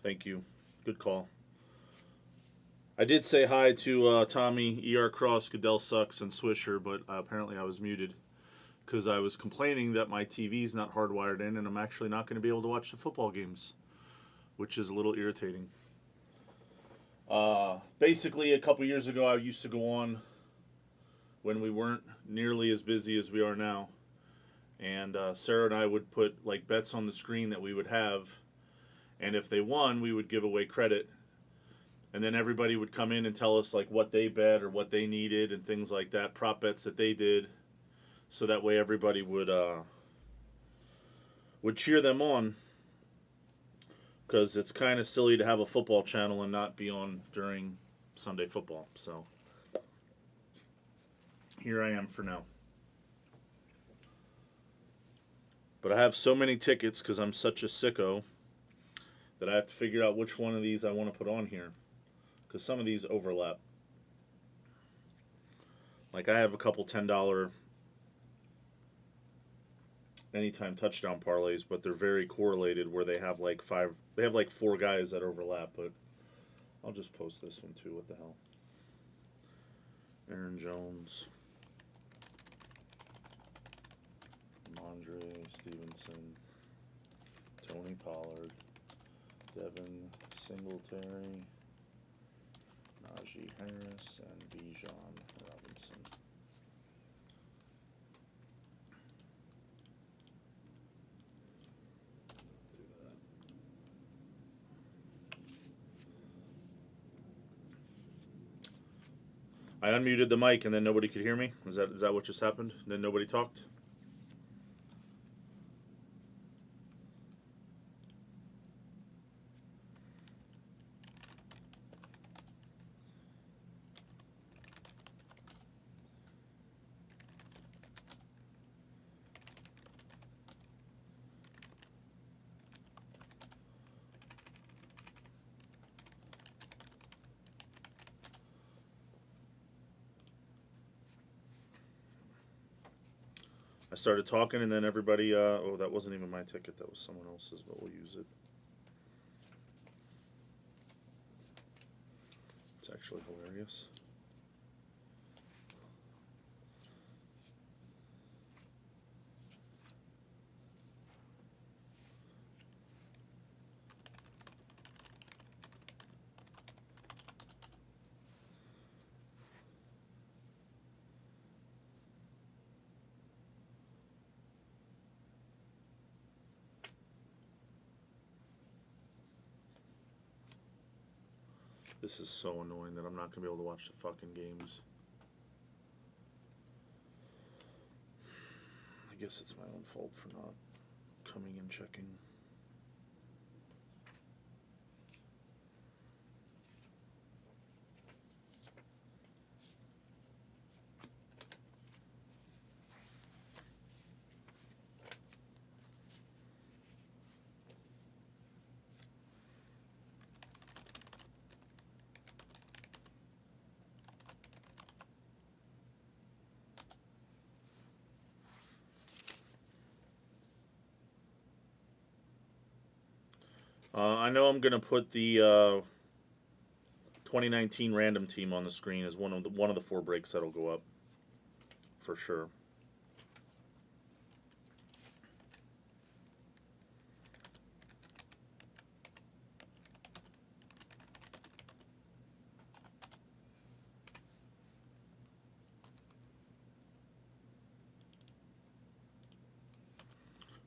Thank you. Good call. I did say hi to Tommy, ER Cross, Goodell Sucks, and Swisher, but apparently I was muted because I was complaining that my TV's not hardwired in and I'm actually not going to be able to watch the football games, which is a little irritating. Basically, a couple years ago, I used to go on when we weren't nearly as busy as we are now. And Sarah and I would put like bets on the screen that we would have. And if they won, we would give away credit. And then everybody would come in and tell us like what they bet or what they needed and things like that, prop bets that they did. So that way everybody would cheer them on. Because it's kind of silly to have a football channel and not be on during Sunday football. So here I am for now. But I have so many tickets because I'm such a sicko that I have to figure out which one of these I want to put on here. Because some of these overlap. Like I have a couple $10 anytime touchdown parlays, but they're very correlated where they have like four guys that overlap, but I'll just post this one too. What the hell? Aaron Jones, Andre Stevenson, Tony Pollard, Devin Singletary, Najee Harris, and Bijan Robinson. I unmuted the mic and then nobody could hear me. Is that what just happened? And then nobody talked? I started talking and then everybody, oh, that wasn't even my ticket. That was someone else's, but we'll use it. It's actually hilarious. This is so annoying that I'm not going to be able to watch the fucking games. I guess it's my own fault for not coming and checking. I know I'm gonna put the 2019 random team on the screen as one of the four breaks that'll go up for sure.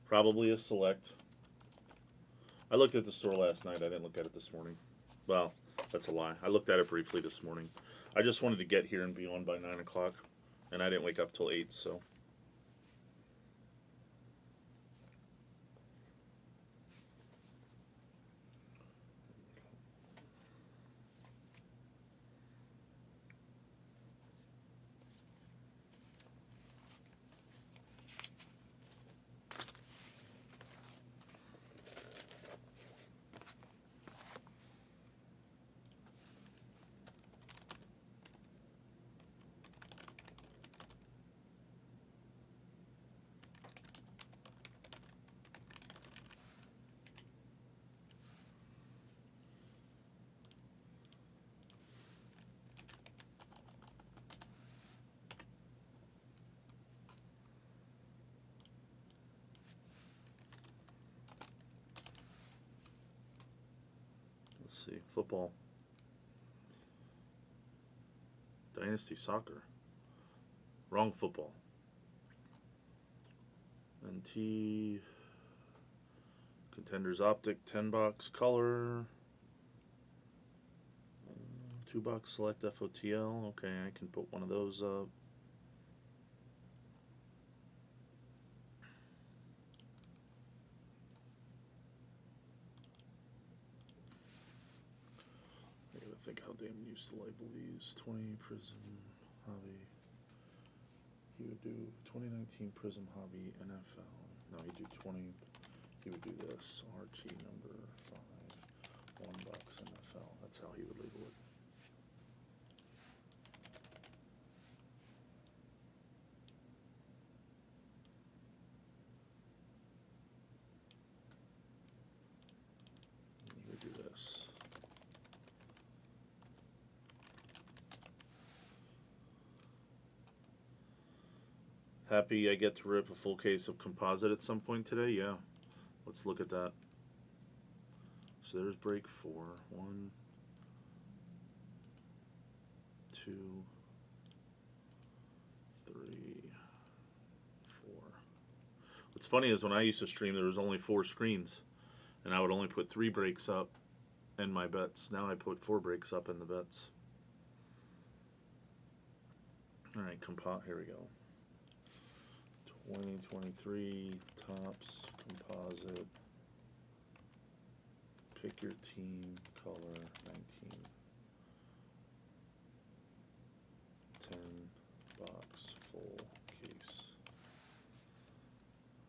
Probably a select. I looked at the store last night. I didn't look at it this morning. Well, that's a lie. I looked at it briefly this morning. I just wanted to get here and be on by 9 o'clock, and I didn't wake up till 8, so. Let's see. Football. Dynasty Soccer. Wrong football. NT. Contenders Optic, 10 box color. 2 box select FOTL. Okay, I can put one of those up. I gotta think how Damon used to label these. 20 Prism Hobby. He would do 2019 Prism Hobby NFL. No, he'd do 20. He would do this. RT number 5. 1 box NFL. That's how he would label it. He would do this. Happy I get to rip a full case of composite at some point today? Yeah. Let's look at that. So there's break 4. 1, 2, 3, 4. What's funny is when I used to stream, there was only 4 screens, and I would only put 3 breaks up in my bets. Now I put 4 breaks up in the bets. All right, here we go. 2023 Topps Composite. Pick your team, color, 19. 10 box, full case.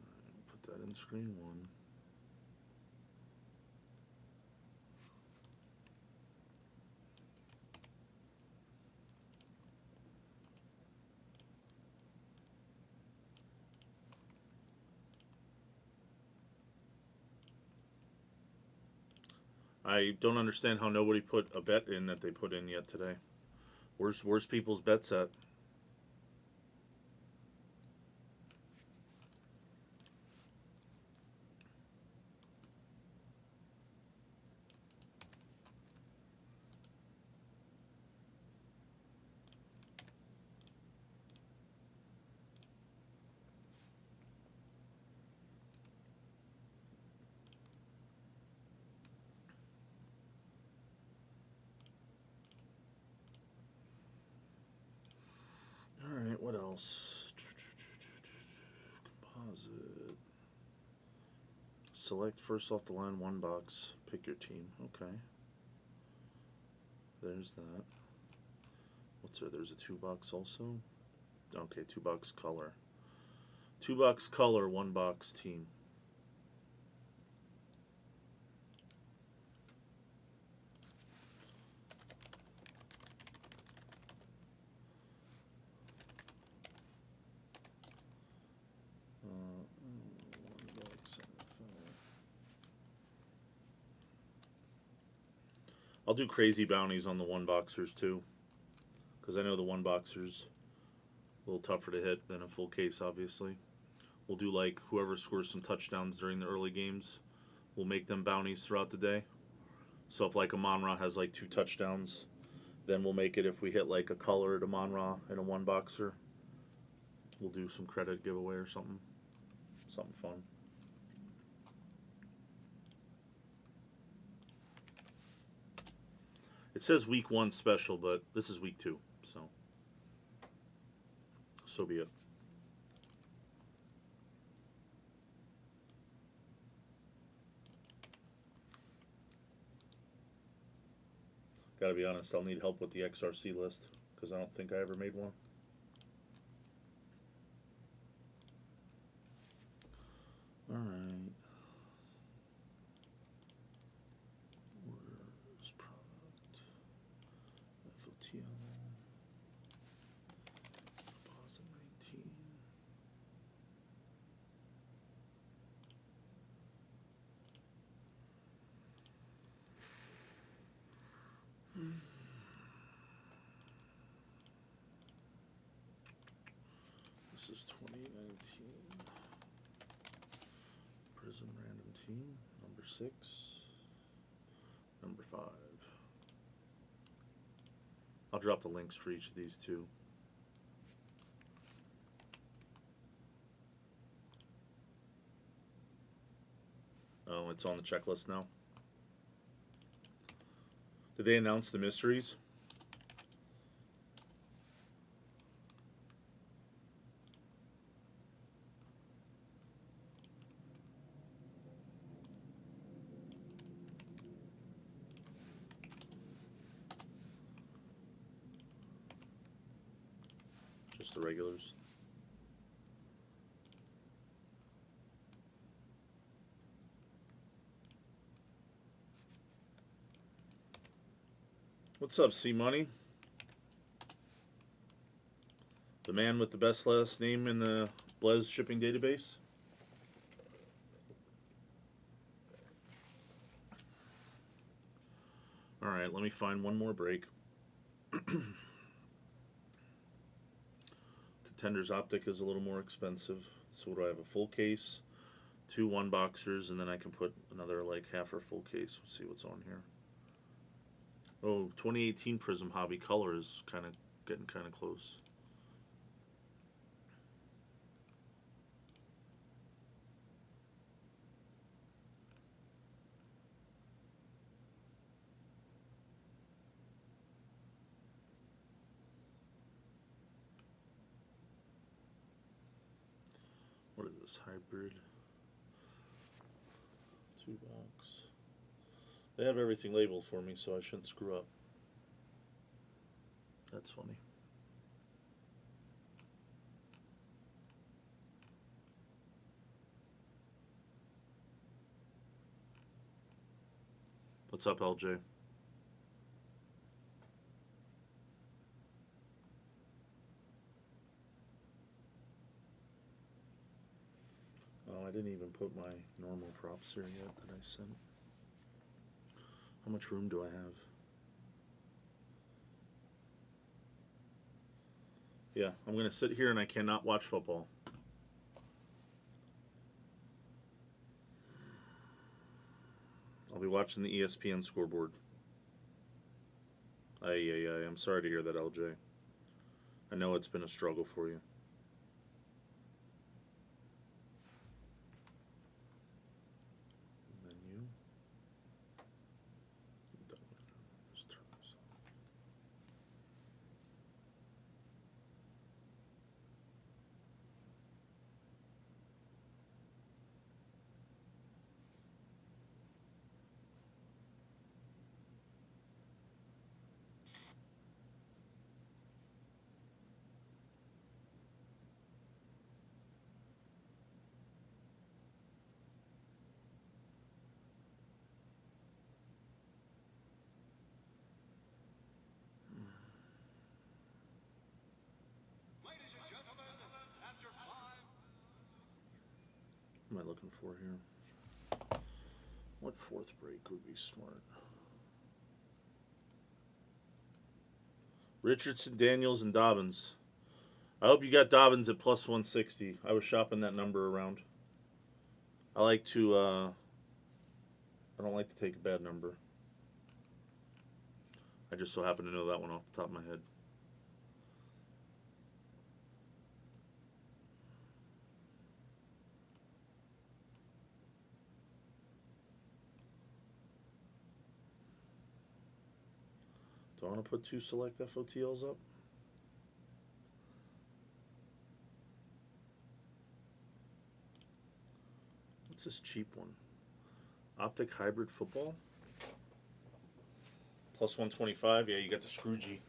All right, put that in screen 1. I don't understand how nobody put a bet in that they put in yet today. Where's people's bets at? Alright, what else? Composite. Select first off the line 1 box. Pick your team. Okay. There's that. What's there? There's a 2 box also? Okay, 2 box color. 2 box color, 1 box team. I'll do crazy bounties on the 1 boxers too, because I know the 1 boxers a little tougher to hit than a full case. Obviously, we'll do like whoever scores some touchdowns during the early games, we'll make them bounties throughout the day. So if like Amon-Ra has like 2 touchdowns, then we'll make it if we hit like a color to Amon-Ra and a 1 boxer. We'll do some credit giveaway or something fun. It says week 1 special, but this is week 2, so be it. Gotta be honest, I'll need help with the XRC list, because I don't think I ever made one. Alright. Orders, product, FOTL, deposit 19. This is 2019 Prism Random Team, number 6. Number 5. I'll drop the links for each of these too. Oh, it's on the checklist now. Did they announce the mysteries? Just the regulars. What's up, C-Money? The man with the best last name in the Blez shipping database? Alright, let me find one more break. Contenders Optic is a little more expensive. So what do I have? A full case, 2 1-boxers, and then I can put another like half or full case. Let's see what's on here. Oh, 2018 Prism Hobby Color is getting kind of close. What is this? Hybrid 2-box. They have everything labeled for me, so I shouldn't screw up. That's funny. What's up, LJ? Oh, I didn't even put my normal props here yet that I sent. How much room do I have? Yeah, I'm going to sit here and I cannot watch football. I'll be watching the ESPN scoreboard. I'm sorry to hear that, LJ. I know it's been a struggle for you. What am I looking for here? What 4th break would be smart? Richardson, Daniels, and Dobbins. I hope you got Dobbins at plus 160. I was shopping that number around. I like to, I don't like to take a bad number. I just so happen to know that one off the top of my head. Do I want to put 2 select FOTLs up? What's this cheap one? Optic Hybrid Football? Plus 125? Yeah, you got the Scroogey.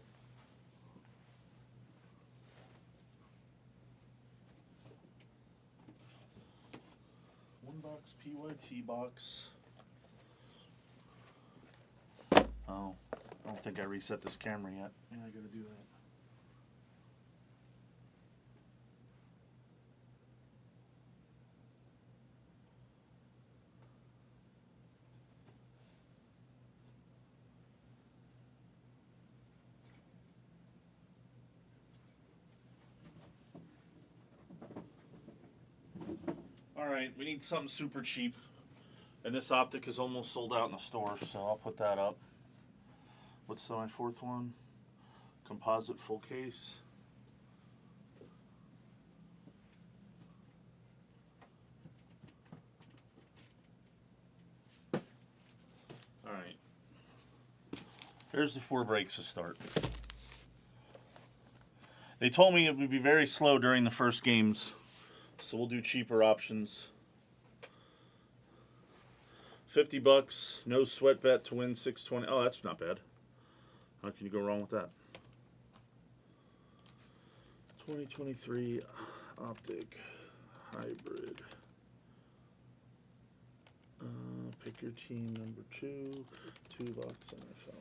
One box PYT box. Oh, I don't think I reset this camera yet. Yeah, I gotta do that. Alright, we need something super cheap. And this optic is almost sold out in the store, so I'll put that up. What's my fourth one? Composite full case. Alright. There's the 4 breaks to start. They told me it would be very slow during the first games, so we'll do cheaper options. $50, no sweat bet to win 620. Oh, that's not bad. How can you go wrong with that? 2023 optic hybrid. Pick your team number 2, 2-box NFL.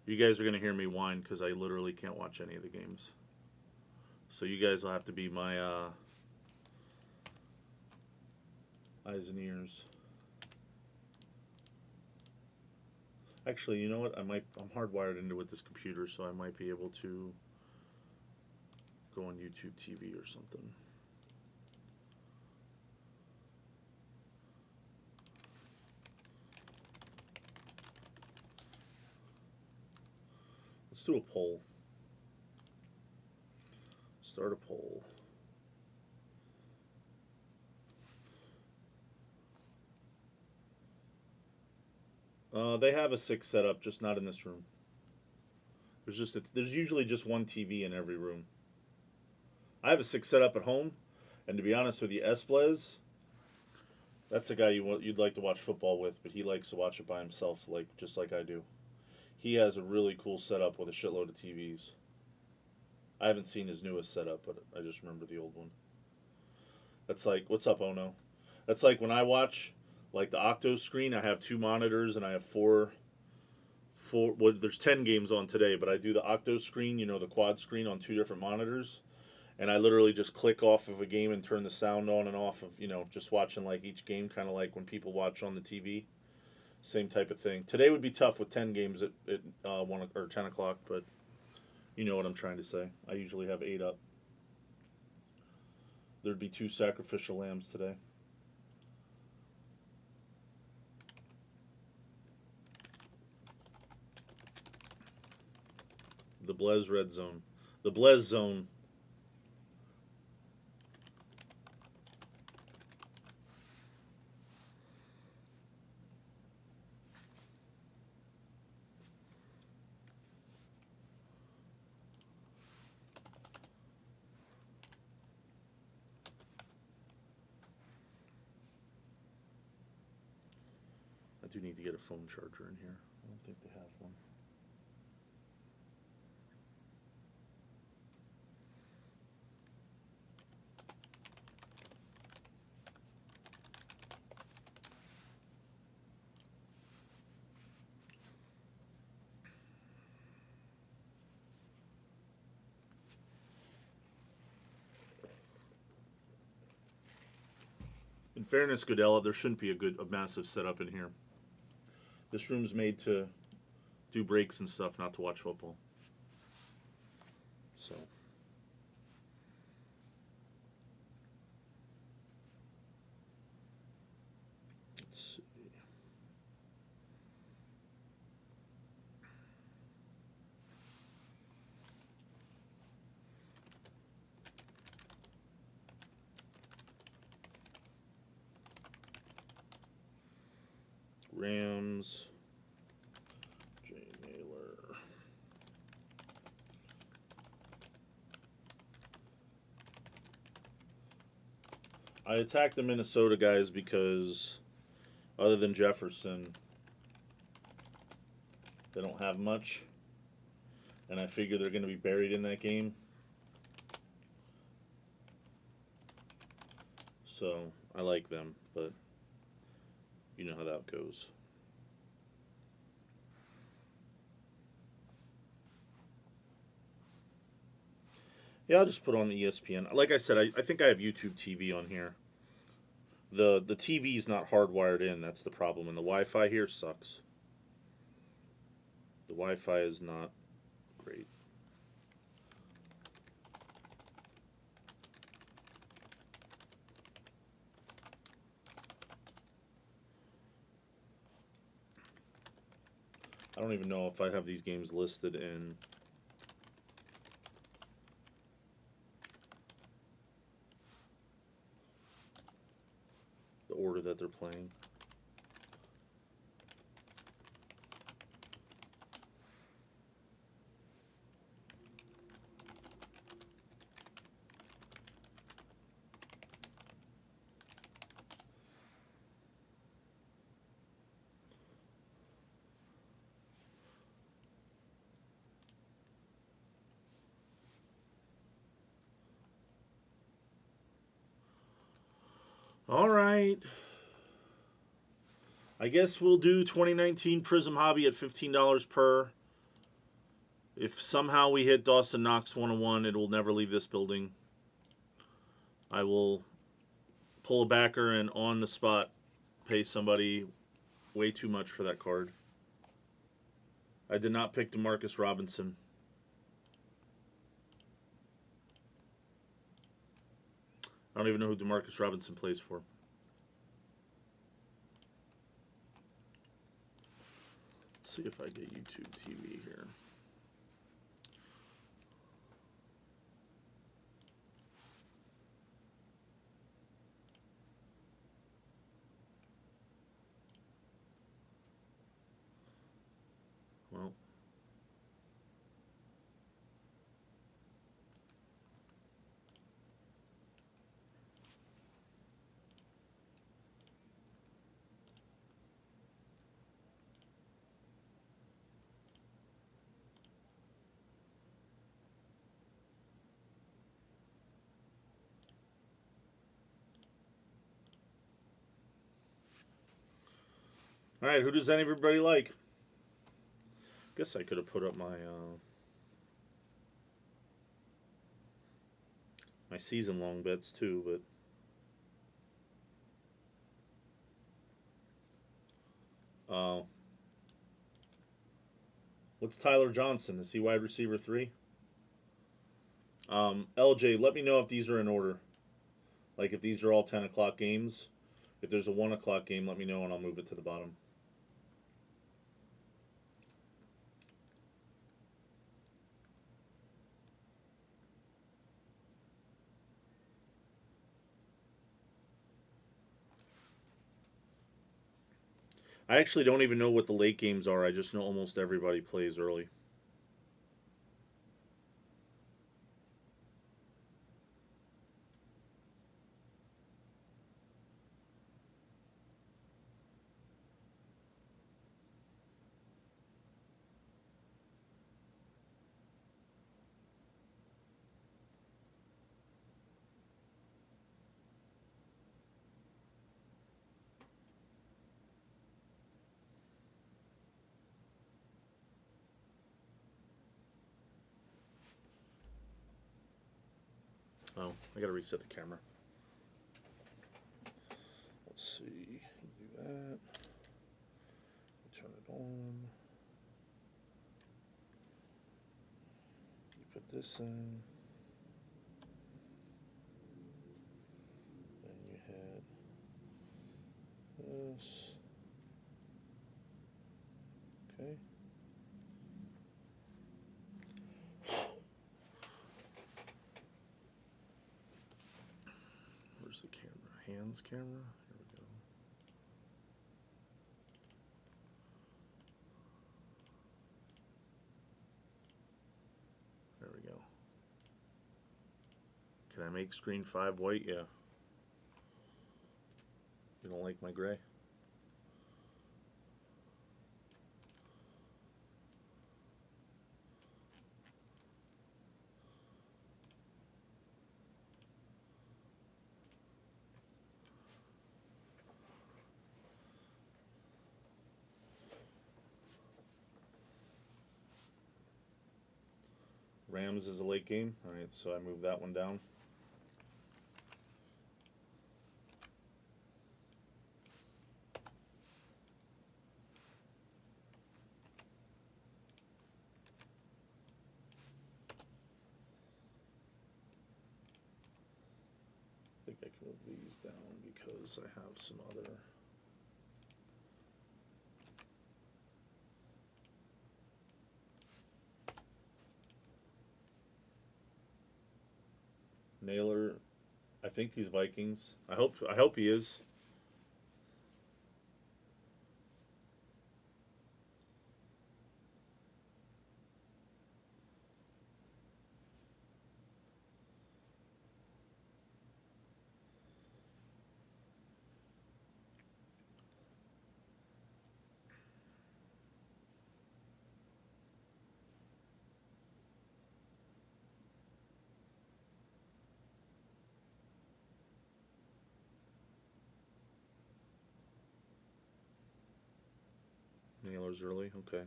You guys are going to hear me whine because I literally can't watch any of the games. So you guys will have to be my eyes and ears. Actually, you know what? I'm hardwired into it with this computer, so I might be able to go on YouTube TV or something. Let's do a poll. Start a poll. They have a 6 set up, just not in this room. There's usually just one TV in every room. I have a 6 set up at home, and to be honest with you, Blez, that's a guy you'd like to watch football with, but he likes to watch it by himself, just like I do. He has a really cool setup with a shitload of TVs. I haven't seen his newest setup, but I just remember the old one. That's like, what's up, Ono? That's like when I watch, like the Octo screen, I have 2 monitors and I have four. Well, there's 10 games on today, but I do the Octo screen, the quad screen on 2 different monitors. And I literally just click off of a game and turn the sound on and off of, just watching like each game, kind of like when people watch on the TV. Same type of thing. Today would be tough with 10 games at 1 or 10 o'clock, but you know what I'm trying to say. I usually have 8 up. There'd be 2 sacrificial lambs today. The Blez red zone. The Blez zone. I do need to get a phone charger in here. I don't think they have one. In fairness, Goodella, there shouldn't be a massive setup in here. This room's made to do breaks and stuff, not to watch football. So. Let's see. Rams, Jay Naylor. I attacked the Minnesota guys because, other than Jefferson, they don't have much, and I figure they're going to be buried in that game. So I like them, but you know how that goes. Yeah, I'll just put on the ESPN. Like I said, I think I have YouTube TV on here. The TV's not hardwired in. That's the problem. And the Wi-Fi here sucks. The Wi-Fi is not great. don't even know if I have these games listed in the order that they're playing. All right. I guess we'll do 2019 Prism Hobby at $15 per. If somehow we hit Dawson Knox 101, it will never leave this building. I will pull a backer and on the spot pay somebody way too much for that card. I did not pick DeMarcus Robinson. I don't even know who DeMarcus Robinson plays for. Let's see if I get YouTube TV here. Well, all right, who does anybody like? Guess I could have put up my my season long bets too, but what's Tyler Johnson? Is he wide receiver 3? LJ, let me know if these are in order. Like if these are all 10 o'clock games. If there's a 1 o'clock game, let me know and I'll move it to the bottom. I actually don't even know what the late games are. I just know almost everybody plays early. Oh, I gotta reset the camera. Let's see. Do that. Turn it on. You put this in. Then you had this. Okay. Where's the camera? Hands camera? Here we go. There we go. Can I make screen 5 white? Yeah. You don't like my gray? Rams is a late game. All right, so I move that one down. I think I can move these down because I have some other. Naylor, I think he's Vikings. I hope he is. Naylor's early. Okay.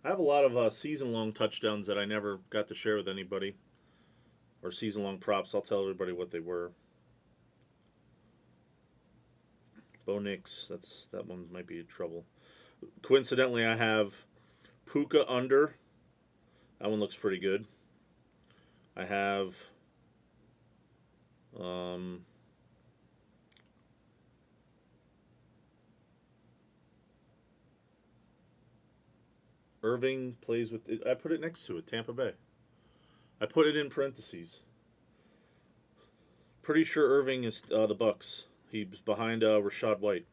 I have a lot of season long touchdowns that I never got to share with anybody, or season long props. I'll tell everybody what they were. Bo Nix, that one might be trouble. Coincidentally, I have Puka under. That one looks pretty good. I have um, Irving plays with. I put it next to it. Tampa Bay. I put it in parentheses. Pretty sure Irving is the Bucks. He's behind Rashad White.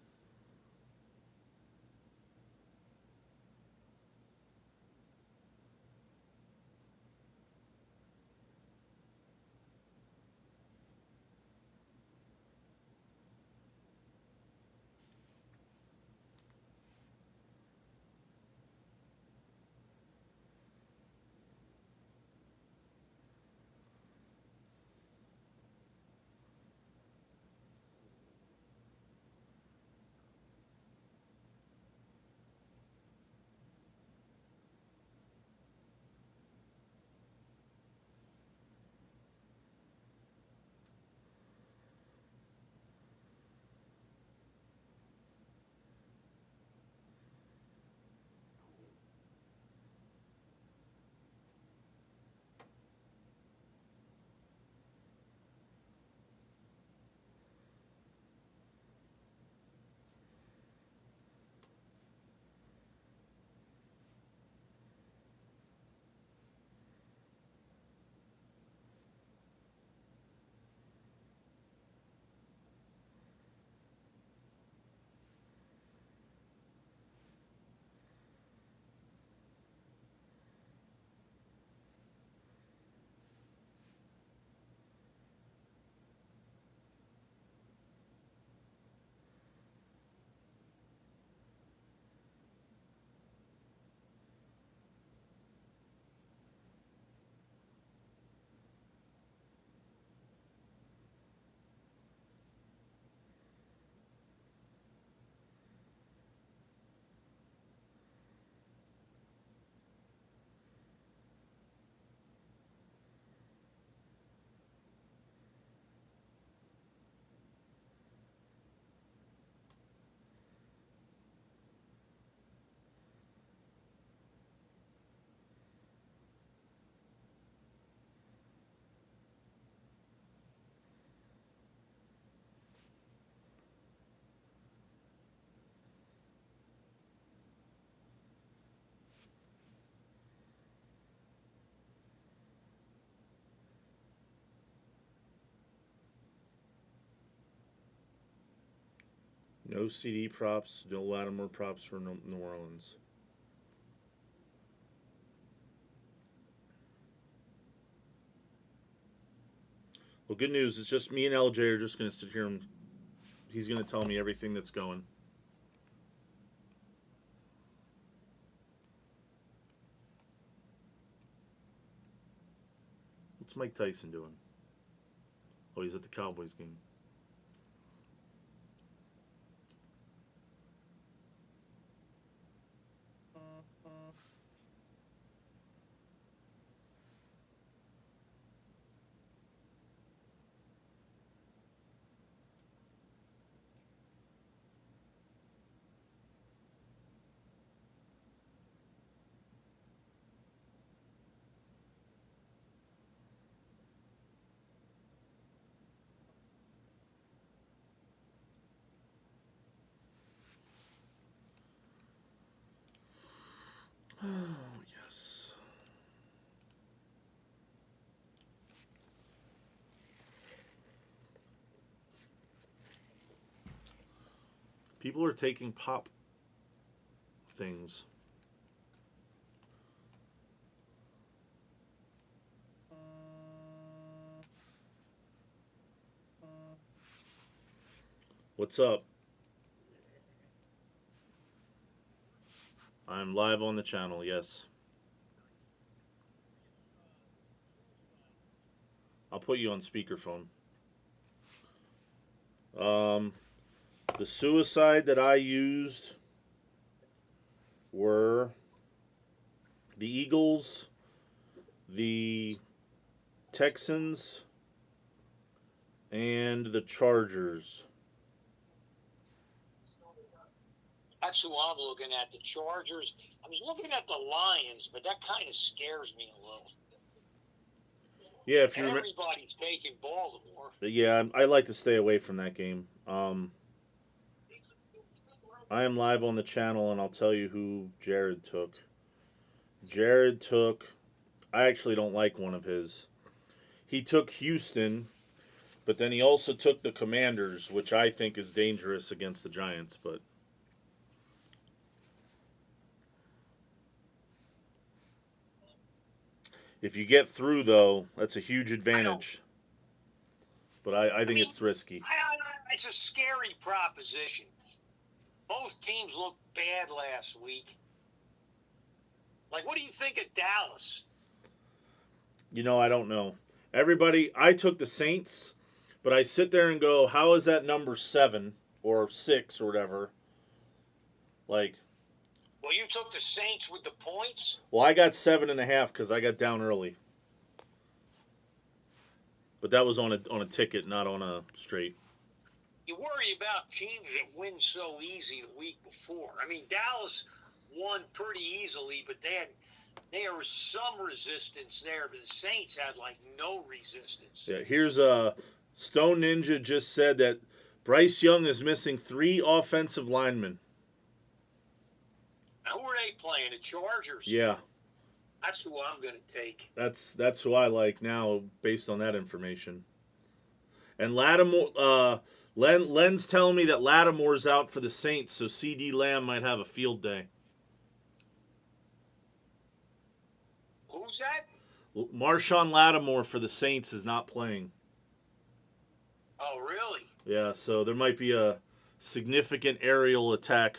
No CD props, no Lattimore props for New Orleans. Well, good news. It's just me and LJ are just going to sit here and he's going to tell me everything that's going. What's Mike Tyson doing? Oh, he's at the Cowboys game. People are taking pop things. What's up? I'm live on the channel, yes. I'll put you on speakerphone. The suicide that I used were the Eagles, the Texans, and the Chargers. That's who I'm looking at, the Chargers. I was looking at the Lions, but that kind of scares me a little. Yeah, if you and everybody's taking Baltimore. Yeah, I like to stay away from that game. I am live on the channel, and I'll tell you who Jared took. Jared took... I actually don't like one of his. He took Houston, but then he also took the Commanders, which I think is dangerous against the Giants, but... If you get through, though, that's a huge advantage. But I think it's risky. It's a scary proposition. Both teams looked bad last week. Like, what do you think of Dallas? You know, I don't know. Everybody, I took the Saints, but I sit there and go, how is that number 7 or 6 or whatever? Like... Well, you took the Saints with the points? Well, I got 7.5 because I got down early. But that was on a ticket, not on a straight. You worry about teams that win so easy the week before. I mean, Dallas won pretty easily, but there was some resistance there. But the Saints had, like, no resistance. Yeah, here's Stone Ninja just said that Bryce Young is missing 3 offensive linemen. Now, who are they playing? The Chargers? Yeah. That's who I'm going to take. That's who I like now, based on that information. And Lattimore, Len's telling me that Lattimore's out for the Saints, so C.D. Lamb might have a field day. Who's that? Marshawn Lattimore for the Saints is not playing. Oh, really? Yeah, so there might be a significant aerial attack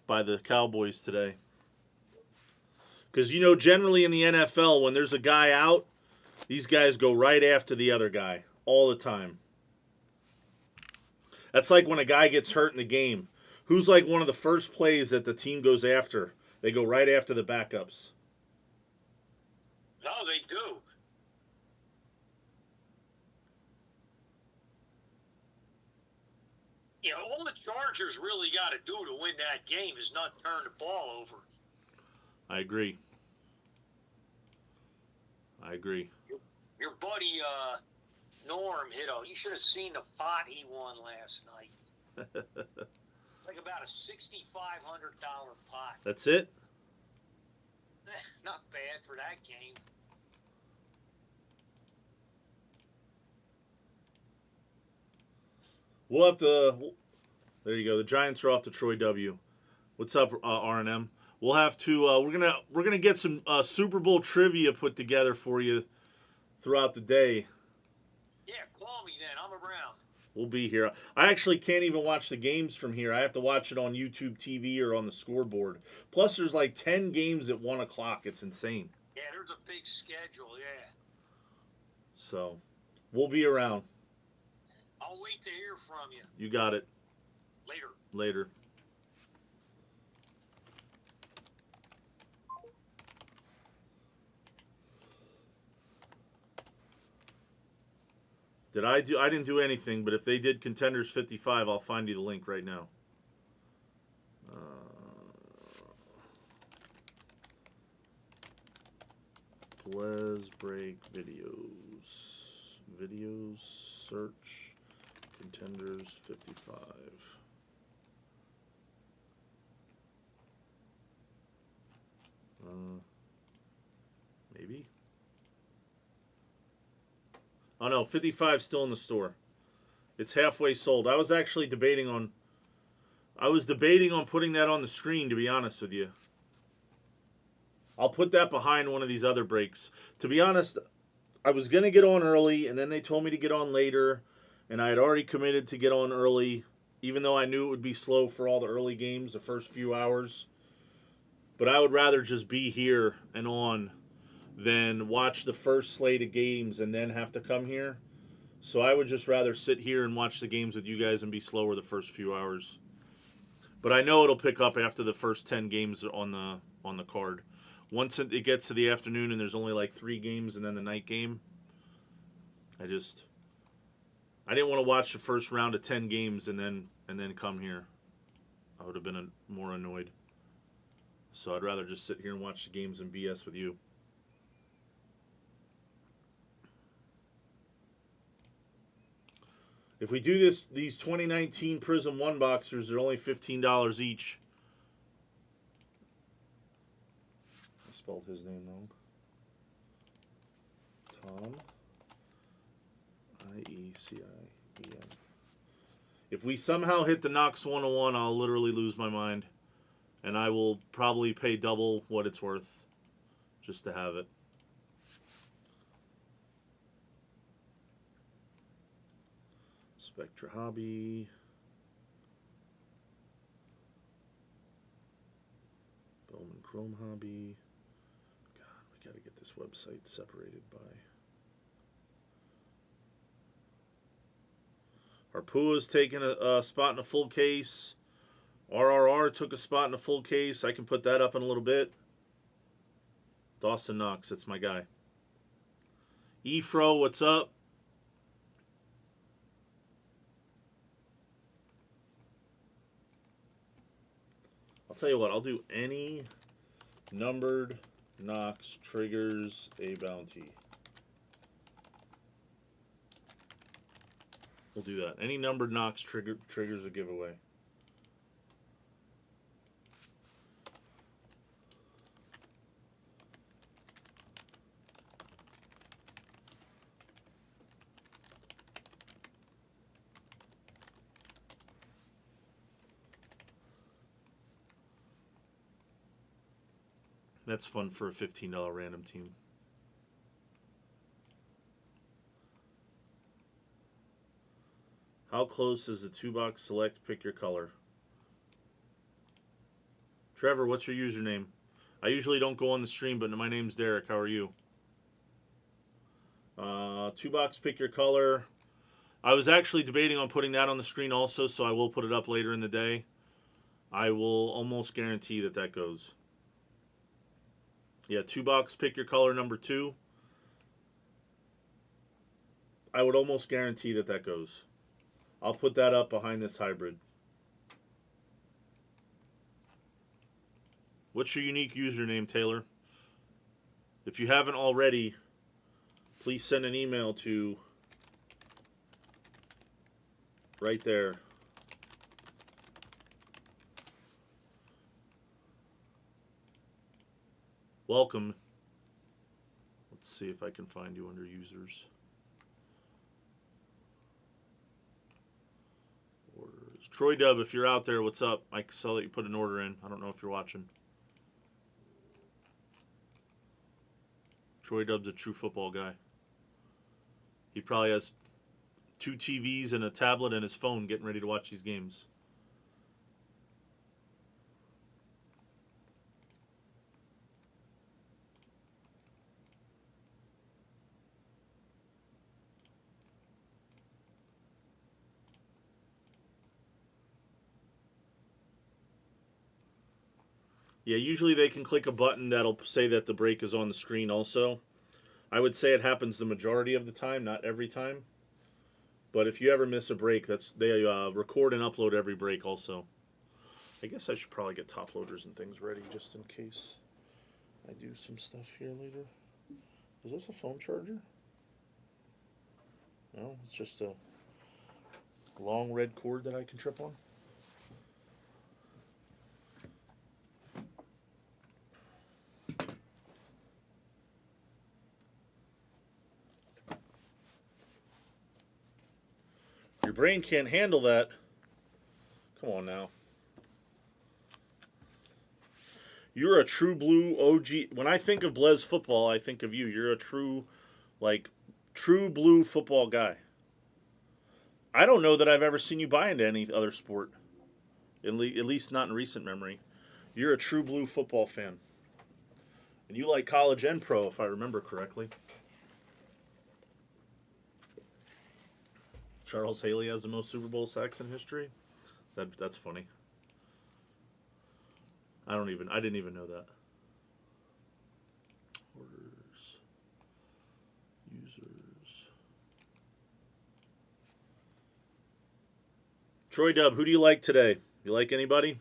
by the Cowboys today. Because, you know, generally in the NFL, when there's a guy out, these guys go right after the other guy all the time. That's like when a guy gets hurt in the game. Who's like one of the first plays that the team goes after? They go right after the backups. No, they do. You know, all the Chargers really got to do to win that game is not turn the ball over. I agree. Your buddy Norm hit you should have seen the pot he won last night. Like about a $6,500 pot. That's it? Not bad for that game. We'll have to... There you go. The Giants are off to Troy W. What's up, R&M? We'll have to... we're gonna get some Super Bowl trivia put together for you throughout the day. Yeah, call me then. I'm around. We'll be here. I actually can't even watch the games from here. I have to watch it on YouTube TV or on the scoreboard. Plus, there's like 10 games at 1 o'clock. It's insane. Yeah, there's a big schedule, yeah. So, we'll be around. I'll wait to hear from you. You got it. Later. I didn't do anything, but if they did Contenders 55, I'll find you the link right now. Blez Break videos. Videos, search, Contenders 55. Maybe. Oh no, 55 still in the store. It's halfway sold. I was actually debating on I was debating on putting that on the screen, to be honest with you. I'll put that behind one of these other breaks. To be honest, I was going to get on early, and then they told me to get on later, and I had already committed to get on early, even though I knew it would be slow for all the early games, the first few hours. But I would rather just be here and on than watch the first slate of games and then have to come here. So I would just rather sit here and watch the games with you guys and be slower the first few hours. But I know it'll pick up after the first 10 games on the card. Once it gets to the afternoon and there's only like 3 games and then the night game, I didn't want to watch the first round of 10 games and then come here. I would have been more annoyed. So I'd rather just sit here and watch the games and BS with you. If we do these 2019 Prism 1 boxers, they're only $15 each. I spelled his name wrong. Tom. I-E-C-I-E-N. If we somehow hit the Knox 101, I'll literally lose my mind. And I will probably pay double what it's worth just to have it. Spectra Hobby. Bowman Chrome Hobby. God, we got to get this website separated by. Harpua's taking a spot in a full case. RRR took a spot in a full case. I can put that up in a little bit. Dawson Knox, that's my guy. Efro, what's up? I'll tell you what, I'll do any numbered Knox triggers a bounty. We'll do that. Any numbered Knox triggers a giveaway. That's fun for a $15 random team. How close is the 2-box select? Pick your color. Trevor, what's your username? I usually don't go on the stream, but my name's Derek. How are you? 2-box pick your color. I was actually debating on putting that on the screen also, so I will put it up later in the day. I will almost guarantee that that goes. Yeah, 2-box pick your color number 2. I would almost guarantee that that goes. I'll put that up behind this hybrid. What's your unique username, Taylor? If you haven't already, please send an email to right there. Welcome. Let's see if I can find you under users. Orders. Troy Dub, if you're out there, what's up? I saw that you put an order in. I don't know if you're watching. Troy Dub's a true football guy. He probably has 2 TVs and a tablet and his phone getting ready to watch these games. Yeah, usually they can click a button that'll say that the break is on the screen also. I would say it happens the majority of the time, not every time. But if you ever miss a break, they record and upload every break also. I guess I should probably get top loaders and things ready just in case I do some stuff here later. Is this a phone charger? No, it's just a long red cord that I can trip on. Your brain can't handle that. Come on now. You're a true blue OG. When I think of Blez football, I think of you. You're a true, like, true blue football guy. I don't know that I've ever seen you buy into any other sport, at least not in recent memory. You're a true blue football fan. And you like college and pro, if I remember correctly. Charles Haley has the most Super Bowl sacks in history. That's funny. I didn't even know that. Orders. Users. Troy Dub, who do you like today? You like anybody?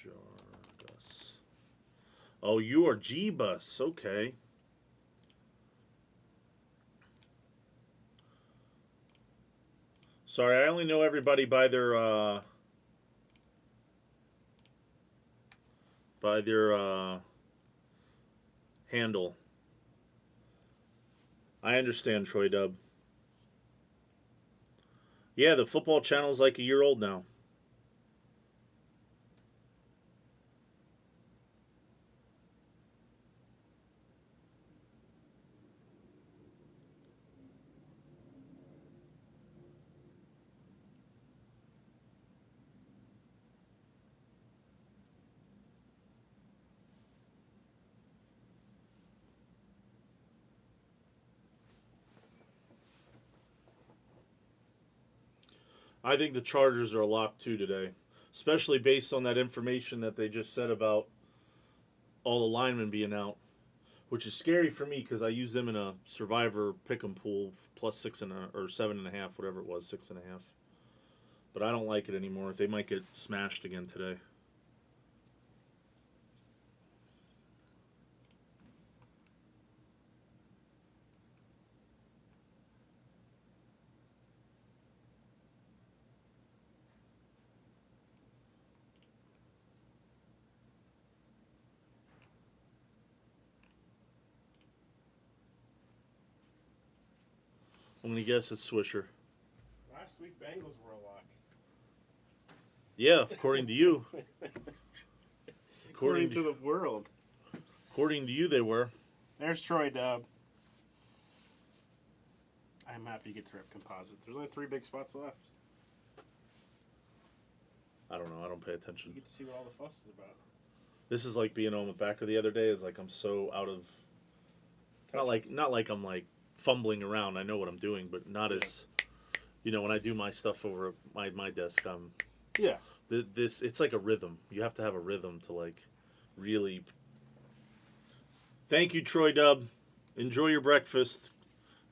Jargus. Oh, you are G-Bus. Okay. Sorry, I only know everybody by their handle. I understand, Troy Dub. Yeah, the football channel's like a year old now. I think the Chargers are a lock too today, especially based on that information that they just said about all the linemen being out, which is scary for me because I use them in a Survivor pick'em pool plus 7.5, whatever it was, 6.5. But I don't like it anymore. They might get smashed again today. I'm going to guess it's Swisher. Last week, Bengals were a lock. Yeah, according to you. According to the world. According to you, they were. There's Troy Dub. I'm happy you get to rip composite. There's only 3 big spots left. I don't know. I don't pay attention. You get to see what all the fuss is about. This is like being on the back of the other day. Is like I'm so out of. Not like I'm like fumbling around. I know what I'm doing, but not as. When I do my stuff over at my desk, Yeah. It's like a rhythm. You have to have a rhythm to like really. Thank you, Troy Dub. Enjoy your breakfast.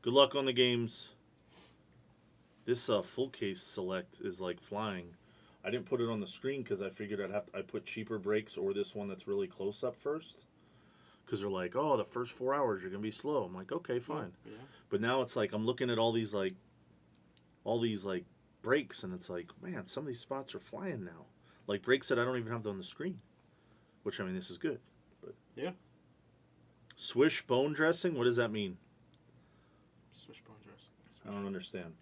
Good luck on the games. This full case select is like flying. I didn't put it on the screen because I figured I put cheaper brakes or this one that's really close up first. Because they're like, oh, the first 4 hours you're gonna be slow. I'm like, okay, fine. Yeah. But now it's like I'm looking at all these brakes, and it's like, man, some of these spots are flying now. Like brakes that I don't even have on the screen. Which, I mean, this is good. But Yeah. Swish bone dressing? What does that mean? Fishbone dressing. I don't understand.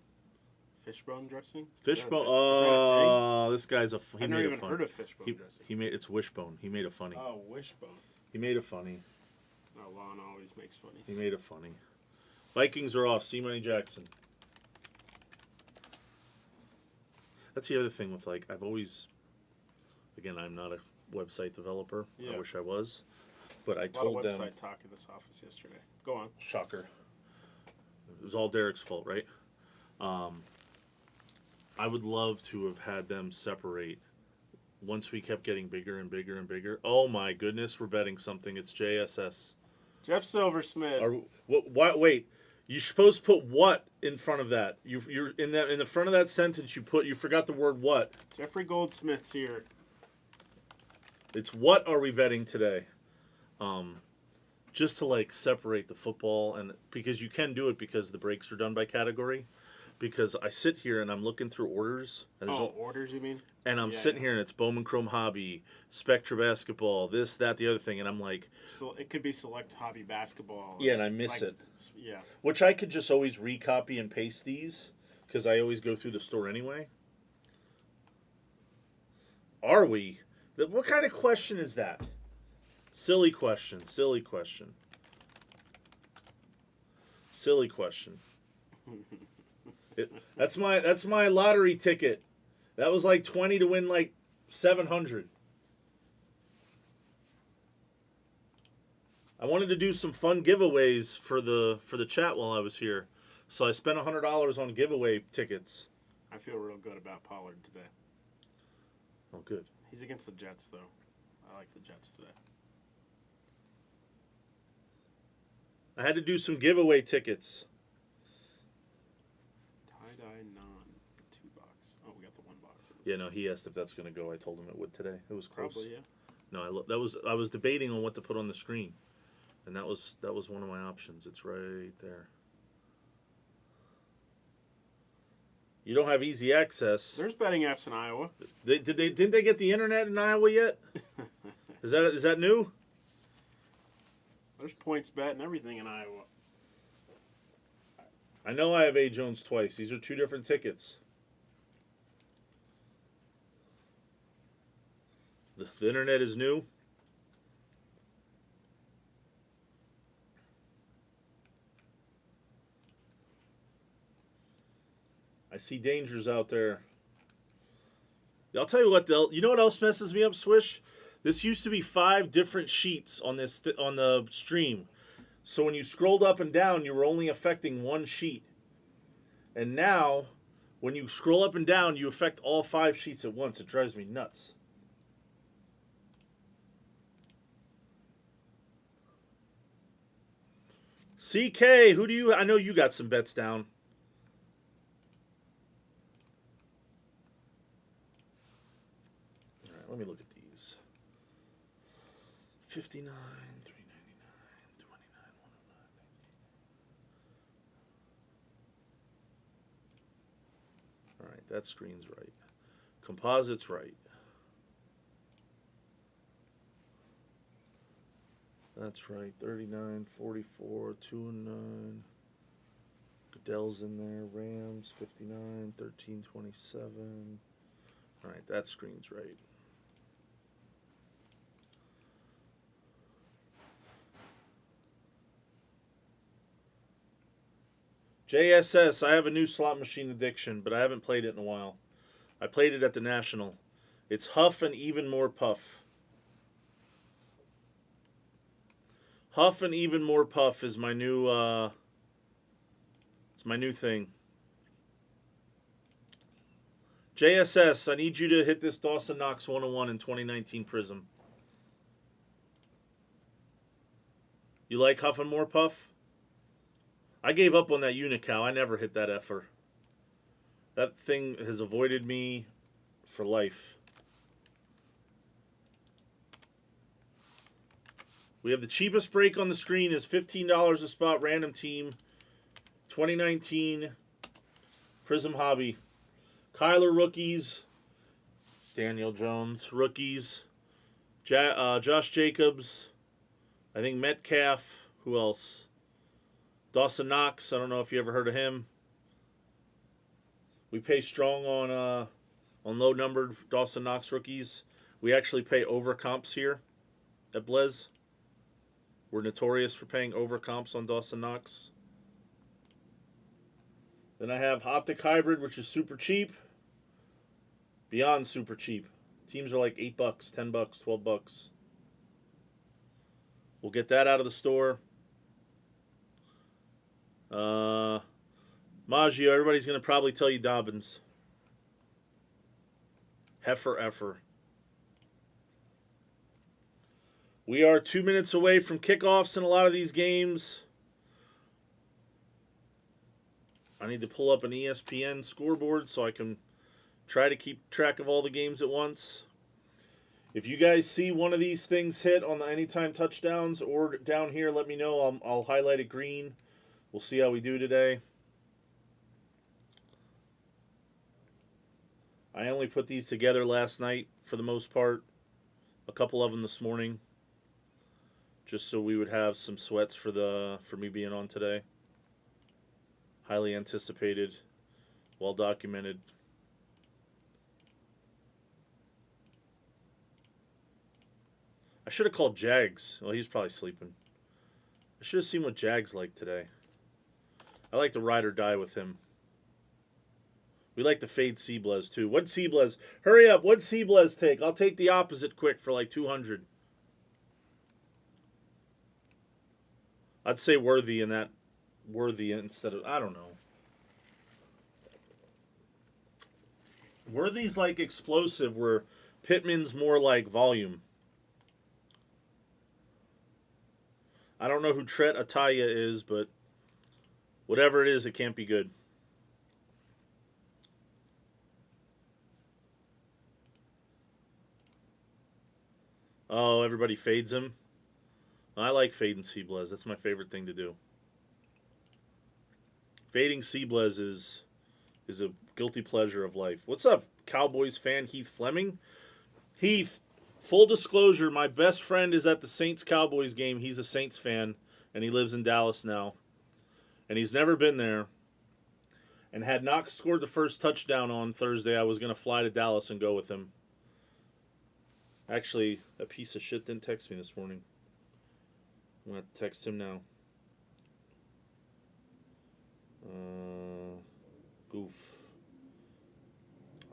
Fishbone dressing? Fishbone. Is that a Oh, this guy's a. thing? I've never even heard of fishbone dressing. He made it's wishbone. He made a funny. Oh, wishbone. He made a funny. Oh, Lon always makes funny. He made a funny. Vikings are off. C. Money Jackson. That's the other thing with like I've always. Again, I'm not a website developer. Yeah. I wish I was, but I A lot told of them. website talk in this office yesterday. Go on. Shocker. It was all Derek's fault, right? I would love to have had them separate once we kept getting bigger and bigger and bigger. Oh my goodness, we're betting something. It's JSS. Jeff Silversmith. Wait, you're supposed to put what in front of that? You're in the front of that sentence. You forgot the word what. Jeffrey Goldsmith's here. It's what are we betting today? Just to like separate the football, and because you can do it because the breaks are done by category. because I sit here and I'm looking through orders. And there's Orders, you mean? and I'm Yeah, sitting yeah. here and it's Bowman Chrome Hobby, Spectra Basketball, this, that, the other thing. And I'm like, So it could be Select Hobby Basketball. yeah, and I miss it. Yeah. Which I could just always recopy and paste these because I always go through the store anyway. Are we? What kind of question is that? Silly question. Silly question. Silly question. That's my lottery ticket. That was like 20 to win like 700. I wanted to do some fun giveaways for the chat while I was here, so I spent $100 on giveaway tickets. I feel real good about Pollard today. Oh, good. He's against the Jets, though. I like the Jets today. I had to do some giveaway tickets. Tie-dye non-2-box. Oh, we got the 1-box. Yeah, no, he asked if that's going to go. I told him it would today. It was close. Probably, yeah. No, I was debating on what to put on the screen, and that was one of my options. It's right there. You don't have easy access. There's betting apps in Iowa. Didn't they get the internet in Iowa yet? Is that new? There's points bet and everything in Iowa. I know I have A. Jones twice. These are two different tickets. The internet is new. I see dangers out there. I'll tell you what, you know what else messes me up, Swish? This used to be 5 different sheets on on the stream. So when you scrolled up and down, you were only affecting one sheet. And now, when you scroll up and down, you affect all 5 sheets at once. It drives me nuts. CK, I know you got some bets down. All right, let me look at these. 59, 399, 29, 109. All right, that screen's right. Composite's right. That's right. 39, 44, 2 and 9. Goodell's in there. Rams 59, 13, 27. All right, that screen's right. JSS, I have a new slot machine addiction, but I haven't played it in a while. I played it at the National. It's Huff and Even More Puff. Huff and Even More Puff is my new it's my new thing. JSS, I need you to hit this Dawson Knox 101 in 2019 Prism. You like Huff and More Puff? I gave up on that Unicow. I never hit that effer. That thing has avoided me for life. We have the cheapest break on the screen is $15 a spot, random team, 2019 Prism Hobby. Kyler rookies, Daniel Jones rookies, Josh Jacobs, I think Metcalf. Who else? Dawson Knox. I don't know if you ever heard of him. We pay strong on low numbered Dawson Knox rookies. We actually pay over comps here at Blez. We're notorious for paying over comps on Dawson Knox. Then I have Optic Hybrid, which is super cheap. Beyond super cheap. Teams are like $8, $10, $12. We'll get that out of the store. Maggio, everybody's going to probably tell you Dobbins. Effer. We are 2 minutes away from kickoffs in a lot of these games. I need to pull up an ESPN scoreboard so I can try to keep track of all the games at once. If you guys see one of these things hit on the anytime touchdowns or down here, let me know. I'll highlight it green. We'll see how we do today. I only put these together last night for the most part. A couple of them this morning, just so we would have some sweats for me being on today. Highly anticipated, well documented. I should have called Jags. Well, he's probably sleeping. I should have seen what Jags like today. I like to ride or die with him. We like to fade Blez too. What Blez? Hurry up. What Blez take? I'll take the opposite quick for like 200. I'd say Worthy in that. Worthy instead of, I don't know. Worthy's like explosive, where Pittman's more like volume. I don't know who Tret Ataya is, but whatever it is, it can't be good. Oh, everybody fades him. I like fading Blez. That's my favorite thing to do. Fading Blez is a guilty pleasure of life. What's up, Cowboys fan Heath Fleming? Heath, full disclosure, my best friend is at the Saints-Cowboys game. He's a Saints fan, and he lives in Dallas now. And he's never been there. And had not scored the first touchdown on Thursday, I was going to fly to Dallas and go with him. Actually, that piece of shit didn't text me this morning. I'm going to text him now. Goof.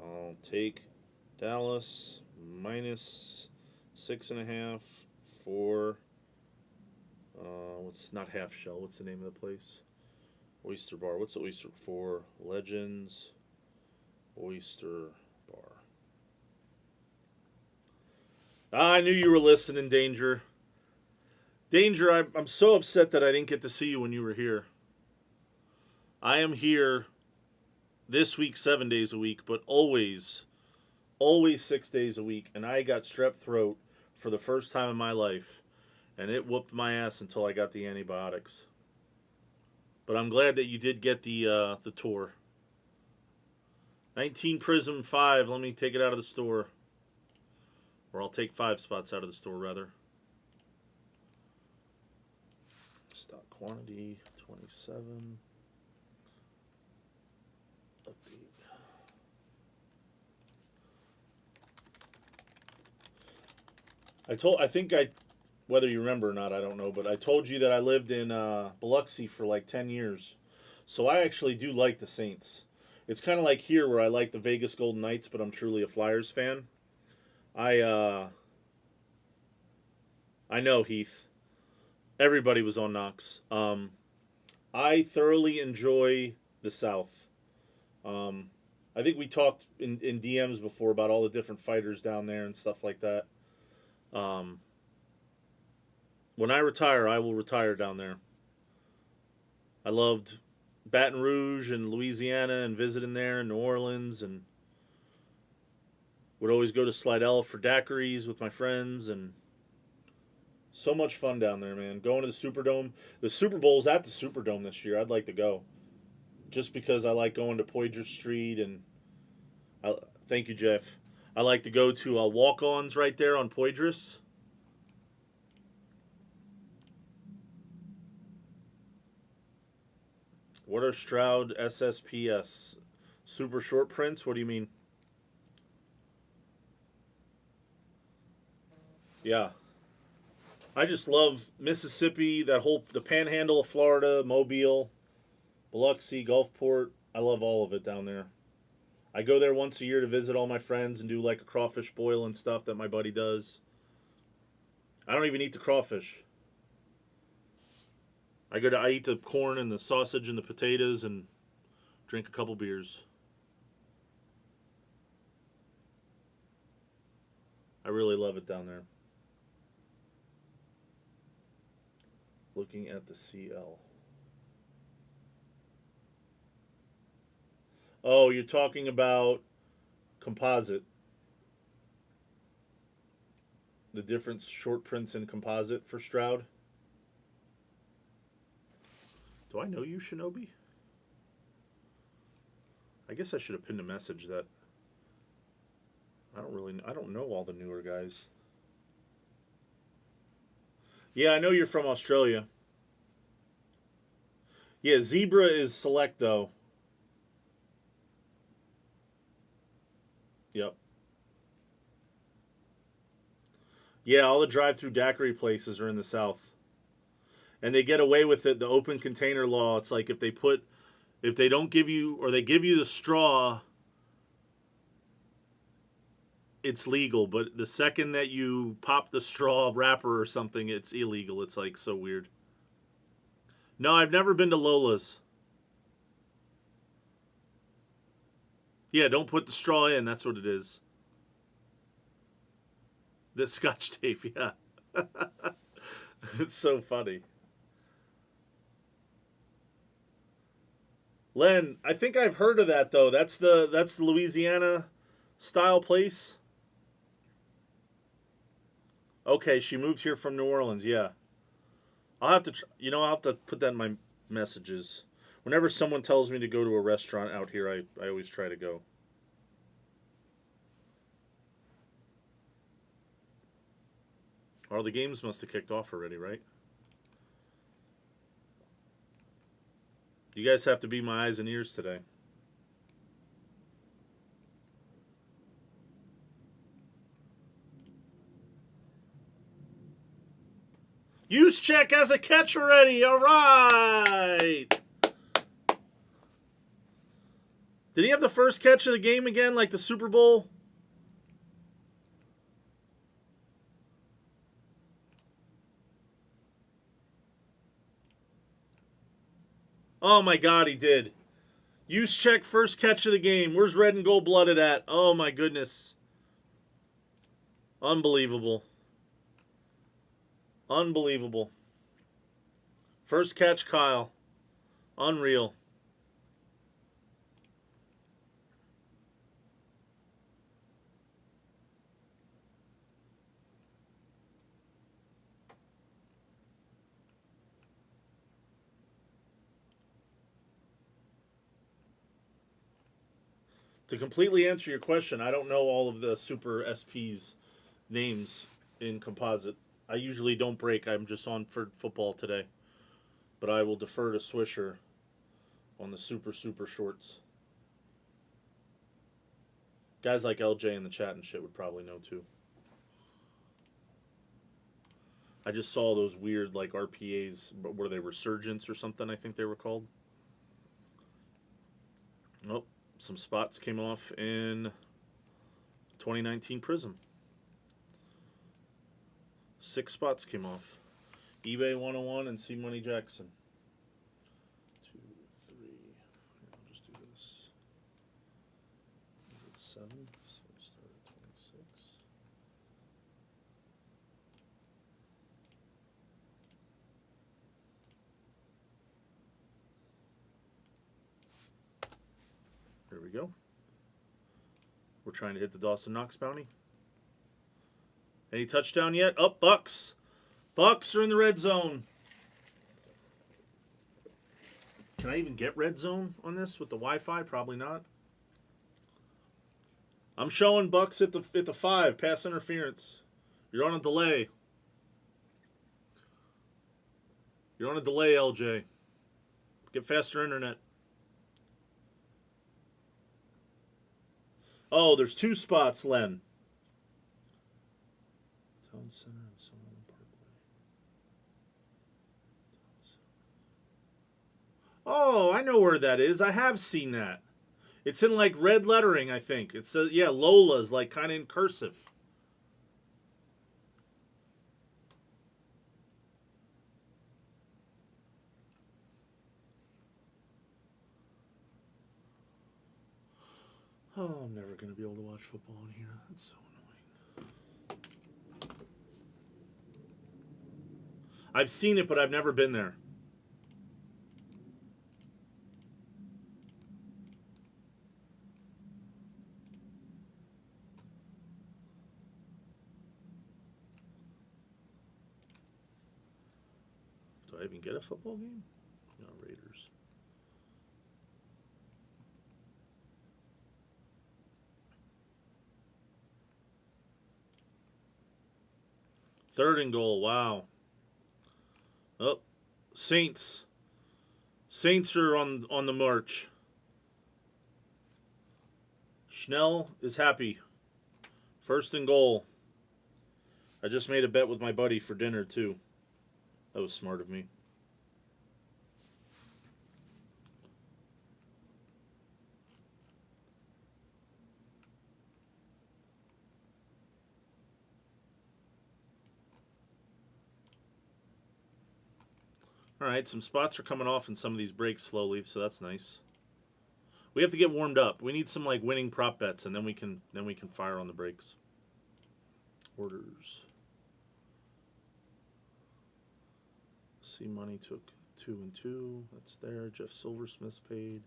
I'll take Dallas minus 6.5 for what's not half shell? What's the name of the place? Oyster Bar. What's the oyster for? Legends Oyster Bar. I knew you were listening, Danger. Danger, I'm so upset that I didn't get to see you when you were here. I am here this week 7 days a week, but always 6 days a week. And I got strep throat for the first time in my life. And it whooped my ass until I got the antibiotics. But I'm glad that you did get the tour. 19 Prism 5. Let me take it out of the store. Or I'll take 5 spots out of the store, rather. Stock quantity 27. Update. Whether you remember or not, I don't know, but I told you that I lived in Biloxi for like 10 years. So I actually do like the Saints. It's kind of like here where I like the Vegas Golden Knights, but I'm truly a Flyers fan. I know, Heath. Everybody was on Knox. I thoroughly enjoy the South. I think we talked in DMs before about all the different fighters down there and stuff like that. When I retire, I will retire down there. I loved Baton Rouge and Louisiana and visiting there in New Orleans, and would always go to Slidell for daiquiris with my friends, and so much fun down there, man. Going to the Superdome. The Super Bowl's at the Superdome this year. I'd like to go. Just because I like going to Poydras Street, and thank you, Jeff. I like to go to walk-ons right there on Poydras. What are Stroud SSPS? Super short prints? What do you mean? Yeah. I just love Mississippi, the panhandle of Florida, Mobile, Biloxi, Gulfport. I love all of it down there. I go there once a year to visit all my friends and do like a crawfish boil and stuff that my buddy does. I don't even eat the crawfish. I eat the corn and the sausage and the potatoes and drink a couple beers. I really love it down there. Looking at the CL. Oh, you're talking about composite. The different short prints in composite for Stroud. Do I know you, Shinobi? I guess I should have pinned a message that I don't know all the newer guys. Yeah, I know you're from Australia. Yeah, Zebra is select though. Yep. Yeah, all the drive-through daiquiri places are in the South. And they get away with it. The open container law, it's like if they don't give you, or they give you the straw, it's legal. But the second that you pop the straw wrapper or something, it's illegal. It's like so weird. No, I've never been to Lola's. Yeah, don't put the straw in. That's what it is. The Scotch tape, yeah. It's so funny. Len, I think I've heard of that though. That's the Louisiana style place. Okay, she moved here from New Orleans. Yeah, I'll have to. I'll have to put that in my messages. Whenever someone tells me to go to a restaurant out here, I always try to go. Or the games must have kicked off already, right? You guys have to be my eyes and ears today. Use check as a catch already. All right. Did he have the first catch of the game again, like the Super Bowl? Oh my God, he did. Use check first catch of the game. Where's red and gold blooded at? Oh my goodness. Unbelievable. Unbelievable. First catch, Kyle. Unreal. To completely answer your question, I don't know all of the Super SP's names in composite. I usually don't break. I'm just on for football today. But I will defer to Swisher on the super shorts. Guys like LJ in the chat and shit would probably know too. I just saw those weird like RPAs, were they resurgence or something? I think they were called. Oh, some spots came off in 2019 Prism. 6 spots came off. eBay 101 and C Money Jackson. 2, 3. I'll just do this. Is it 7? So we start at 26. There we go. We're trying to hit the Dawson Knox bounty. Any touchdown yet? Up, Bucks. Bucks are in the red zone. Can I even get red zone on this with the Wi-Fi? Probably not. I'm showing Bucks at the 5. Pass interference. You're on a delay. You're on a delay, LJ. Get faster internet. Oh, there's 2 spots, Len. Town Center and Summerlin Parkway. Oh, I know where that is. I have seen that. It's in like red lettering, I think. It says, yeah, Lola's, like kind of in cursive. Oh, I'm never going to be able to watch football in here. That's so annoying. I've seen it, but I've never been there. Do I even get a football game? No, Raiders. Third and goal. Wow. Oh, Saints. Saints are on the march. Schnell is happy. First and goal. I just made a bet with my buddy for dinner, too. That was smart of me. All right, some spots are coming off in some of these breaks slowly, so that's nice. We have to get warmed up. We need some like winning prop bets, and then we can fire on the breaks. Orders. C Money took 2 and 2. That's there. Jeff Silversmith's paid.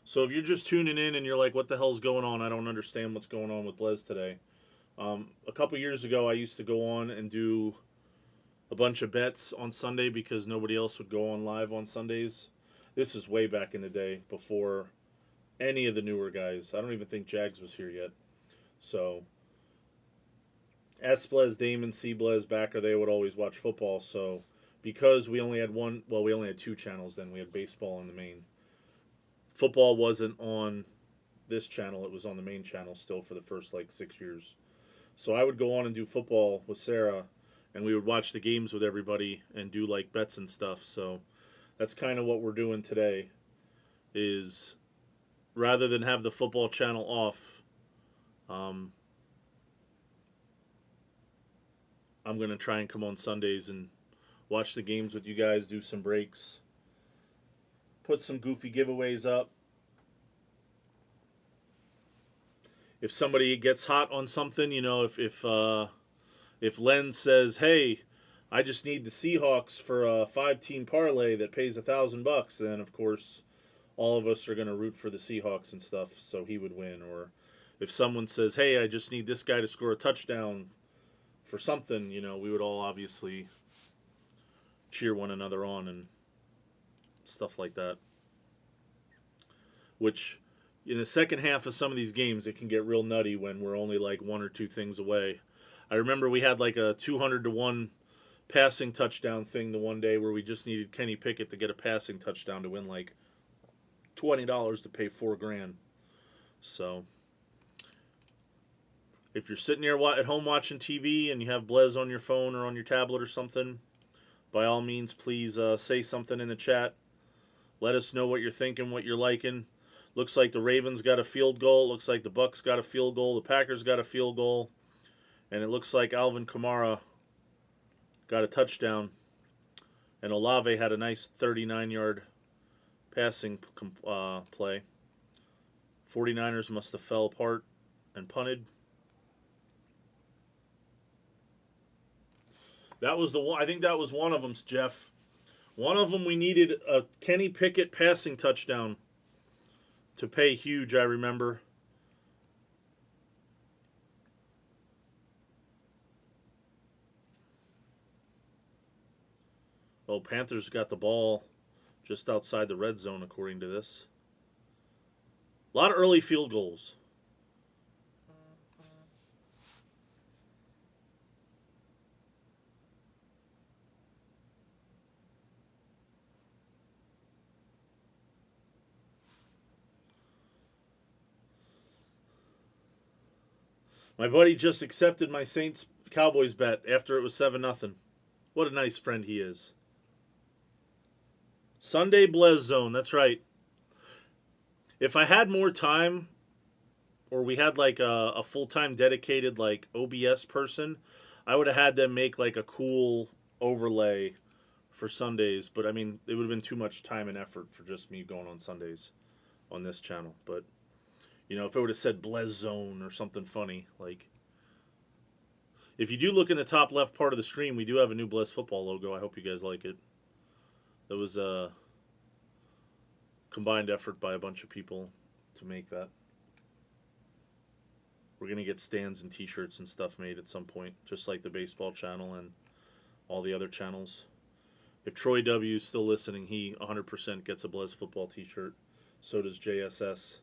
So if you're just tuning in and you're like, "What the hell's going on? I don't understand what's going on with Blez today." A couple years ago, I used to go on and do a bunch of bets on Sunday because nobody else would go on live on Sundays. This is way back in the day, before any of the newer guys. I don't even think Jags was here yet. So, S Blez, Damon, C Blez, Backer, they would always watch football. So, because we only had we only had 2 channels then. We had baseball on the main. Football wasn't on this channel. It was on the main channel still for the first like 6 years. So I would go on and do football with Sarah, and we would watch the games with everybody and do like bets and stuff. So that's kind of what we're doing today, is rather than have the football channel off, I'm going to try and come on Sundays and watch the games with you guys, do some breaks, put some goofy giveaways up. If somebody gets hot on something, you know, if Len says, "Hey, I just need the Seahawks for a 5-team parlay that pays $1,000," then of course all of us are going to root for the Seahawks and stuff, so he would win. Or if someone says, "Hey, I just need this guy to score a touchdown for something," you know, we would all obviously cheer one another on and stuff like that. Which, in the second half of some of these games, it can get real nutty when we're only like 1 or 2 things away. I remember we had like a 200-to-1 passing touchdown thing the one day where we just needed Kenny Pickett to get a passing touchdown to win like $20 to pay $4,000. So if you're sitting there at home watching TV and you have Blez on your phone or on your tablet or something, by all means, please say something in the chat. Let us know what you're thinking, what you're liking. Looks like the Ravens got a field goal. Looks like the Bucks got a field goal. The Packers got a field goal. And it looks like Alvin Kamara got a touchdown. And Olave had a nice 39-yard passing play. 49ers must have fell apart and punted. That was the one. I think that was one of them, Jeff. One of them we needed a Kenny Pickett passing touchdown to pay huge, I remember. Oh, Panthers got the ball just outside the red zone, according to this. A lot of early field goals. My buddy just accepted my Saints Cowboys bet after it was 7-0. What a nice friend he is. Sunday Blez Zone, that's right. If I had more time, or we had like a full-time dedicated like OBS person, I would have had them make like a cool overlay for Sundays. But I mean, it would have been too much time and effort for just me going on Sundays on this channel. But you know, if it would have said Blez Zone or something funny, like, if you do look in the top left part of the screen, we do have a new Blez Football logo. I hope you guys like it. That was a combined effort by a bunch of people to make that. We're going to get stands and t-shirts and stuff made at some point, just like the baseball channel and all the other channels. If Troy W is still listening, he 100% gets a Blez Football t-shirt. So does JSS.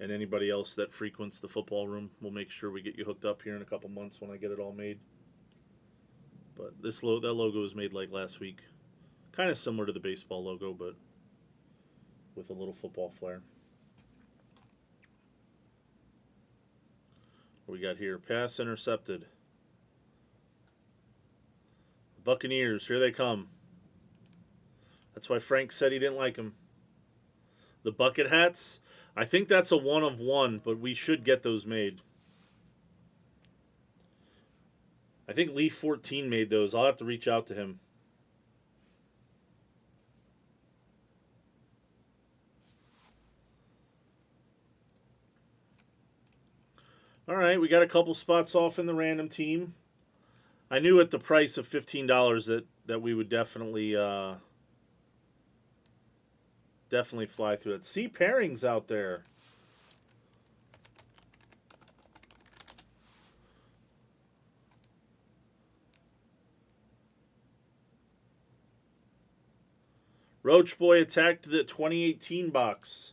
And anybody else that frequents the football room, we'll make sure we get you hooked up here in a couple months when I get it all made. But that logo was made like last week. Kind of similar to the baseball logo, but with a little football flair. What we got here? Pass intercepted. Buccaneers, here they come. That's why Frank said he didn't like them. The bucket hats, I think that's a 1 of 1, but we should get those made. I think Lee 14 made those. I'll have to reach out to him. All right, we got a couple spots off in the random team. I knew at the price of $15 that we would definitely fly through it. See pairings out there. Roach Boy attacked the 2018 box.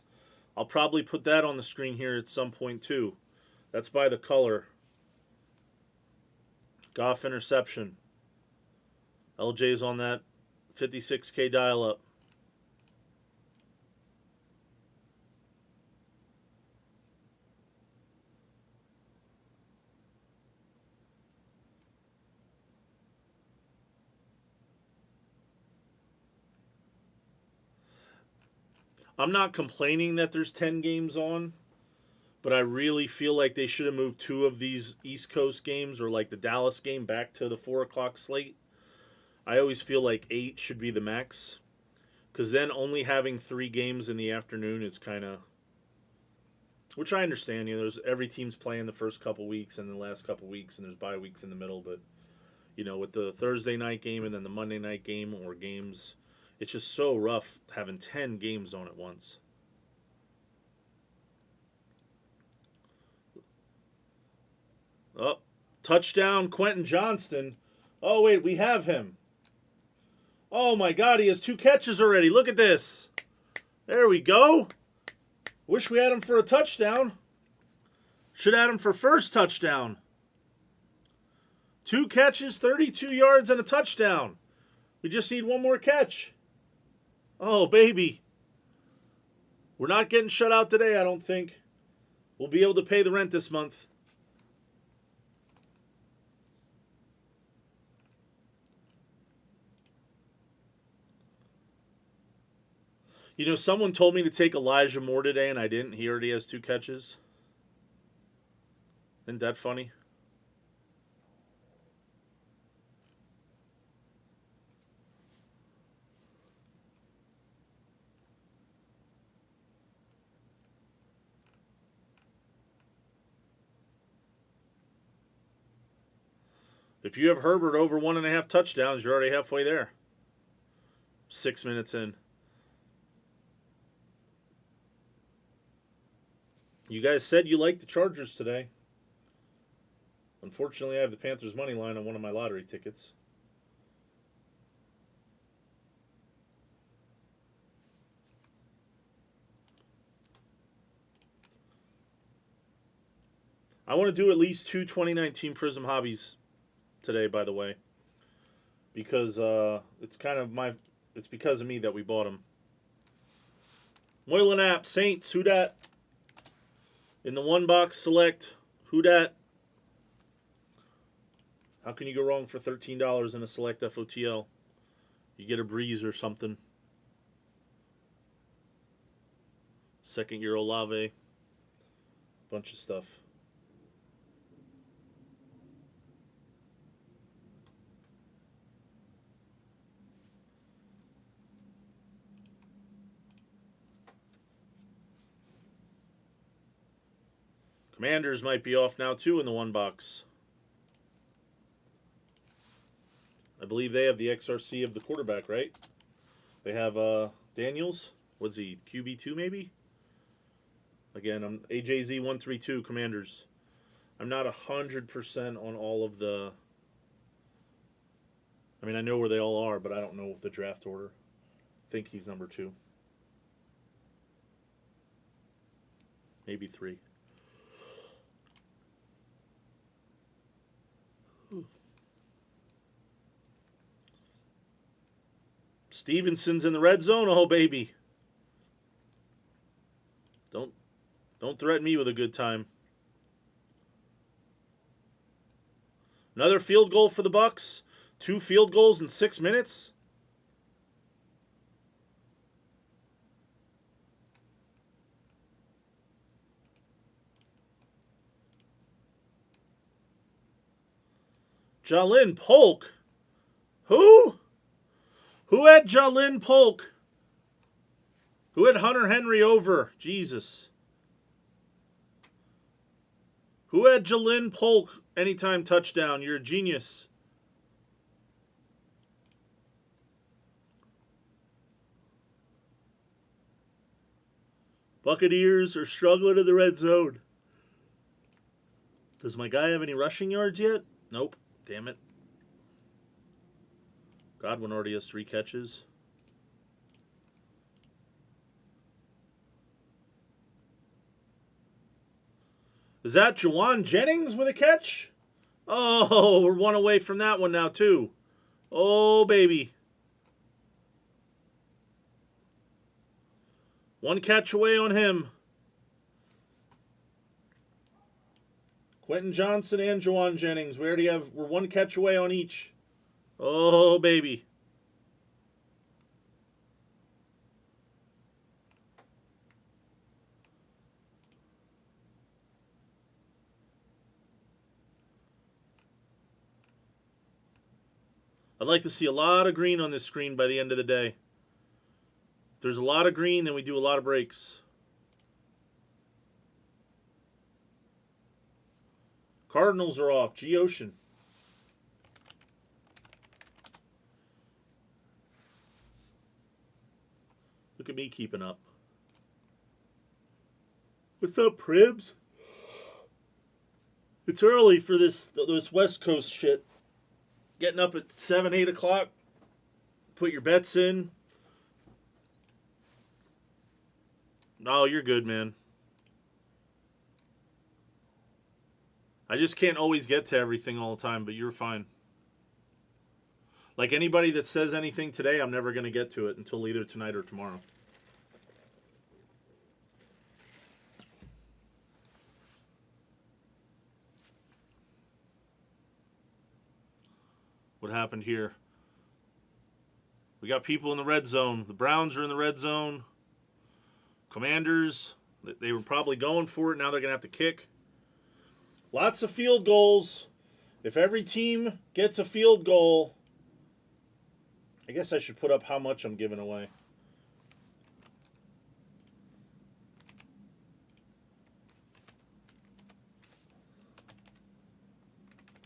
I'll probably put that on the screen here at some point too. That's by the color. Goff interception. LJ's on that 56K dial-up. I'm not complaining that there's 10 games on, but I really feel like they should have moved 2 of these East Coast games or like the Dallas game back to the 4 o'clock slate. I always feel like 8 should be the max, because then only having 3 games in the afternoon is kind of, which I understand. You know, every team's playing the first couple weeks and the last couple weeks, and there's bye weeks in the middle. But you know, with the Thursday night game and then the Monday night game or games, it's just so rough having 10 games on at once. Oh, touchdown, Quentin Johnston. Oh, wait, we have him. Oh, my God, he has 2 catches already. Look at this. There we go. Wish we had him for a touchdown. Should have had him for first touchdown. 2 catches, 32 yards, and a touchdown. We just need 1 more catch. Oh, baby. We're not getting shut out today, I don't think. We'll be able to pay the rent this month. You know, someone told me to take Elijah Moore today, and I didn't. He already has 2 catches. Isn't that funny? If you have Herbert over 1.5 touchdowns, you're already halfway there. 6 minutes in. You guys said you liked the Chargers today. Unfortunately, I have the Panthers money line on one of my lottery tickets. I want to do at least 2 2019 Prism Hobbies today, by the way, because it's because of me that we bought them. Moylan App, Saints, who dat? In the 1 box select, who dat? How can you go wrong for $13 in a select FOTL? You get a Breeze or something. Second year Olave. Bunch of stuff. Commanders might be off now, too, in the 1 box. I believe they have the XRC of the quarterback, right? They have Daniels. What's he, QB2 maybe? Again, I'm AJZ132, Commanders. I'm not 100% on all of the... I mean, I know where they all are, but I don't know the draft order. I think he's number 2. maybe 3. Stevenson's in the red zone. Oh, baby. Don't threaten me with a good time. Another field goal for the Bucks. 2 field goals in 6 minutes. Jalen Polk. Who? Who had Jalen Polk? Who had Hunter Henry over? Jesus. Who had Jalen Polk anytime touchdown? You're a genius. Buccaneers are struggling in the red zone. Does my guy have any rushing yards yet? Nope. Damn it. Godwin already has 3 catches. Is that Juwan Jennings with a catch? Oh, we're 1 away from that one now, too. Oh, baby. 1 catch away on him. Quentin Johnson and Juwan Jennings. We're 1 catch away on each. Oh, baby. I'd like to see a lot of green on this screen by the end of the day. If there's a lot of green, then we do a lot of breaks. Cardinals are off. G-Ocean. Look at me keeping up. What's up, Pribs? It's early for this West Coast shit. Getting up at 7, 8 o'clock. Put your bets in. No, you're good, man. I just can't always get to everything all the time, but you're fine. Like anybody that says anything today, I'm never going to get to it until either tonight or tomorrow. What happened here? We got people in the red zone. The Browns are in the red zone. Commanders, they were probably going for it. Now they're going to have to kick. Lots of field goals. If every team gets a field goal, I guess I should put up how much I'm giving away.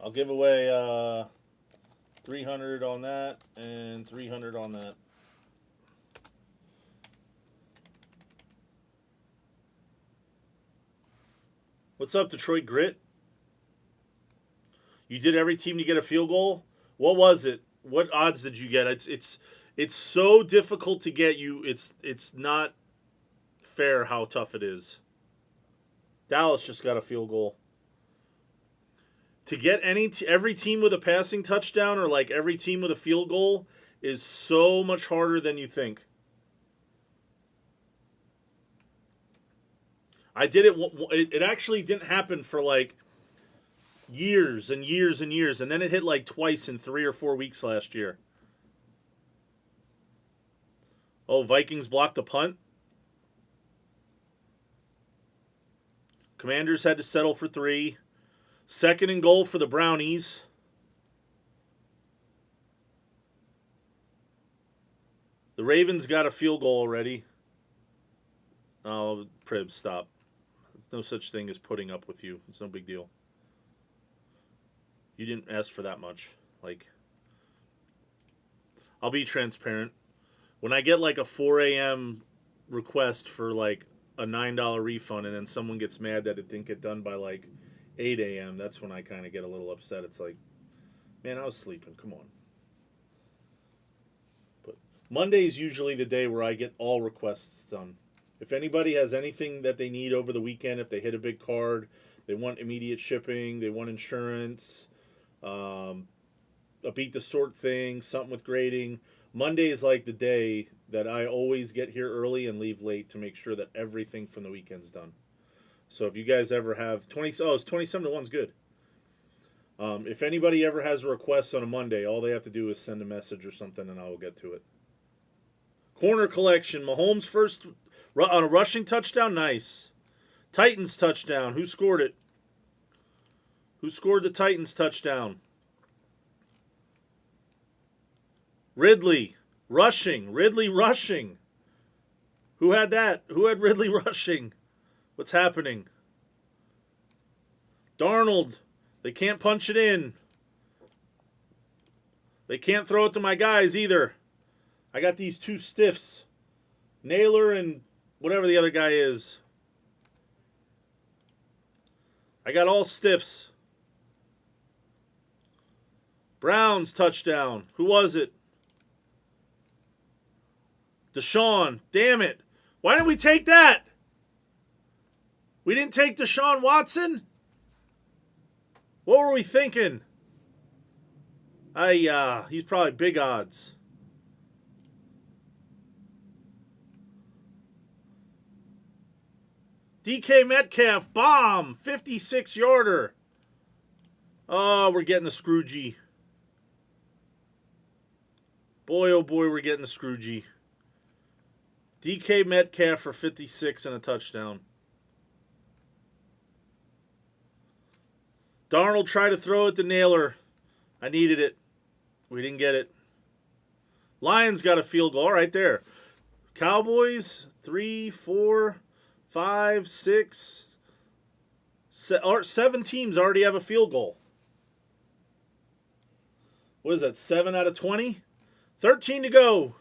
I'll give away 300 on that and 300 on that. What's up, Detroit Grit? You did every team to get a field goal? What was it? What odds did you get? It's so difficult to get you. It's not fair how tough it is. Dallas just got a field goal. To get every team with a passing touchdown or like every team with a field goal is so much harder than you think. I did it. It actually didn't happen for like years and years and years, and then it hit like twice in 3 or 4 weeks last year. Oh, Vikings blocked a punt. Commanders had to settle for 3. 2nd and goal for the Brownies. The Ravens got a field goal already. Oh, Prib, stop. There's no such thing as putting up with you. It's no big deal. You didn't ask for that much. Like, I'll be transparent. When I get like a 4 a.m. request for like a $9 refund and then someone gets mad that it didn't get done by like 8 a.m., that's when I kind of get a little upset. It's like, man, I was sleeping. Come on. But Monday's usually the day where I get all requests done. If anybody has anything that they need over the weekend, if they hit a big card, they want immediate shipping, they want insurance, a beat the sort thing, something with grading. Monday is like the day that I always get here early and leave late to make sure that everything from the weekend's done. So if you guys ever have it's 27 to 1's good. If anybody ever has a request on a Monday, all they have to do is send a message or something and I will get to it. Corner collection. Mahomes first on a rushing touchdown. Nice. Titans touchdown. Who scored it? Who scored the Titans touchdown? Ridley. Rushing. Ridley rushing. Who had that? Who had Ridley rushing? What's happening? Darnold. They can't punch it in. They can't throw it to my guys either. I got these two stiffs. Naylor and whatever the other guy is. I got all stiffs. Browns touchdown. Who was it? Deshaun. Damn it. Why didn't we take that? We didn't take Deshaun Watson? What were we thinking? He's probably big odds. DK Metcalf, bomb, 56-yarder. Oh, we're getting the Scroogey. Boy, oh boy, we're getting the Scroogey. DK Metcalf for 56 and a touchdown. Darnold tried to throw it to Naylor. I needed it. We didn't get it. Lions got a field goal right there. Cowboys, 3, 4, 5, 6, 7 teams already have a field goal. What is that, 7 out of 20? 13 to go.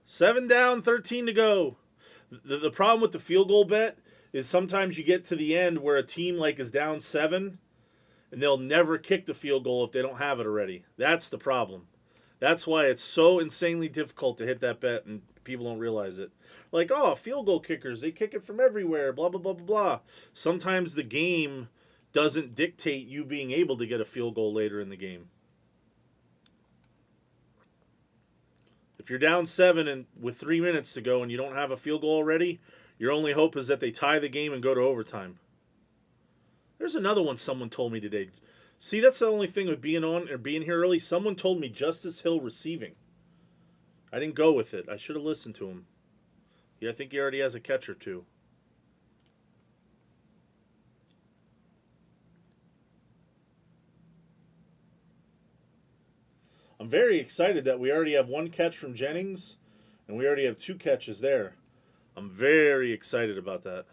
7 down, 13 to go. The problem with the field goal bet is sometimes you get to the end where a team like is down 7 and they'll never kick the field goal if they don't have it already. That's the problem. That's why it's so insanely difficult to hit that bet and people don't realize it. Like, oh, field goal kickers, they kick it from everywhere, blah, blah, blah, blah, blah. Sometimes the game doesn't dictate you being able to get a field goal later in the game. If you're down 7 and with 3 minutes to go and you don't have a field goal already, your only hope is that they tie the game and go to overtime. There's another one someone told me today. See, that's the only thing with being on or being here early. Someone told me Justice Hill receiving. I didn't go with it. I should have listened to him. Yeah, I think he already has a catch or two. I'm very excited that we already have 1 catch from Jennings, and we already have 2 catches there. I'm very excited about that.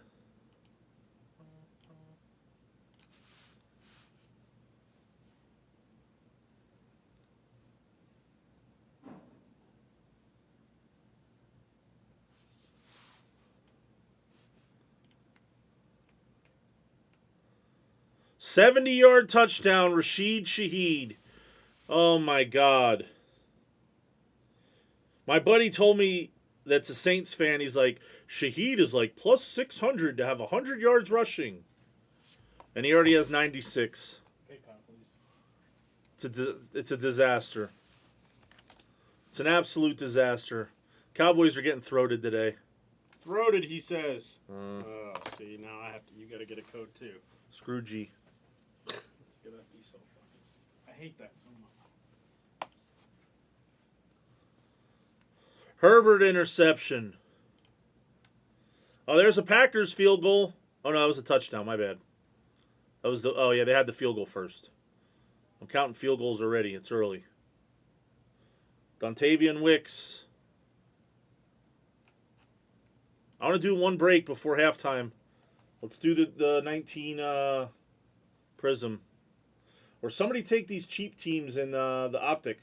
"70-yard touchdown, Rashid Shaheed." Oh my God. My buddy told me that's a Saints fan. He's like, Shaheed is like plus 600 to have 100 yards rushing. And he already has 96. PayPal, please. It's a disaster. It's an absolute disaster. Cowboys are getting throated today. Throated, he says. See, now you got to get a code too. Scroogey. It's gonna be so fucking. I hate that so much. Herbert interception. Oh, there's a Packers field goal. Oh no, that was a touchdown. My bad. That was oh yeah, they had the field goal first. I'm counting field goals already. It's early. Dontavian Wicks. I want to do one break before halftime. Let's do the 19 Prism. Or somebody take these cheap teams in the Optic.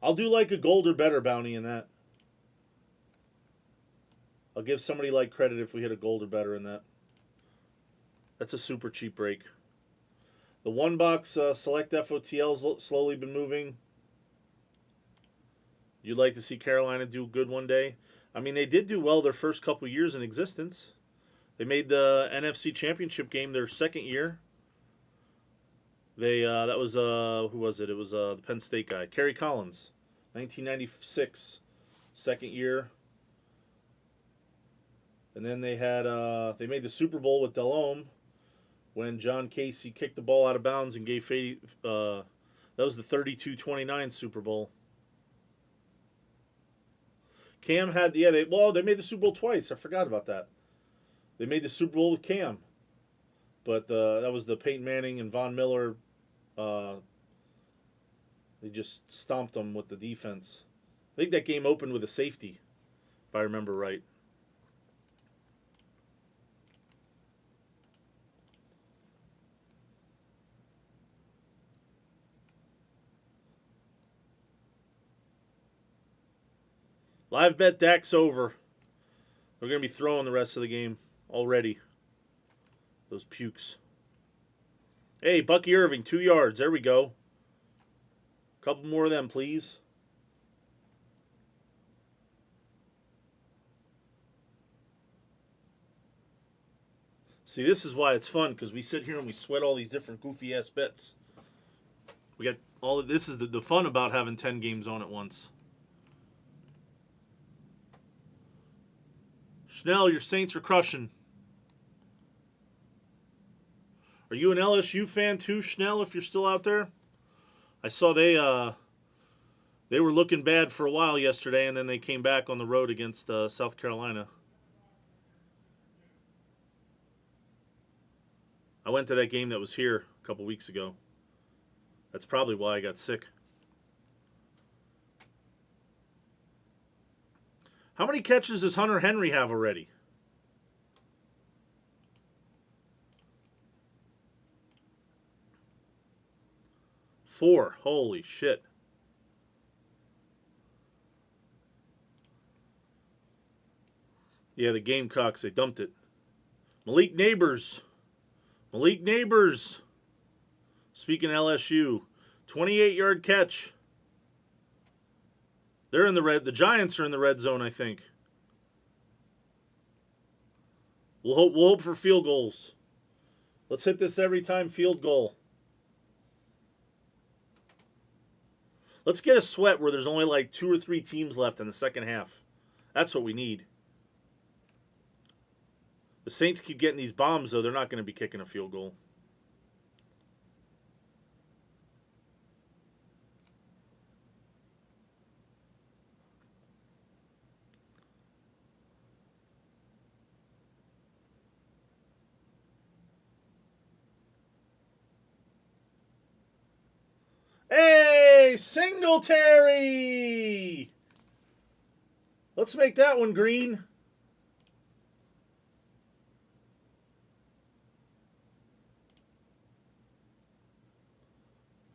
I'll do like a gold or better bounty in that. I'll give somebody like credit if we hit a gold or better in that. That's a super cheap break. The one box select FOTL's slowly been moving. You'd like to see Carolina do good one day? I mean, they did do well their first couple years in existence. They made the NFC Championship game their second year. They that was who was it? It was the Penn State guy, Kerry Collins, 1996, second year. And then they had they made the Super Bowl with Dillman when John Casey kicked the ball out of bounds and gave Fady. That was the 32-29 Super Bowl. Cam had they made the Super Bowl twice. I forgot about that. They made the Super Bowl with Cam, but that was the Peyton Manning and Von Miller. They just stomped them with the defense. I think that game opened with a safety, if I remember right. Live bet Dak's over. We're going to be throwing the rest of the game already. Those pukes. Hey, Bucky Irving, 2 yards. There we go. Couple more of them, please. See, this is why it's fun, because we sit here and we sweat all these different goofy-ass bets. We got all of this is the fun about having 10 games on at once. Schnell, your Saints are crushing. Are you an LSU fan too, Schnell, if you're still out there? I saw they were looking bad for a while yesterday, and then they came back on the road against South Carolina. I went to that game that was here a couple weeks ago. That's probably why I got sick. How many catches does Hunter Henry have already? Four. Holy shit. Yeah, the Gamecocks, they dumped it. Malik Neighbors. Speaking of LSU, 28-yard catch. They're in the red. The Giants are in the red zone, I think. We'll hope for field goals. Let's hit this every time field goal. Let's get a sweat where there's only like 2 or 3 teams left in the second half. That's what we need. The Saints keep getting these bombs, though. They're not going to be kicking a field goal. Hey, Singletary! Let's make that one green.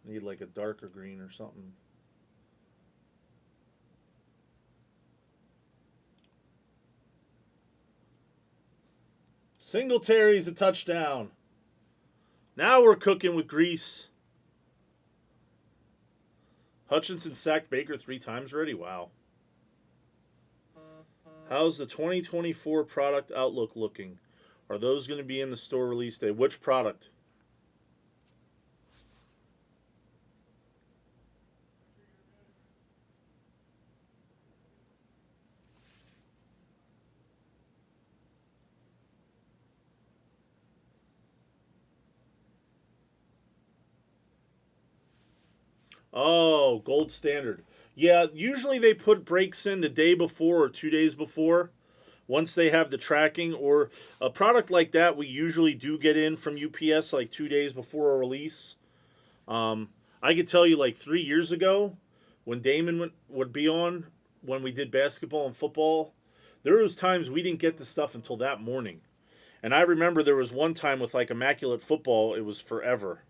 Need like a darker green or something. Singletary's a touchdown. Now we're cooking with grease. Hutchinson sacked Baker 3 times already? Wow. How's the 2024 product outlook looking? Are those going to be in the store release day? Which product? Oh, gold standard. Yeah, usually they put breaks in the day before or 2 days before once they have the tracking. Or a product like that we usually do get in from UPS like 2 days before a release. I could tell you like 3 years ago when Damon would be on when we did basketball and football, there was times we didn't get the stuff until that morning. And I remember there was one time with like Immaculate Football, it was forever.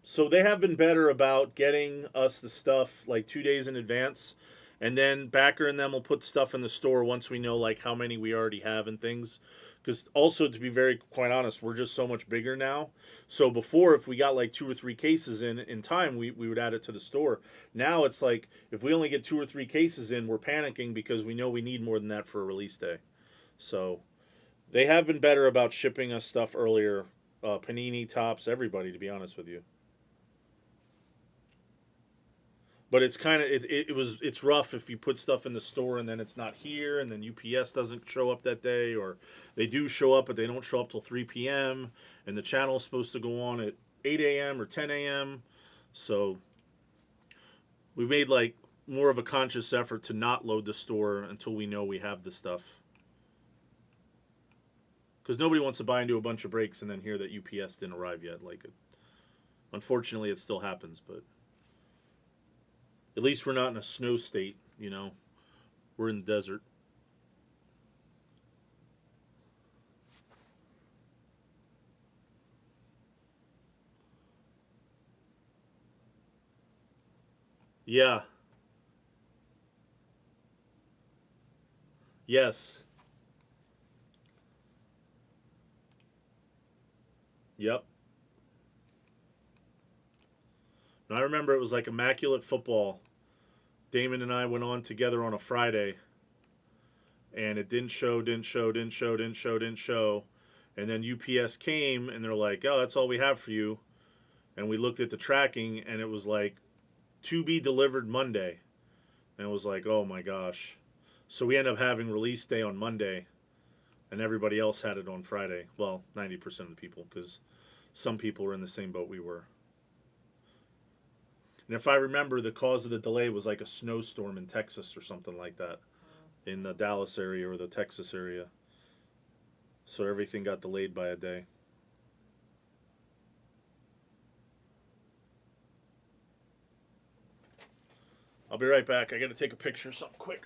So they have been better about getting us the stuff like 2 days in advance, and then Backer and them will put stuff in the store once we know like how many we already have and things. Because also, to be very quite honest, we're just so much bigger now. So before, if we got like 2 or 3 cases in time, we would add it to the store. Now it's like if we only get 2 or 3 cases in, we're panicking because we know we need more than that for a release day. So they have been better about shipping us stuff earlier. Panini, Tops, everybody, to be honest with you. But it's kind of it's rough if you put stuff in the store and then it's not here, and then UPS doesn't show up that day, or they do show up but they don't show up till 3 p.m. and the channel is supposed to go on at 8 a.m. or 10 a.m. So we made like more of a conscious effort to not load the store until we know we have the stuff, because nobody wants to buy into a bunch of breaks and then hear that UPS didn't arrive yet. Like, unfortunately, it still happens, but at least we're not in a snow state, you know. We're in the desert. Yeah. Yes. Yep. And I remember it was like immaculate football. Damon and I went on together on a Friday, and it didn't show, didn't show, didn't show, didn't show, didn't show. And then UPS came, and they're like, oh, that's all we have for you. And we looked at the tracking, and it was like, to be delivered Monday. And it was like, oh my gosh. So we ended up having release day on Monday, and everybody else had it on Friday. Well, 90% of the people, because some people were in the same boat we were. And if I remember, the cause of the delay was like a snowstorm in Texas or something like that, in the Dallas area or the Texas area. So everything got delayed by a day. I'll be right back. I got to take a picture of something quick.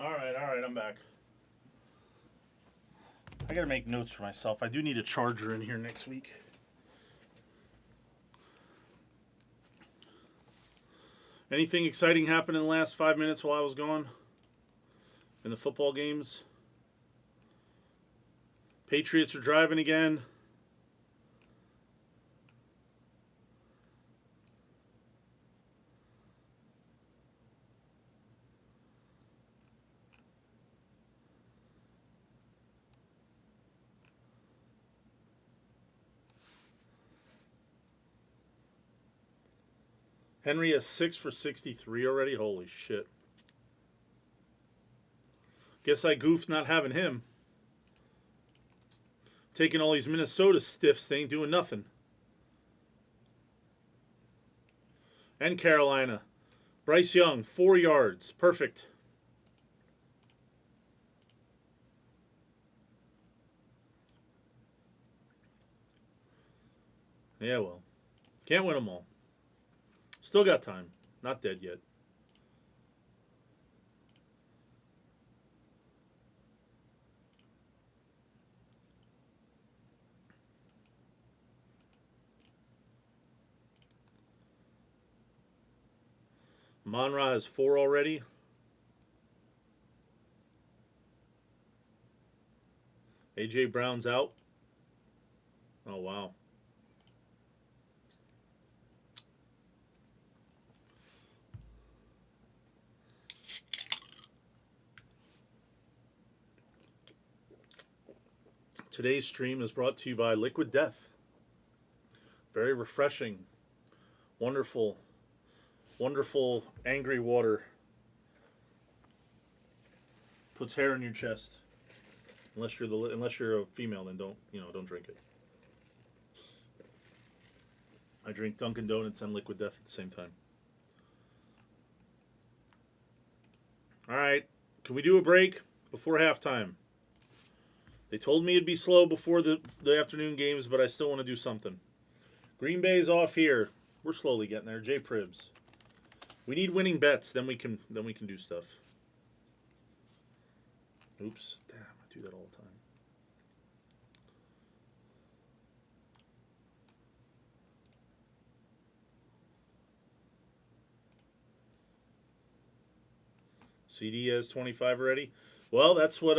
All right, I'm back. I gotta make notes for myself. I do need a charger in here next week. Anything exciting happened in the last 5 minutes while I was gone? In the football games? Patriots are driving again. Henry has 6 for 63 already. Holy shit. Guess I goofed not having him. Taking all these Minnesota stiffs, they ain't doing nothing. And Carolina. Bryce Young, 4 yards. Perfect. Yeah, well. Can't win them all. Still got time. Not dead yet. Monra has 4 already. A.J. Brown's out. Oh, wow. Today's stream is brought to you by Liquid Death. Very refreshing. Wonderful. Wonderful angry water. Puts hair in your chest. Unless you're a female, then don't drink it. I drink Dunkin' Donuts and Liquid Death at the same time. All right, can we do a break before halftime? They told me it'd be slow before the afternoon games, but I still want to do something. Green Bay's off here. We're slowly getting there. J Pribs. We need winning bets, then we can do stuff. Oops. Damn, I do that all the time. CD has 25 already. Well, that's what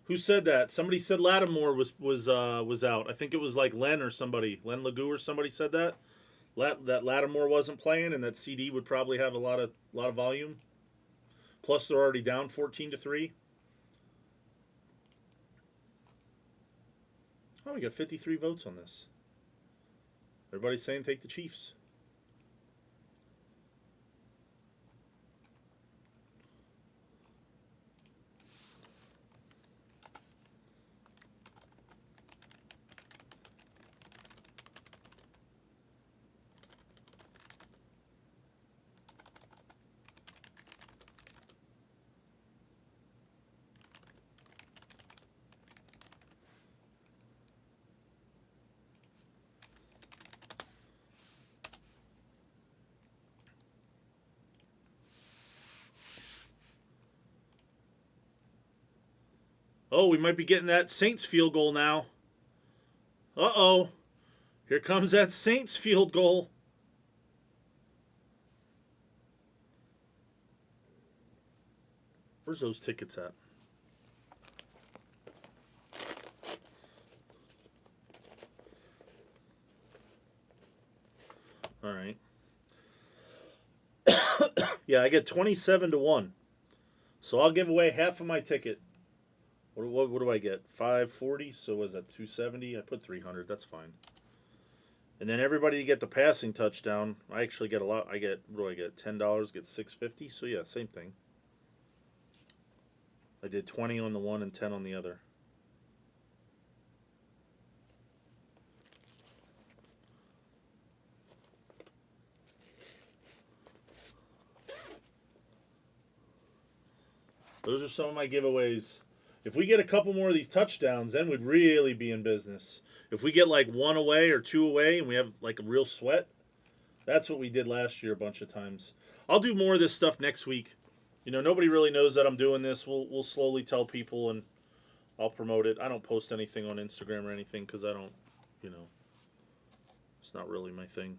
who said that? Somebody said Lattimore was out. I think it was like Len or somebody. Len Legou or somebody said that. That Lattimore wasn't playing and that CD would probably have a lot of volume. Plus they're already down 14-3. Oh, we got 53 votes on this. Everybody's saying take the Chiefs. Oh, we might be getting that Saints field goal now. Uh-oh. Here comes that Saints field goal. Where's those tickets at? All right. Yeah, I get 27-1. So I'll give away half of my ticket. What do I get? 540. So was that 270? I put 300. That's fine. And then everybody to get the passing touchdown. I actually get a lot. What do I get? $10. Get $6.50. So yeah, same thing. I did 20 on the one and 10 on the other. Those are some of my giveaways. If we get a couple more of these touchdowns, then we'd really be in business. If we get like 1 away or 2 away and we have like a real sweat, that's what we did last year a bunch of times. I'll do more of this stuff next week. Nobody really knows that I'm doing this. We'll slowly tell people, and I'll promote it. I don't post anything on Instagram or anything because I don't, it's not really my thing.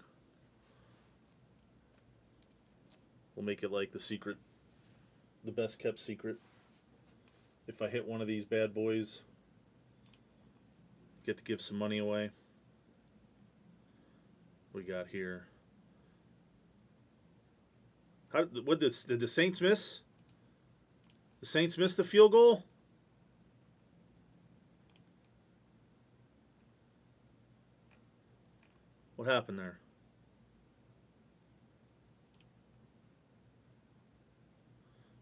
We'll make it like the best kept secret. If I hit one of these bad boys, get to give some money away. We got here. Did the Saints miss? The Saints missed the field goal? What happened there?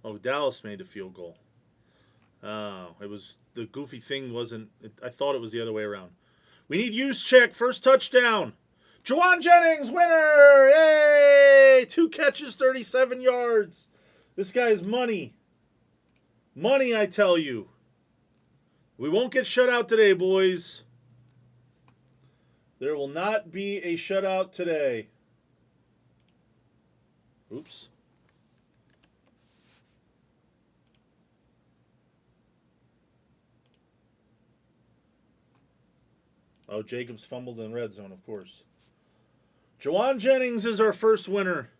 Oh, Dallas made the field goal. Oh, the goofy thing wasn't. I thought it was the other way around. We need use check. First touchdown. Juwan Jennings, winner! Yay! 2 catches, 37 yards. This guy's money. Money, I tell you. We won't get shut out today, boys. There will not be a shutout today. Oops. Oh, Jacobs fumbled in red zone, of course. Juwan Jennings is our first winner.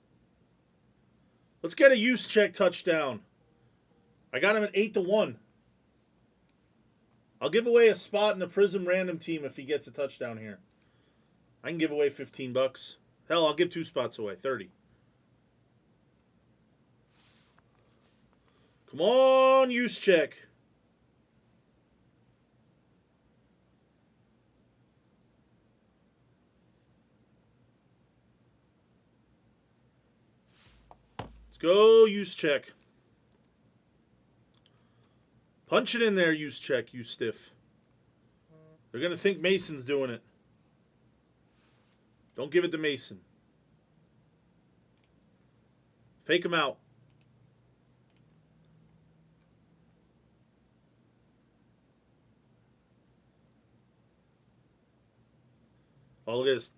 Let's get a use check touchdown. I got him at 8-1. I'll give away a spot in the Prism random team if he gets a touchdown here. I can give away $15. Hell, I'll give 2 spots away. 30. Come on, use check. Let's go, use check. Punch it in there, use check, you stiff. They're going to think Mason's doing it. Don't give it to Mason. Fake him out. Oh, look at this.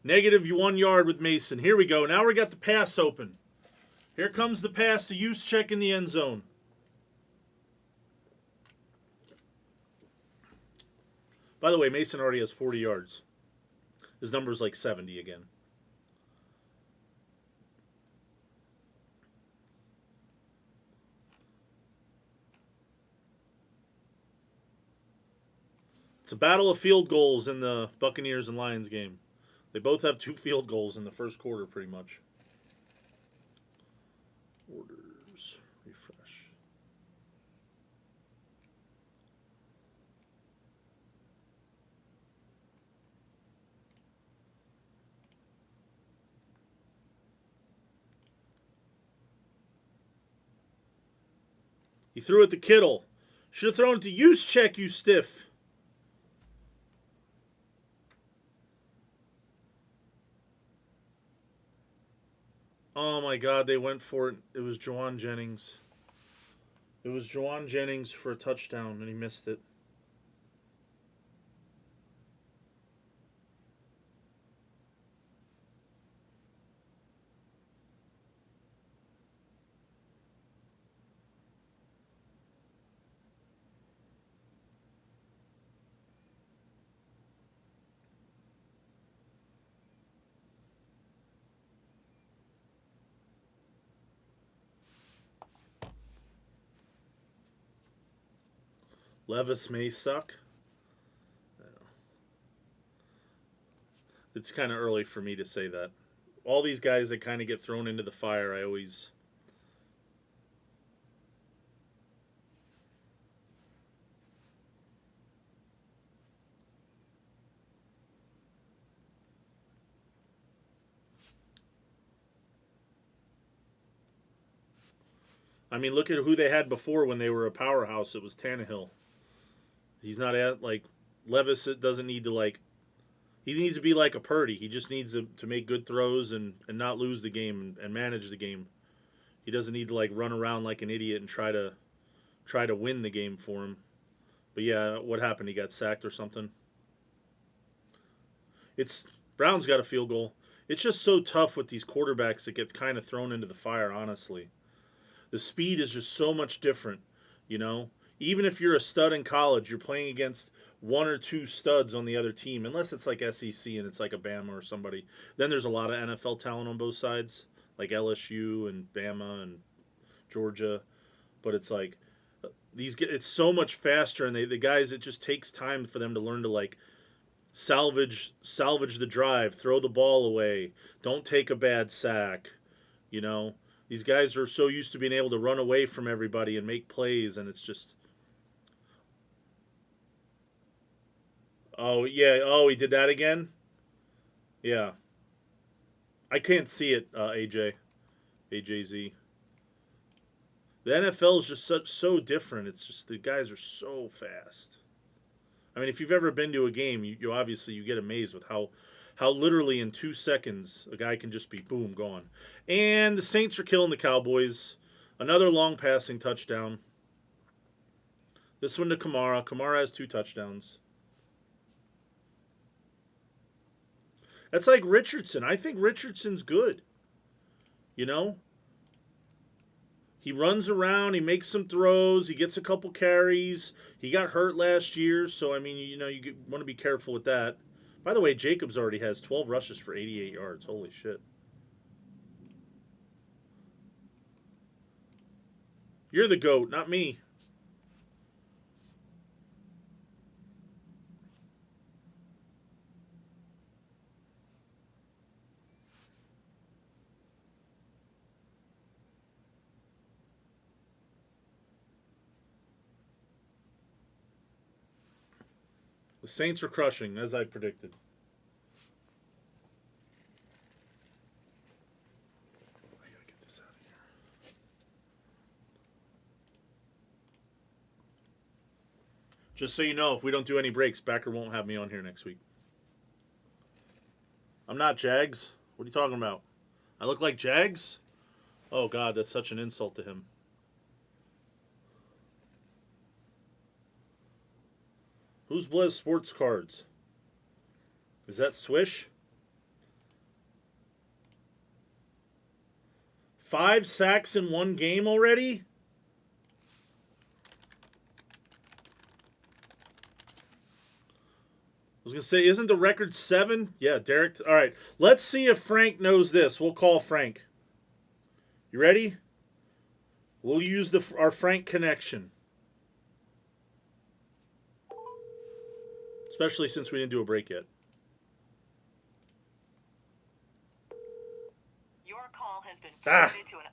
Negative 1 yard with Mason. Here we go. Now we got the pass open. Here comes the pass to use check in the end zone. By the way, Mason already has 40 yards. His number's like 70 again. It's a battle of field goals in the Buccaneers and Lions game. They both have 2 field goals in the first quarter, pretty much. Orders. Refresh. He threw it to Kittle. Should have thrown it to use check, you stiff. Oh my God, they went for it. It was Juwan Jennings. It was Juwan Jennings for a touchdown, and he missed it. Levis may suck. It's kind of early for me to say that. All these guys that kind of get thrown into the fire, I always... I mean, look at who they had before when they were a powerhouse. It was Tannehill. He's not at, like, Levis doesn't need to, like, he needs to be like a Purdy. He just needs to make good throws and not lose the game and manage the game. He doesn't need to, like, run around like an idiot and try to win the game for him. But yeah, what happened? He got sacked or something? Brown's got a field goal. It's just so tough with these quarterbacks that get kind of thrown into the fire, honestly. The speed is just so much different, you know. Even if you're a stud in college, you're playing against one or two studs on the other team, unless it's like SEC and it's like a Bama or somebody. Then there's a lot of NFL talent on both sides, like LSU and Bama and Georgia. But it's like it's so much faster, and the guys, it just takes time for them to learn to like salvage the drive, throw the ball away, don't take a bad sack, you know. These guys are so used to being able to run away from everybody and make plays, and it's just, oh yeah, oh, he did that again. Yeah, I can't see it, AJZ. The NFL is just so different. It's just the guys are so fast. I mean, if you've ever been to a game, you obviously you get amazed with how literally in 2 seconds a guy can just be boom gone. And the Saints are killing the Cowboys. Another long passing touchdown. This one to Kamara. Kamara has 2 touchdowns. That's like Richardson. I think Richardson's good. You know? He runs around, he makes some throws, he gets a couple carries. He got hurt last year, so I mean, you know, you want to be careful with that. By the way, Jacobs already has 12 rushes for 88 yards. Holy shit. You're the GOAT, not me. The Saints are crushing, as I predicted. I gotta get this out of here. Just so you know, if we don't do any breaks, Backer won't have me on here next week. I'm not Jags. What are you talking about? I look like Jags? Oh, God, that's such an insult to him. Who's Blez Sports Cards? Is that Swish? 5 sacks in one game already? I was going to say, isn't the record 7? Yeah, Derek. All right, let's see if Frank knows this. We'll call Frank. You ready? We'll use our Frank connection. Especially since we didn't do a break yet. Your call has been forwarded to an...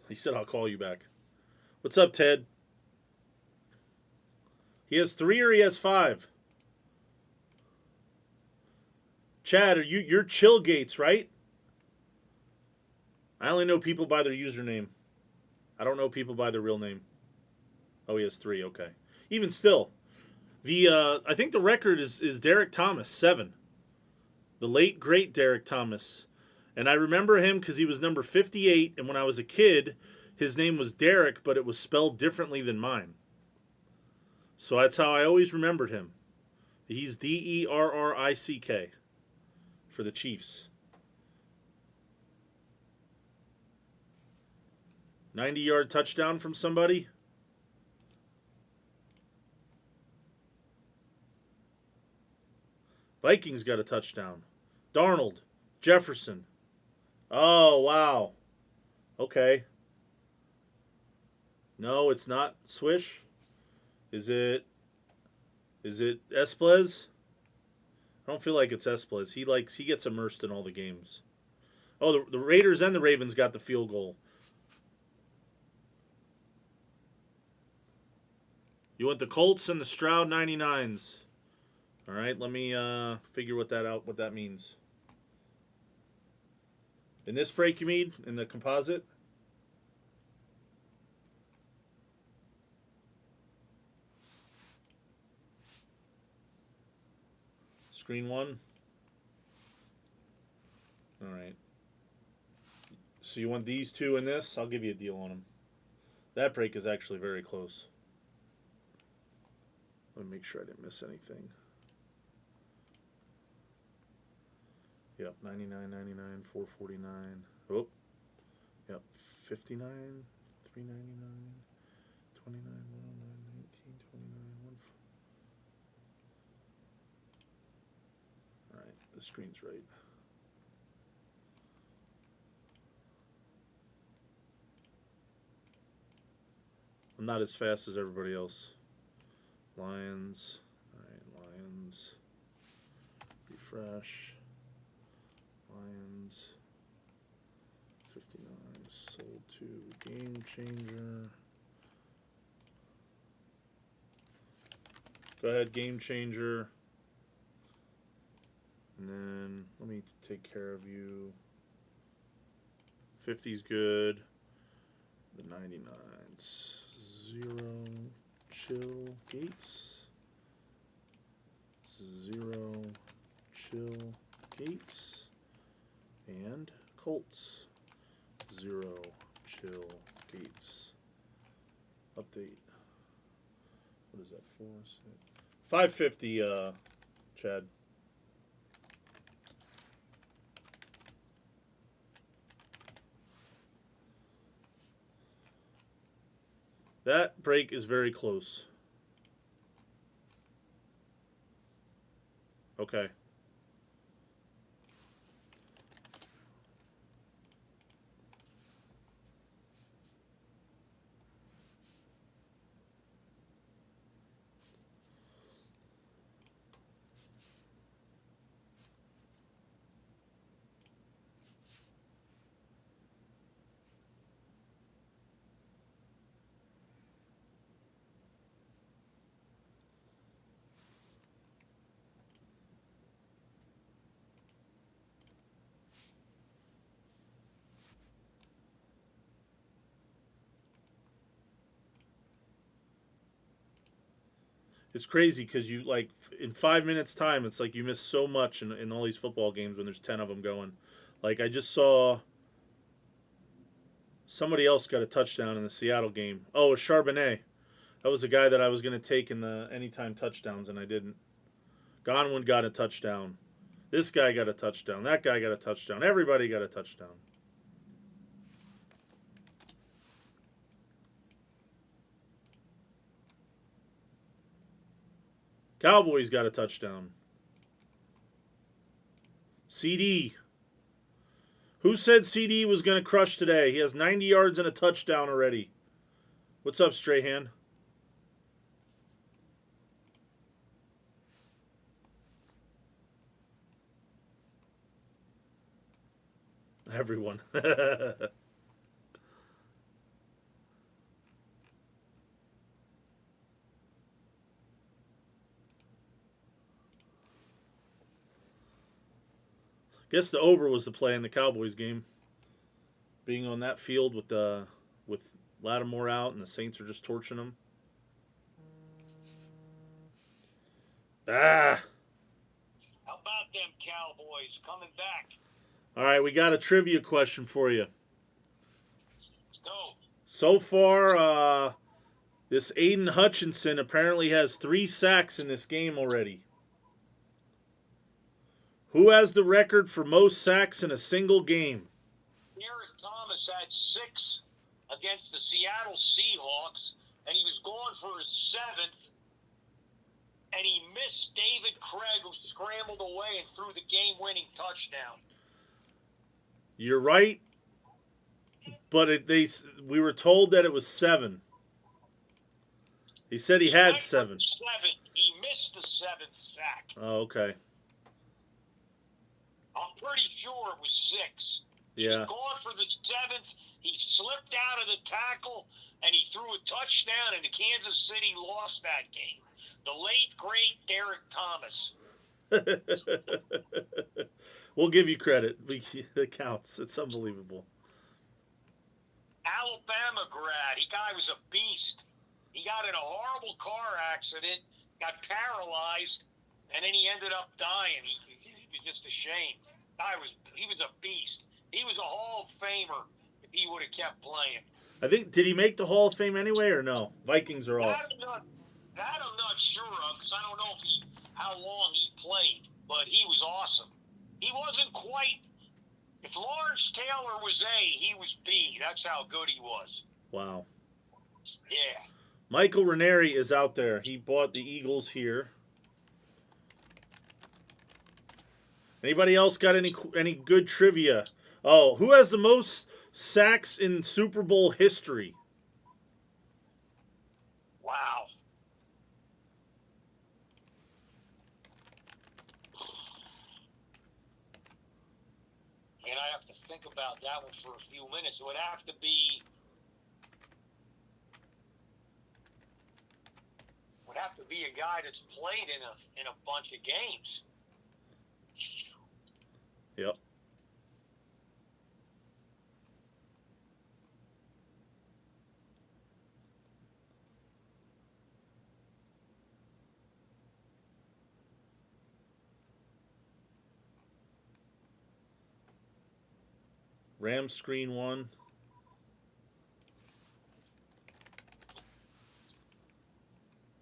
He said, I'll call you back. What's up, Ted? He has 3 or he has 5? Chad, you're Chillgates, right? I only know people by their username. I don't know people by their real name. Oh, he has 3, okay. Even still, I think the record is Derek Thomas, 7. The late, great Derek Thomas. And I remember him because he was number 58, and when I was a kid, his name was Derek, but it was spelled differently than mine. So that's how I always remembered him. He's Derrick for the Chiefs. 90-yard touchdown from somebody. Vikings got a touchdown. Darnold. Jefferson. Oh, wow. Okay. No, it's not Swish. Is it Esplez? I don't feel like it's Esplez. He gets immersed in all the games. Oh, the Raiders and the Ravens got the field goal. You want the Colts and the Stroud 99s. All right, let me figure what that means. In this break, you mean? In the composite? Screen 1? All right. So you want these 2 in this? I'll give you a deal on them. That break is actually very close. Let me make sure I didn't miss anything. Yep, 99, 99, 449. Oh, Yep. 59, 399, 29, 109, 19, 29, 1. All right. The screen's right. I'm not as fast as everybody else. Lions. Alright, Lions. Refresh. Lions. 59. Sold to Game Changer. Go ahead, Game Changer. And then let me take care of you. 50's good. The 99's 0. Chill Gates. 0. Chill Gates. And Colts. 0. Chill Gates. Update. What is that for? 550, Chad. That break is very close. Okay. It's crazy because you, like, in 5 minutes time, it's like you miss so much in all these football games when there's 10 of them going. Like, I just saw somebody else got a touchdown in the Seattle game. Oh, it's Charbonnet. That was the guy that I was going to take in the anytime touchdowns, and I didn't. Godwin got a touchdown. This guy got a touchdown. That guy got a touchdown. Everybody got a touchdown. Cowboys got a touchdown. CD. Who said CD was going to crush today? He has 90 yards and a touchdown already. What's up, Strahan? Everyone. Guess the over was the play in the Cowboys game. Being on that field with Lattimore out and the Saints are just torching them. Ah! How about them Cowboys coming back? All right, we got a trivia question for you. Let's go. So far, this Aiden Hutchinson apparently has 3 sacks in this game already. Who has the record for most sacks in a single game? Derek Thomas had 6 against the Seattle Seahawks, and he was going for his 7th, and he missed David Craig, who scrambled away and threw the game-winning touchdown. You're right, but we were told that it was 7. He said he had 7. 7. He missed the 7th sack. Oh, okay. I'm pretty sure it was 6. He Yeah. was going for the 7th. He slipped out of the tackle, and he threw a touchdown, and the Kansas City lost that game. The late, great Derek Thomas. We'll give you credit. It counts. It's unbelievable. Alabama grad. He guy was a beast. He got in a horrible car accident, got paralyzed, and then he ended up dying. It was just a shame. He was a beast. He was a Hall of Famer if he would have kept playing. I think, did he make the Hall of Fame anyway or no? Vikings are off. That I'm not sure of, because I don't know how long he played, but he was awesome. He wasn't quite If Lawrence Taylor was A, he was B. That's how good he was. Wow. Yeah. Michael Ranieri is out there. He bought the Eagles here. Anybody else got any good trivia? Oh, who has the most sacks in Super Bowl history? Wow. And I have to think about that one for a few minutes. It would have to be a guy that's played in a bunch of games. Yep. Ram screen one.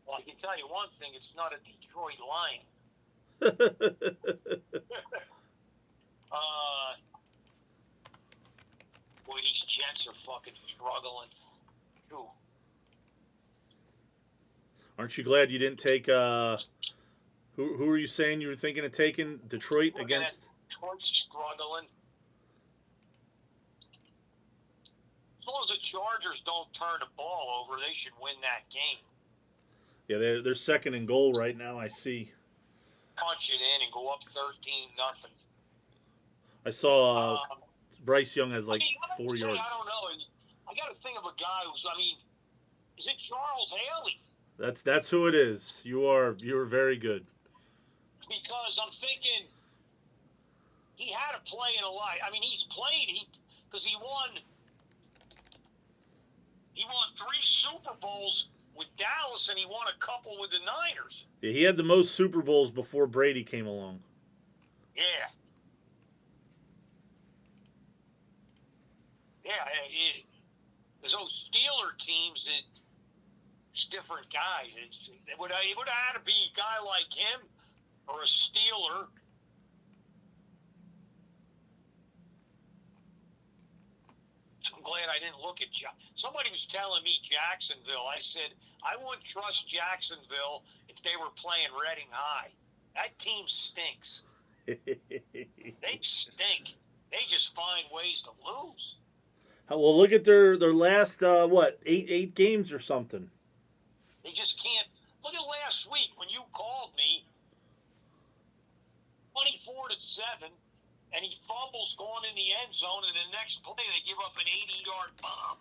Well, I can tell you one thing: it's not a Detroit Lion. Boy, these Jets are fucking struggling. Who? Aren't you glad you didn't take who are you saying you were thinking of taking? Detroit against Detroit's struggling. As long as the Chargers don't turn the ball over, they should win that game. Yeah, they're second and goal right now, I see. Punch it in and go up 13-0. I saw Bryce Young has like I 4 yards. I don't know. I got to think of a guy who's. I mean, is it Charles Haley? That's who it is. You're very good. Because I'm thinking he had to play in a lot. I mean, he's played because he won 3 Super Bowls with Dallas, and he won a couple with the Niners. Yeah, he had the most Super Bowls before Brady came along. Yeah. Yeah, those Steeler teams, it's different guys. It would have had to be a guy like him or a Steeler. I'm glad I didn't look at somebody was telling me Jacksonville. I said, I wouldn't trust Jacksonville if they were playing Reading High. That team stinks. They stink. They just find ways to lose. Well, look at their last eight games or something. They just can't. Look at last week when you called me, 24-7, and he fumbles going in the end zone, and the next play they give up an 80-yard bomb.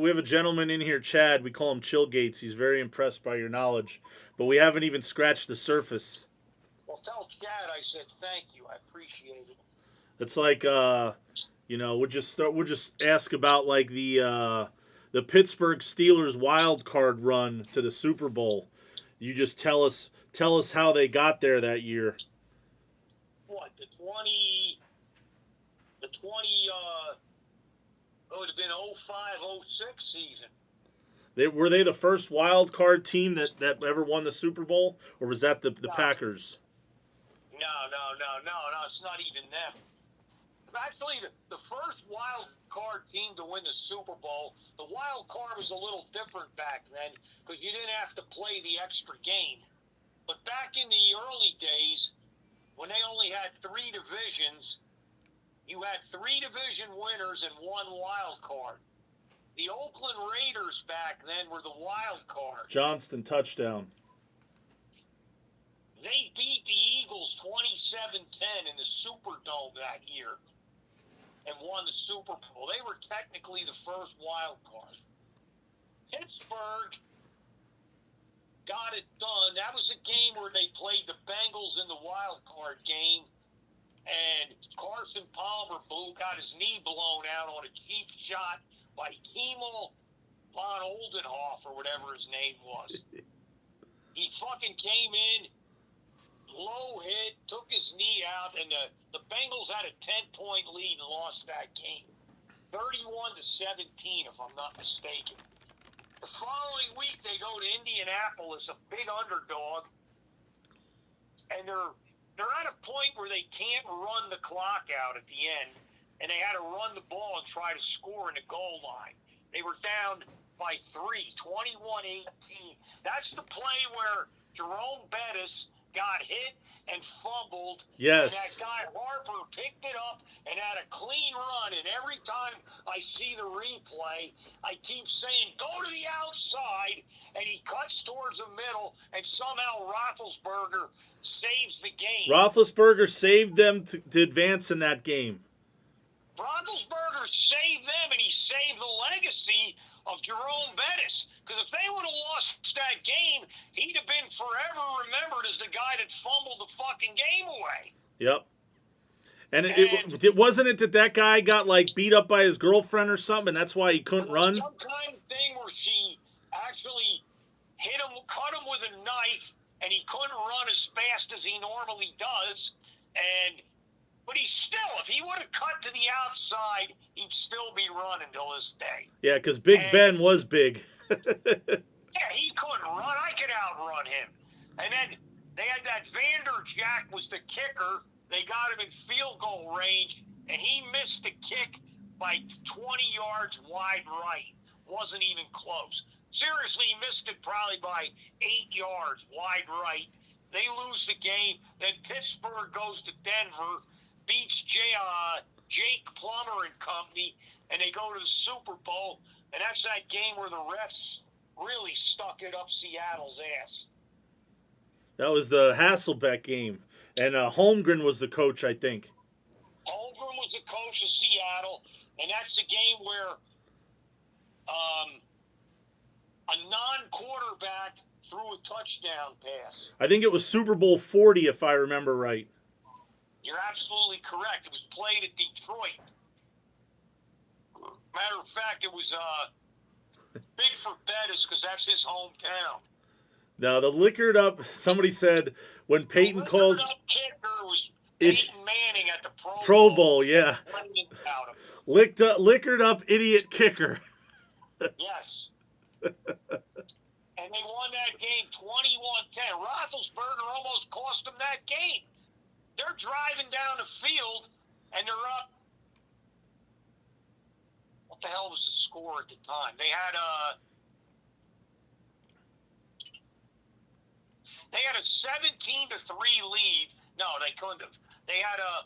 We have a gentleman in here, Chad. We call him Chillgates. He's very impressed by your knowledge, but we haven't even scratched the surface. Well, tell Chad I said thank you. I appreciate it. It's like we'll just ask about like the Pittsburgh Steelers wild card run to the Super Bowl. You just tell us how they got there that year. What, it would have been 05-06 season. Were they the first wild card team that ever won the Super Bowl, or was that the Packers? No, it's not even them. Actually, the first wild card team to win the Super Bowl, the wild card was a little different back then because you didn't have to play the extra game. But back in the early days, when they only had 3 divisions, you had 3 division winners and 1 wild card. The Oakland Raiders back then were the wild card. Johnston touchdown. They beat the Eagles 27-10 in the Superdome that year and won the Super Bowl. They were technically the first wild card. Pittsburgh got it done. That was a game where they played the Bengals in the wild card game, and Carson Palmer got his knee blown out on a cheap shot by Kemel von Oldenhoff or whatever his name was. He fucking came in, low hit, took his knee out, and the Bengals had a 10-point lead and lost that game. 31-17, if I'm not mistaken. The following week, they go to Indianapolis, a big underdog, and they're at a point where they can't run the clock out at the end, and they had to run the ball and try to score in the goal line. They were down by 3, 21-18. That's the play where Jerome Bettis got hit and fumbled. Yes. And that guy Harper picked it up and had a clean run. And every time I see the replay, I keep saying, go to the outside. And he cuts towards the middle, and somehow Roethlisberger saves the game. Roethlisberger saved them to advance in that game. Roethlisberger saved them, and he saved the legacy of Jerome Bettis. Because if they would have lost that game, he'd have been forever remembered as the guy that fumbled the fucking game away. Yep. And it wasn't it that guy got like beat up by his girlfriend or something, and that's why he couldn't run? Some kind of thing where she actually hit him, cut him with a knife, and he couldn't run as fast as he normally does. But he's still, if he would have cut to the outside, he'd still be running till this day. Yeah, because Big Ben was big. Yeah, he couldn't run. I could outrun him. And then they had that Vanderjack was the kicker. They got him in field goal range, and he missed the kick by 20 yards wide right. Wasn't even close. Seriously, he missed it probably by 8 yards wide right. They lose the game. Then Pittsburgh goes to Denver, beats Jake Plummer and company, and they go to the Super Bowl. And that's that game where the refs really stuck it up Seattle's ass. That was the Hasselbeck game. And Holmgren was the coach, I think. Holmgren was the coach of Seattle, and that's the game where a non-quarterback threw a touchdown pass. I think it was Super Bowl 40, if I remember right. You're absolutely correct. It was played at Detroit. Matter of fact, it was big for Bettis because that's his hometown. Now, the liquored up, somebody said when Peyton called... The liquored up kicker was Peyton Manning at the Pro Bowl, yeah. Liquored Liquored up idiot kicker. Yes. And they won that game 21-10. Roethlisberger almost cost them that game. They're driving down the field, and they're up. What the hell was the score at the time? They had a 17-3 lead. No, they couldn't have. They had a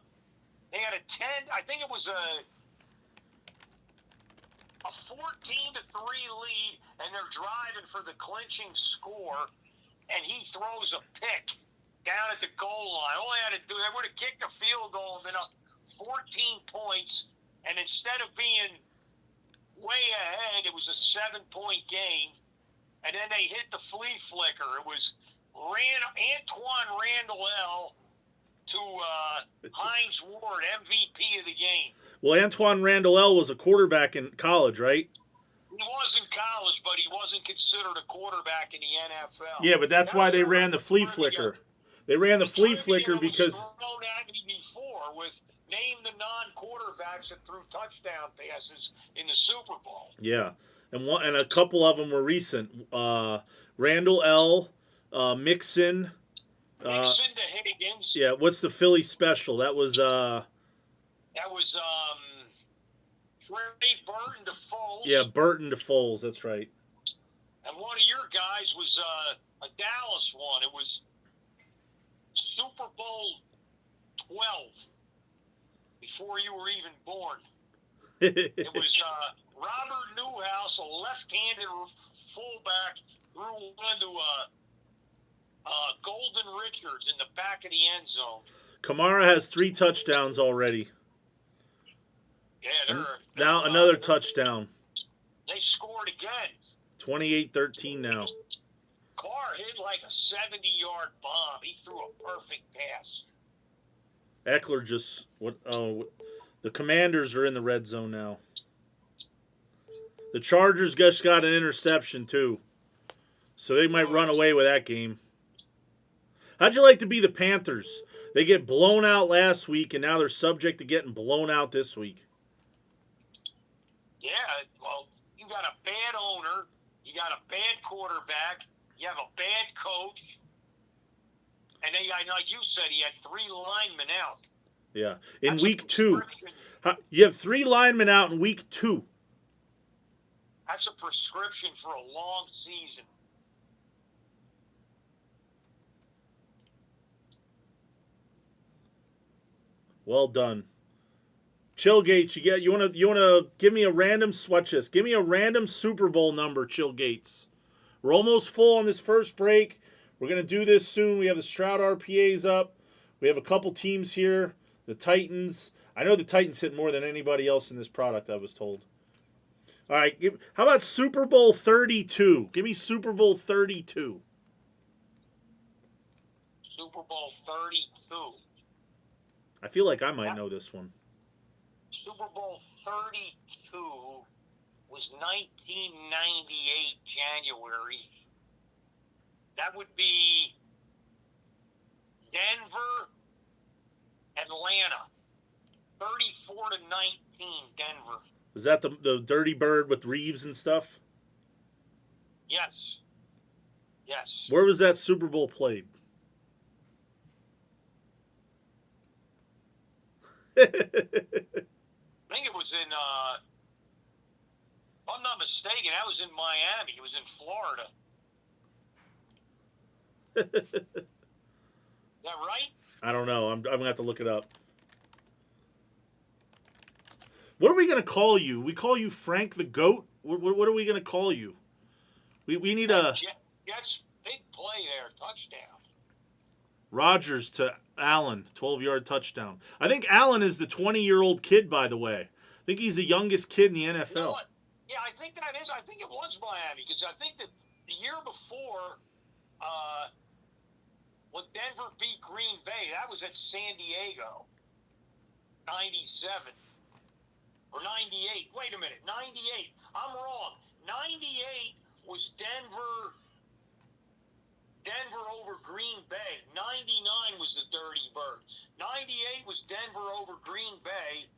10. I think it was a 14-3 lead, and they're driving for the clinching score, and he throws a pick down at the goal line. All they had to do, they would have kicked a field goal and been up 14 points, and instead of being way ahead, it was a 7-point game, and then they hit the flea flicker. It was Antoine Randall to Hines Ward, MVP of the game. Well, Antoine Randall was a quarterback in college, right? He was in college, but he wasn't considered a quarterback in the NFL. Yeah, but that's why they ran the flea flicker. They ran the flea flicker because... thrown at me before with name the non-quarterbacks that threw touchdown passes in the Super Bowl. Yeah, and a couple of them were recent. Randall L., Mixon. Mixon to Higgins. Yeah, what's the Philly special? That was... Trey Burton to Foles. Yeah, Burton to Foles, that's right. And one of your guys was a Dallas one. It was Super Bowl 12, before you were even born. It was Robert Newhouse, a left-handed fullback, threw one to Golden Richards in the back of the end zone. Kamara has 3 touchdowns already. Yeah, they're now another touchdown. They scored again. 28-13 now. Carr hit like a 70-yard bomb. He threw a perfect pass. Eckler just... the Commanders are in the red zone now. The Chargers just got an interception, too. So they might run away with that game. How'd you like to be the Panthers? They get blown out last week, and now they're subject to getting blown out this week. Yeah, well, you got a bad owner. You got a bad quarterback. You have a bad coach. And like you said, he had 3 linemen out. Yeah. In That's week a 2. prescription. You have 3 linemen out in week 2. That's a prescription for a long season. Well done. Chillgates, you wanna give me a random Give me a random Super Bowl number, Chillgates. We're almost full on this first break. We're gonna do this soon. We have the Stroud RPAs up. We have a couple teams here. The Titans. I know the Titans hit more than anybody else in this product, I was told. All right, how about Super Bowl 32? Give me Super Bowl 32. Super Bowl 32. I feel like I might know this one. Super Bowl 32 was 1998 January. That would be Denver, Atlanta. 34-19 Denver. Was that the Dirty Bird with Reeves and stuff? Yes. Yes. Where was that Super Bowl played? I think it was in, if I'm not mistaken, that was in Miami. It was in Florida. Is that right? I don't know. I'm going to have to look it up. What are we going to call you? We call you Frank the Goat? What are we going to call you? We need a... Jets, big play there, touchdown. Rodgers to Allen, 12-yard touchdown. I think Allen is the 20-year-old kid, by the way. I think he's the youngest kid in the NFL. You know what? Yeah, I think that is. I think it was Miami, because I think that the year before, when Denver beat Green Bay, that was at San Diego. 97. Or 98. Wait a minute. 98. I'm wrong. 98 was Denver over Green Bay. 99 was the Dirty Bird. 98 was Denver over Green Bay,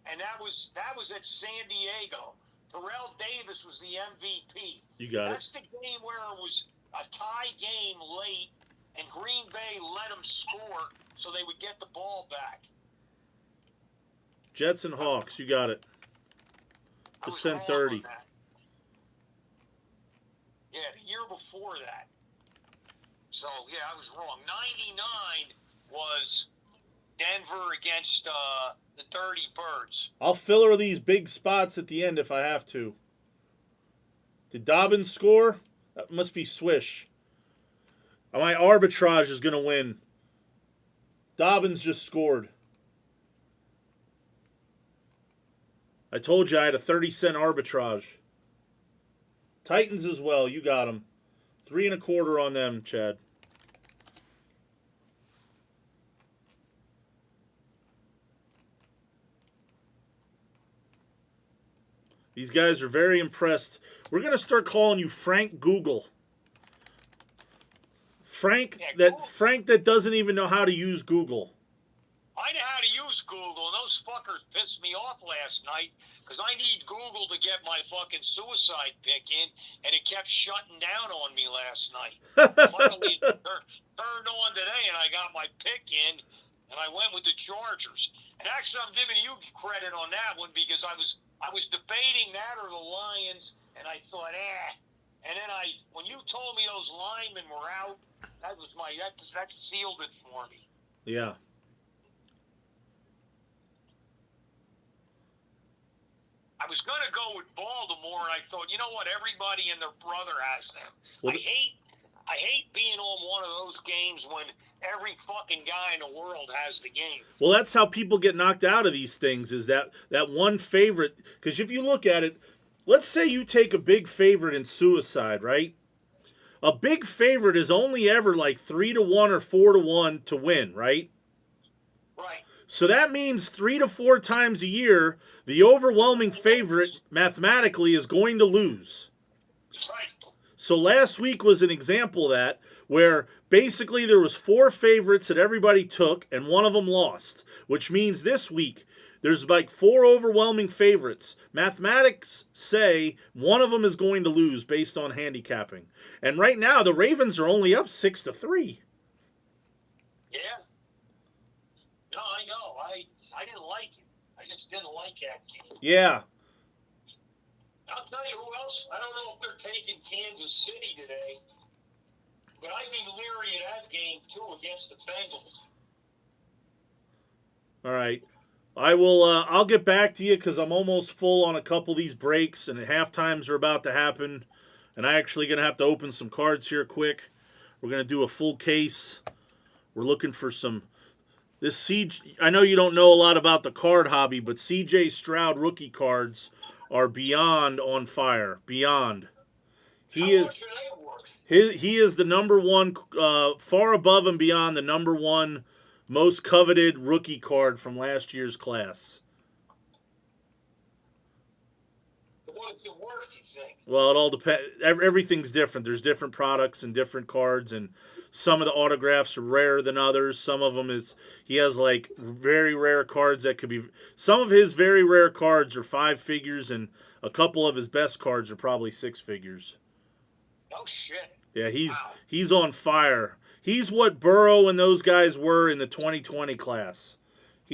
and that was at San Diego. Terrell Davis was the MVP. You got That's the game where it was a tie game late, and Green Bay let them score so they would get the ball back. Jets and Hawks, you got it. Just send 30. Yeah, the year before that. So, yeah, I was wrong. 99 was Denver against the Dirty Birds. I'll filler these big spots at the end if I have to. Did Dobbins score? That must be Swish. My arbitrage is going to win. Dobbins just scored. I told you I had a 30-cent arbitrage. Titans as well. You got them. 3 1/4 on them, Chad. These guys are very impressed. We're going to start calling you Frank Google. Frank that doesn't even know how to use Google. I know how to use Google, and those fuckers pissed me off last night because I need Google to get my fucking suicide pick in, and it kept shutting down on me last night. Finally, it turned on today, and I got my pick in, and I went with the Chargers. And actually, I'm giving you credit on that one because I was debating that or the Lions, and I thought, And then when you told me those linemen were out, that sealed it for me. Yeah. I was going to go with Baltimore, and I thought, you know what? Everybody and their brother has them. Well, I hate being on one of those games when every fucking guy in the world has the game. Well, that's how people get knocked out of these things, is that one favorite. Because if you look at it, let's say you take a big favorite in suicide, right? A big favorite is only ever like 3-1 or 4-1 to win, right? Right. So that means 3 to 4 times a year, the overwhelming favorite mathematically is going to lose. Right. So last week was an example of that, where basically there was 4 favorites that everybody took, and one of them lost, which means this week there's like 4 overwhelming favorites. Mathematics say one of them is going to lose based on handicapping. And right now the Ravens are only up 6-3. Yeah. No, I know. I didn't like it. I just didn't like that game. Yeah. I'll tell you who else. I don't know if they're taking Kansas City today, but I'd be leery of that game too against the Bengals. All right. I will. I'll get back to you because I'm almost full on a couple of these breaks, and half times are about to happen. And I actually gonna have to open some cards here quick. We're gonna do a full case. We're looking for some. This CJ. I know you don't know a lot about the card hobby, but CJ Stroud rookie cards are beyond on fire. Beyond. He How much is. are they worth? He is the number one, far above and beyond the number one most coveted rookie card from last year's class. What is it worth, you think? Well, it all depends. Everything's different. There's different products and different cards, and some of the autographs are rarer than others. Some of them he has like very rare cards that could be. Some of his very rare cards are 5 figures, and a couple of his best cards are probably 6 figures. Oh shit. Yeah, Wow. he's on fire. He's what Burrow and those guys were in the 2020 class.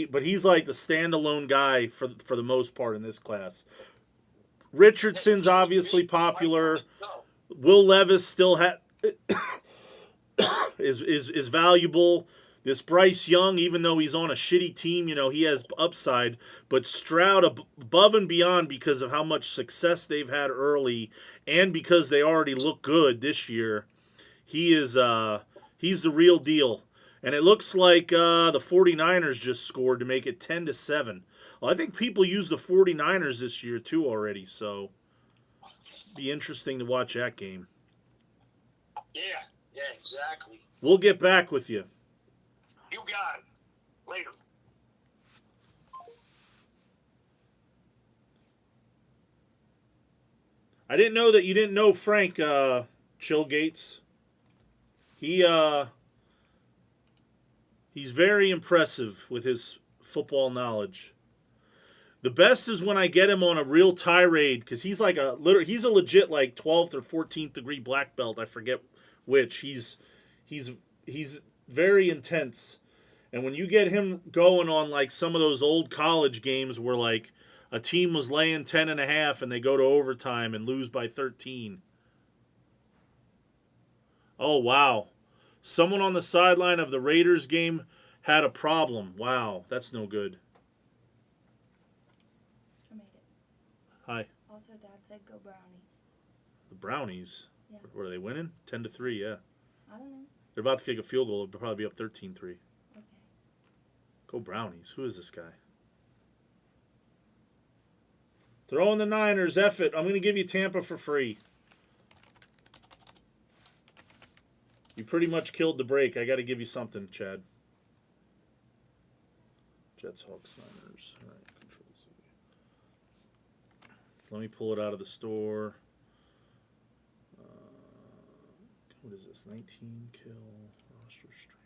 But he's like the standalone guy for the most part in this class. Richardson's obviously popular. Will Levis still is valuable. This Bryce Young, even though he's on a shitty team, he has upside. But Stroud above and beyond because of how much success they've had early and because they already look good this year, he's the real deal. And it looks like the 49ers just scored to make it 10-7. Well, I think people use the 49ers this year too already, so be interesting to watch that game. Yeah, exactly. We'll get back with you. You got it. Later. I didn't know that you didn't know Frank Chillgates. He's very impressive with his football knowledge. The best is when I get him on a real tirade because he's a legit like 12th or 14th degree black belt. I forget which. He's very intense. And when you get him going on like some of those old college games where like a team was laying 10.5 and they go to overtime and lose by 13. Oh, wow. Someone on the sideline of the Raiders game had a problem. Wow, that's no good. I made it. Hi. Also, Dad said go Brownies. The Brownies. Yeah. What are they winning? 10-3, yeah. I don't know. They're about to kick a field goal. They'll probably be up 13-3. Okay. Go Brownies. Who is this guy? Throw in the Niners. F it. I'm going to give you Tampa for free. You pretty much killed the break. I got to give you something, Chad. Jets, Hawks, Niners. All right, Control Z. Let me pull it out of the store. What is this? 19 kill roster stream.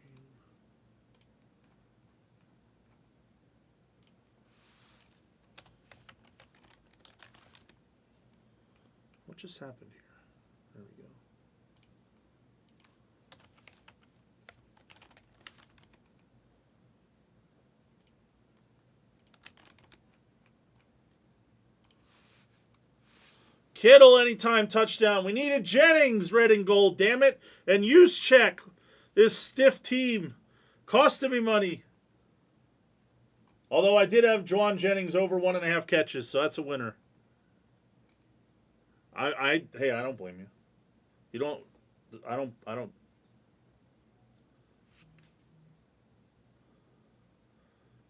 What just happened here? There we go. Kittle anytime touchdown. We needed Jennings, red and gold, damn it. And Juszczyk, this stiff team. Costing me money. Although I did have Juwan Jennings over 1.5 catches, so that's a winner. Hey, I don't blame you. You don't. I don't.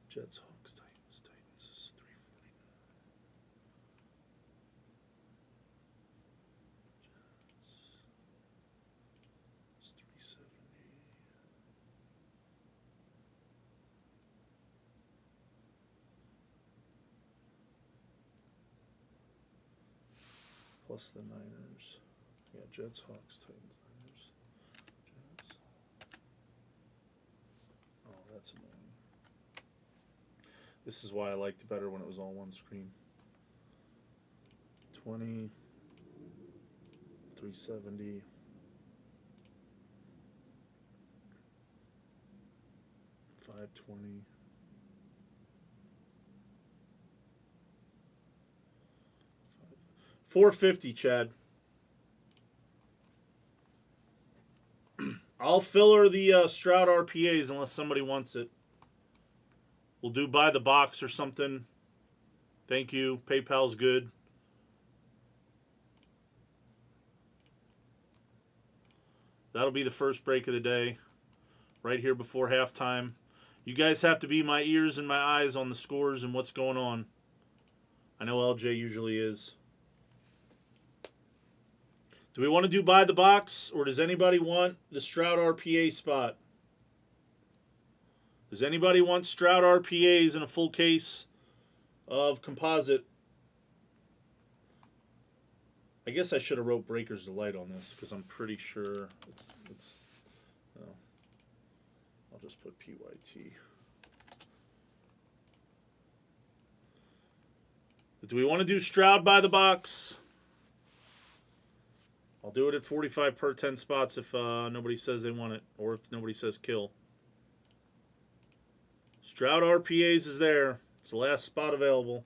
Jets, Hawks, Titans is 349. Jets, it's 370. Plus the Niners. Yeah, Jets, Hawks, Titans, Niners. Jets. Oh, that's annoying. This is why I liked it better when it was all one screen. 20, 370. 520. $450, Chad. I'll filler the Stroud RPAs unless somebody wants it. We'll do by the box or something. Thank you. PayPal's good. That'll be the first break of the day. Right here before halftime. You guys have to be my ears and my eyes on the scores and what's going on. I know LJ usually is. Do we want to do by the box, or does anybody want the Stroud RPA spot? Does anybody want Stroud RPAs in a full case of composite? I guess I should have wrote Breakers Delight on this because I'm pretty sure it's no. I'll just put PYT. But do we want to do Stroud by the box? I'll do it at 45 per 10 spots if nobody says they want it, or if nobody says kill. Stroud RPAs is there. It's the last spot available.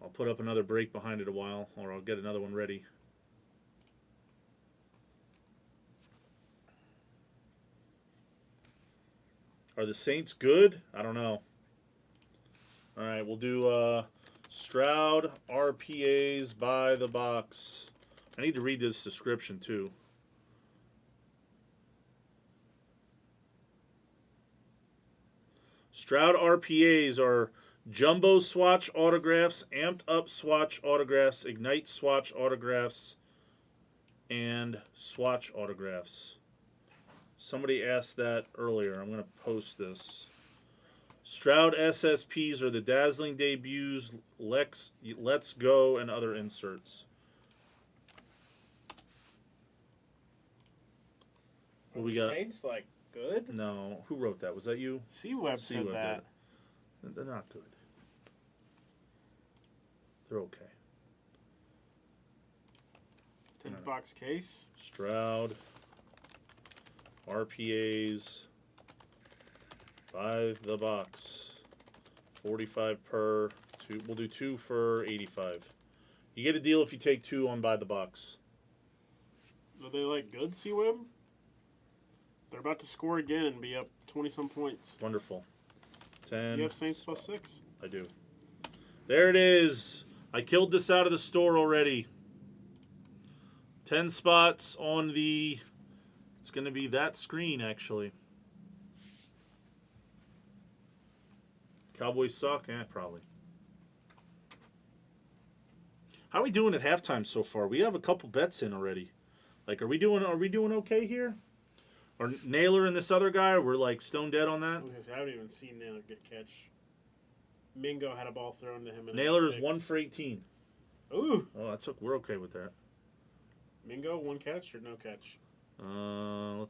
I'll put up another break behind it a while, or I'll get another one ready. Are the Saints good? I don't know. All right, we'll do Stroud RPAs by the box. I need to read this description too. Stroud RPAs are jumbo swatch autographs, amped up swatch autographs, ignite swatch autographs, and swatch autographs. Somebody asked that earlier. I'm going to post this. Stroud SSPs are the dazzling debuts, Let's Go, and other inserts. What we got? Saints like good? No. Who wrote that? Was that you? C-Web said C-Web that. did. They're not good. They're okay. 10-box case. Stroud RPAs by the box. 45 per. Two. We'll do 2 for 85. You get a deal if you take 2 on by the box. Are they like good, C-Web? They're about to score again and be up 20-some points. Wonderful. 10. You have Saints plus 6? I do. There it is. I killed this out of the store already. 10 spots on the... It's going to be that screen, actually. Cowboys suck? Probably. How are we doing at halftime so far? We have a couple bets in already. Like, are we doing okay here? Or Naylor and this other guy, we're like stone dead on that? I haven't even seen Naylor get a catch. Mingo had a ball thrown to him. And Naylor is 1 for 18. Ooh. Oh, we're okay with that. Mingo, 1 catch or no catch? We'll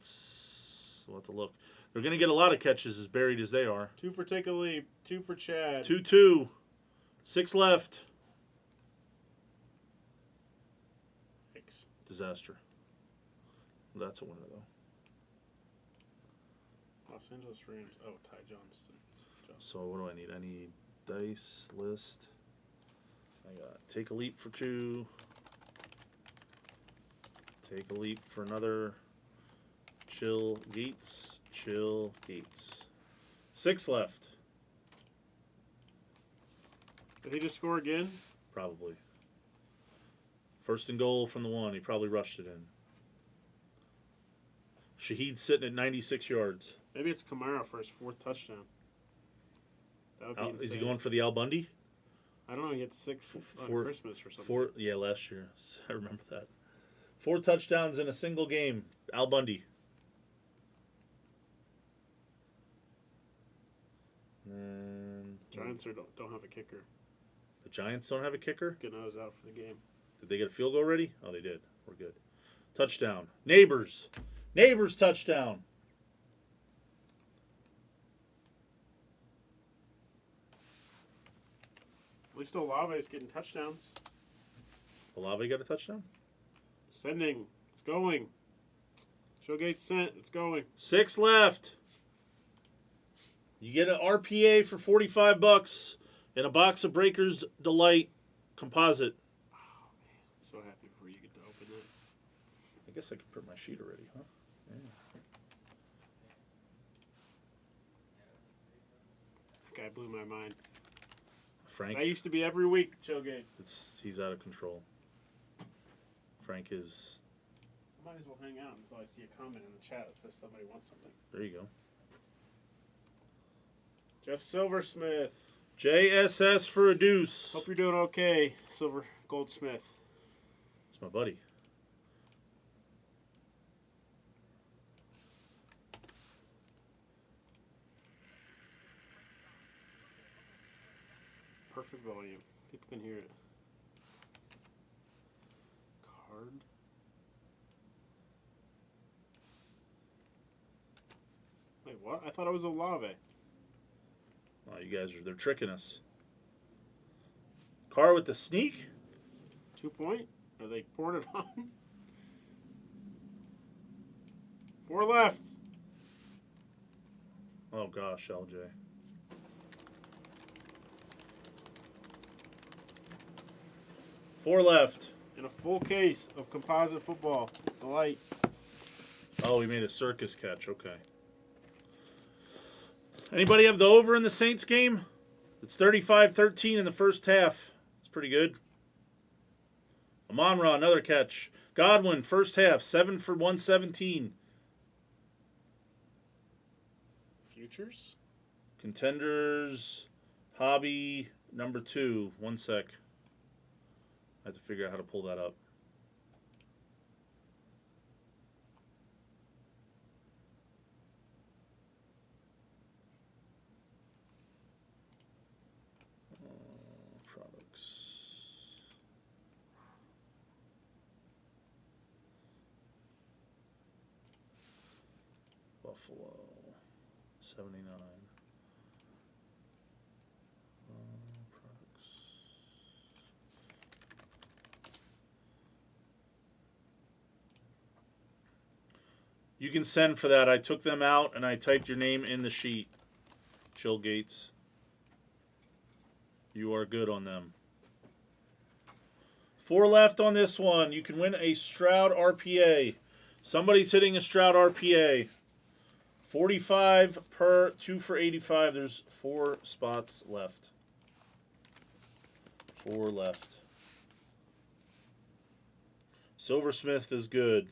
have to look. They're going to get a lot of catches as buried as they are. 2 for Take a Leap. 2 for Chad. 2-2. 6 left. Thanks. Disaster. That's a winner, though. Los Angeles Rams. Oh, Ty Johnston. So what do I need? I need dice, list. I got Take a Leap for 2. Take a Leap for another. Chill Gates. 6 left. Did he just score again? Probably. First and goal from the 1. He probably rushed it in. Shaheed's sitting at 96 yards. Maybe it's Kamara for his 4th touchdown. That would be insane. Is he going for the Al Bundy? I don't know. He had 6 on Christmas or something. 4, yeah, last year. I remember that. 4 touchdowns in a single game. Al Bundy. And Giants don't have a kicker. the Giants don't have a kicker? Gano's out for the game. Did they get a field goal already? Oh, they did. We're good. Touchdown. Neighbors touchdown. At least Olave is getting touchdowns. Olave got a touchdown? Sending. It's going. Showgate sent. It's going. 6 left. You get an RPA for $45 and a box of Breakers Delight composite. I'm so happy for you get to open that. I guess I could print my sheet already, huh? Yeah. That guy blew my mind. Frank, That used to be every week, Showgates. he's out of control. Frank is. Might as well hang out until I see a comment in the chat that says somebody wants something. There you go. Jeff Silversmith. JSS for a deuce. Hope you're doing okay, Silver Goldsmith. It's my buddy. Perfect volume. People can hear it. Card. Wait, what? I thought it was Olave. Oh, you guys they're tricking us. Carr with the sneak. 2 point? Are they pouring it on? 4 left. Oh gosh, LJ. Four left. And a full case of composite football. Delight. Oh, we made a circus catch. Okay. Anybody have the over in the Saints game? It's 35-13 in the first half. It's pretty good. Amon-Ra, another catch. Godwin, first half, 7 for 117. Futures? Contenders, hobby, number 2. 1 sec. I have to figure out how to pull that up. Products. Buffalo, 79. Products. You can send for that. I took them out and I typed your name in the sheet. Chill Gates. You are good on them. 4 left on this one. You can win a Stroud RPA. Somebody's hitting a Stroud RPA. 45 per 2 for 85. There's 4 spots left. 4 left. Silversmith is good.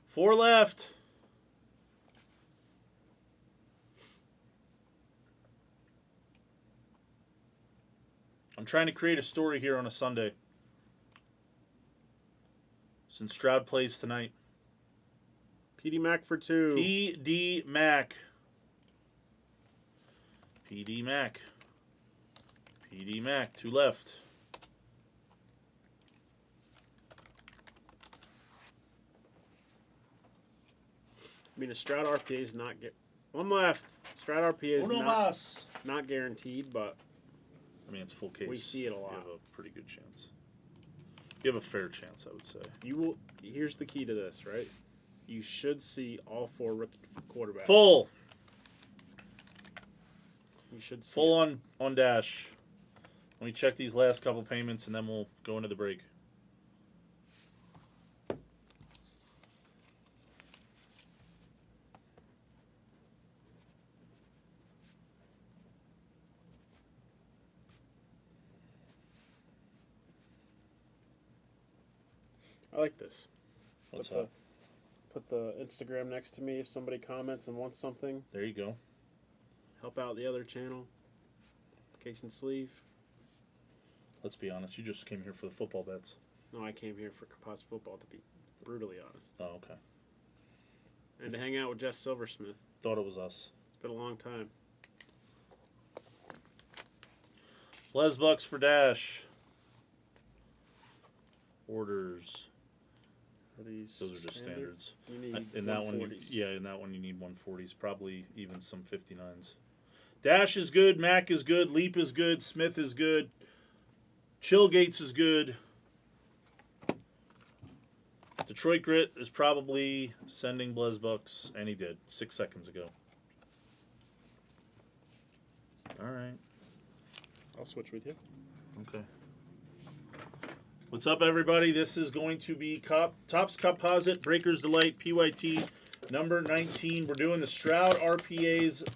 Four left. I'm trying to create a story here on a Sunday. Since Stroud plays tonight. PD Mac for 2. PD Mac. PD Mac. PD Mac. 2 left. I mean, a Stroud RPA is not get 1 left. Stroud RPA is Uno mas. not guaranteed, but I mean, it's full case. we see it a lot. You have a pretty good chance. You have a fair chance, I would say. You will. Here's the key to this, right? You should see all 4 rookie quarterbacks. Full. You should see Full it. on dash. Let me check these last couple payments and then we'll go into the break. I like this. What's put up? Put the Instagram next to me if somebody comments and wants something. There you go. Help out the other channel. Case and sleeve. Let's be honest. You just came here for the football bets. No, I came here for composite football, to be brutally honest. Oh, okay. And to hang out with Jess Silversmith. Thought it was us. It's been a long time. Blez bucks for dash. Orders. Are these Those are just standards. You need In that one, 140s. in that one you need 140s. Probably even some 59s. Dash is good. Mac is good. Leap is good. Smith is good. Chillgates is good. Detroit Grit is probably sending Blez Bucks, and he did 6 seconds ago. All right. I'll switch with you. Okay. What's up, everybody? This is going to be Topps Composite Breakers Delight PYT number 19. We're doing the Stroud RPAs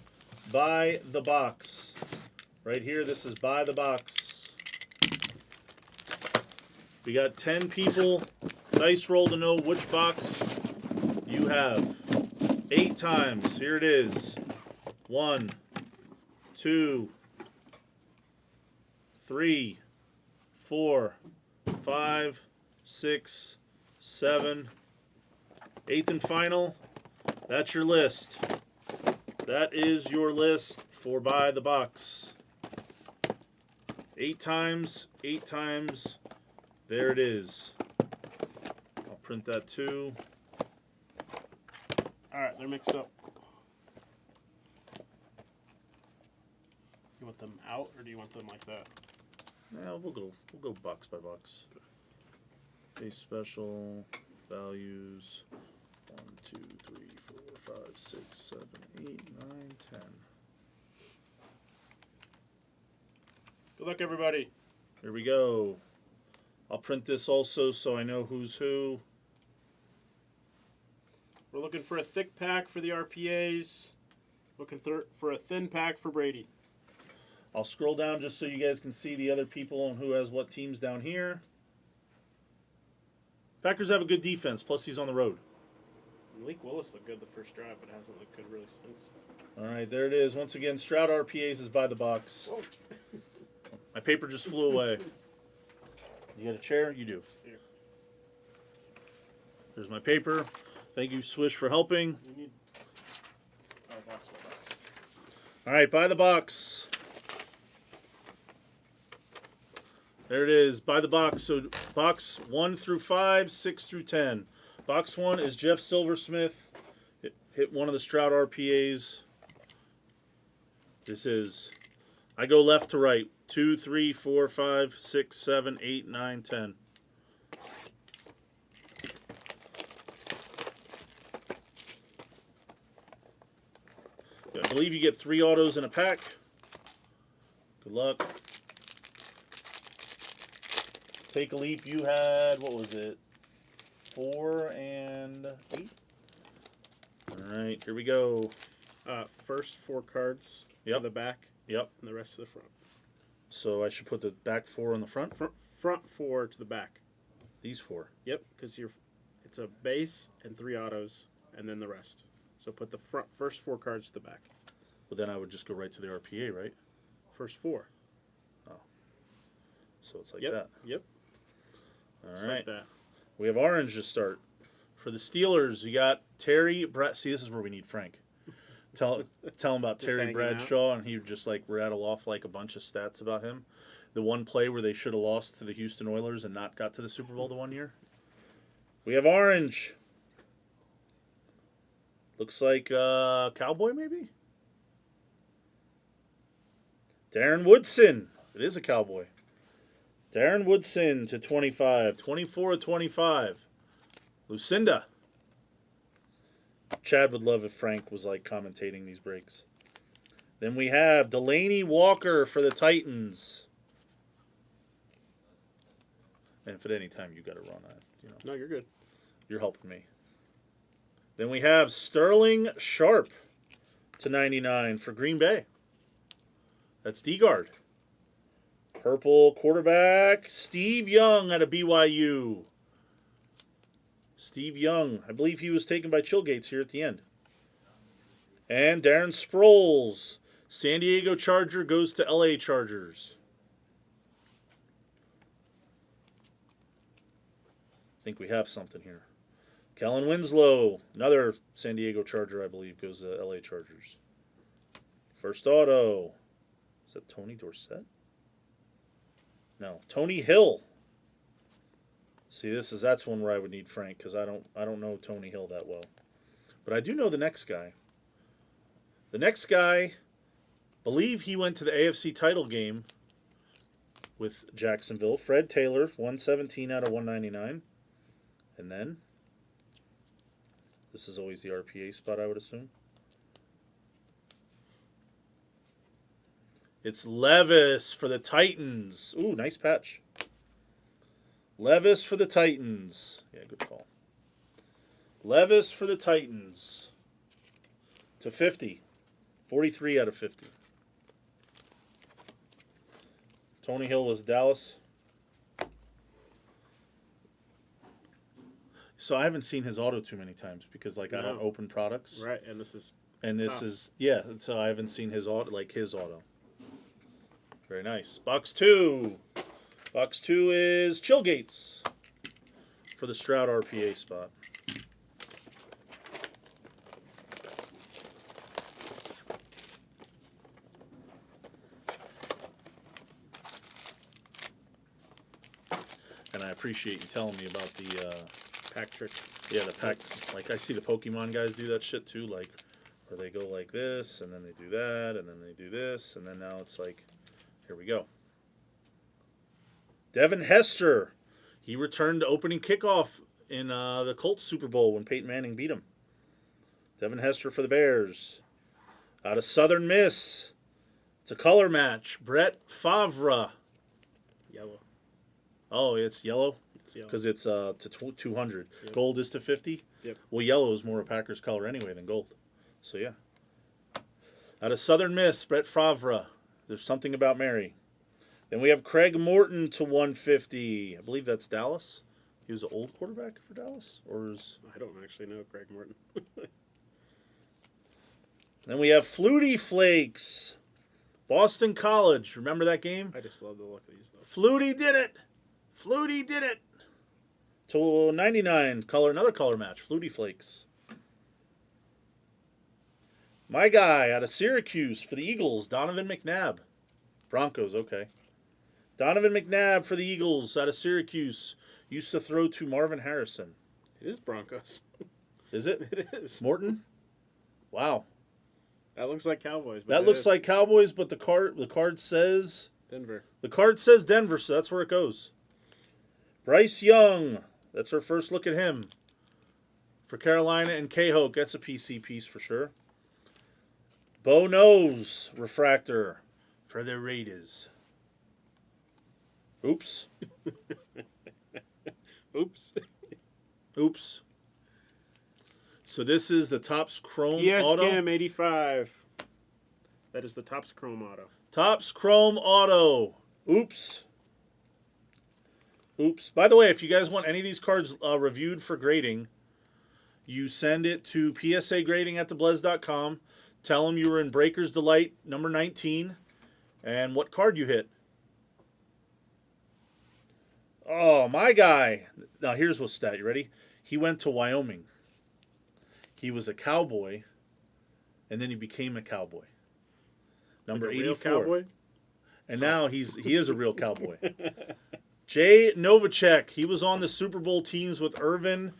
by the box. Right here, this is by the box. We got 10 people. Dice roll to know which box you have. 8 times. Here it is. 1, 2, 3, 4, 5, 6, 7. 8th and final. That's your list. That is your list for Buy the Box. 8 times, 8 times. There it is. I'll print that too. Alright, they're mixed up. You want them out or do you want them like that? Yeah, we'll go box by box. Base special values 1, 2, 3, 4, 5, 6, 7, 8, 9, 10. Good luck, everybody. Here we go. I'll print this also so I know who's who. We're looking for a thick pack for the RPAs. Looking for a thin pack for Brady. I'll scroll down just so you guys can see the other people and who has what teams down here. Packers have a good defense, plus he's on the road. Malik Willis looked good the first drive, but hasn't looked good really since. All right, there it is. Once again, Stroud RPAs is by the box. Whoa. My paper just flew away. You got a chair? You do. Here. There's my paper. Thank you, Swish, for helping. You need box by box. All right, by the box. There it is, by the box. So box 1 through 5, 6 through 10. Box 1 is Jeff Silversmith. Hit one of the Stroud RPAs. This is, I go left to right. 2, 3, 4, 5, 6, 7, 8, 9, 10. I believe you get 3 autos in a pack. Good luck. Take a leap. You had, what was it? 4 and 8? All right, here we go. First 4 cards to Yep. the back. Yep. And the rest to the front. So I should put the back 4 on the front? Front 4 to the back. These 4. Yep, because it's a base and 3 autos, and then the rest. So put the first 4 cards to the back. But then I would just go right to the RPA, right? First 4. So it's like Yep. that. Yep. All Just right. like that. We have orange to start. For the Steelers, you got Terry See, this is where we need Frank. Tell him about Just Terry hanging Bradshaw, and he would just like rattle off like a bunch of stats about him. The one play where they should have lost to the Houston Oilers and not got to the Super Bowl the one year. We have orange. Looks like Cowboy, maybe? Darren Woodson. It is a Cowboy. Darren Woodson to 25. 24 of 25. Lucinda. Chad would love if Frank was like commentating these breaks. Then we have Delaney Walker for the Titans. And if at any time you got to run that, you know, No, you're good. you're helping me. Then we have Sterling Sharp to 99 for Green Bay. That's D-Guard. Purple quarterback, Steve Young out of BYU. Steve Young. I believe he was taken by Chillgates here at the end. And Darren Sproles. San Diego Charger goes to LA Chargers. I think we have something here. Kellen Winslow, another San Diego Charger, I believe, goes to LA Chargers. First auto. Is that Tony Dorsett? No, Tony Hill. See, that's one where I would need Frank because I don't know Tony Hill that well, but I do know the next guy. The next guy, believe he went to the AFC title game with Jacksonville. Fred Taylor, 117 out of 199. And then, this is always the RPA spot, I would assume. It's Levis for the Titans. Ooh, nice patch. Levis for the Titans. Yeah, good call. Levis for the Titans. To 50. 43 out of 50. Tony Hill was Dallas. So I haven't seen his auto too many times because, like, I don't open products. Right, and this is... So I haven't seen his auto, his auto. Very nice. Box 2. Box 2 is Chillgates for the Stroud RPA spot. And I appreciate you telling me about the pack trick. Yeah, the pack. Like, I see the Pokemon guys do that shit too. Like, where they go like this, and then they do that, and then they do this, and then now it's like, here we go. Devin Hester. He returned to opening kickoff in the Colts Super Bowl when Peyton Manning beat him. Devin Hester for the Bears. Out of Southern Miss. It's a color match. Brett Favre. Yellow. Oh, it's yellow? It's yellow. Because it's to 200. Yep. Gold is to 50? Yep. Well, yellow is more a Packers color anyway than gold. So, yeah. Out of Southern Miss, Brett Favre. There's something about Mary. Then we have Craig Morton to 150. I believe that's Dallas. He was an old quarterback for Dallas? Or is... I don't actually know Craig Morton. Then we have Flutie Flakes. Boston College. Remember that game? I just love the look of these, though. Flutie did it. Flutie did it. To 99. Another color match. Flutie Flakes. My guy out of Syracuse for the Eagles, Donovan McNabb. Broncos, okay. Donovan McNabb for the Eagles out of Syracuse. Used to throw to Marvin Harrison. It is Broncos. Is it? It is. Morton? Wow. That looks like Cowboys. But That looks like Cowboys, but the card says... Denver. The card says Denver, so that's where it goes. Bryce Young. That's our first look at him. For Carolina and K-Hoke. That's a PC piece for sure. Bo Nose refractor for the Raiders. Oops. Oops. Oops. So this is the Topps Chrome Yes, Auto. Cam 85. That is the Topps Chrome Auto. Topps Chrome Auto. Oops. Oops. By the way, if you guys want any of these cards reviewed for grading, you send it to psagrading@theblez.com. Tell them you were in Breaker's Delight number 19 and what card you hit. Oh, my guy. Now, here's what's stat. You ready? He went to Wyoming. He was a cowboy, and then he became a cowboy. Number Like a real 84. Cowboy? And now he is a real cowboy. Jay Novacek. He was on the Super Bowl teams with Irvin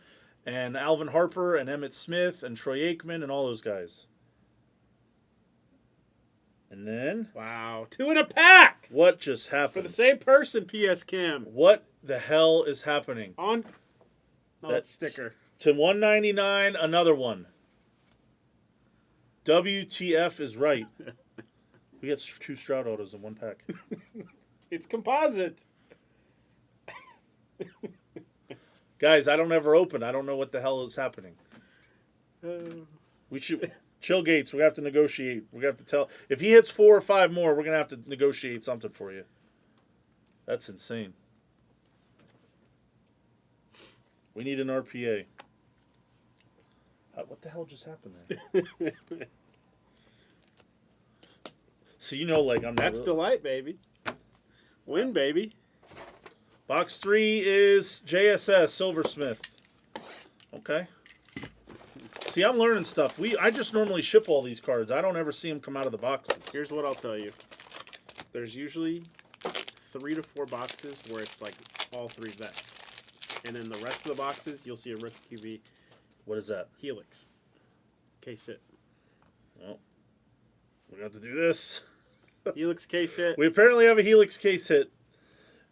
and Alvin Harper and Emmitt Smith and Troy Aikman and all those guys. And then... Wow. 2 in a pack! What just For happened? the same person, PS Cam. What the hell is happening? On... No, That sticker. To 199, another one. WTF is right. We got 2 Stroud autos in one pack. It's composite. Guys, I don't ever open. I don't know what the hell is happening. We should... Chill Gates, we have to negotiate. We have to tell... If he hits 4 or 5 more, we're going to have to negotiate something for you. That's insane. We need an RPA. What the hell just happened there? So you know, like, I'm not... That's delight, baby. Win, baby. Box 3 is JSS, Silversmith. Okay. See, I'm learning stuff. I just normally ship all these cards. I don't ever see them come out of the boxes. Here's what I'll tell you. There's usually 3 to 4 boxes where it's like all 3 vets. And in the rest of the boxes, you'll see a rookie QB What is that? Helix. K-Sit. Well, we have to do this. Helix case hit. We apparently have a Helix case hit.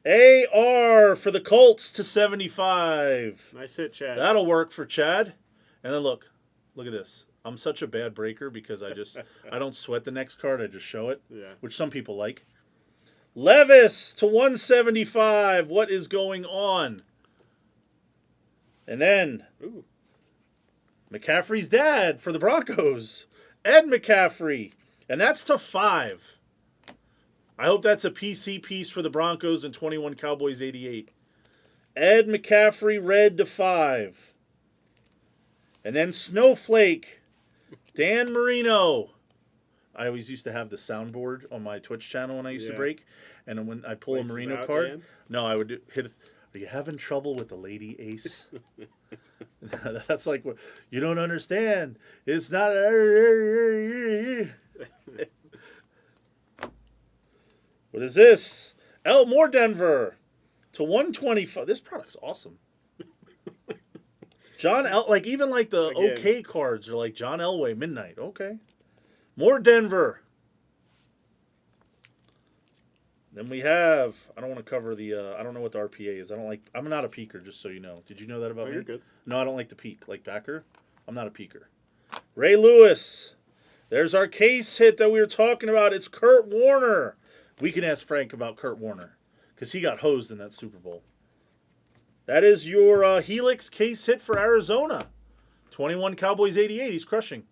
AR for the Colts to 75. Nice hit, Chad. That'll work for Chad. And then look at this. I'm such a bad breaker because I don't sweat the next card. I just show it, Yeah. which some people like. Levis to 175. What is going on? And then Ooh. McCaffrey's dad for the Broncos, Ed McCaffrey. And that's to 5. I hope that's a PC piece for the Broncos and 21 Cowboys 88. Ed McCaffrey, red to 5. And then Snowflake, Dan Marino. I always used to have the soundboard on my Twitch channel when I used to break. And when I pull Places a Marino out, card, Dan? no, I would hit. Are you having trouble with the lady ace? That's like, you don't understand. It's not. What is this? Elmore Denver to 125. This product's awesome. Even like the Again. OK cards are like John Elway, Midnight. Okay. More Denver. Then we have, I don't want to cover the, I don't know what the RPA is. I'm not a peeker, just so you know. Did you know that about me? You're good. No, I don't like the peak. Like backer, I'm not a peeker. Ray Lewis. There's our case hit that we were talking about. It's Kurt Warner. We can ask Frank about Kurt Warner because he got hosed in that Super Bowl. That is your Helix case hit for Arizona. 21 Cowboys 88. He's crushing.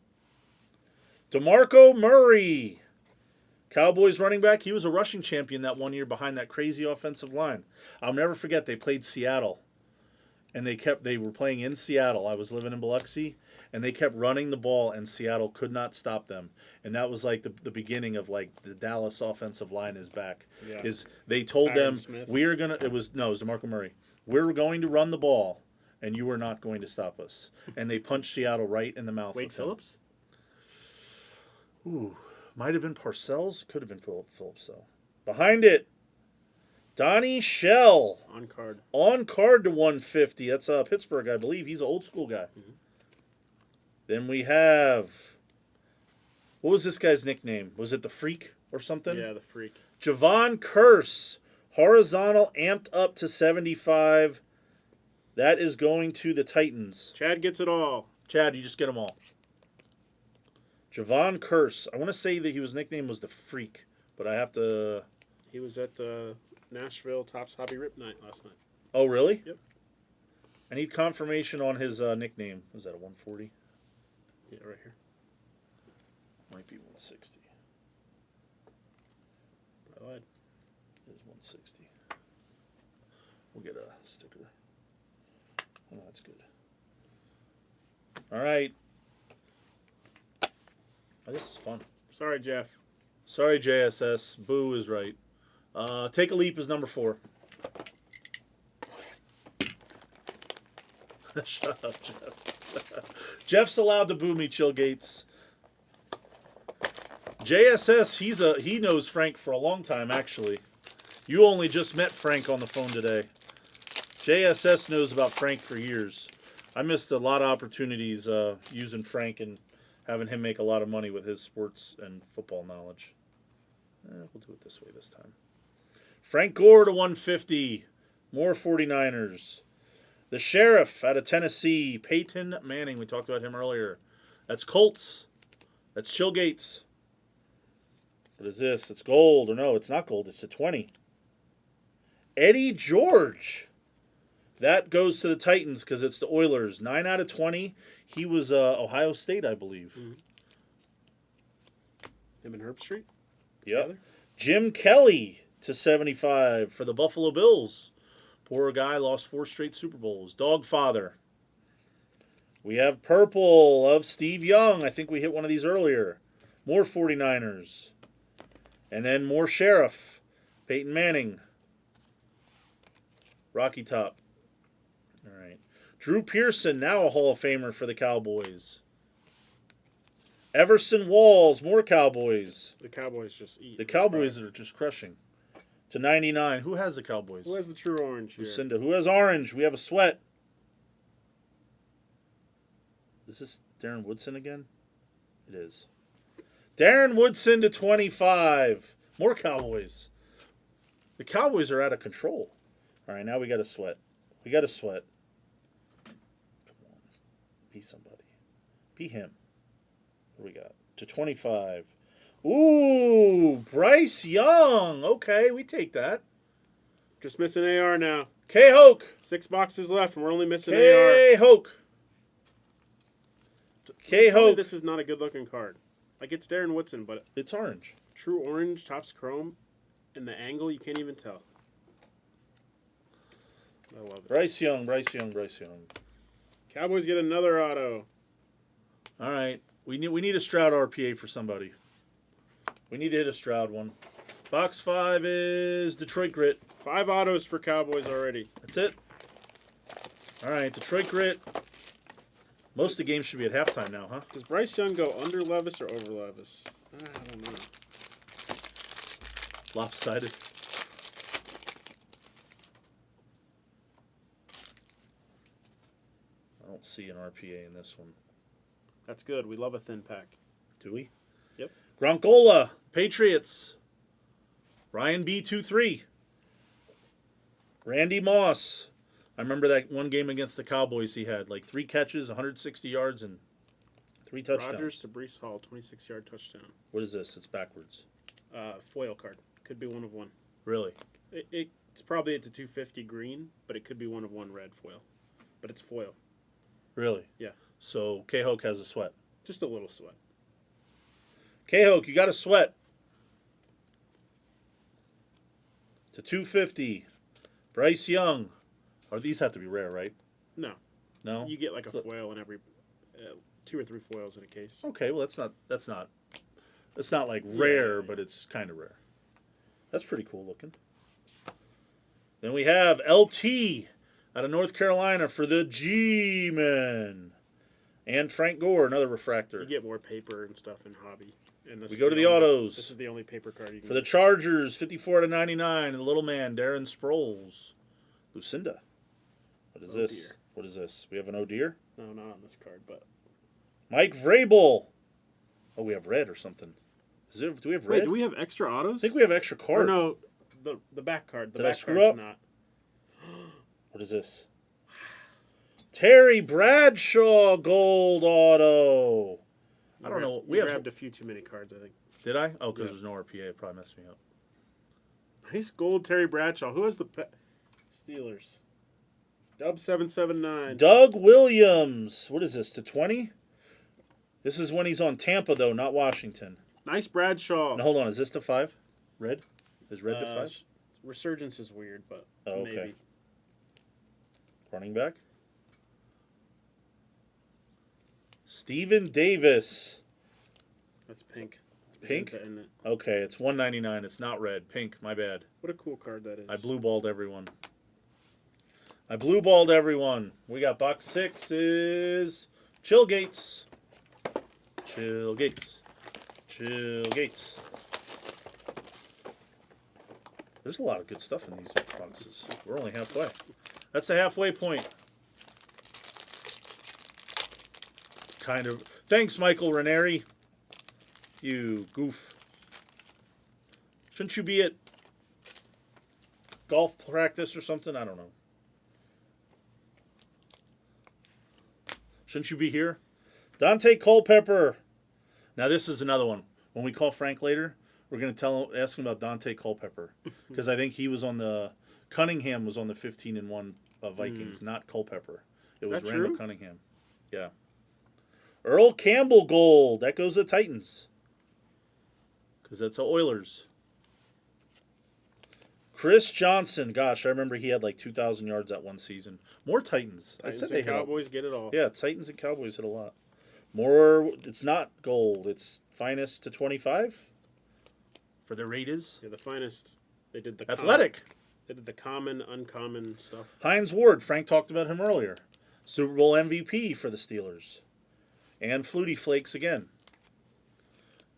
DeMarco Murray. Cowboys running back. He was a rushing champion that one year behind that crazy offensive line. I'll never forget they played Seattle. And they were playing in Seattle. I was living in Biloxi. And they kept running the ball, and Seattle could not stop them. And that was like the beginning of like the Dallas offensive line is back. Yeah. They told Tyron them Smith. it was DeMarco Murray. We're going to run the ball, and you are not going to stop us. And they punched Seattle right in the mouth. Wade with him. Phillips? Ooh, might have been Parcells. Could have been Phillips though. Behind it, Donnie Shell. On card. On card to 150. That's Pittsburgh, I believe. He's an old school guy. Mm-hmm. Then we have, what was this guy's nickname? Was it the Freak or something? Yeah, the freak. Javon Curse. Horizontal amped up to 75. That is going to the Titans. Chad gets it all. Chad, you just get them all. Javon Curse. I want to say that his nickname was the Freak, but I have to. He was at the Nashville Tops Hobby Rip Night last night. Oh, really? Yep. I need confirmation on his nickname. Was that a 140? Yeah, right here. Might be 160. I lied. It is 160. We'll get a sticker. Oh, that's good. All right. Oh, this is fun. Sorry, Jeff. Sorry, JSS. Boo is right. Take a Leap is number 4. Shut up, Jeff. Jeff's allowed to boo me, Chill Gates. JSS, he knows Frank for a long time, actually. You only just met Frank on the phone today. JSS knows about Frank for years. I missed a lot of opportunities using Frank and having him make a lot of money with his sports and football knowledge. We'll do it this way this time. Frank Gore to 150. More 49ers. The Sheriff out of Tennessee. Peyton Manning. We talked about him earlier. That's Colts. That's Chill Gates. What is this? It's gold. Or no, it's not gold. It's a 20. Eddie George. That goes to the Titans because it's the Oilers. 9 out of 20. He was Ohio State, I believe. Mm-hmm. Him and Herb Street? Yep. Together? Jim Kelly to 75 for the Buffalo Bills. Poor guy, lost 4 straight Super Bowls. Dogfather. We have purple of Steve Young. I think we hit one of these earlier. More 49ers. And then more Sheriff. Peyton Manning. Rocky Top. All right. Drew Pearson, now a Hall of Famer for the Cowboys. Everson Walls, more Cowboys. The Cowboys just eat. The Cowboys are just crushing. To 99. Who has the Cowboys? Who has the true orange here? Lucinda. Who has orange? We have a sweat. Is this Darren Woodson again? It is. Darren Woodson to 25. More Cowboys. The Cowboys are out of control. All right, now we got to sweat. We got to sweat. Come on. Be somebody. Be him. What do we got? To 25. Ooh, Bryce Young. Okay, we take that. Just missing AR now. K-Hoke. 6 boxes left, and we're only missing AR. K-Hoke. Tell me K-Hoke. this is not a good-looking card. Like, it's Darren Woodson, but It's orange. true orange, tops chrome, and the angle, you can't even tell. I love it. Bryce Young, Bryce Young, Bryce Young. Cowboys get another auto. All right. We need a Stroud RPA for somebody. We need to hit a Stroud one. Box 5 is Detroit Grit. 5 autos for Cowboys already. That's it. All right, Detroit Grit. Most of the games should be at halftime now, huh? Does Bryce Young go under Levis or over Levis? I don't know. Lopsided. I don't see an RPA in this one. That's good. We love a thin pack. Do we? Yep. Gronkola, Patriots. Ryan B23. Randy Moss. I remember that one game against the Cowboys he had. Like 3 catches, 160 yards, and 3 touchdowns. Rodgers to Brees Hall, 26-yard touchdown. What is this? It's backwards. Foil card. Could be one of one. Really? It's probably at the 250 green, but it could be one of one red foil. But it's foil. Really? Yeah. So K-Hoke has a sweat. Just a little sweat. K-Hoke, you got a sweat. To 250. Bryce Young. Or these have to be rare, right? No. No? You get like a foil in every 2 or 3 foils in a case. Okay, well that's not like rare, but it's kind of rare. That's pretty cool looking. Then we have LT out of North Carolina for the G-Men. And Frank Gore, another refractor. You get more paper and stuff in hobby. And this We is go to the autos. This is the only paper card you can For the get. Chargers, 54 to 99, and the little man, Darren Sproles. Lucinda. What is Oh, this? dear. What is this? We have an oh dear? No, not on this card, but... Mike Vrabel. Oh, we have red or something. Do we have red? Wait, do we have extra autos? I think we have extra Or card. no, the back card. The Did I back screw card's up? Not. What is this? Terry Bradshaw gold auto. I don't know. We grabbed a few too many cards, I think. Did I? Oh, because Yeah. there's no RPA. It probably messed me up. Nice gold Terry Bradshaw. Who has the Steelers? Dub 779. Doug Williams. What is this? To 20? This is when he's on Tampa, though, not Washington. Nice Bradshaw. Now, hold on. Is this to 5? Red? Is red to 5? Resurgence is weird, but Oh, okay. maybe. Running back? Steven Davis. That's pink. Pink? Isn't it? Okay, it's 199. It's not red. Pink. My bad. What a cool card that is. I blue-balled everyone. We got box 6 is Chillgates. Chillgates. There's a lot of good stuff in these boxes. We're only halfway. That's the halfway point. Kind of. Thanks, Michael Ranieri. You goof. Shouldn't you be at golf practice or something? I don't know. Shouldn't you be here? Dante Culpepper. Now this is another one. When we call Frank later, we're going to ask him about Dante Culpepper because I think he was on the Cunningham was on the 15-1 Vikings, not Culpepper. It was that Randall true? Cunningham. Yeah. Earl Campbell gold. That goes to Titans. Because that's the Oilers. Chris Johnson. Gosh, I remember he had like 2,000 yards that one season. More Titans. Titans I said they and hit Cowboys get it all. Yeah, Titans and Cowboys hit a lot. More. It's not gold. It's finest to 25 for the Raiders. Yeah, the finest. They did the Athletic. They did the common, uncommon stuff. Hines Ward. Frank talked about him earlier. Super Bowl MVP for the Steelers. And Flutie Flakes again.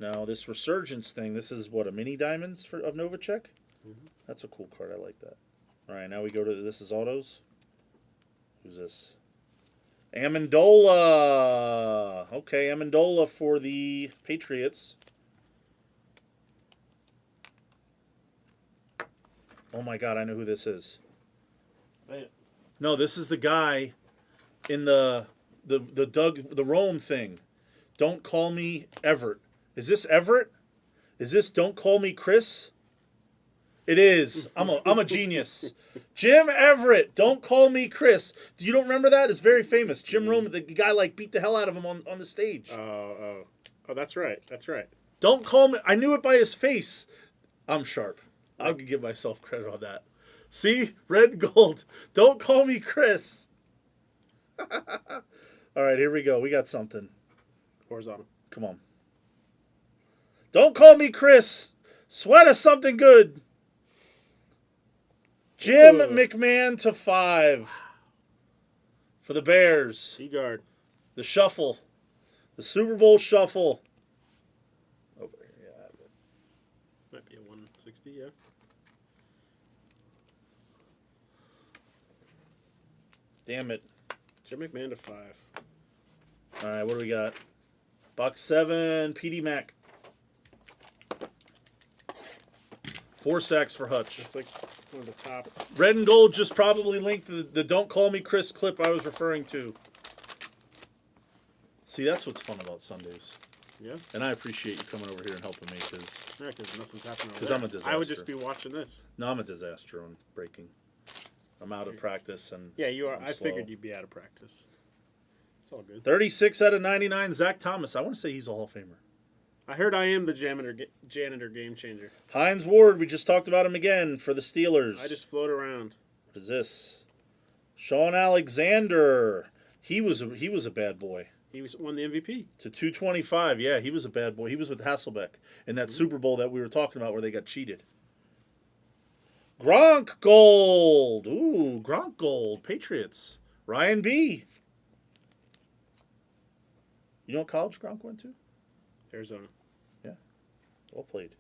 Now, this Resurgence thing, this is what, a mini diamonds of Novacek? Mm-hmm. That's a cool card. I like that. All right, now we go to, this is autos. Who's this? Amendola. Okay, Amendola for the Patriots. Oh my God, I know who this is. Say it. No, this is the guy in the Rome thing. Don't call me Everett. Is this Everett? Is this Don't Call Me Chris? It is. I'm a genius. Jim Everett. Don't Call Me Chris. You don't remember that? It's very famous. Jim Rome, the guy like beat the hell out of him on the stage. Oh, that's right. That's right. Don't call me. I knew it by his face. I'm sharp. I could give myself credit on that. See? Red and gold. Don't call me Chris. All right, here we go. We got something. Horizontal. Come on. Don't call me Chris. Sweat us something good. Jim McMahon to 5 for the Bears. Seagard. The shuffle. The Super Bowl shuffle. Oh, yeah. Might be a 160, yeah. Damn it. Jim McMahon to 5. All right, what do we got? Box 7, PD Mac. 4 sacks for Hutch. It's like one of the top. Red and gold just probably linked the Don't Call Me Chris clip I was referring to. See, that's what's fun about Sundays. Yeah. And I appreciate you coming over here and helping me because Yeah, because nothing's happening. over 'Cause there. I'm a disaster. I would just be watching this. no, I'm a disaster on breaking. I'm out of practice. And Yeah, you are. I'm I slow. figured you'd be out of practice. It's all good. 36 out of 99, Zach Thomas. I want to say he's a Hall of Famer. I heard I am the janitor game changer. Hines Ward, we just talked about him again for the Steelers. I just float around. What is this? Sean Alexander. He was a bad boy. He won the MVP. To 225. Yeah, he was a bad boy. He was with Hasselbeck in that Super Bowl that we were talking about where they got cheated. Gronk Gold. Ooh, Gronk Gold. Patriots. Ryan B. You know what college Gronk went to? Arizona. Well played.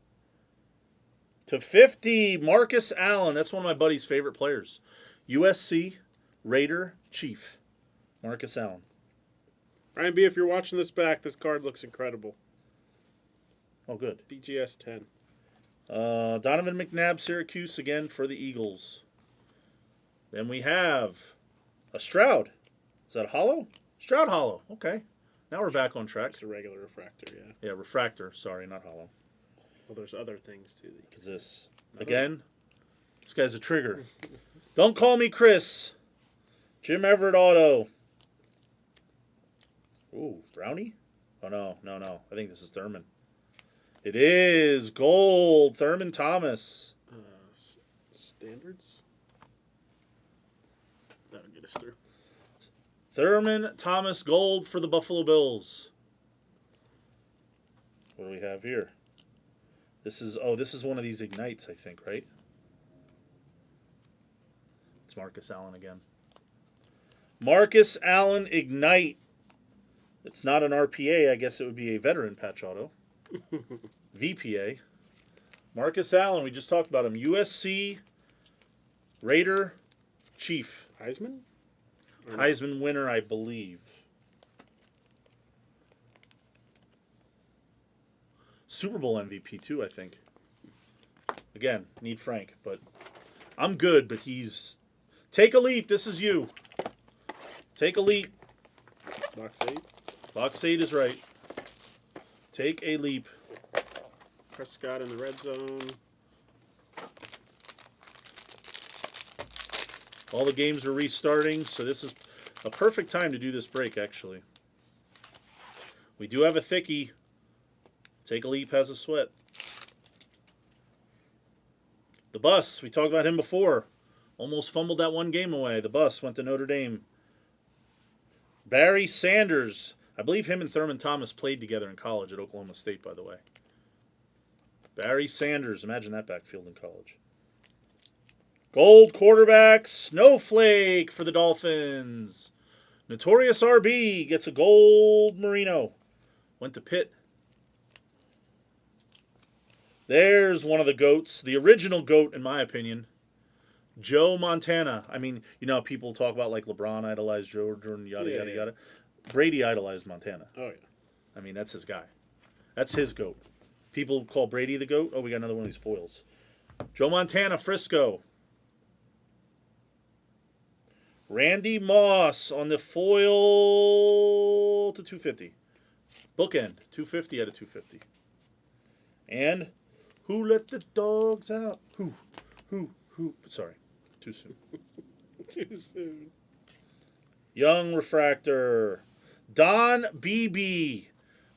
To 50, Marcus Allen. That's one of my buddy's favorite players. USC, Raider, Chief. Marcus Allen. Ryan B, if you're watching this back, this card looks incredible. Oh, good. BGS 10. Donovan McNabb, Syracuse again for the Eagles. Then we have a Stroud. Is that a hollow? Stroud hollow. Okay. Now we're back on track. It's a regular refractor, yeah. Yeah, refractor. Sorry, not hollow. Well, there's other things too. That you can Is this again? This guy's a trigger. Don't call me Chris. Jim Everett auto. Ooh, Brownie? Oh no. I think this is Thurman. It is gold. Thurman Thomas. Standards? That'll get us through. Thurman Thomas gold for the Buffalo Bills. What do we have here? This is one of these Ignites, I think, right? It's Marcus Allen again. Marcus Allen Ignite. It's not an RPA. I guess it would be a veteran patch auto. VPA. Marcus Allen, we just talked about him. USC, Raider, Chief. Heisman? Heisman winner, I believe. Super Bowl MVP too, I think. Again, need Frank, but I'm good, but he's... Take a leap, this is you. Take a leap. Box 8. Box 8 is right. Take a leap. Prescott in the red zone. All the games are restarting, so this is a perfect time to do this break, actually. We do have a thickie. Take a leap has a sweat. The Bus, we talked about him before. Almost fumbled that one game away. The Bus went to Notre Dame. Barry Sanders. I believe him and Thurman Thomas played together in college at Oklahoma State, by the way. Barry Sanders. Imagine that backfield in college. Gold quarterback, Snowflake for the Dolphins. Notorious RB gets a gold Marino. Went to Pitt. There's one of the GOATs. The original GOAT, in my opinion. Joe Montana. I mean, you know how people talk about like LeBron idolized Jordan, yada, yada. Brady idolized Montana. Oh, yeah. I mean, that's his guy. That's his GOAT. People call Brady the GOAT. Oh, we got another one of these foils. Joe Montana, Frisco. Randy Moss on the foil to 250. Bookend, 250 out of 250. And who let the dogs out? Who? Sorry, too soon. Too soon. Young Refractor. Don Beebe.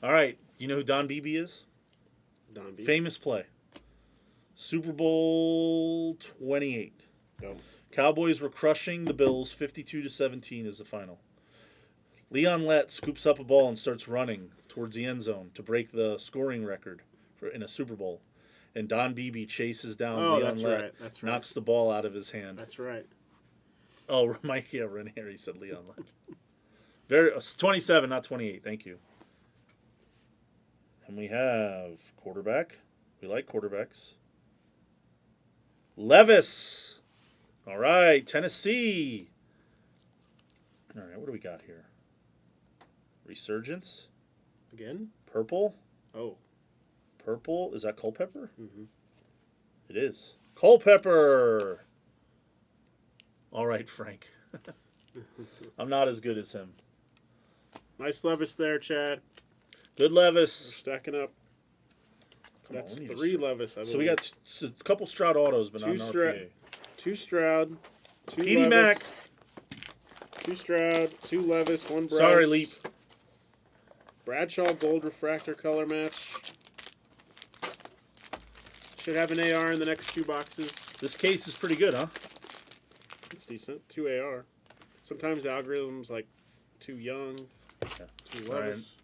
All right, you know who Don Beebe is? Don B. Famous play. Super Bowl 28. Go. Cowboys were crushing the Bills 52-17 is the final. Leon Lett scoops up a ball and starts running towards the end zone to break the scoring record in a Super Bowl. And Don Beebe chases down Leon that's Lett, right. That's right. knocks the ball out of his hand. That's right. Oh, Mike, yeah, Ranieri said Leon Lett. 27, not 28. Thank you. And we have quarterback. We like quarterbacks. Levis. All right, Tennessee. All right, what do we got here? Resurgence. Again? Purple. Oh. Purple. Is that Culpepper? Mm-hmm. It is. Culpepper. All right, Frank. I'm not as good as him. Nice Levis there, Chad. Good We're Levis. stacking up. Come on, That's we need to 3 Levis. I So we believe. got a couple Stroud autos, but not Two an Stroud. RPA. 2 Stroud, 2 Petey Levis, Mac. 2 Stroud, 2 Levis, 1 Bryce. Sorry, Leap. Bradshaw Gold Refractor color match. Should have an AR in the next 2 boxes. This case is pretty good, huh? It's decent. 2 AR. Sometimes the algorithm's like too young. Yeah. 2 Levis.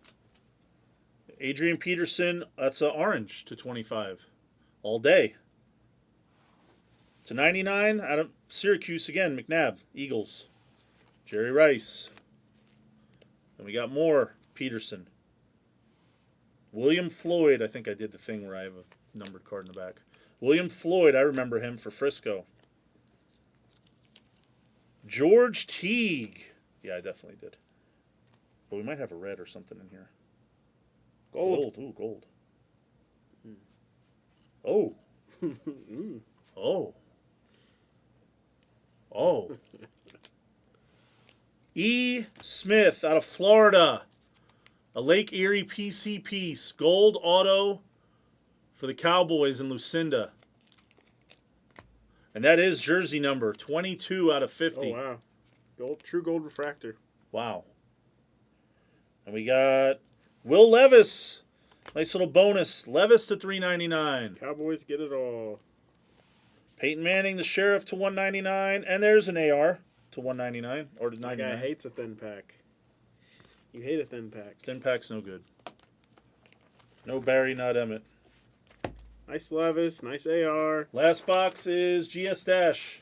Adrian Peterson, that's an orange to 25. All day. To 99, out of Syracuse again, McNabb, Eagles. Jerry Rice. And we got more Peterson. William Floyd, I think I did the thing where I have a numbered card in the back. William Floyd, I remember him for Frisco. George Teague. Yeah, I definitely did. But we might have a red or something in here. Gold. Ooh, gold. Oh. Mm. Oh. Oh. E. Smith out of Florida. A Lake Erie PC piece. Gold auto for the Cowboys in Lucinda. And that is jersey number 22 out of 50. Oh, wow. Gold, true gold refractor. Wow. And we got Will Levis. Nice little bonus. Levis to $3.99. Cowboys get it all. Peyton Manning, the Sheriff to $1.99. And there's an AR to $1.99 or to My guy $99. hates a thin pack. You hate a thin pack. Thin pack's no good. No Barry, not Emmett. Nice Levis, nice AR. Last box is GS Dash.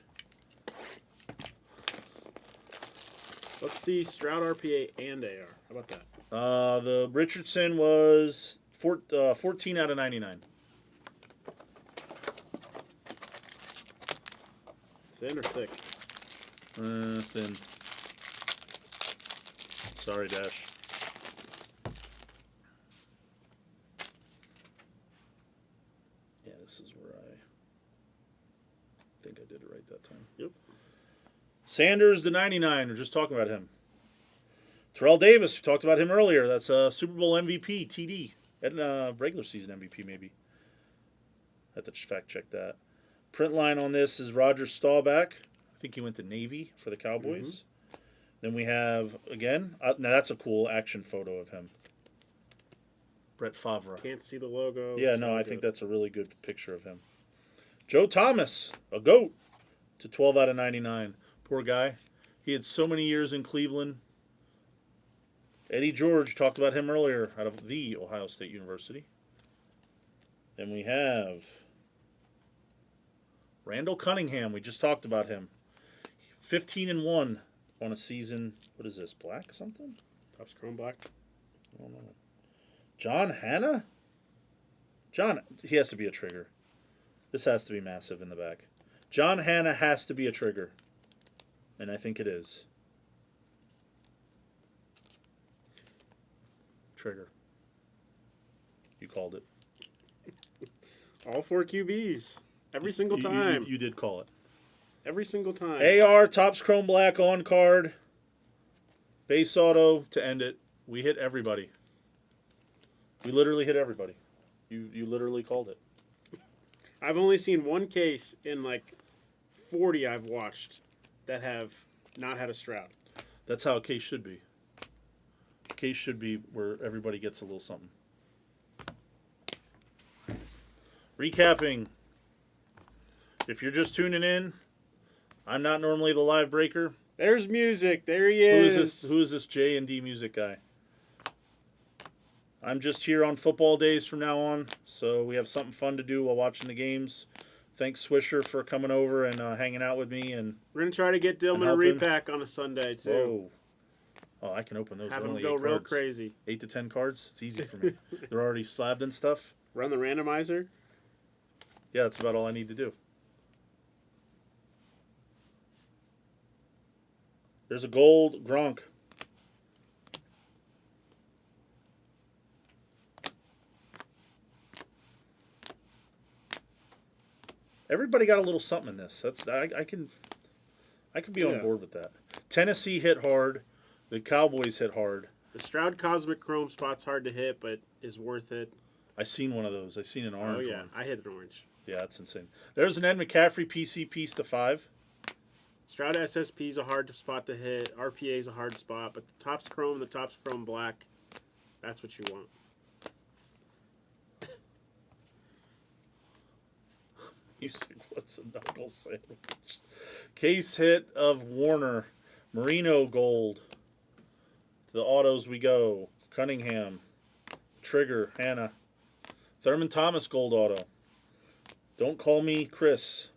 Let's see Stroud RPA and AR. How about that? The Richardson was 14 out of 99. Thin or thick? Thin. Sorry, Dash. Yeah, this is where I think I did it right that time. Yep. Sanders, the 99. We're just talking about him. Terrell Davis, we talked about him earlier. That's a Super Bowl MVP, TD. And regular season MVP, maybe. Have to fact check that. Print line on this is Roger Staubach. I think he went to Navy for the Cowboys. Then we have, again, now that's a cool action photo of him. Brett Favre. Can't see the logo. Yeah, It's no, all I good. think that's a really good picture of him. Joe Thomas, a GOAT, to 12 out of 99. Poor guy. He had so many years in Cleveland. Eddie George, talked about him earlier, out of the Ohio State University. Then we have Randall Cunningham. We just talked about him. 15-1 on a season. What is this, black something? Topps Chrome Black. I don't know. John Hanna? John, he has to be a trigger. This has to be massive in the back. John Hanna has to be a trigger. And I think it is. Trigger. You called it. All 4 QBs. Every single You- time. You did call it. Every single time. AR, Topps Chrome Black on card. Base auto to end it. We hit everybody. We literally hit everybody. You literally called it. I've only seen one case in like 40 I've watched that have not had a Stroud. That's how a case should be. A case should be where everybody gets a little something. Recapping. If you're just tuning in, I'm not normally the live breaker. There's music. There he is. Who is this J&D music guy? I'm just here on football days from now on, so we have something fun to do while watching the games. Thanks, Swisher, for coming over and hanging out with me. And We're going to try to get Dillman a help him. repack on a Sunday, too. whoa, oh, I can open those. Have They're him only go 8 real cards. crazy. 8 to 10 cards. It's easy for me. They're already slabbed and stuff. Run the randomizer. Yeah, that's about all I need to do. There's a gold Gronk. Everybody got a little something in this. I can be on Yeah. board with that. Tennessee hit hard. The Cowboys hit hard. The Stroud Cosmic Chrome spot's hard to hit, but is worth it. I seen one of those. I seen an orange Oh, yeah. one. I hit an orange. Yeah, that's insane. There's an Ed McCaffrey PC piece to 5. Stroud SSP is a hard spot to hit. RPA is a hard spot, but the Topps Chrome, the Topps Chrome Black, that's what you want. Music, what's a knuckle sandwich? Case hit of Warner. Merino gold. To the autos we go. Cunningham. Trigger. Hannah. Thurman Thomas gold auto. Don't call me Chris.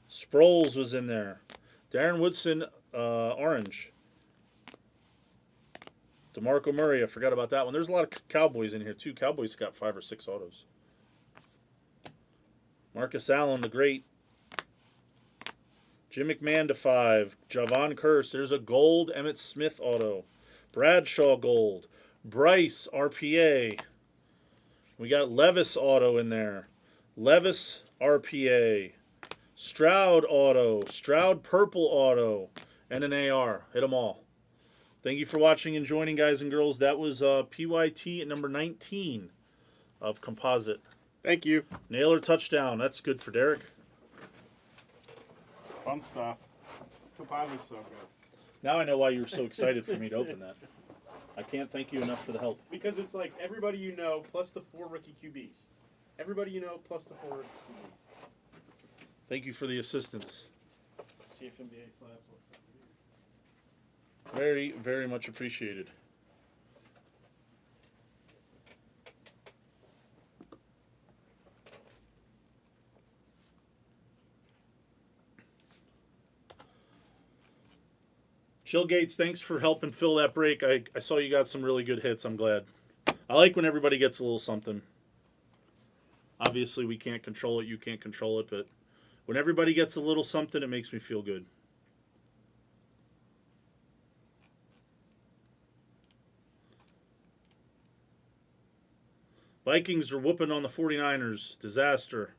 Sproles was in there. Darren Woodson orange. DeMarco Murray, I forgot about that one. There's a lot of Cowboys in here too. Cowboys got 5 or 6 autos. Marcus Allen, the great. Jim McMahon to 5. Javon Curse. There's a gold Emmitt Smith auto. Bradshaw gold. Bryce RPA. We got Levis auto in there. Levis RPA. Stroud auto. Stroud purple auto. And an AR. Hit them all. Thank you for watching and joining, guys and girls. That was PYT at number 19 of Composite. Thank you. Naylor touchdown. That's good for Derek. Fun stuff. Composite's so good. Now I know why you were so excited for me to open that. I can't thank you enough for the help. Because it's like everybody you know plus the 4 rookie QBs. Everybody you know plus the 4 rookie QBs. Thank you for the assistance. See if NBA slabs looks like. Very, very much appreciated. Chill Gates, thanks for helping fill that break. I saw you got some really good hits. I'm glad. I like when everybody gets a little something. Obviously, we can't control it. You can't control it. But when everybody gets a little something, it makes me feel good. Vikings are whooping on the 49ers. Disaster.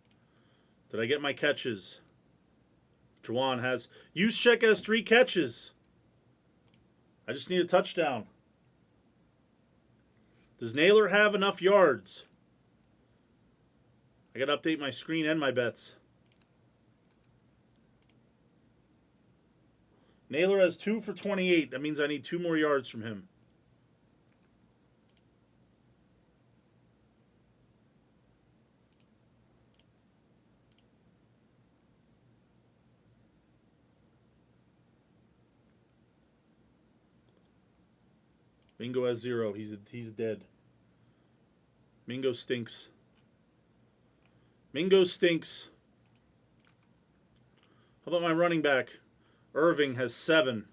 Did I get my catches? Juwan has... Juszczyk has 3 catches. I just need a touchdown. Does Naylor have enough yards? I got to update my screen and my bets. Naylor has 2 for 28. That means I need 2 more yards from him. Mingo has 0. He's dead. Mingo stinks. Mingo stinks. How about my running back? Irving has 7.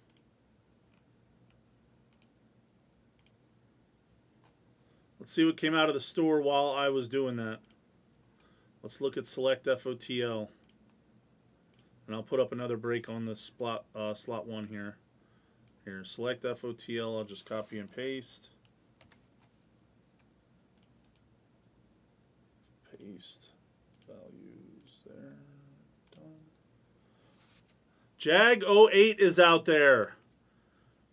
Let's see what came out of the store while I was doing that. Let's look at Select FOTL. And I'll put up another break on the slot 1 here. Here, Select FOTL. I'll just copy and paste. Paste values there. Jag08 is out there.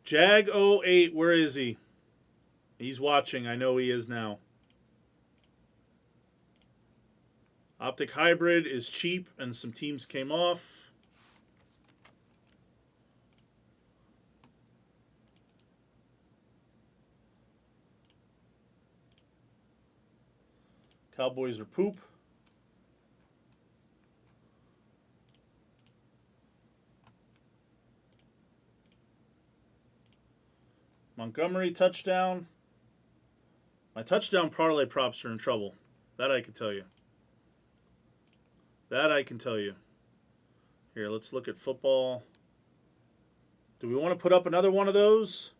Jag08, where is he? He's watching. I know he is now. Optic Hybrid is cheap, and some teams came off. Cowboys are poop. Montgomery touchdown. My touchdown parlay props are in trouble. That I can tell you. That I can tell you. Here, let's look at football. Do we want to put up another one of those?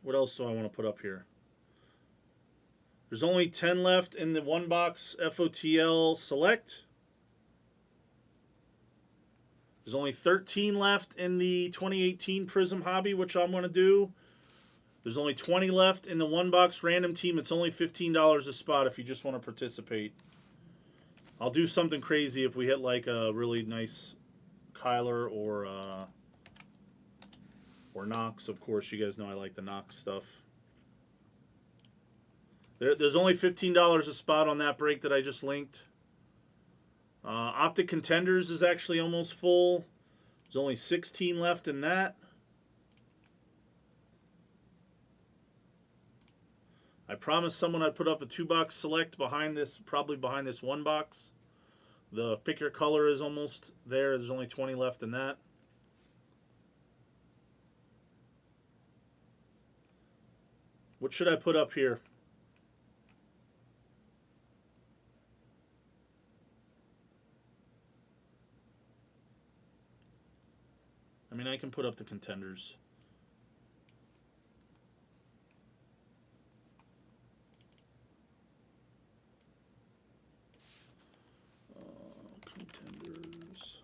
What else do I want to put up here? There's only 10 left in the one box FOTL Select. There's only 13 left in the 2018 Prism Hobby, which I'm going to do. There's only 20 left in the one box random team. It's only $15 a spot if you just want to participate. I'll do something crazy if we hit like a really nice Kyler or Knox. Of course, you guys know I like the Knox stuff. There's only $15 a spot on that break that I just linked. Optic Contenders is actually almost full. There's only 16 left in that. I promised someone I'd put up a 2-box select behind this, probably behind this 1 box. The pick your color is almost there. There's only 20 left in that. What should I put up here? I mean, I can put up the contenders. Contenders.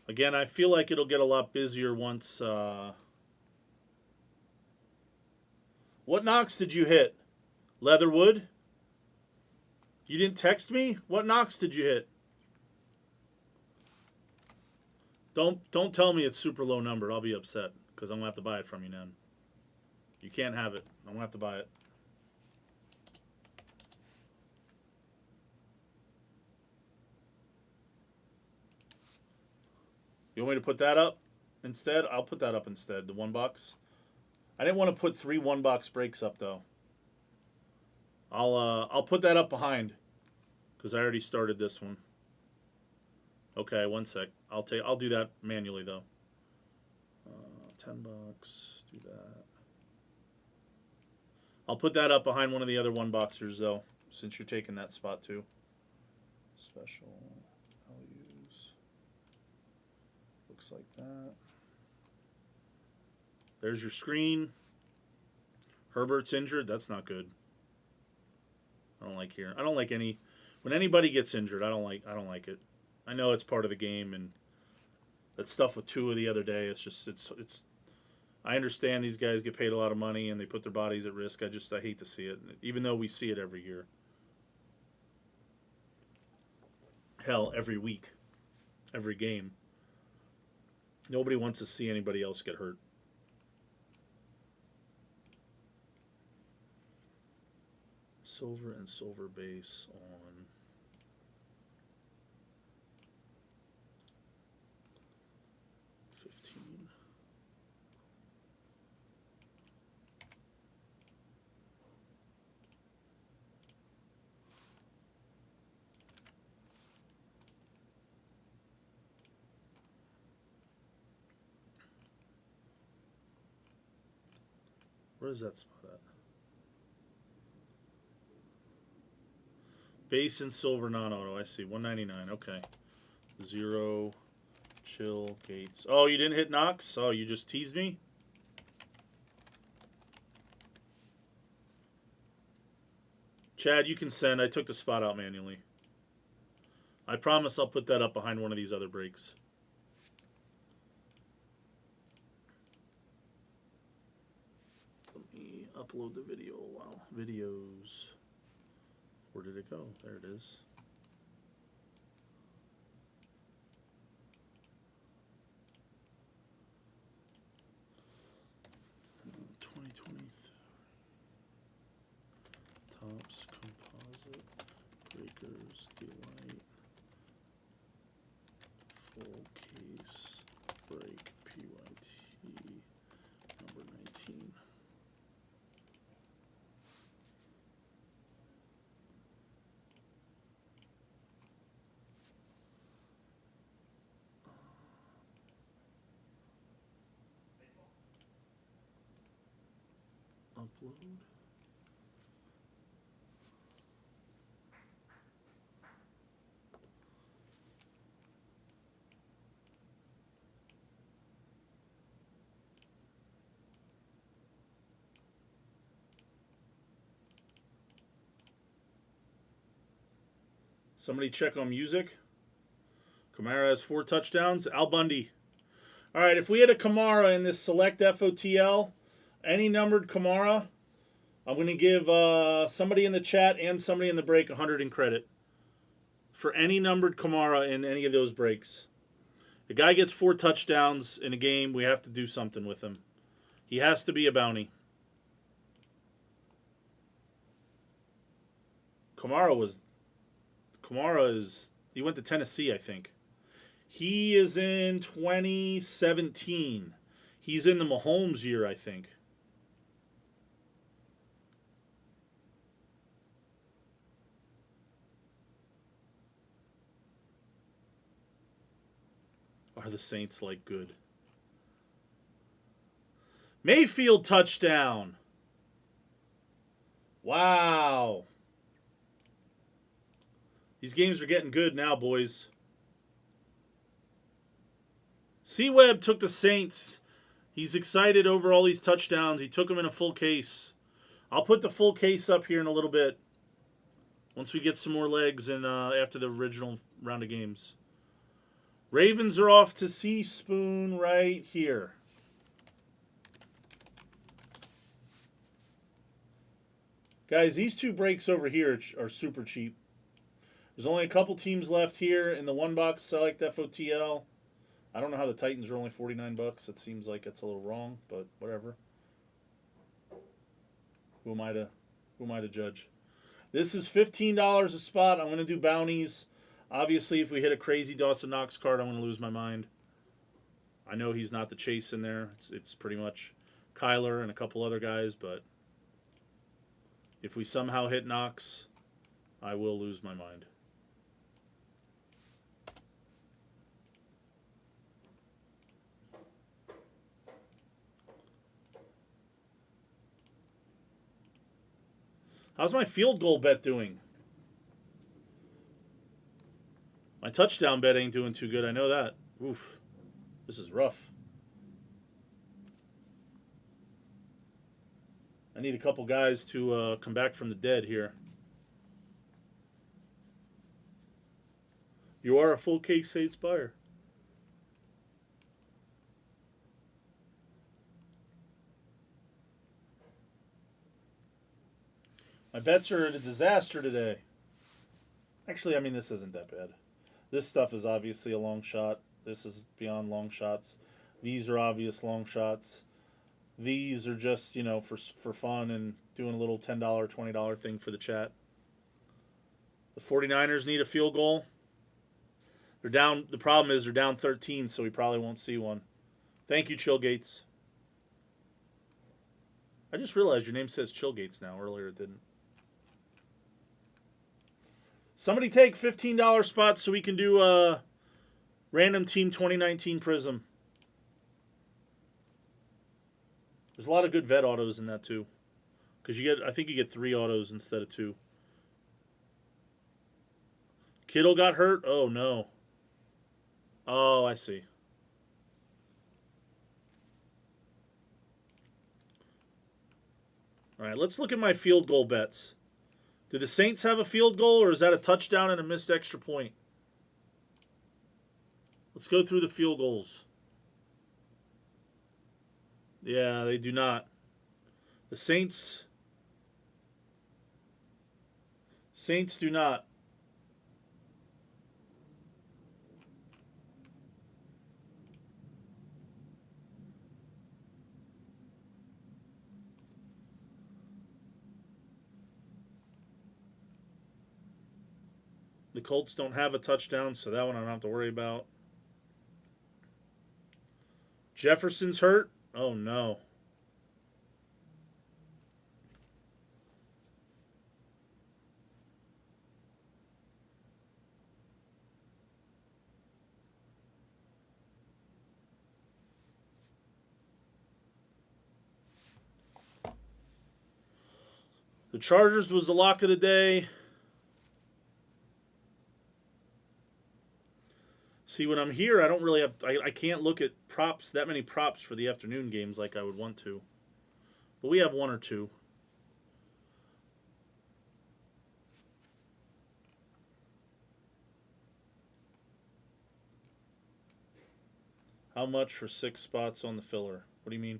Again, I feel like it'll get a lot busier once... What Knox did you hit? Leatherwood? You didn't text me? What Knox did you hit? Don't tell me it's super low number. I'll be upset because I'm going to have to buy it from you then. You can't have it. I'm going to have to buy it. You want me to put that up instead? I'll put that up instead, the 1 box. I didn't want to put 3 1-box breaks up though. I'll put that up behind because I already started this one. Okay, 1 sec. I'll do that manually though. $10. Do that. I'll put that up behind one of the other 1-boxers though, since you're taking that spot too. Special values. Looks like that. There's your screen. Herbert's injured. That's not good. I don't like here. I don't like any when anybody gets injured. I don't like it. I know it's part of the game, and that stuff with Tua the other day. It's just it's. I understand these guys get paid a lot of money and they put their bodies at risk. I hate to see it, even though we see it every year. Hell, every week, every game. Nobody wants to see anybody else get hurt. Silver and silver base on where is that spot at? Base and silver non-auto. I see. 199. Okay. 0. Chill. Gates. Oh, you didn't hit Knox? Oh, you just teased me? Chad, you can send. I took the spot out manually. I promise I'll put that up behind one of these other breaks. Let me upload the video. Wow, videos. Where did it go? There it is. Tops, composite, breakers, delight, full case, break, PYT, number 19. Upload. Somebody check on music. Kamara has 4 touchdowns. Al Bundy. All right, if we had a Kamara in this select FOTL, any numbered Kamara, I'm going to give somebody in the chat and somebody in the break 100 in credit for any numbered Kamara in any of those breaks. The guy gets 4 touchdowns in a game. We have to do something with him. He has to be a bounty. He went to Tennessee, I think. He is in 2017. He's in the Mahomes year, I think. Are the Saints like good? Mayfield touchdown. Wow. These games are getting good now, boys. C-Web took the Saints. He's excited over all these touchdowns. He took them in a full case. I'll put the full case up here in a little bit. Once we get some more legs and after the original round of games. Ravens are off to C-Spoon right here. Guys, these 2 breaks over here are super cheap. There's only a couple teams left here in the 1-box select FOTL. I don't know how the Titans are only $49. It seems like it's a little wrong, but whatever. Who am I to judge? This is $15 a spot. I'm going to do bounties. Obviously, if we hit a crazy Dawson Knox card, I'm going to lose my mind. I know he's not the chase in there. It's pretty much Kyler and a couple other guys, but if we somehow hit Knox, I will lose my mind. How's my field goal bet doing? My touchdown bet ain't doing too good. I know that. Oof. This is rough. I need a couple guys to come back from the dead here. You are a full case Saints buyer. My bets are a disaster today. Actually, I mean, this isn't that bad. This stuff is obviously a long shot. This is beyond long shots. These are obvious long shots. These are just, you know, for fun and doing a little $10, $20 thing for the chat. The 49ers need a field goal. They're down. The problem is they're down 13, so we probably won't see one. Thank you, Chillgates. I just realized your name says Chillgates now. Earlier it didn't. Somebody take $15 spots so we can do a random team 2019 Prism. There's a lot of good vet autos in that too. Because I think you get 3 autos instead of 2. Kittle got hurt? Oh no. Oh, I see. All right, let's look at my field goal bets. Do the Saints have a field goal, or is that a touchdown and a missed extra point? Let's go through the field goals. Yeah, they do not. The Saints do not. The Colts don't have a touchdown, so that one I don't have to worry about. Jefferson's hurt? Oh, no. The Chargers was the lock of the day. See, when I'm here, I don't really have... I can't look at props, that many props for the afternoon games like I would want to. But we have one or two. How much for 6 spots on the filler? What do you mean?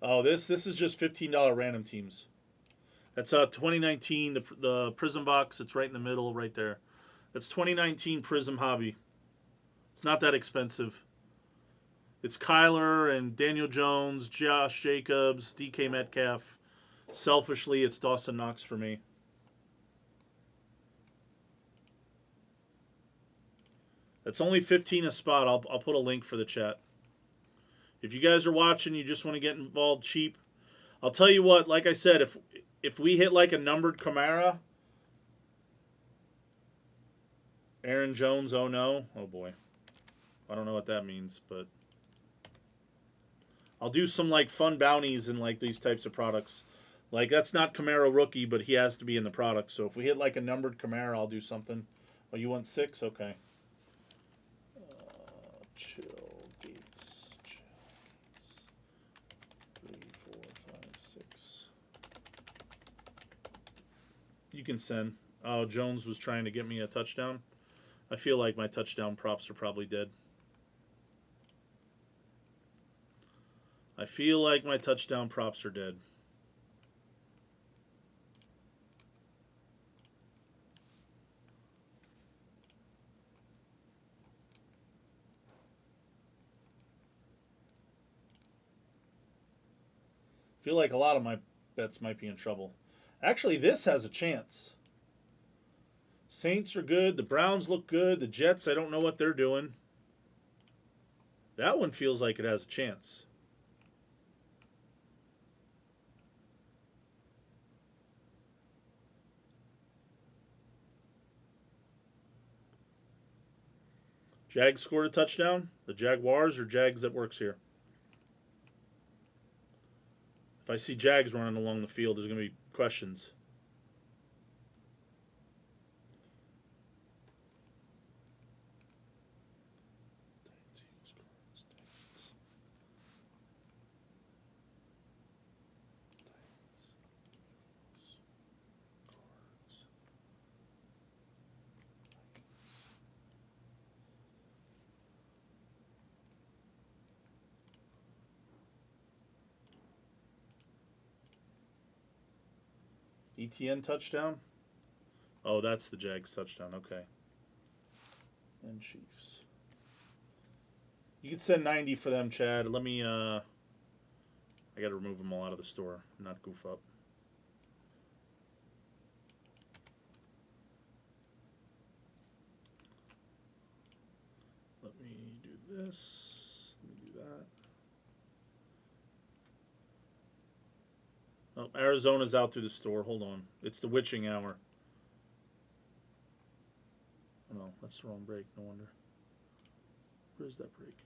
Oh, this is just $15 random teams. That's 2019, the Prism box. It's right in the middle, right there. That's 2019 Prism Hobby. It's not that expensive. It's Kyler and Daniel Jones, Josh Jacobs, DK Metcalf. Selfishly, it's Dawson Knox for me. That's only $15 a spot. I'll put a link for the chat. If you guys are watching, you just want to get involved cheap, I'll tell you what, like I said, if we hit like a numbered Camara, Aaron Jones, oh no, oh boy. I don't know what that means, but I'll do some like fun bounties in like these types of products. Like that's not Camaro rookie, but he has to be in the product. So if we hit like a numbered Camaro, I'll do something. Oh, you want 6? Okay. Chill. You can send. Oh, Jones was trying to get me a touchdown. I feel like my touchdown props are probably dead. I feel like my touchdown props are dead. I feel like a lot of my bets might be in trouble. Actually, this has a chance. Saints are good. The Browns look good. The Jets, I don't know what they're doing. That one feels like it has a chance. Jags scored a touchdown. The Jaguars or Jags that works here? If I see Jags running along the field, there's going to be questions. ETN touchdown? Oh, that's the Jags touchdown. Okay. And Chiefs. You can send 90 for them, Chad. Let me, I got to remove them all out of the store, not goof up. Let me do this. Let me do that. Oh, Arizona's out through the store. Hold on. It's the witching hour. Oh, no, that's the wrong break. No wonder. Where's that break?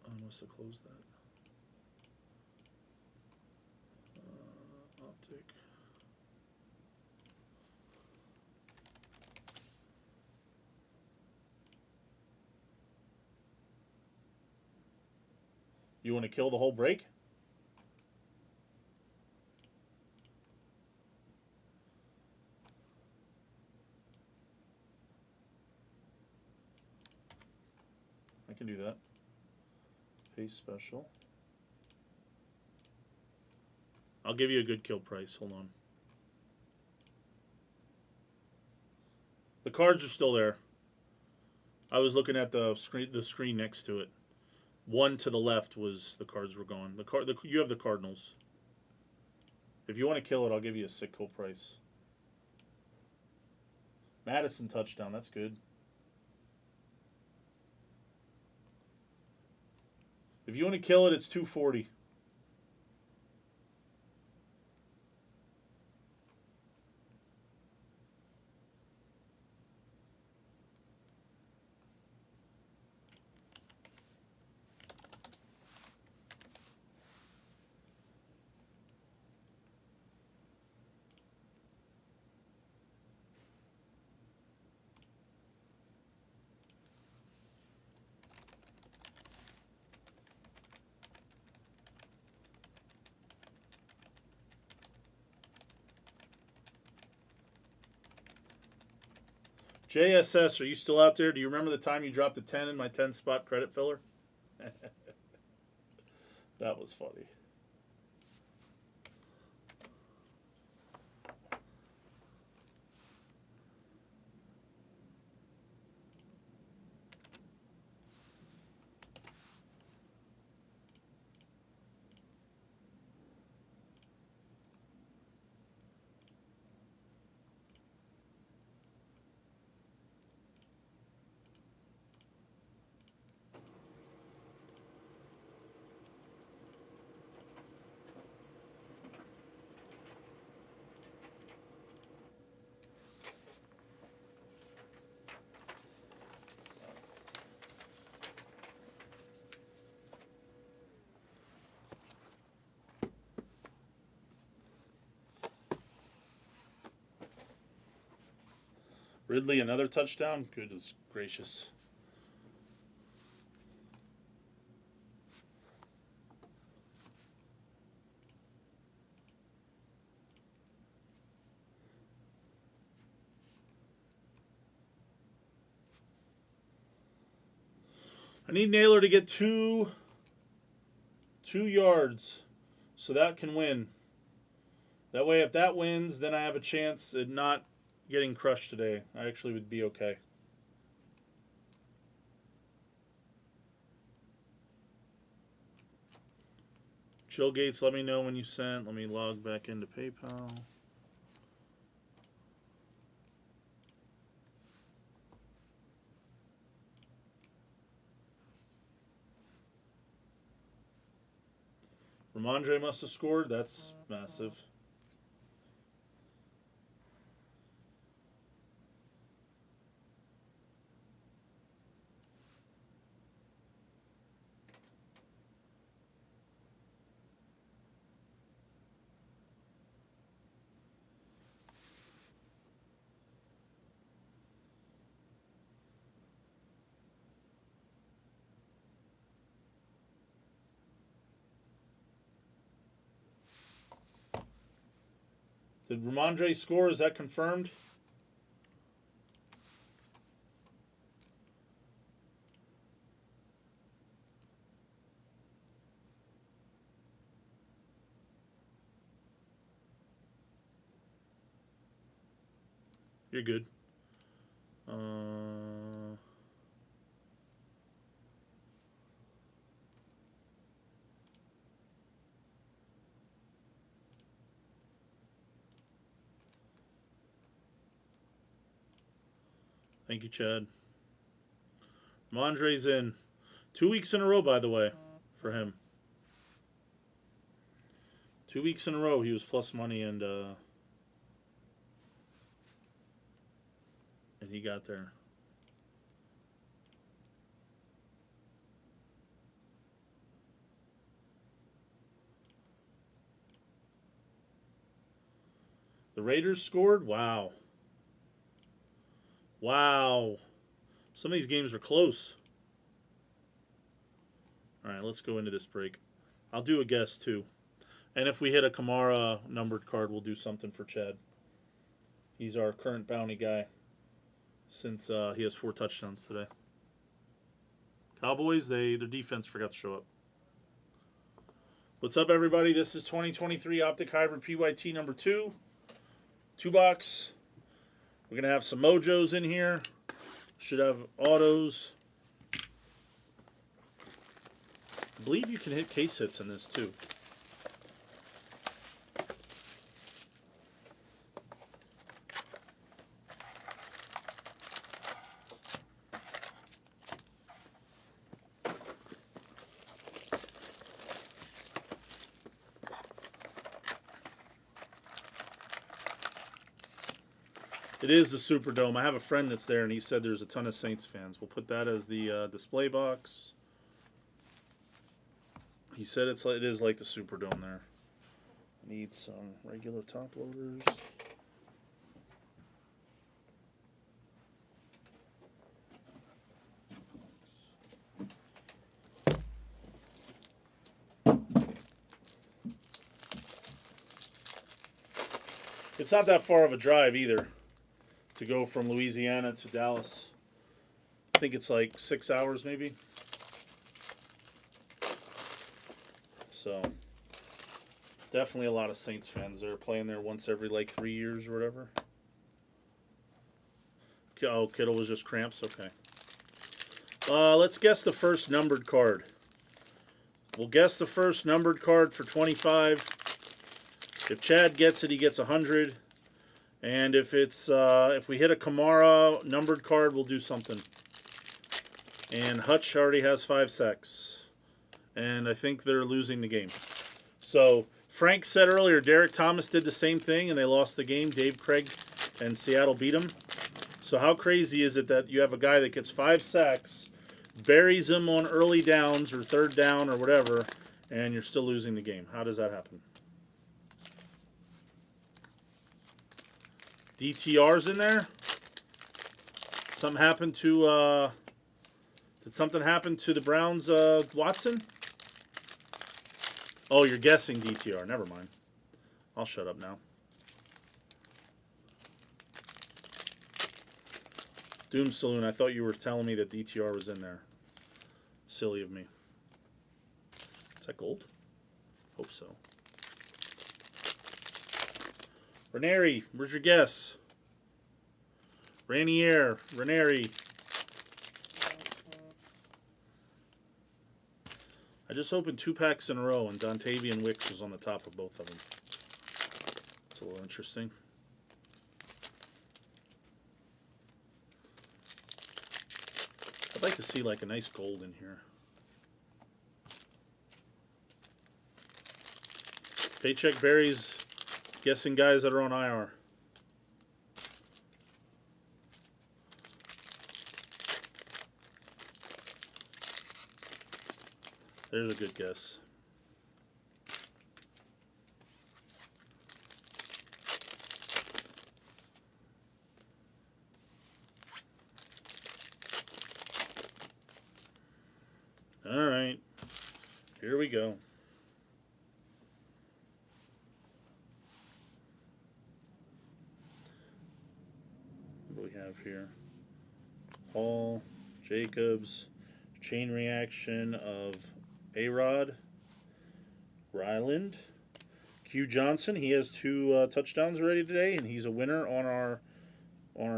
Oh, I must have closed that. Optic. You want to kill the whole break? I can do that. Pay special. I'll give you a good kill price. Hold on. The cards are still there. I was looking at the screen next to it. One to the left was the cards were gone. You have the Cardinals. If you want to kill it, I'll give you a sick kill price. Madison touchdown. That's good. If you want to kill it, it's 240. JSS, are you still out there? Do you remember the time you dropped a 10 in my 10 spot credit filler? That was funny. Ridley, another touchdown? Goodness gracious. I need Naylor to get two yards so that can win. That way, if that wins, then I have a chance at not getting crushed today. I actually would be okay. Chill Gates, let me know when you sent. Let me log back into PayPal. Ramondre must have scored. That's massive. Did Ramondre score? Is that confirmed? You're good. Thank you, Chad. Mondre's in. 2 weeks in a row, by the way, for him. 2 weeks in a row, he was plus money, and he got there. The Raiders scored? Wow. Wow. Some of these games were close. All right, let's go into this break. I'll do a guess too. And if we hit a Kamara numbered card, we'll do something for Chad. He's our current bounty guy since he has 4 touchdowns today. Cowboys, their defense forgot to show up. What's up, everybody? This is 2023 Optic Hybrid PYT number 2. 2-box. We're going to have some mojos in here. Should have autos. I believe you can hit case hits in this too. It is the Superdome. I have a friend that's there, and he said there's a ton of Saints fans. We'll put that as the display box. He said it is like the Superdome there. Need some regular top loaders. It's not that far of a drive either to go from Louisiana to Dallas. I think it's like 6 hours maybe. So, definitely a lot of Saints fans there, playing there once every like 3 years or whatever. Oh, Kittle was just cramps? Okay. Let's guess the first numbered card. We'll guess the first numbered card for 25. If Chad gets it, he gets 100. And if it's if we hit a Kamara numbered card, we'll do something. And Hutch already has 5 sacks. And I think they're losing the game. So Frank said earlier, Derek Thomas did the same thing, and they lost the game. Dave Craig and Seattle beat him. So how crazy is it that you have a guy that gets 5 sacks, buries him on early downs or third down or whatever, and you're still losing the game? How does that happen? DTR's in there. Something happened to did something happen to the Browns Watson? Oh, you're guessing DTR. Never mind. I'll shut up now. Doom Saloon, I thought you were telling me that DTR was in there. Silly of me. Is that gold? Hope so. Ranieri, where's your guess? Ranieri. I just opened 2 packs in a row, and Dontavian Wicks was on the top of both of them. It's a little interesting. I'd like to see like a nice gold in here. Paycheck Berries, guessing guys that are on IR. There's a good guess. All right, here we go. What do we have here? Hall, Jacobs, chain reaction of A-Rod, Ryland, Q Johnson. He has 2 touchdowns already today, and he's a winner on our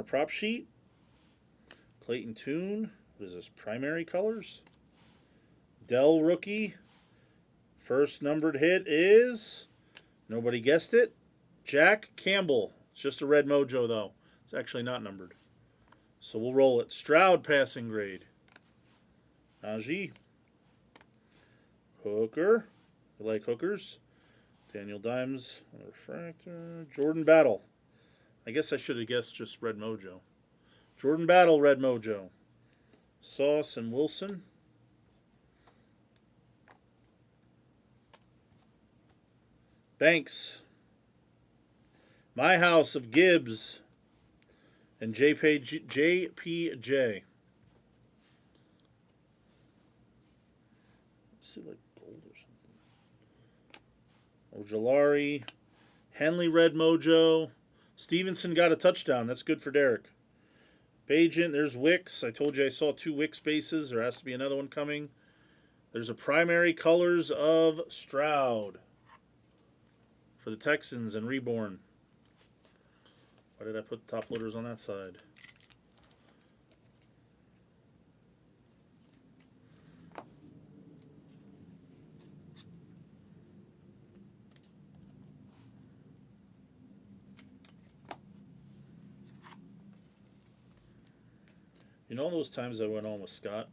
prop sheet. Clayton Tune. What is this? Primary colors. Dell rookie. First numbered hit is, nobody guessed it, Jack Campbell. It's just a red mojo though. It's actually not numbered. So we'll roll it. Stroud passing grade. Najee. Hooker. You like hookers? Daniel Dimes on the refractor. Jordan Battle. I guess I should have guessed just red mojo. Jordan Battle, red mojo. Sauce and Wilson. Banks. My House of Gibbs and JPJ. see like gold or something. Ojolari. Henley red mojo. Stevenson got a touchdown. That's good for Derek. Bajent, there's Wicks. I told you I saw 2 Wicks bases. There has to be another one coming. There's a primary colors of Stroud for the Texans and Reborn. Why did I put top loaders on that side? You know those times I went on with Scott?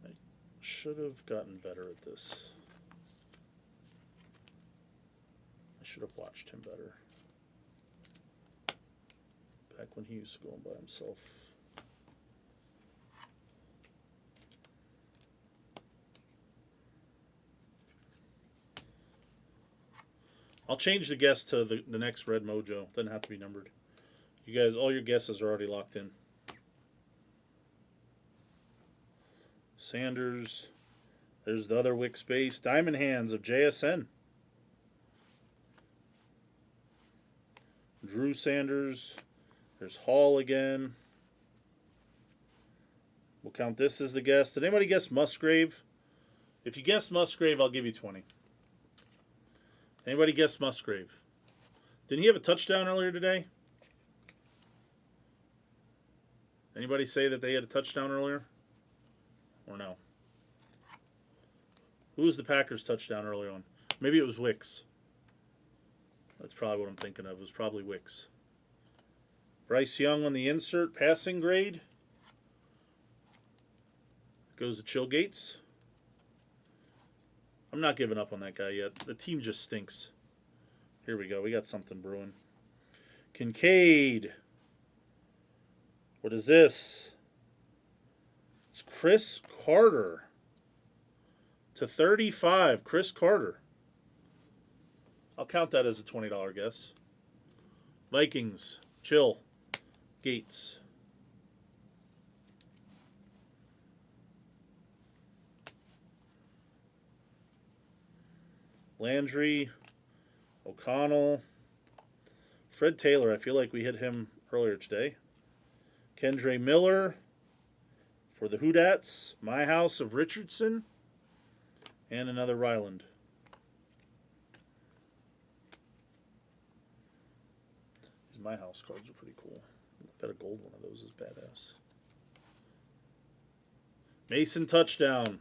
I should have gotten better at this. I should have watched him better. Back when he used to go on by himself. I'll change the guess to the next red mojo. Doesn't have to be numbered. You guys, all your guesses are already locked in. Sanders. There's the other Wick space. Diamond Hands of JSN. Drew Sanders. There's Hall again. We'll count this as the guess. Did anybody guess Musgrave? If you guessed Musgrave, I'll give you 20. Anybody guess Musgrave? Didn't he have a touchdown earlier today? Anybody say that they had a touchdown earlier? Or no? Who was the Packers' touchdown early on? Maybe it was Wicks. That's probably what I'm thinking of. It was probably Wicks. Bryce Young on the insert, passing grade. Goes to Chill Gates. I'm not giving up on that guy yet. The team just stinks. Here we go. We got something brewing. Kincaid. What is this? It's Chris Carter. To 35. Chris Carter. I'll count that as a $20 guess. Vikings. Chill. Gates. Landry, O'Connell, Fred Taylor. I feel like we hit him earlier today. Kendre Miller for the Hoodats. My House of Richardson. And another Ryland. These My House cards are pretty cool. I bet a gold one of those is badass. Mason touchdown.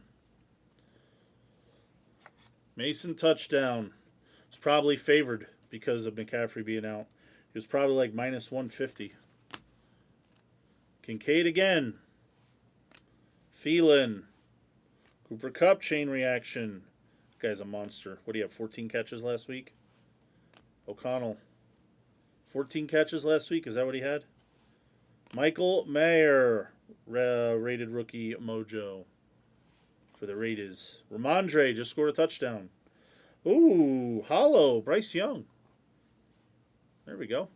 Mason touchdown. It's probably favored because of McCaffrey being out. He was probably like minus 150. Kincaid again. Thielen. Cooper Kupp chain reaction. This guy's a monster. What do you have, 14 catches last week? O'Connell. 14 catches last week. Is that what he had? Michael Mayer. Rated rookie mojo. For the Raiders. Ramondre just scored a touchdown. Ooh, hollow. Bryce Young. There we go.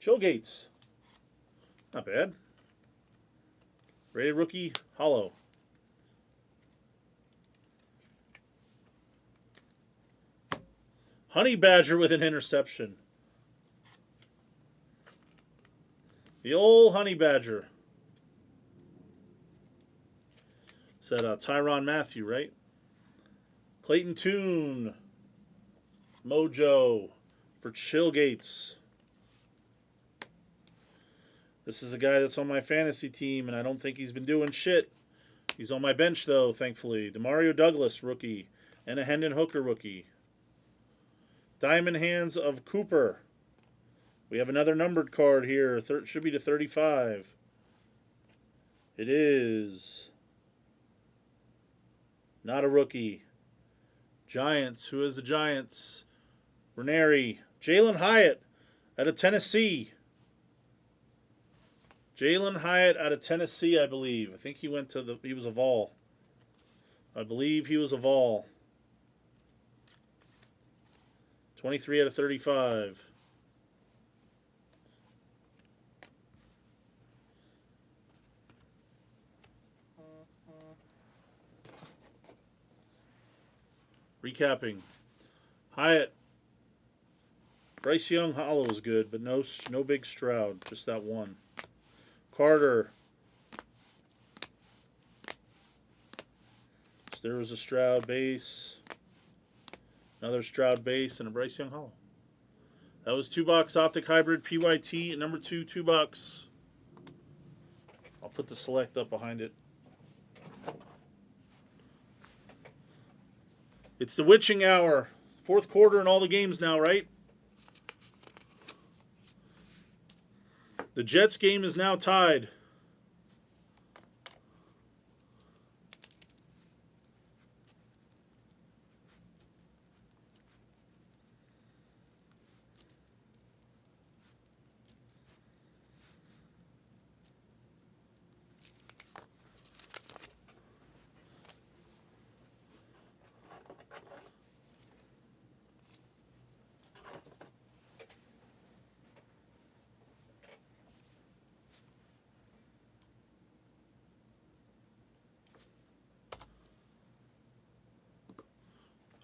Chill Gates. Not bad. Rated rookie, hollow. Honey Badger with an interception. The old Honey Badger. Said Tyrann Mathieu, right? Clayton Tune. Mojo for Chill Gates. This is a guy that's on my fantasy team, and I don't think he's been doing shit. He's on my bench, though, thankfully. Demario Douglas, rookie. And a Hendon Hooker, rookie. Diamond Hands of Cooper. We have another numbered card here. Should be to 35. It is not a rookie. Giants. Who is the Giants? Ranieri. Jalen Hyatt out of Tennessee. Jalen Hyatt out of Tennessee, I believe. I think he went to he was a Vol. I believe he was a Vol. 23 out of 35. Recapping. Hyatt. Bryce Young Hollow is good, but no big Stroud. Just that one. Carter. So there was a Stroud base. Another Stroud base and a Bryce Young Hollow. That was 2-box Optic Hybrid PYT at number 2, 2-box. I'll put the select up behind it. It's the witching hour. 4th quarter in all the games now, right? The Jets game is now tied.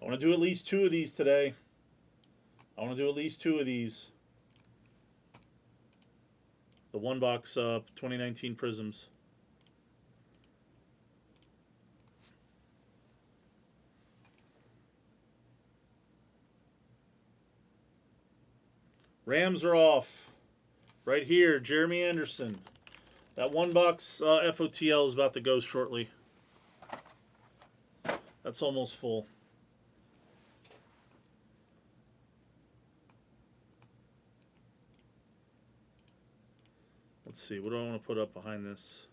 I want to do at least 2 of these today. I want to do at least 2 of these. The 1-box 2019 Prisms. Rams are off. Right here, Jeremy Anderson. That 1-box FOTL is about to go shortly. That's almost full. Let's see, what do I want to put up behind this?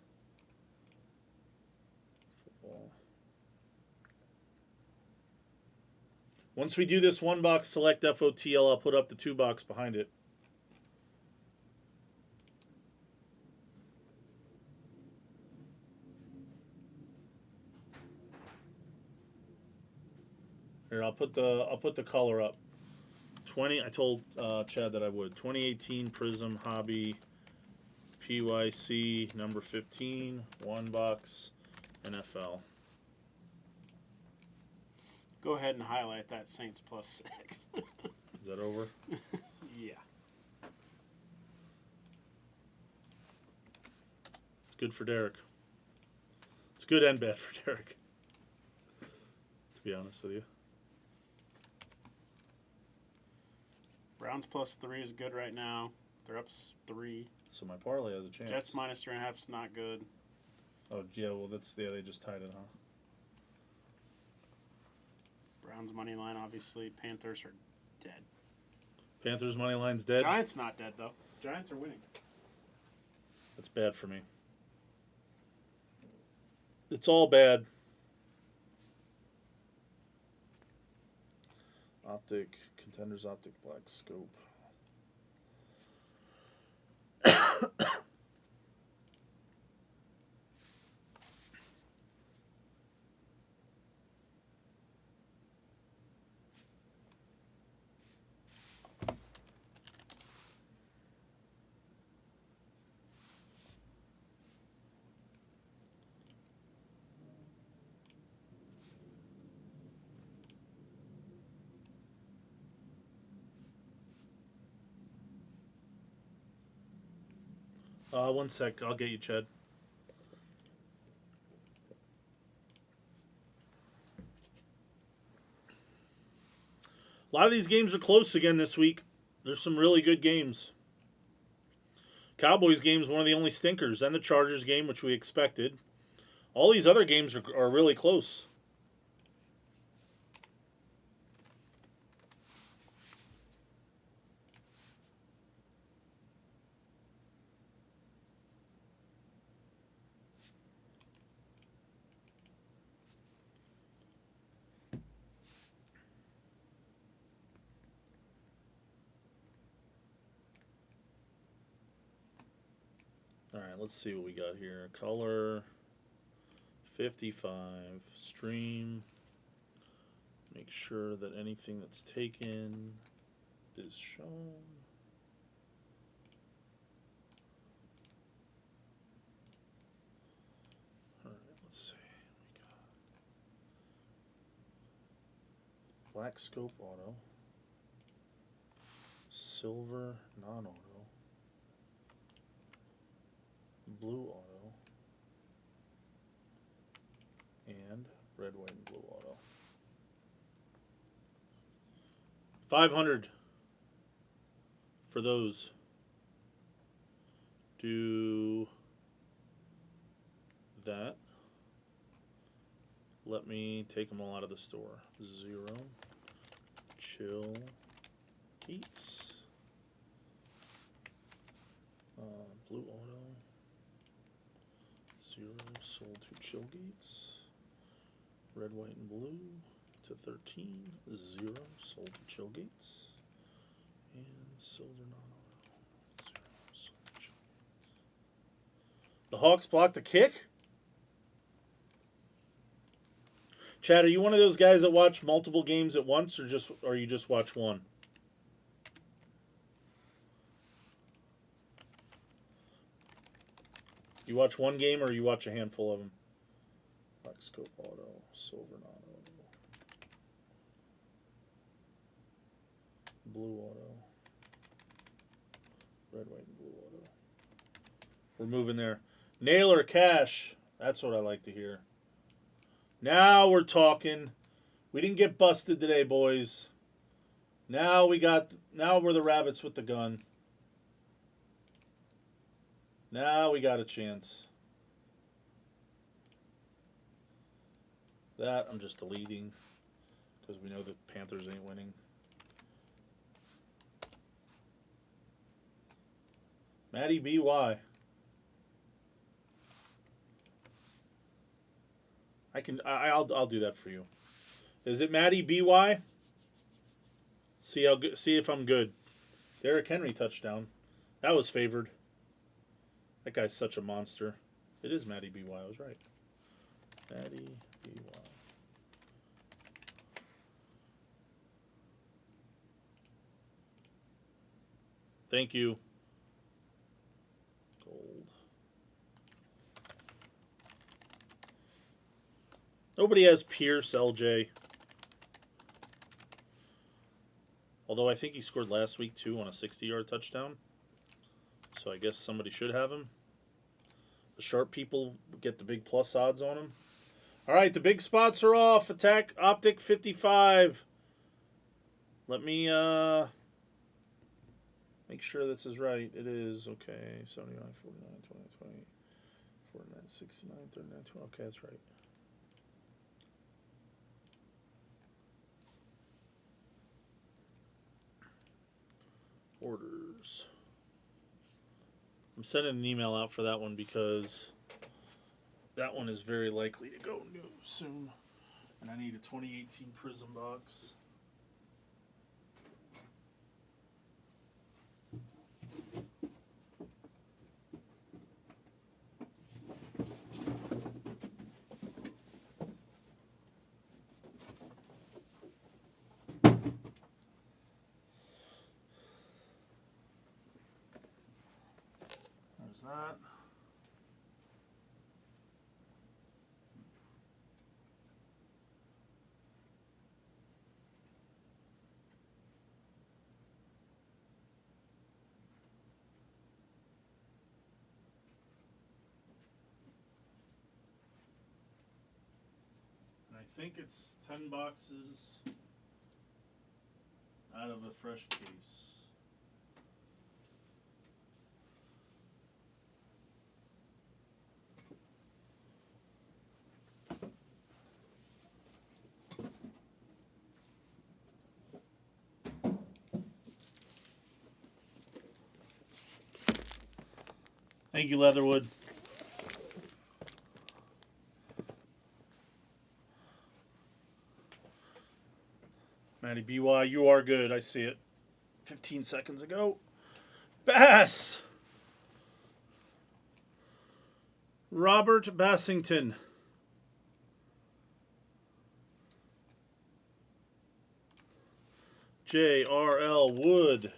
Football. Once we do this 1-box select FOTL, I'll put up the 2-box behind it. Here, I'll put the color up. 20. I told Chad that I would. 2018 Prism Hobby PYC number 15 1-box NFL. Go ahead and highlight that Saints +6. Is that over? Yeah. It's good for Derek. It's good and bad for Derek, to be honest with you. Browns +3 is good right now. They're up 3. So my parlay has a chance. Jets -3.5 is not good. Oh yeah, well they just tied it, huh? Browns money line, obviously. Panthers are dead. Panthers money line's dead. Giants not dead though. Giants are winning. That's bad for me. It's all bad. Optic Contenders Optic Black Scope. One sec. I'll get you, Chad. A lot of these games are close again this week. There's some really good games. Cowboys game is one of the only stinkers, and the Chargers game, which we expected. All these other games are really close. All right, let's see what we got here. Color 55, stream. Make sure that anything that's taken is shown. All right, let's see. Black scope auto. Silver non-auto. Blue auto. And red, white, and blue auto. 500 for those. Do that. Let me take them all out of the store. 0. Chill. Keats. Blue auto. 0. Sold to Chill Gates. Red, white, and blue to 13. 0. Sold to Chill Gates. And silver non-auto. 0. Sold to Chill Gates. The Hawks blocked the kick. Chad, are you one of those guys that watch multiple games at once, or you just watch one? You watch one game, or you watch a handful of them? Black scope auto, silver non-auto, blue auto, red, white, and blue auto. We're moving there. Nailor cash. That's what I like to hear. Now we're talking. We didn't get busted today, boys. Now we're the rabbits with the gun. Now we got a chance. That I'm just deleting because we know the Panthers ain't winning. Matty BY. I'll do that for you. Is it Matty BY? See if I'm good. Derrick Henry touchdown. That was favored. That guy's such a monster. It is Matty BY. I was right. Matty BY. Thank you. Gold. Nobody has Pierce, LJ. Although I think he scored last week, too, on a 60-yard touchdown. So I guess somebody should have him. The sharp people get the big plus odds on him. All right, the big spots are off. Attack Optic 55. Let me make sure this is right. It is. Okay, 79, 49, 20, 20, 49, 69, 39, 20. Okay, that's right. Orders. I'm sending an email out for that one because that one is very likely to go new soon. And I need a 2018 Prism box. There's that. And I think it's 10 boxes out of a fresh case. Thank you, Leatherwood. Matty BY, you are good. I see it. 15 seconds ago. Bass! Robert Bassington. J.R.L. Wood.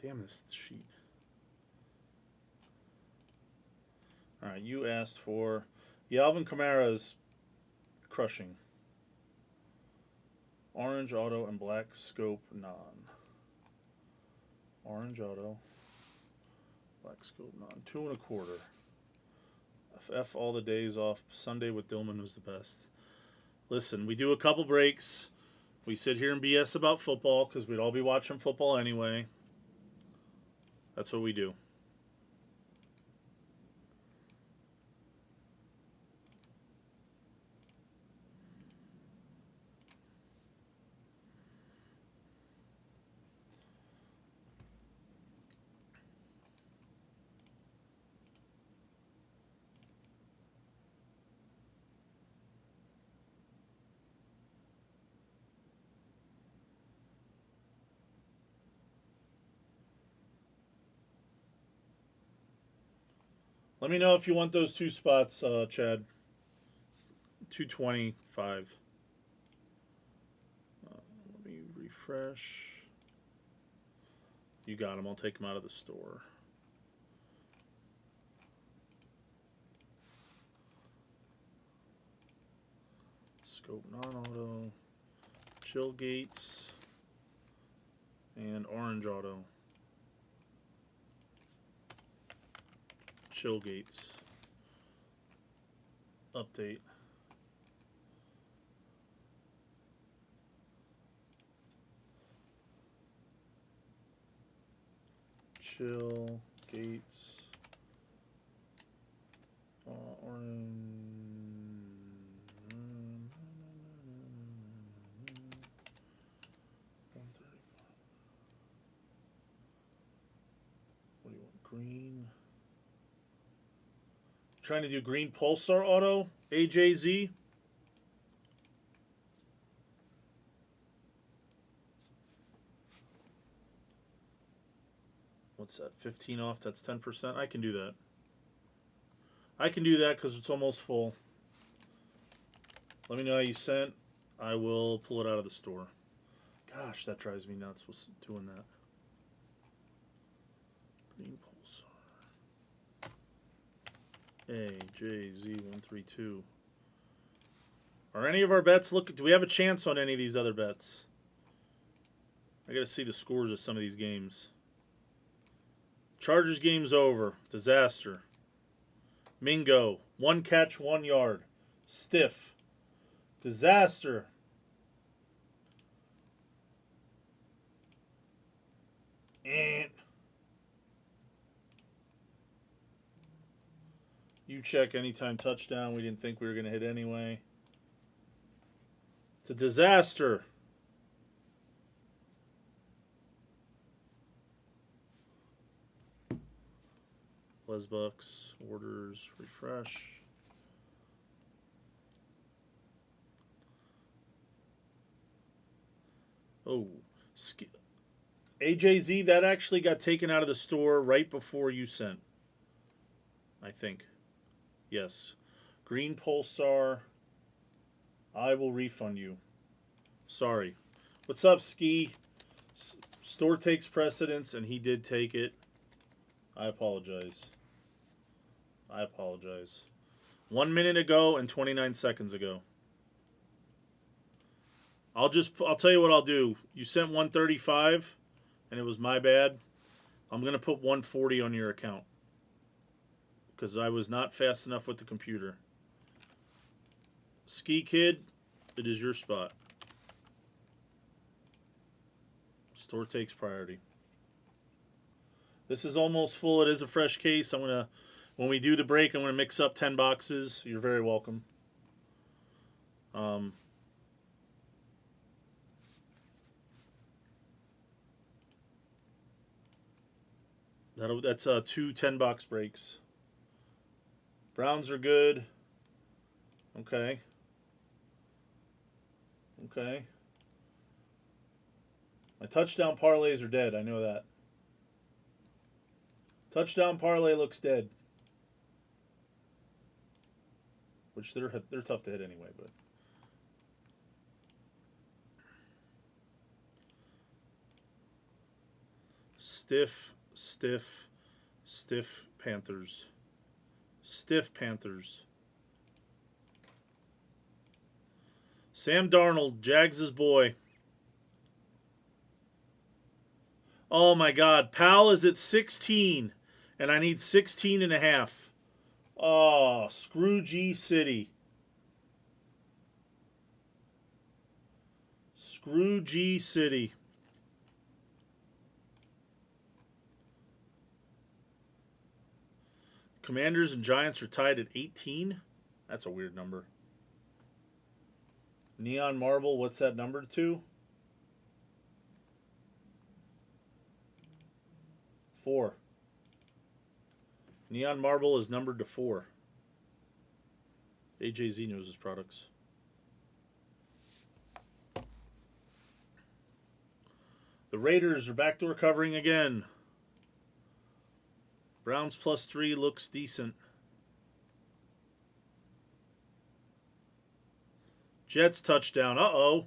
Damn this sheet. All right, you asked for. Yeah, Alvin Kamara is crushing. Orange auto and black scope non. Orange auto, black scope non. 2.25. F all the days off. Sunday with Dillman was the best. Listen, we do a couple breaks. We sit here and BS about football because we'd all be watching football anyway. That's what we do. Let me know if you want those two spots, Chad. 225. Let me refresh. You got them. I'll take them out of the store. Scope non-auto. Chill gates. And orange auto. Chill gates. Update. Chill gates. Orange. What do you want? Green. Trying to do green Pulsar auto, AJZ. What's that? 15 off. That's 10%. I can do that. I can do that because it's almost full. Let me know how you sent. I will pull it out of the store. Gosh, that drives me nuts. Was doing that. Green Pulsar. AJZ132. Are any of our bets look? Do we have a chance on any of these other bets? I got to see the scores of some of these games. Chargers game's over. Disaster. Mingo. 1 catch, 1 yard. Stiff. Disaster. And you check anytime touchdown. We didn't think we were going to hit anyway. It's a disaster. Blez Bucks, orders, refresh. Oh, AJZ, that actually got taken out of the store right before you sent. I think. Yes. Green Pulsar. I will refund you. Sorry. What's up, Ski? Store takes precedence, and he did take it. I apologize. 1 minute ago and 29 seconds ago. I'll tell you what I'll do. You sent 135, and it was my bad. I'm going to put 140 on your account. Because I was not fast enough with the computer. Ski Kid, it is your spot. Store takes priority. This is almost full. It is a fresh case. When we do the break, I'm going to mix up 10 boxes. You're very welcome. That's 2 10-box breaks. Browns are good. Okay. My touchdown parlays are dead. I know that. Touchdown parlay looks dead. Which they're tough to hit anyway, but. Stiff Panthers. Stiff Panthers. Sam Darnold, Jags' boy. Oh my God. Powell is at 16, and I need 16 and a half. Oh, screw G City. Screw G City. Commanders and Giants are tied at 18. That's a weird number. Neon Marble, what's that number to? 4. Neon Marble is numbered to 4. AJZ knows his products. The Raiders are backdoor covering again. Browns +3 looks decent. Jets touchdown. Uh-oh.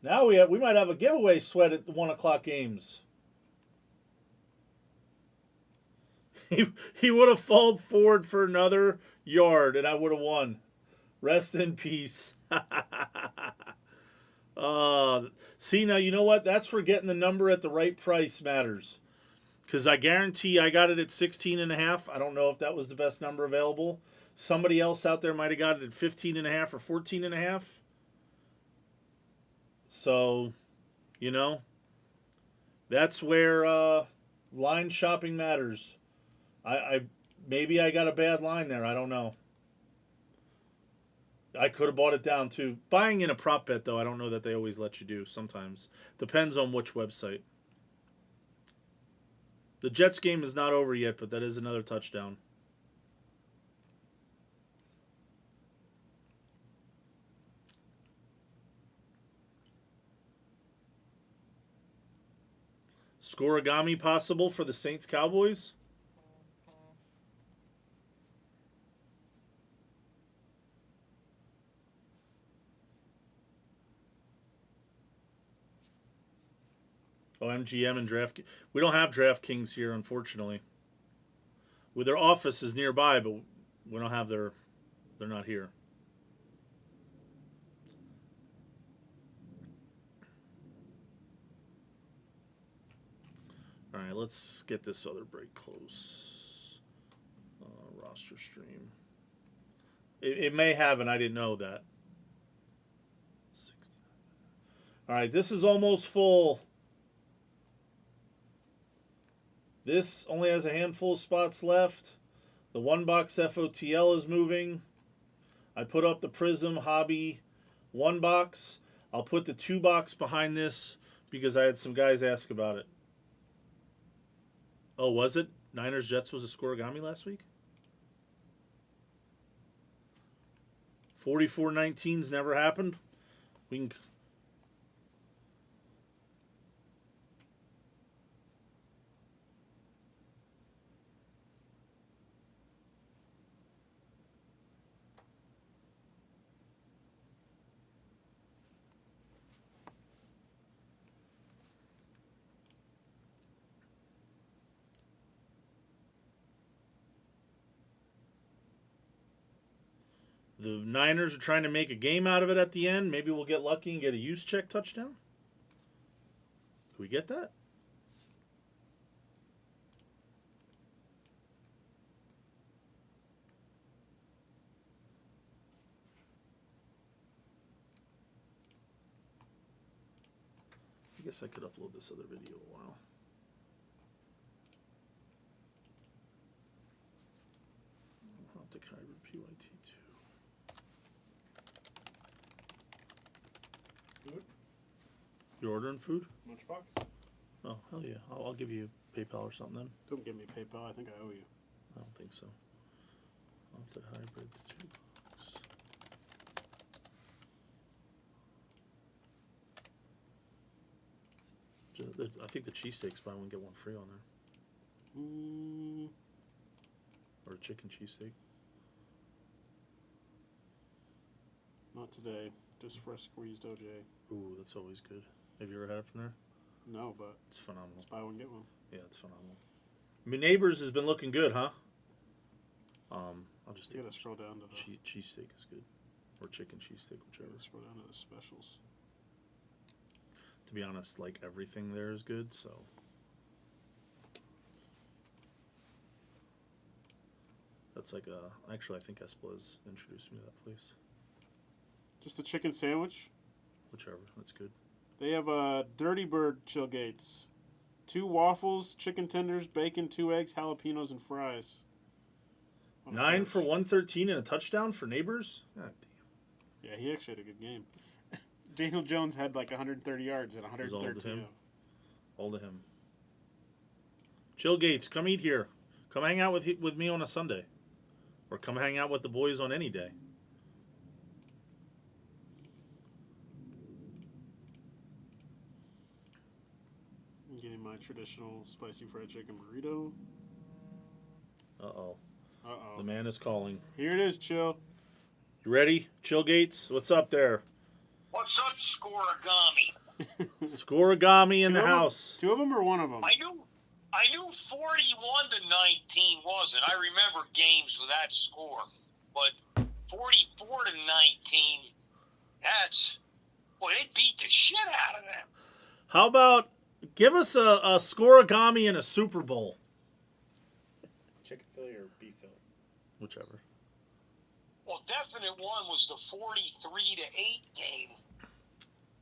Now we might have a giveaway sweat at the 1 o'clock games. He would have fallen forward for another yard, and I would have won. Rest in peace. See, now you know what? That's where getting the number at the right price matters. Because I guarantee I got it at 16 and a half. I don't know if that was the best number available. Somebody else out there might have got it at 15 and a half or 14 and a half. So, you know, that's where line shopping matters. I maybe I got a bad line there. I don't know. I could have bought it down too. Buying in a prop bet, though, I don't know that they always let you do. Sometimes. Depends on which website. The Jets game is not over yet, but that is another touchdown. Scorigami possible for the Saints Cowboys? Oh, MGM and Draft. We don't have DraftKings here, unfortunately. Well, their office is nearby, but we don't have their. They're not here. All right, let's get this other break close. Roster stream. It may have, and I didn't know that. All right, this is almost full. This only has a handful of spots left. The 1-box FOTL is moving. I put up the Prism Hobby 1-box. I'll put the 2-box behind this because I had some guys ask about it. Oh, was it? Niners Jets was a scorigami last week? 44-19's never happened. We can. The Niners are trying to make a game out of it at the end. Maybe we'll get lucky and get a use check touchdown. Can we get that? I guess I could upload this other video a while. Optic hybrid PYT2. Food? You're ordering food? Lunchbox? Oh, hell yeah. I'll give you PayPal or something then. Don't give me PayPal. I think I owe you. I don't think so. Optic hybrid 2 bucks. I think the cheesesteaks buy one get one free on there. Or a chicken cheesesteak. Not today. Just fresh squeezed OJ. Ooh, that's always good. Have you ever had it from there? No, but It's phenomenal. let's buy one, get one. Yeah, it's phenomenal. I mean, Neighbors has been looking good, huh? I'll just You take gotta scroll down to the. cheesesteak is good, or chicken cheesesteak, whichever. Let's scroll down to the specials. To be honest, like everything there is good. So that's like actually, I think Blez introduced me to that place. Just a chicken sandwich. Whichever, that's good. They have Dirty Bird Chillgates. 2 waffles, chicken tenders, bacon, 2 eggs, jalapenos, and fries. On a 9 sandwich. for 113 and a touchdown for Neighbors. God damn. Yeah, he actually had a good game. Daniel Jones had like 130 yards and It was 113. all to him. All to him. Chillgates, come eat here. Come hang out with me on a Sunday, or come hang out with the boys on any day. I'm getting my traditional spicy fried chicken burrito. Uh-oh. Uh-oh. The man is calling. Here it is, Chill. You ready? Chillgates, what's up there? What's up, Scorigami? Scorigami in the Two of 'em? house. 2 of them or 1 of them? I knew 41 to 19 wasn't. I remember games with that score, but 44 to 19. That's boy, they beat the shit out of them. How about give us a Scorigami in a Super Bowl? Chicken Philly or beef Philly? Whichever. Well, definite one was the 43 to 8 game.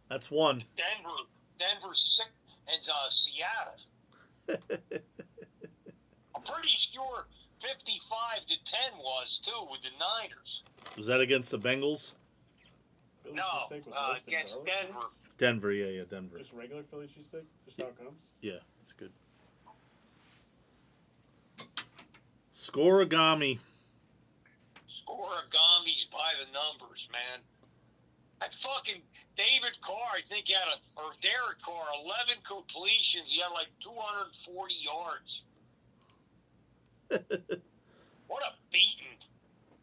That's one. Denver 6 and Seattle. I'm pretty sure 55 to 10 was too with the Niners. Was that against the Bengals? Philly No, cheesesteak with roasted against garlic Denver. sauce? Denver, yeah, Denver. Just regular Philly cheesesteak? Just how it comes? Yeah, it's good. Scorigami. Scorigami's by the numbers, man. That fucking David Carr, I think he had or Derek Carr, 11 completions. He had like 240 yards. What a beating.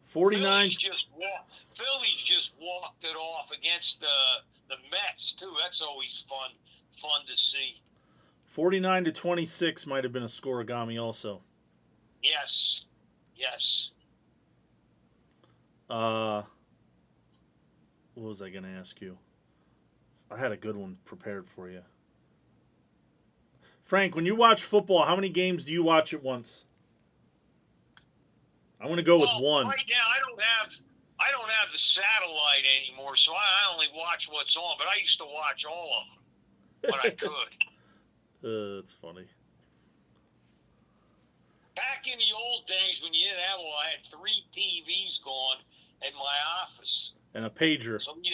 49. Phillies just walked it off against the Mets too. That's always fun to see. 49 to 26 might have been a Scorigami also. Yes. What was I going to ask you? I had a good one prepared for you. Frank, when you watch football, how many games do you watch at once? I'm going to go with one. Right now, I don't have the satellite anymore, so I only watch what's on. But I used to watch all of them when I could. That's funny. Back in the old days when you didn't have I had 3 TVs going in my office. And a pager. So we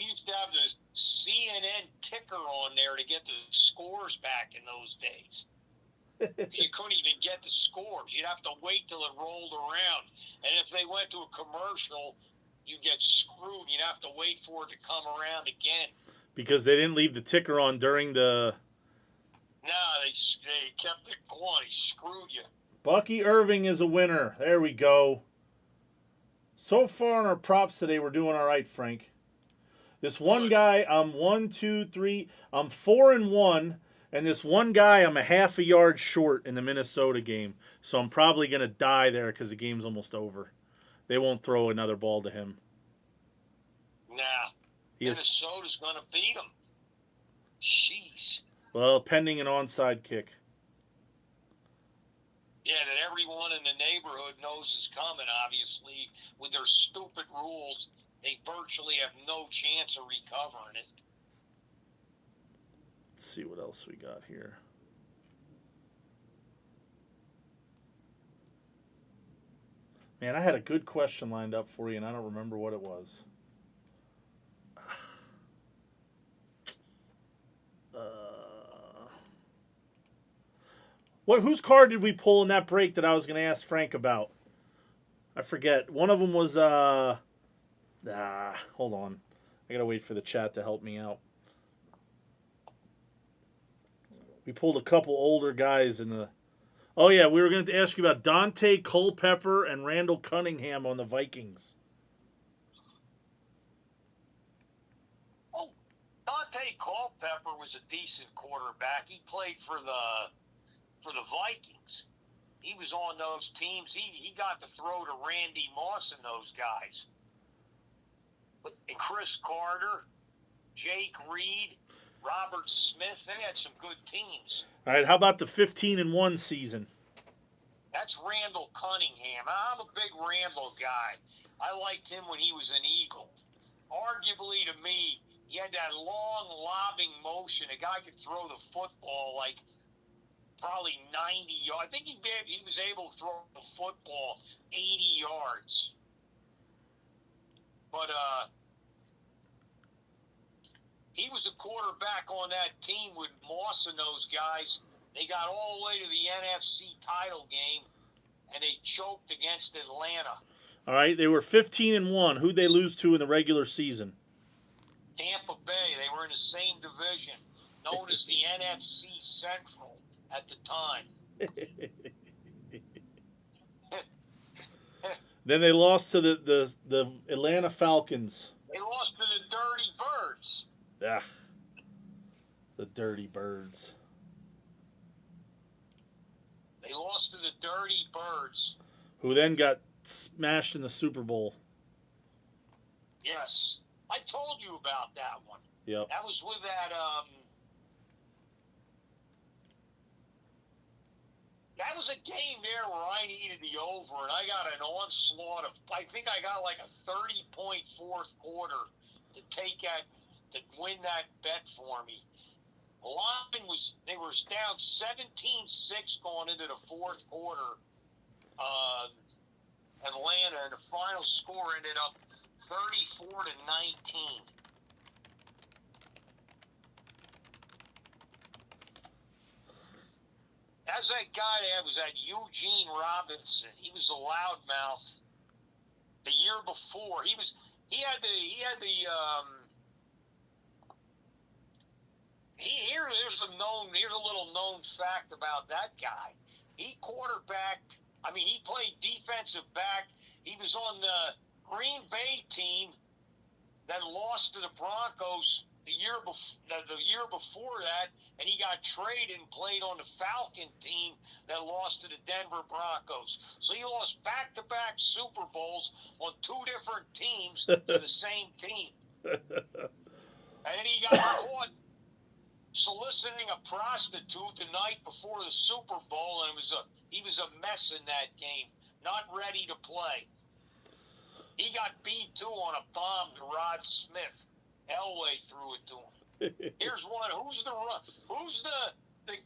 used to have the CNN ticker on there to get the scores back in those days. You couldn't even get the scores. You'd have to wait till it rolled around. And if they went to a commercial, you'd get screwed. You'd have to wait for it to come around again. Because they didn't leave the ticker on during the... No, they kept it going. They screwed you. Bucky Irving is a winner. There we go. So far on our props today, we're doing all right, Frank. This one guy, I'm 4-1, and this one guy, I'm a half a yard short in the Minnesota game. So I'm probably going to die there because the game's almost over. They won't throw another ball to him. Nah. Minnesota's going to beat them. Jeez. Well, pending an onside kick. Yeah, that everyone in the neighborhood knows is coming, obviously. With their stupid rules, they virtually have no chance of recovering it. Let's see what else we got here. Man, I had a good question lined up for you, and I don't remember what it was. Whose card did we pull in that break that I was going to ask Frank about? I forget. One of them was, hold on. I got to wait for the chat to help me out. We pulled a couple older guys in the... Oh, yeah, we were going to ask you about Dante Culpepper and Randall Cunningham on the Vikings. Oh, Dante Culpepper was a decent quarterback. He played for the Vikings. He was on those teams. He got to throw to Randy Moss and those guys. And Chris Carter, Jake Reed, Robert Smith. They had some good teams. All right, how about the 15-1 season? That's Randall Cunningham. I'm a big Randall guy. I liked him when he was an Eagle. Arguably, to me, he had that long lobbing motion. A guy could throw the football like probably 90 yards. I think he was able to throw the football 80 yards. But he was a quarterback on that team with Moss and those guys. They got all the way to the NFC title game, and they choked against Atlanta. All right, they were 15-1. Who'd they lose to in the regular season? Tampa Bay. They were in the same division, known as the NFC Central at the time. Then they lost to the Atlanta Falcons. They lost to the Dirty Birds. Ah, the Dirty Birds. They lost to the Dirty Birds. Who then got smashed in the Super Bowl. Yes. I told you about that one. Yep. That was with that was a game there where I needed the over, and I got an onslaught of, I think I got like a 30-point fourth quarter to win that bet for me. The line they were down 17-6 going into the fourth quarter. Atlanta, and the final score ended up 34-19. As that guy there was that Eugene Robinson. He was a loudmouth. The year before, here's a little known fact about that guy. He played defensive back. He was on the Green Bay team that lost to the Broncos the year before that, and he got traded and played on the Falcon team that lost to the Denver Broncos. So he lost back-to-back Super Bowls on two different teams to the same team. And then he got caught soliciting a prostitute the night before the Super Bowl, and he was a mess in that game, not ready to play. He got beat too on a bomb to Rod Smith. Elway threw it to him. Here's one. Who's the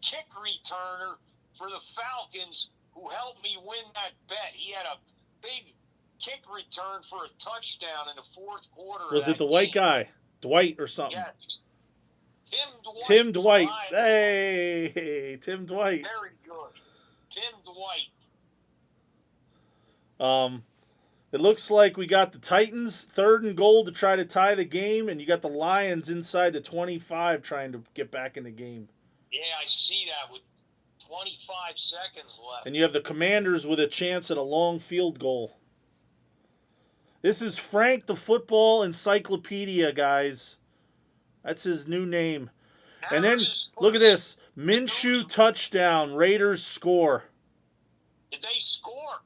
kick returner for the Falcons who helped me win that bet? He had a big kick return for a touchdown in the fourth quarter. Was it the white guy? Dwight or something? Yes. Tim Dwight. Hey, Tim Dwight. Very good. Tim Dwight. It looks like we got the Titans 3rd and goal to try to tie the game, and you got the Lions inside the 25 trying to get back in the game. Yeah, I see that with 25 seconds left. And you have the Commanders with a chance at a long field goal. This is Frank the Football Encyclopedia, guys. That's his new name. And then, look at this. Minshew touchdown. Raiders score. Did they score?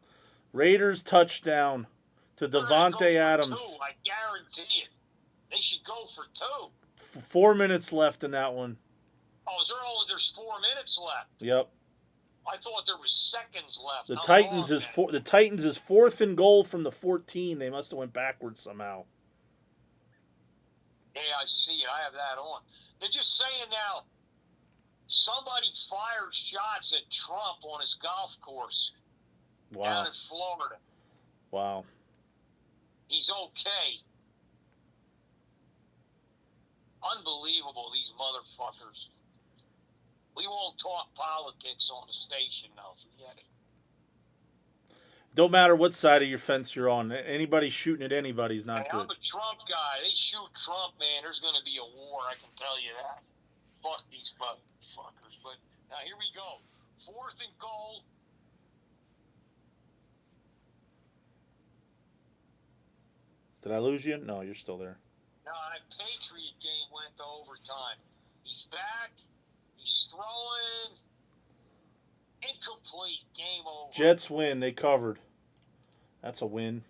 Raiders touchdown to Devontae Adams. Two, I guarantee it. They should go for 2. 4 minutes left in that one. Oh, there's 4 minutes left? Yep. I thought there was seconds left. The Titans is 4th and goal from the 14. They must have went backwards somehow. Yeah, I see it. I have that on. They're just saying now, somebody fired shots at Trump on his golf course down in Florida. Wow. He's okay. Unbelievable, these motherfuckers. We won't talk politics on the station now. Forget it. Don't matter what side of your fence you're on. Anybody shooting at anybody's not good. I'm a Trump guy. They shoot Trump, man. There's going to be a war. I can tell you that. Fuck these motherfuckers. But now here we go. 4th and goal. Did I lose you? No, you're still there. No, that Patriot game went to overtime. He's back. He's throwing. Incomplete. Game over. Jets win. They covered. That's a win.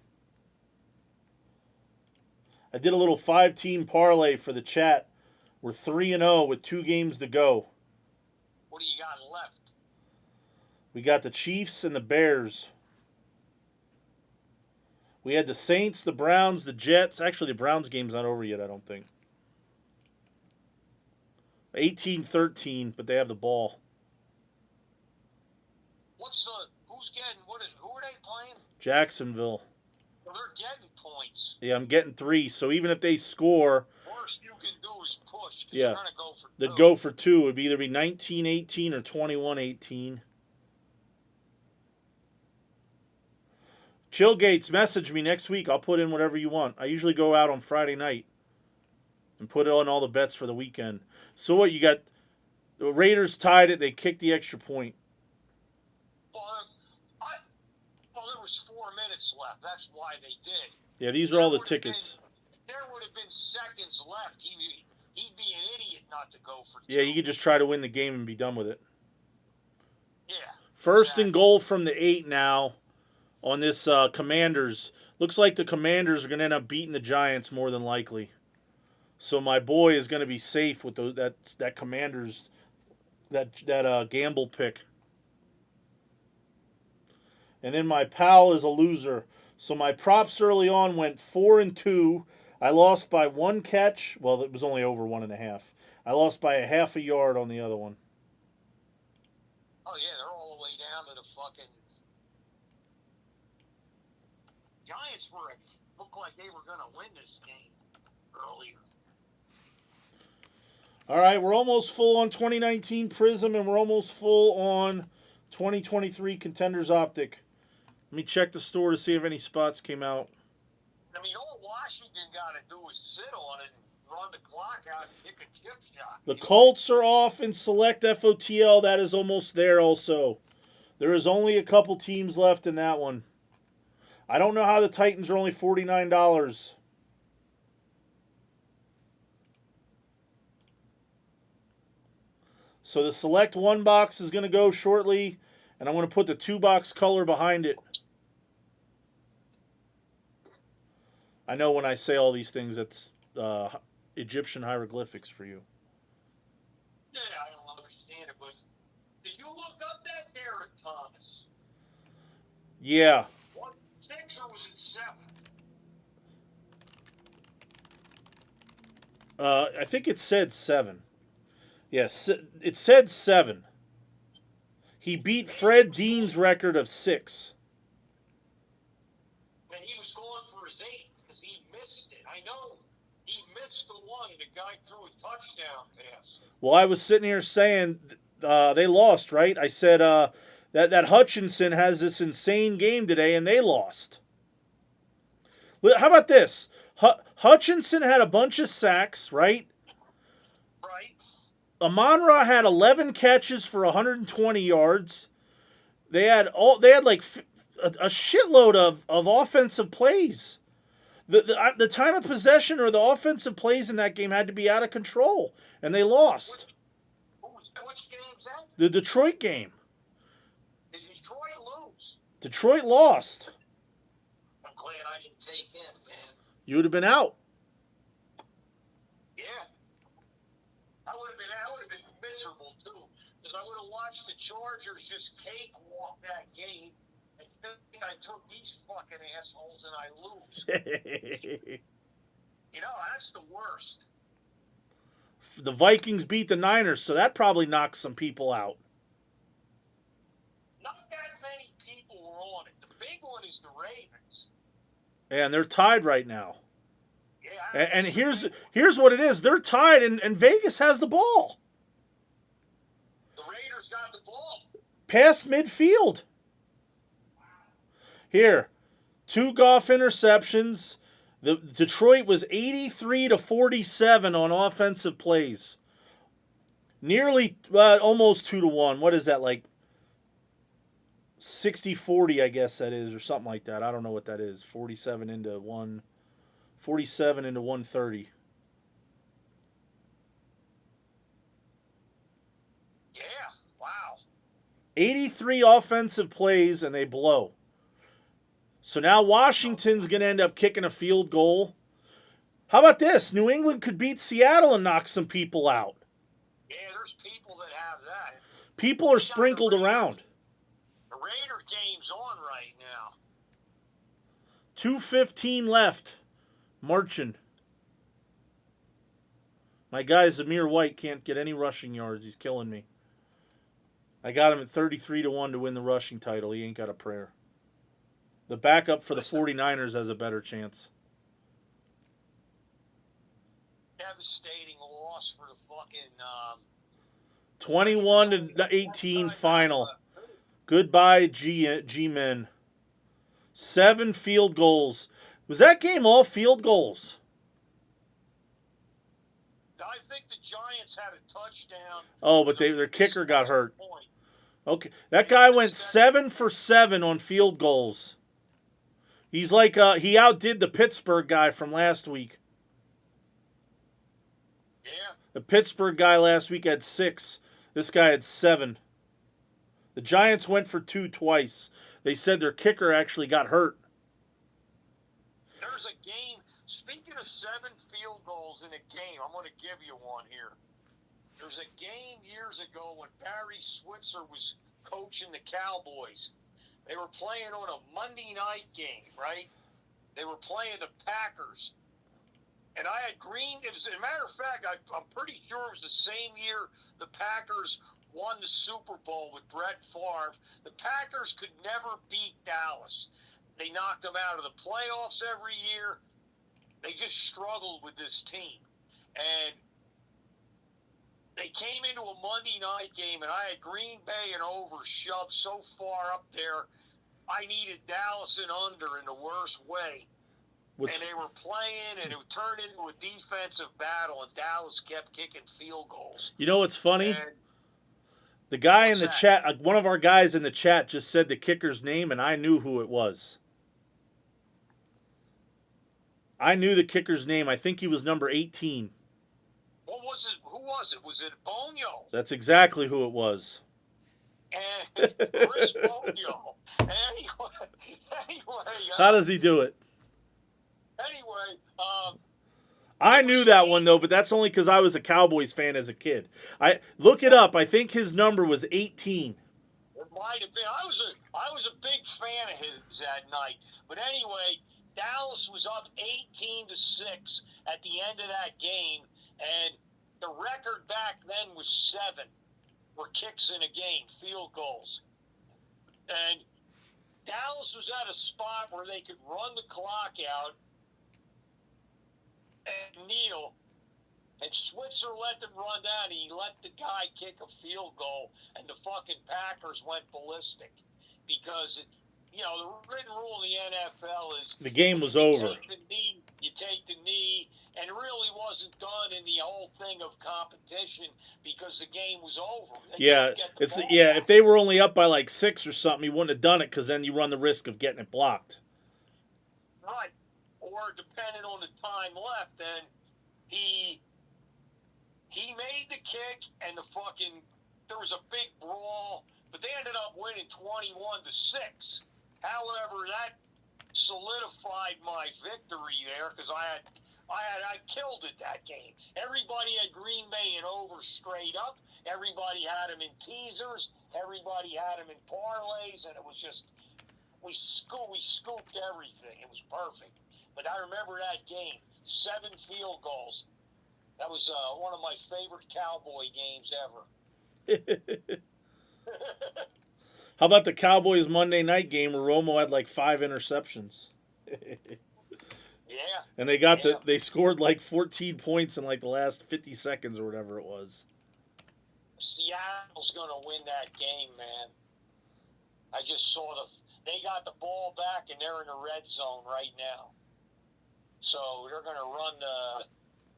I did a little 5-team parlay for the chat. We're 3-0 with 2 games to go. What do you got left? We got the Chiefs and the Bears. We had the Saints, the Browns, the Jets. Actually, the Browns game's not over yet, I don't think. 18-13, but they have the ball. Who are they playing? Jacksonville. Well, they're getting points. Yeah, I'm getting 3. So even if they score, Worst you can do is push. 'Cause yeah, you're gonna go for they'd 2. go for 2. It would either be 19-18 or 21-18. Chillgates, message me next week. I'll put in whatever you want. I usually go out on Friday night and put on all the bets for the weekend. So what, you got the Raiders tied it. They kicked the extra point. Well, there was 4 minutes left. That's why they did. Yeah, these are all the tickets. There would have been seconds left. He'd be an idiot not to go for 2. Yeah, you could just try to win the game and be done with it. Yeah. First and goal from the 8 now on this Commanders. Looks like the Commanders are going to end up beating the Giants more than likely. So my boy is going to be safe with that Commanders, that gamble pick. And then my pal is a loser. So my props early on went 4-2. I lost by 1 catch. Well, it was only over 1.5. I lost by a half a yard on the other one. Oh, yeah, they're all the way down to the fucking... Giants looked like they were going to win this game earlier. All right, we're almost full on 2019 Prism, and we're almost full on 2023 Contenders Optic. Let me check the store to see if any spots came out. I mean, all Washington got to do is sit on it and run the clock out and kick a chip shot. The Colts are off in select FOTL. That is almost there also. There is only a couple teams left in that one. I don't know how the Titans are only $49. So the select 1 box is going to go shortly, and I'm going to put the 2-box color behind it. I know when I say all these things, it's Egyptian hieroglyphics for you. Yeah, I don't understand it, but did you look up that Derek Thomas? Yeah. What, 6 or was it 7? I think it said 7. Yes, it said 7. He beat Fred Dean's record of 6. And he was going for his 8 because he missed it. I know he missed the one and the guy threw a touchdown pass. Well, I was sitting here saying they lost, right? I said that Hutchinson has this insane game today, and they lost. How about this? Hutchinson had a bunch of sacks, right? Right. Amon-Ra had 11 catches for 120 yards. They had like a shitload of offensive plays. The time of possession or the offensive plays in that game had to be out of control, and they lost. Which game's that? The Detroit game. Did Detroit lose? Detroit lost. I'm glad I didn't take him, man. You would have been out. Yeah. I would have been miserable too, because I would have watched the Chargers just cakewalk that game, and think I took these fucking assholes and I lose. You know, that's the worst. The Vikings beat the Niners, so that probably knocked some people out. Not that many people were on it. The big one is the Ravens. And they're tied right now. Yeah. And here's what it is. They're tied, and Vegas has the ball. The Raiders got the ball. Past midfield. Here, 2 Goff interceptions. The Detroit was 83-47 on offensive plays. Nearly, almost 2-1. What is that, like 60-40, I guess that is, or something like that. I don't know what that is. 47 into 130. Yeah. Wow. 83 offensive plays, and they blow. So now Washington's going to end up kicking a field goal. How about this? New England could beat Seattle and knock some people out. Yeah, there's people that have that. People are sprinkled around. The Raider game's on right now. 2:15 left. Marching. My guy Zamir White can't get any rushing yards. He's killing me. I got him at 33-1 to win the rushing title. He ain't got a prayer. The backup for the 49ers has a better chance. Devastating loss for the fucking 21-18 final. Goodbye, G-Men. 7 field goals. Was that game all field goals? I think the Giants had a touchdown. Oh, but their kicker got hurt. Okay, that guy went 7 for 7 on field goals. He's like he outdid the Pittsburgh guy from last week. Yeah. The Pittsburgh guy last week had 6. This guy had 7. The Giants went for 2 twice. They said their kicker actually got hurt. There's a game. Speaking of 7 field goals in a game, I'm going to give you one here. There's a game years ago when Barry Switzer was coaching the Cowboys. They were playing on a Monday night game, right? They were playing the Packers. And I had as a matter of fact, I'm pretty sure it was the same year the Packers won the Super Bowl with Brett Favre. The Packers could never beat Dallas. They knocked them out of the playoffs every year. They just struggled with this team. And they came into a Monday night game, and I had Green Bay and over shoved so far up there, I needed Dallas and under in the worst way. And they were playing, and it turned into a defensive battle, and Dallas kept kicking field goals. You know what's funny? And the guy in the chat, one of our guys in the chat just said the kicker's name, and I knew who it was. I knew the kicker's name. I think he was number 18. what was it? Who was it? Was it Bonio? That's exactly who it was. And Chris Bonio. Anyway, How does he do it? Anyway, I knew that one though, but that's only because I was a Cowboys fan as a kid. I look it up. I think his number was 18. it might have been. I was a big fan of his that night. But anyway, Dallas was up 18-6 at the end of that game, and the record back then was 7 for kicks in a game, field goals. And Dallas was at a spot where they could run the clock out and kneel, and Switzer let them run down, and he let the guy kick a field goal, and the fucking Packers went ballistic because the written rule in the NFL is The game was over. you take the knee, and it really wasn't done in the whole thing of competition because the game was over. Yeah, if they were only up by like 6 or something, he wouldn't have done it because then you run the risk of getting it blocked. Right. Or depending on the time left, then he made the kick, and there was a big brawl, but they ended up winning 21-6. However, that solidified my victory there because I killed it that game. Everybody had Green Bay and over straight up. Everybody had them in teasers. Everybody had them in parlays, and it was just we scooped everything. It was perfect. But I remember that game, 7 field goals. That was one of my favorite Cowboy games ever. How about the Cowboys Monday night game where Romo had like 5 interceptions? Yeah. And they scored like 14 points in like the last 50 seconds or whatever it was. Seattle's going to win that game, man. I just saw they got the ball back, and they're in the red zone right now. So they're going to run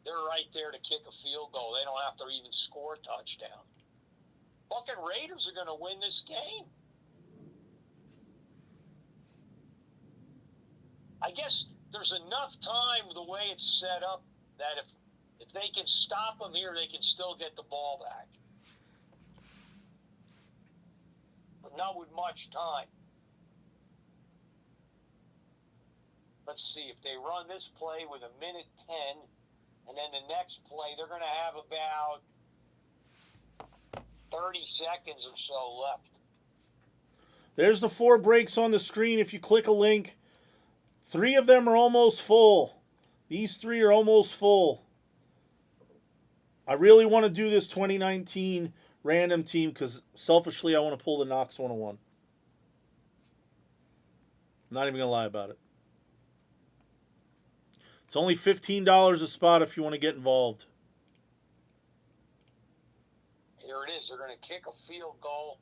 they're right there to kick a field goal. They don't have to even score a touchdown. Fucking Raiders are going to win this game. I guess there's enough time the way it's set up that if they can stop them here, they can still get the ball back. not with much time. Let's see, if they run this play with 1:10, and then the next play, they're going to have about 30 seconds or so left. There's the 4 breaks on the screen. If you click a link, 3 of them are almost full. These 3 are almost full. I really want to do this 2019 random team because selfishly I want to pull the Knox 101. I'm not even going to lie about it. It's only $15 a spot if you want to get involved. Here it is. They're going to kick a field goal.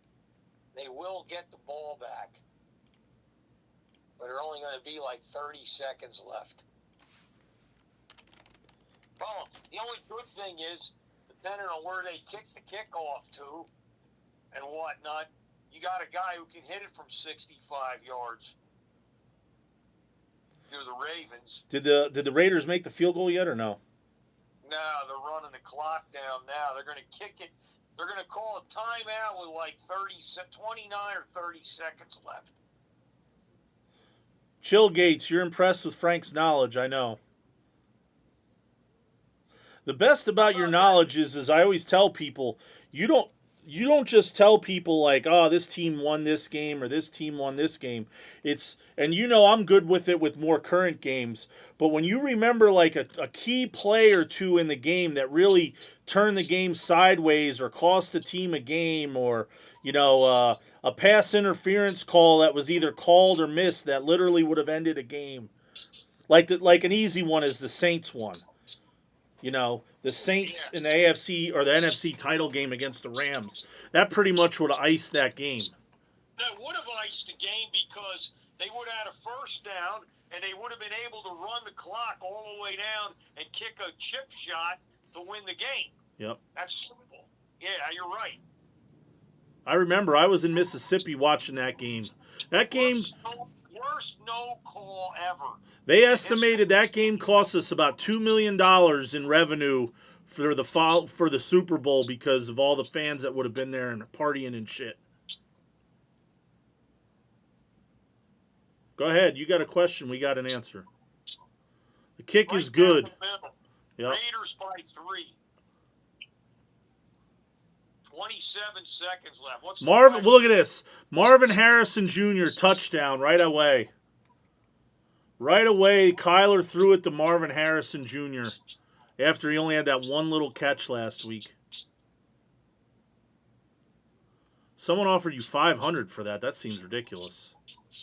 They will get the ball back. But they're only going to be like 30 seconds left. Oh, the only good thing is, depending on where they kick the kickoff to and whatnot, you got a guy who can hit it from 65 yards. You're the Ravens. Did the Raiders make the field goal yet or no? No, they're running the clock down now. They're going to kick it. They're going to call a timeout with like 29 or 30 seconds left. Chill Gates, you're impressed with Frank's knowledge, I know. The best about your knowledge is I always tell people, you don't just tell people like, oh, this team won this game or this team won this game. And I'm good with it with more current games. But when you remember like a key play or two in the game that really turned the game sideways or cost the team a game, or a pass interference call that was either called or missed that literally would have ended a game. Like an easy one is the Saints one. The Saints in the AFC or the NFC title game against the Rams. That pretty much would have iced that game. That would have iced the game because they would have had a first down and they would have been able to run the clock all the way down and kick a chip shot to win the game. Yep. That's simple. Yeah, you're right. I remember I was in Mississippi watching that game. That game... Worst no call ever. They estimated that game cost us about $2 million in revenue for the Super Bowl because of all the fans that would have been there and partying and shit. Go ahead. You got a question. We got an answer. The kick is good. Yep. Raiders by 3. 27 seconds left. What's Marvin? Look at this. Marvin Harrison Jr. touchdown right away. Right away, Kyler threw it to Marvin Harrison Jr. after he only had that one little catch last week. Someone offered you $500 for that. That seems ridiculous.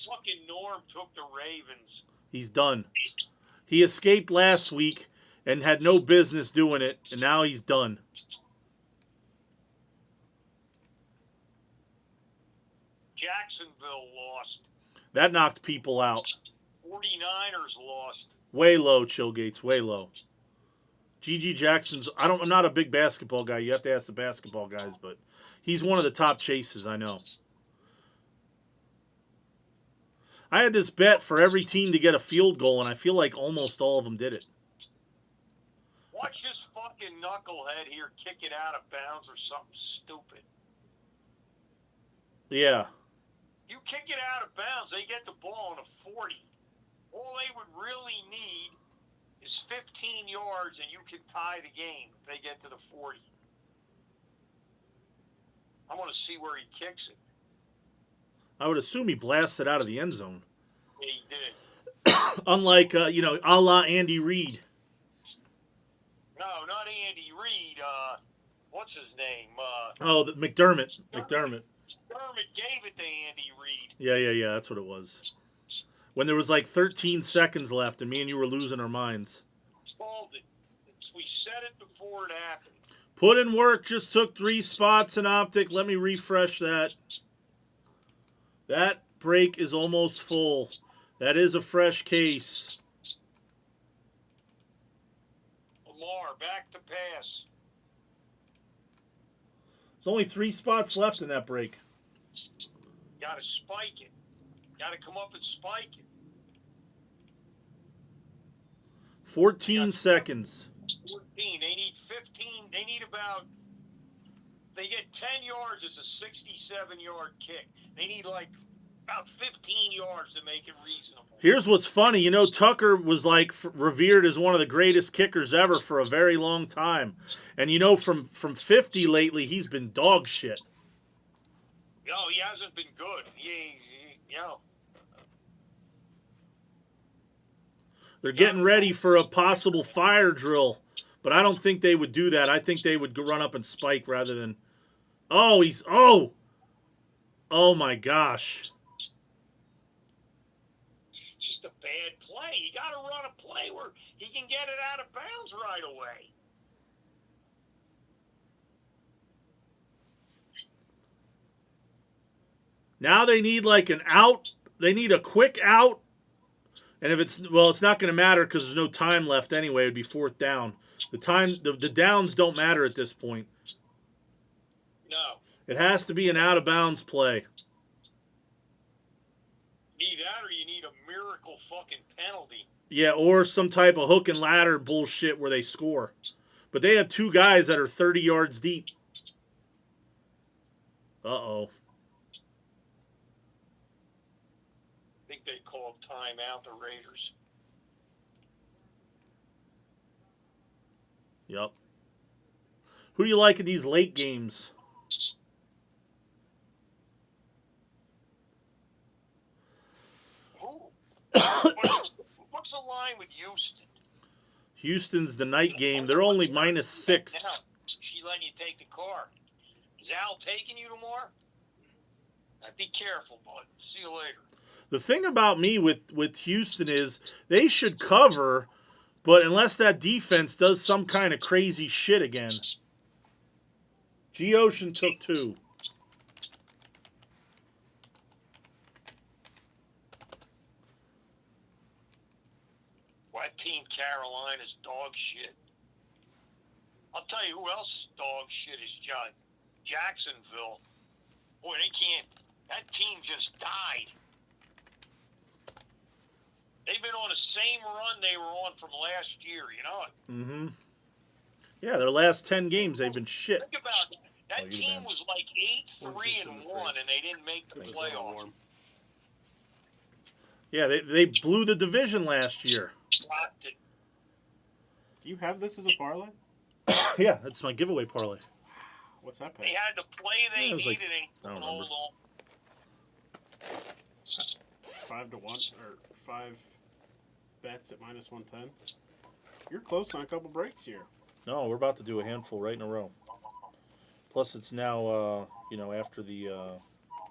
Fucking Norm took the Ravens. He's done. He escaped last week and had no business doing it, and now he's done. Jacksonville lost. That knocked people out. 49ers lost. Way low, Chillgates, way low. G.G. Jackson's, I'm not a big basketball guy. You have to ask the basketball guys, but he's one of the top chases, I know. I had this bet for every team to get a field goal, and I feel like almost all of them did it. Watch this fucking knucklehead here kick it out of bounds or something stupid. Yeah. You kick it out of bounds, they get the ball on a 40. All they would really need is 15 yards, and you can tie the game if they get to the 40. I want to see where he kicks it. I would assume he blasted out of the end zone. Yeah, he did. Unlike, a la Andy Reid. No, not Andy Reid. What's his name? McDermott. McDermott gave it to Andy Reid. Yeah. That's what it was. When there was like 13 seconds left and me and you were losing our minds. Called it. We said it before it happened. Put in work, just took 3 spots in Optic. Let me refresh that. That break is almost full. That is a fresh case. Lamar, back to pass. There's only 3 spots left in that break. Got to spike it. Got to come up and spike it. 14 seconds. 14. They need 15. They need about they get 10 yards, it's a 67-yard kick. They need like about 15 yards to make it reasonable. Here's what's funny. You know, Tucker was like revered as one of the greatest kickers ever for a very long time. And you know, from 50 lately, he's been dog shit. No, he hasn't been good. You know. They're getting ready for a possible fire drill, but I don't think they would do that. I think they would run up and spike rather than. Oh, oh my gosh. It's just a bad play. You got to run a play where he can get it out of bounds right away. Now they need like an out. They need a quick out. And if it's not going to matter because there's no time left anyway. It'd be fourth down. The downs don't matter at this point. No. It has to be an out of bounds play. Need that, or you need a miracle fucking penalty. Yeah, or some type of hook and ladder bullshit where they score. But they have two guys that are 30 yards deep. Uh-oh. I think they called timeout, the Raiders. Yep. Who do you like in these late games? Who? What's the line with Houston? Houston's the night game. They're only -6. Now, she letting you take the car. Is Al taking you tomorrow? Be careful, bud. See you later. The thing about me with Houston is they should cover, but unless that defense does some kind of crazy shit again. G Ocean took 2. Well, that team Carolina's dog shit. I'll tell you who else is dog shit is Jacksonville. Boy, they can't. That team just died. They've been on the same run they were on from last year, you know it. Mm-hmm. Yeah, their last 10 games, they've been shit. Think about it. That team was like 8-3-1, and they didn't make the playoffs. Yeah, they blew the division last year. Dropped it. Do you have this as a parlay? Yeah, that's my giveaway parlay. What's that They pay? had the play they it was needed, like- I and don't hold remember. on. 5-1 or 5 bets at -110. You're close on a couple breaks here. No, we're about to do a handful right in a row. Plus, it's now, after the,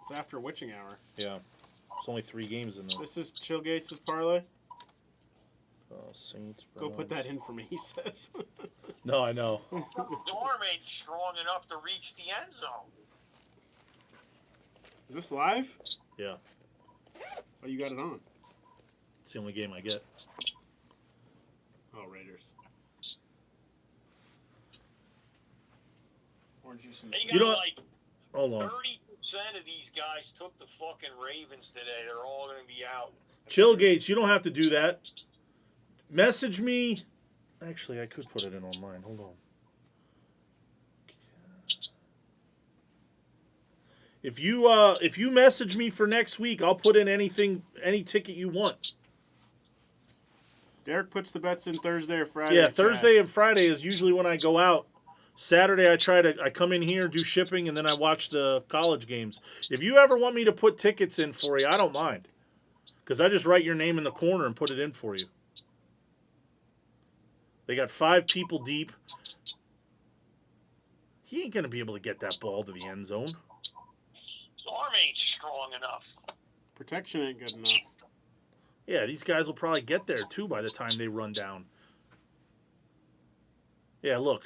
It's after witching hour. yeah. There's only 3 games in there. This is Chillgates' parlay. Saints. Go put Browns. that in for me, he says. No, I know. The arm ain't strong enough to reach the end zone. Is this live? Yeah. Oh, you got it on. It's the only game I get. Oh, Raiders. Orange juice and They You got know- like Hold on. 30% of these guys took the fucking Ravens today. They're all going to be out. Chillgates, you don't have to do that. Message me. Actually, I could put it in online. Hold on. If you message me for next week, I'll put in any ticket you want. Derek puts the bets in Thursday or Friday. Yeah, chat. Thursday and Friday is usually when I go out. Saturday I come in here, do shipping, and then I watch the college games. If you ever want me to put tickets in for you, I don't mind. Because I just write your name in the corner and put it in for you. They got 5 people deep. He ain't going to be able to get that ball to the end zone. The arm ain't strong enough. Protection ain't good enough. Yeah, these guys will probably get there, too, by the time they run down. Yeah, look.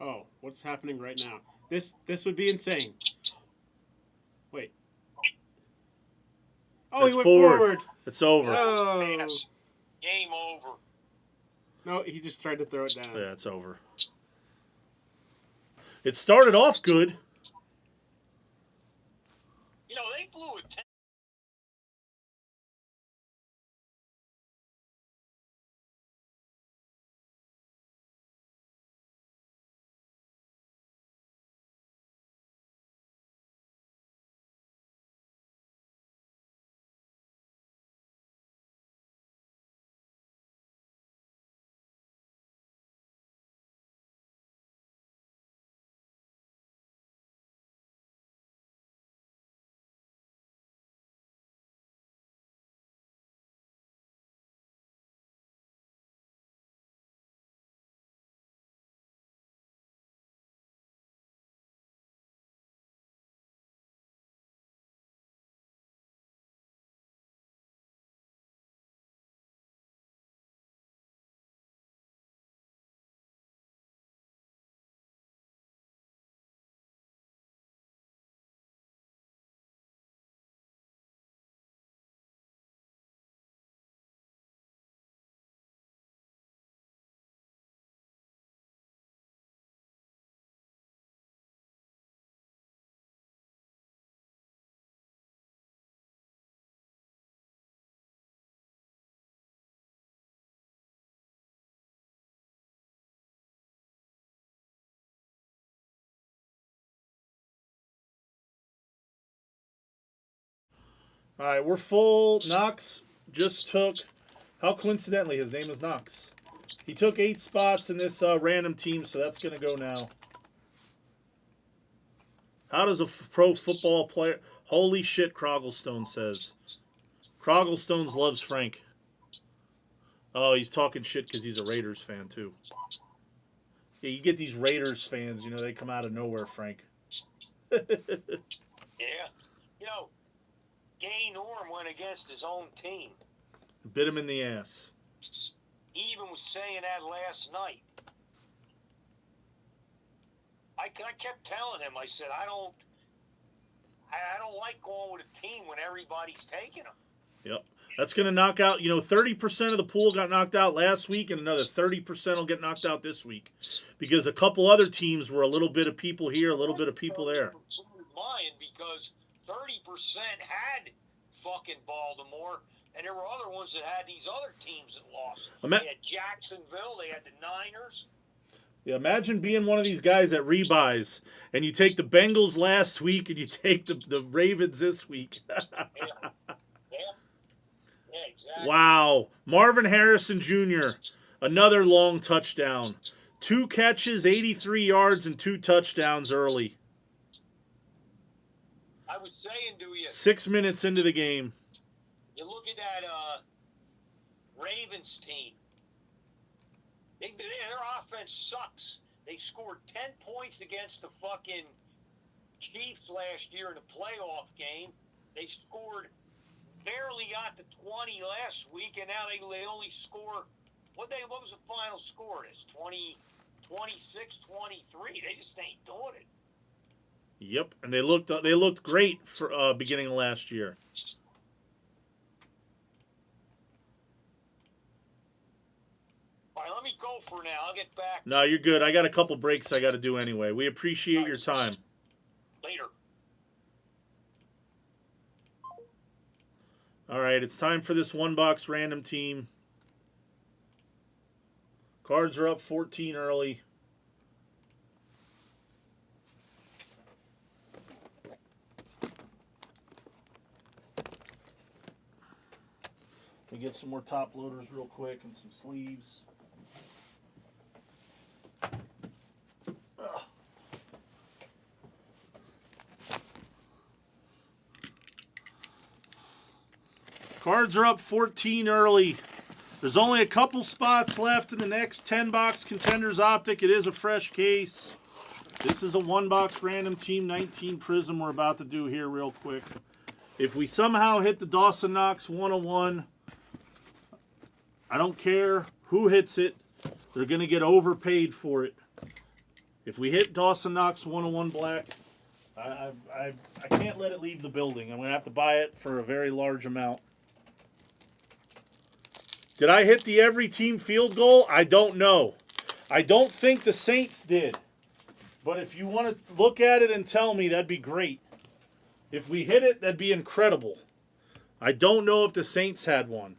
Oh, what's happening right now? This would be insane. Wait. Oh, That's he went forward. forward. It's over. Oh. Pass. Game over. No, he just tried to throw it down. Yeah, it's over. It started off good. You know, they blew a 10. All right, we're full. Knox just took. How coincidentally, his name is Knox. He took 8 spots in this random team, so that's going to go now. How does a pro football player... Holy shit, Crogglestone says. Crogglestones loves Frank. Oh, he's talking shit because he's a Raiders fan, too. Yeah, you get these Raiders fans, you know, they come out of nowhere, Frank. Yeah. You know, Gay Norm went against his own team. Bit him in the ass. He even was saying that last night. I kept telling him, I said, I don't like going with a team when everybody's taking them. Yep. That's going to knock out, 30% of the pool got knocked out last week, and another 30% will get knocked out this week. Because a couple other teams were a little bit of people here, a little bit of people there. Mine, because 30% had fucking Baltimore, and there were other ones that had these other teams that lost. They had Jacksonville, they had the Niners. Yeah, imagine being one of these guys that rebuys, and you take the Bengals last week, and you take the Ravens this week. Yeah, exactly. Wow. Marvin Harrison Jr., another long touchdown. 2 catches, 83 yards, and 2 touchdowns early. I was saying to you, 6 minutes into the game. you look at that Ravens team. Their offense sucks. They scored 10 points against the fucking Chiefs last year in the playoff game. They scored, barely got to 20 last week, and now they only score, what was the final score? It's 26-23. They just ain't doing it. Yep, and they looked great for beginning of last year. All right, let me go for now. I'll get back No, you're good. I got a couple breaks I got to do anyway. We appreciate your time. later. All right, it's time for this one box random team. Cards are up 14 early. We get some more top loaders real quick and some sleeves. Cards are up 14 early. There's only a couple spots left in the next 10-box Contenders Optic. It is a fresh case. This is a one-box random team 19 Prism we're about to do here real quick. If we somehow hit the Dawson Knox 101, I don't care who hits it. They're going to get overpaid for it. If we hit Dawson Knox 101 black, I can't let it leave the building. I'm going to have to buy it for a very large amount. Did I hit the every team field goal? I don't know. I don't think the Saints did. But if you want to look at it and tell me, that'd be great. If we hit it, that'd be incredible. I don't know if the Saints had one.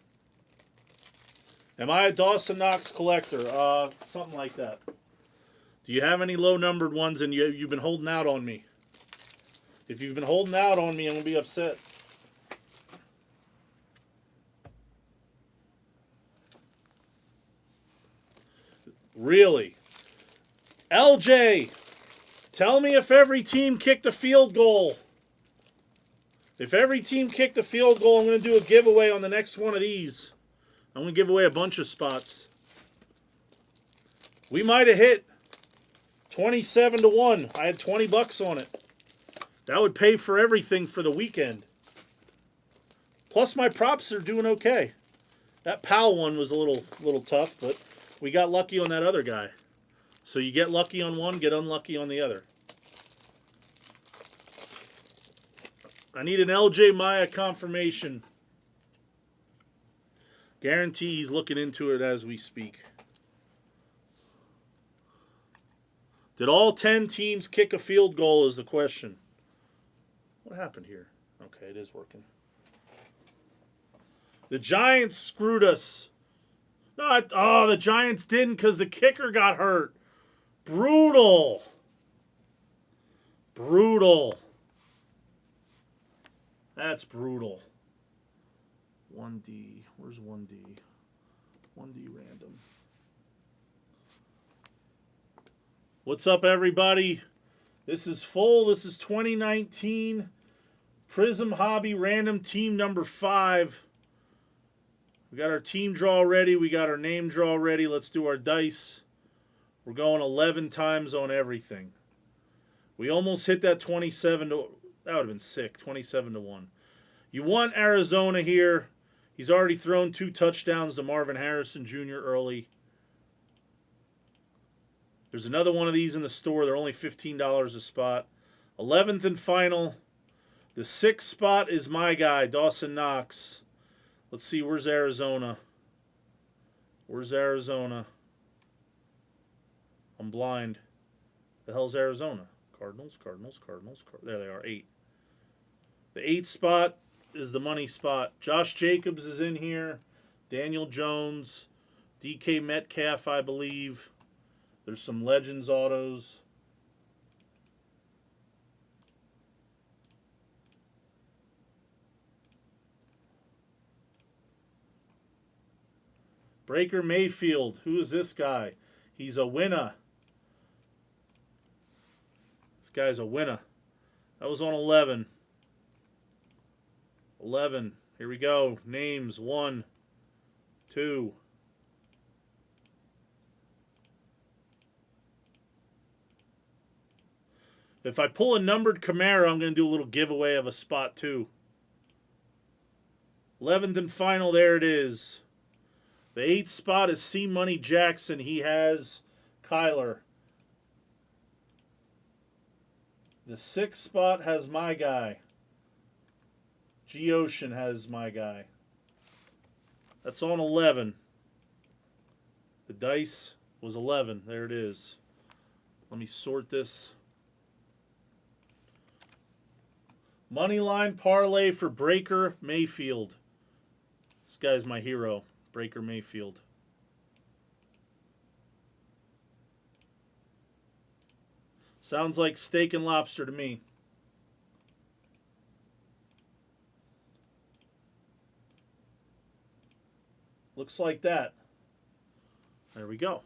Am I a Dawson Knox collector? Something like that. Do you have any low-numbered ones and you've been holding out on me? If you've been holding out on me, I'm going to be upset. Really? LJ, tell me if every team kicked a field goal. If every team kicked a field goal, I'm going to do a giveaway on the next one of these. I'm going to give away a bunch of spots. We might have hit 27-1. I had $20 on it. That would pay for everything for the weekend. Plus my props are doing okay. That Powell one was a little tough, but we got lucky on that other guy. So you get lucky on one, get unlucky on the other. I need an LJ Maya confirmation. Guarantee he's looking into it as we speak. Did all 10 teams kick a field goal is the question. What happened here? Okay, it is working. The Giants screwed us. No, the Giants didn't because the kicker got hurt. Brutal. Brutal. That's brutal. 1D. Where's 1D? 1D random. What's up, everybody? This is full. This is 2019 Prism Hobby Random Team number 5. We got our team draw ready. We got our name draw ready. Let's do our dice. We're going 11 times on everything. We almost hit that 27 to... That would have been sick. 27 to 1. You want Arizona here. He's already thrown 2 touchdowns to Marvin Harrison Jr. early. There's another one of these in the store. They're only $15 a spot. 11th and final. The 6th spot is my guy, Dawson Knox. Let's see, where's Arizona? Where's Arizona? I'm blind. The hell's Arizona? Cardinals. There they are, 8. The 8th spot is the money spot. Josh Jacobs is in here. Daniel Jones. DK Metcalf, I believe. There's some Legends autos. Baker Mayfield. Who is this guy? He's a winner. This guy's a winner. That was on 11. 11. Here we go. Names. 1, 2. If I pull a numbered Camaro, I'm going to do a little giveaway of a spot too. 11th and final, there it is. The 8th spot is C Money Jackson. He has Kyler. The 6th spot has my guy. G Ocean has my guy. That's on 11. The dice was 11. There it is. Let me sort this. Moneyline parlay for Baker Mayfield. This guy's my hero, Baker Mayfield. Sounds like steak and lobster to me. Looks like that. There we go.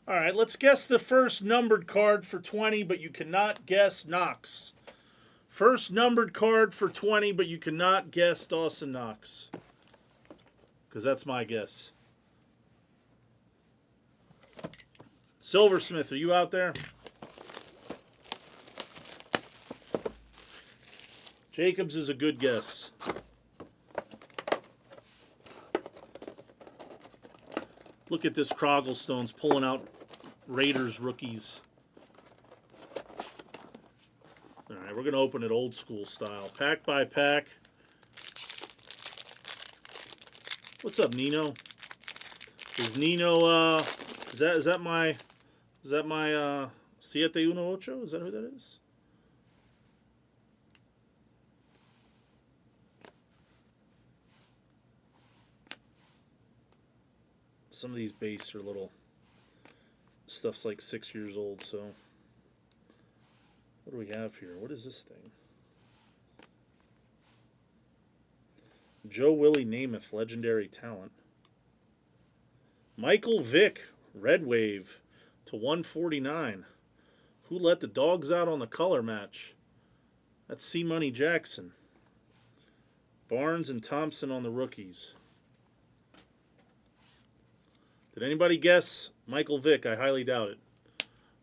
All right, let's guess the first numbered card for 20, but you cannot guess Knox. First numbered card for 20, but you cannot guess Dawson Knox. Because that's my guess. Silversmith, are you out there? Jacobs is a good guess. Look at this Croglestone's pulling out Raiders rookies. All right, we're going to open it old school style. Pack by pack. What's up, Nino? Is Nino, is that my Siete Uno Ocho? Is that who that is? Some of these base are little, stuff's like 6 years old, so. What do we have here? What is this thing? Joe Willie Namath, legendary talent. Michael Vick, Red Wave to 149. Who let the dogs out on the color match? That's C Money Jackson. Barnes and Thompson on the rookies. Did anybody guess Michael Vick? I highly doubt it.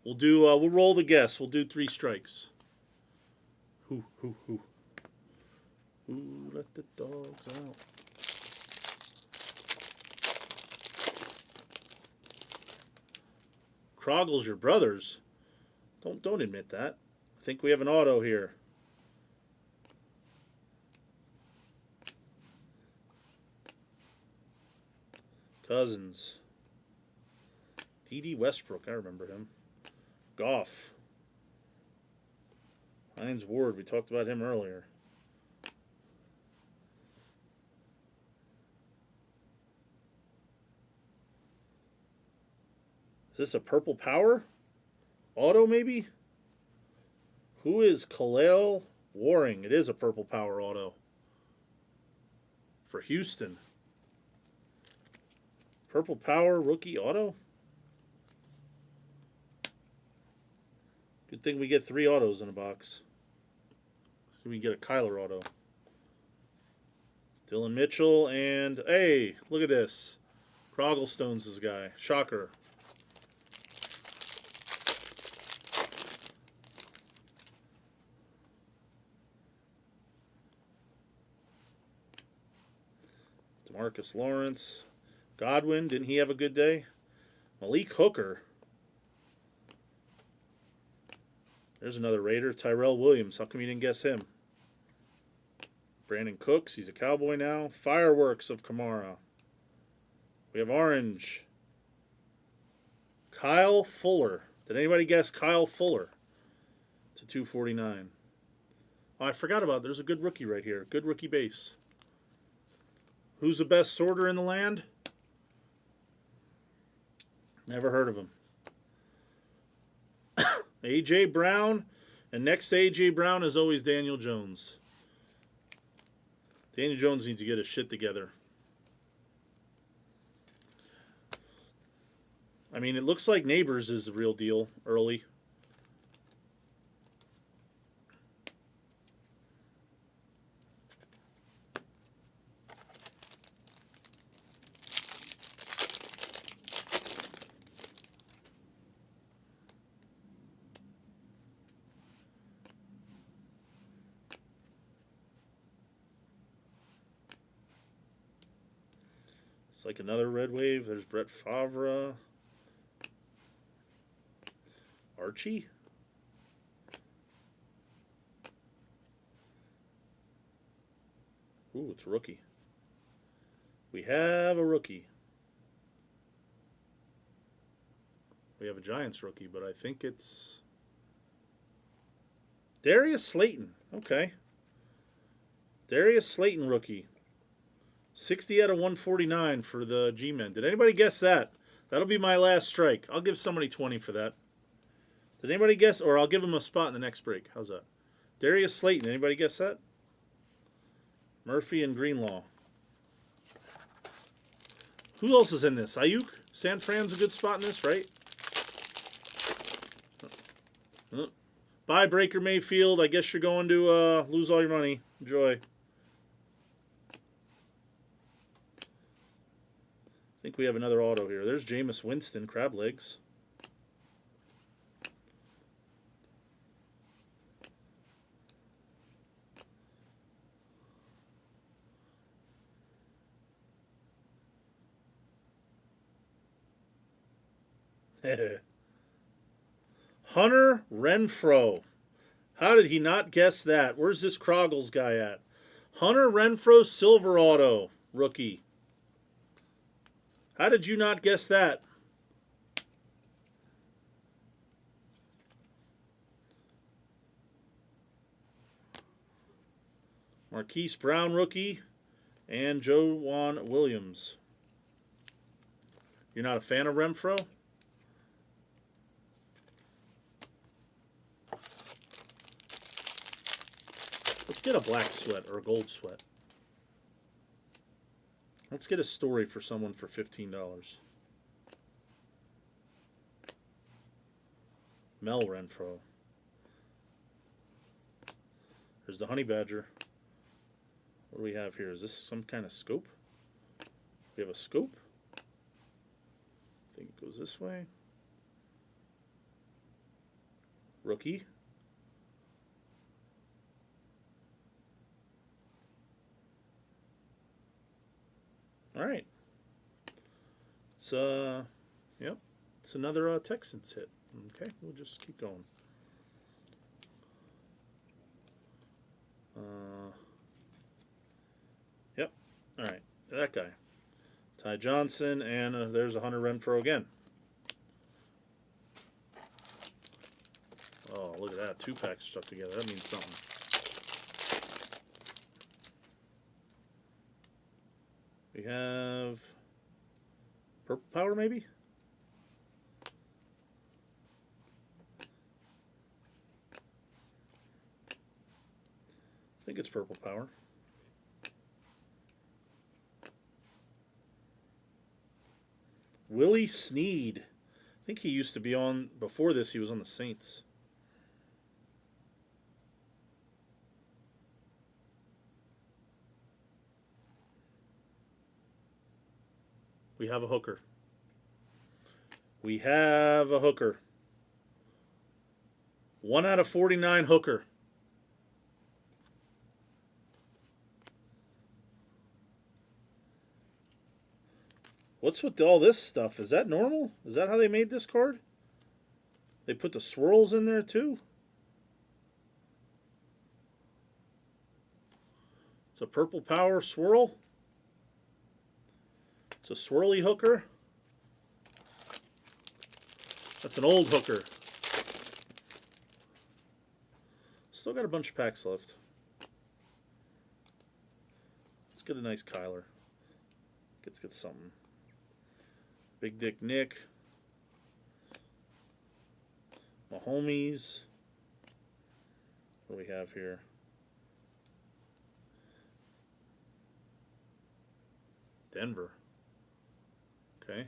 We'll do. We'll roll the guess. We'll do 3 strikes. Who let the dogs out? Croggle's your brothers. Don't admit that. I think we have an auto here. Cousins. D.D. Westbrook, I remember him. Goff. Hines Ward, we talked about him earlier. Is this a purple power? Auto, maybe? Who is Khalil Waring? It is a purple power auto. for Houston. Purple Power rookie auto. Good thing we get 3 autos in a box. So we can get a Kyler auto. Dylan Mitchell and, hey, look at this. Crogglestone's his guy. Shocker. DeMarcus Lawrence. Godwin, didn't he have a good day? Malik Hooker. There's another Raider. Tyrell Williams. How come you didn't guess him? Brandon Cooks. He's a Cowboy now. Fireworks of Kamara. We have orange. Kyle Fuller. Did anybody guess Kyle Fuller? To 249. Oh, I forgot about it. There's a good rookie right here. Good rookie base. Who's the best sorter in the land? Never heard of him. A.J. Brown. And next to A.J. Brown is always Daniel Jones. Daniel Jones needs to get his shit together. I mean, it looks like Neighbors is the real deal early. It's like another red wave. There's Brett Favre. Archie? Ooh, it's a rookie. We have a rookie. We have a Giants rookie, but I think it's Darius Slayton. Okay. Darius Slayton rookie. 60 out of 149 for the G-Men. Did anybody guess that? That'll be my last strike. I'll give somebody 20 for that. Did anybody guess? Or I'll give them a spot in the next break. How's that? Darius Slayton. Anybody guess that? Murphy and Greenlaw. Who else is in this? Ayuk? San Fran's a good spot in this, right? Bye, Breaker Mayfield. I guess you're going to lose all your money. Enjoy. I think we have another auto here. There's Jameis Winston, crab legs. Hunter Renfrow. How did he not guess that? Where's this Croggles guy at? Hunter Renfrow, silver auto, rookie. How did you not guess that? Marquise Brown, rookie. And Joejuan Williams. You're not a fan of Renfrow? Let's get a black sweat or a gold sweat. Let's get a story for someone for $15. Mel Renfrow. There's the Honey Badger. What do we have here? Is this some kind of scope? We have a scope. I think it goes this way. Rookie. All right. It's yep. It's another Texans hit. Okay, we'll just keep going. Yep. All right, that guy. Ty Johnson, and there's a Hunter Renfrow again. Oh, look at that. 2 packs stuck together. That means something. We have Purple Power, maybe? I think it's Purple Power. Willie Snead. I think he used to be on, before this, he was on the Saints. We have a hooker. We have a hooker. 1 out of 49 hooker. What's with all this stuff? Is that normal? Is that how they made this card? They put the swirls in there too? It's a purple power swirl. It's a swirly hooker. That's an old hooker. Still got a bunch of packs left. Let's get a nice Kyler. Let's get something. Big Dick Nick. Mahomes. What do we have here? Denver. Okay.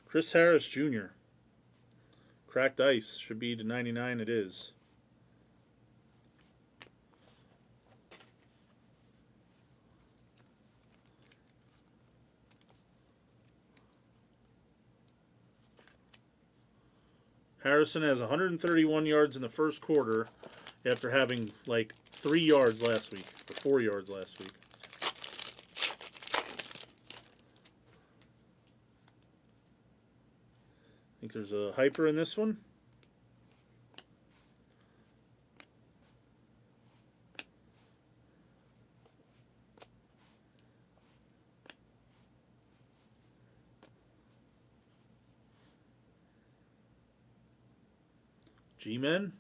Chris Harris Jr. Cracked ice. Should be to 99. It is. Harrison has 131 yards in the first quarter after having like 3 yards last week, or 4 yards last week. I think there's a hyper in this one. G-Men.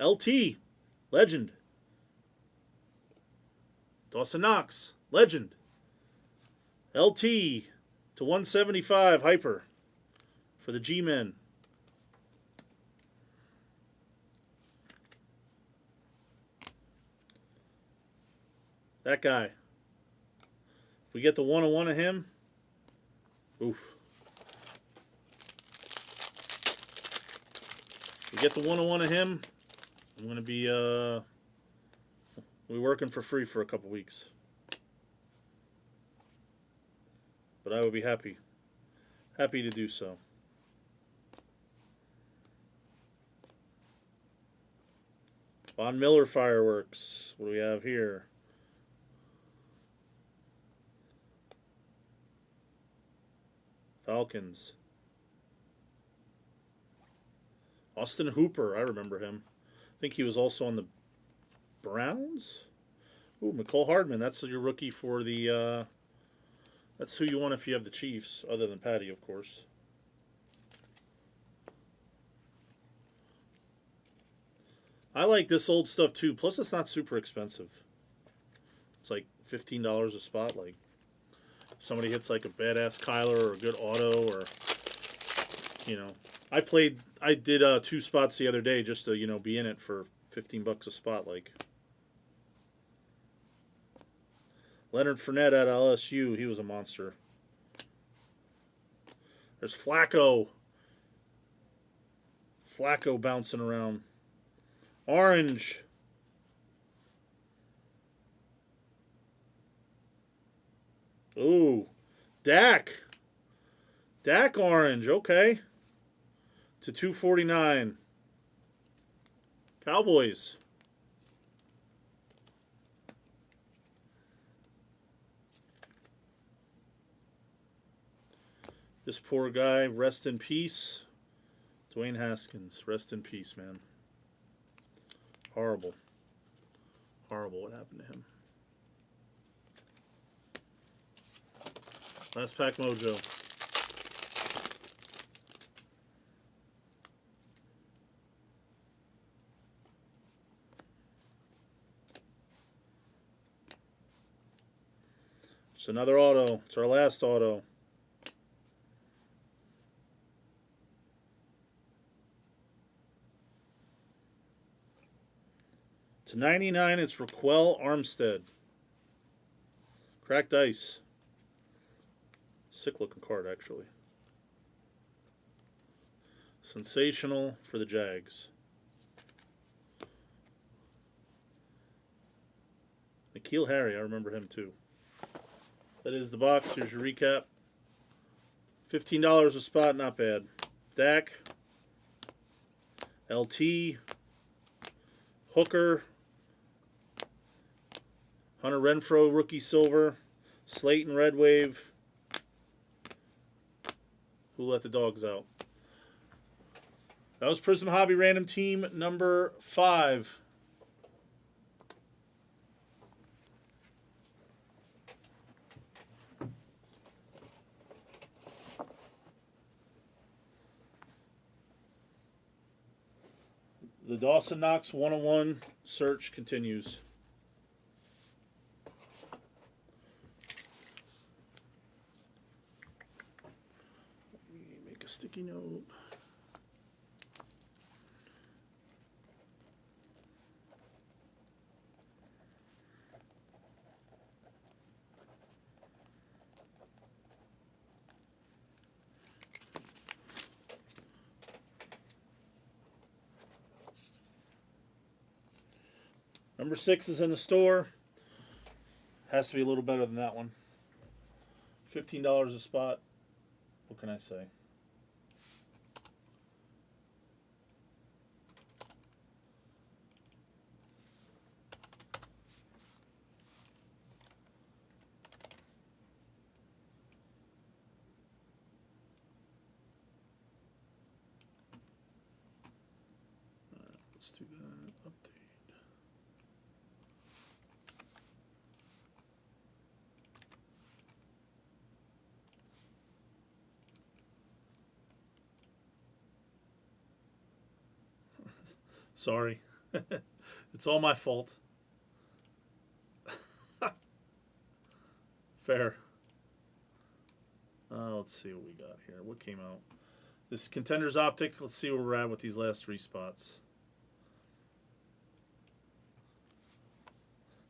LT. Legend. Dawson Knox. Legend. LT to 175. Hyper for the G-Men. That guy. If we get the 101 of him, oof. We get the 101 of him, I'm going to be working for free for a couple weeks. But I would be happy to do so. Von Miller fireworks. What do we have here? Falcons. Austin Hooper, I remember him. I think he was also on the Browns. Ooh, McCole Hardman, that's your rookie for the, that's who you want if you have the Chiefs, other than Patty, of course. I like this old stuff too, plus it's not super expensive. It's like $15 a spot, like somebody hits like a badass Kyler or a good auto or, you know. I did 2 spots the other day just to, you know, be in it for $15 a spot. Like Leonard Fournette at LSU, he was a monster. There's Flacco. Flacco bouncing around. Orange. Ooh. Dak. Dak orange, okay. To 249. Cowboys. This poor guy, rest in peace. Dwayne Haskins, rest in peace, man. Horrible. Horrible what happened to him. Last pack mojo. It's another auto. It's our last auto. To 99, it's Raquel Armstead. Cracked ice. Sick looking card, actually. Sensational for the Jags. N'Keal Harry, I remember him too. That is the box. Here's your recap. $15 a spot, not bad. Dak, LT, Hooker, Hunter Renfrow, rookie silver, Slayton Red Wave. Who let the dogs out? That was Prism Hobby Random Team number 5. The Dawson Knox 101 search continues. Let me make a sticky note. Number 6 is in the store. Has to be a little better than that one. $15 a spot. What can I say? All right, let's do that. Update. Sorry. It's all my fault. Fair. Let's see what we got here. What came out? This Contenders Optic. Let's see where we're at with these last 3 spots.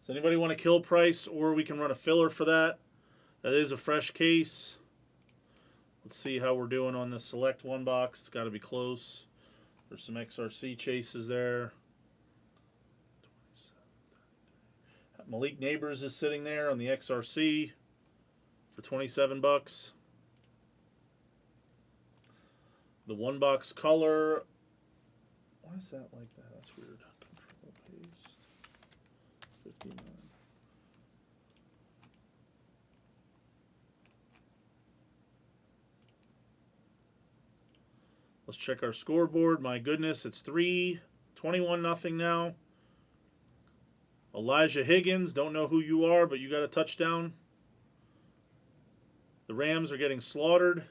Does anybody want to kill price, or we can run a filler for that? That is a fresh case. Let's see how we're doing on the select 1 box. It's got to be close. There's some XRC chases there. Malik Neighbors is sitting there on the XRC for $27. The 1 box color. Why is that like that? That's weird. Control paste. 59. Let's check our scoreboard. My goodness, it's 21-0 now. Elijah Higgins, don't know who you are, but you got a touchdown. The Rams are getting slaughtered.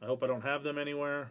I hope I don't have them anywhere.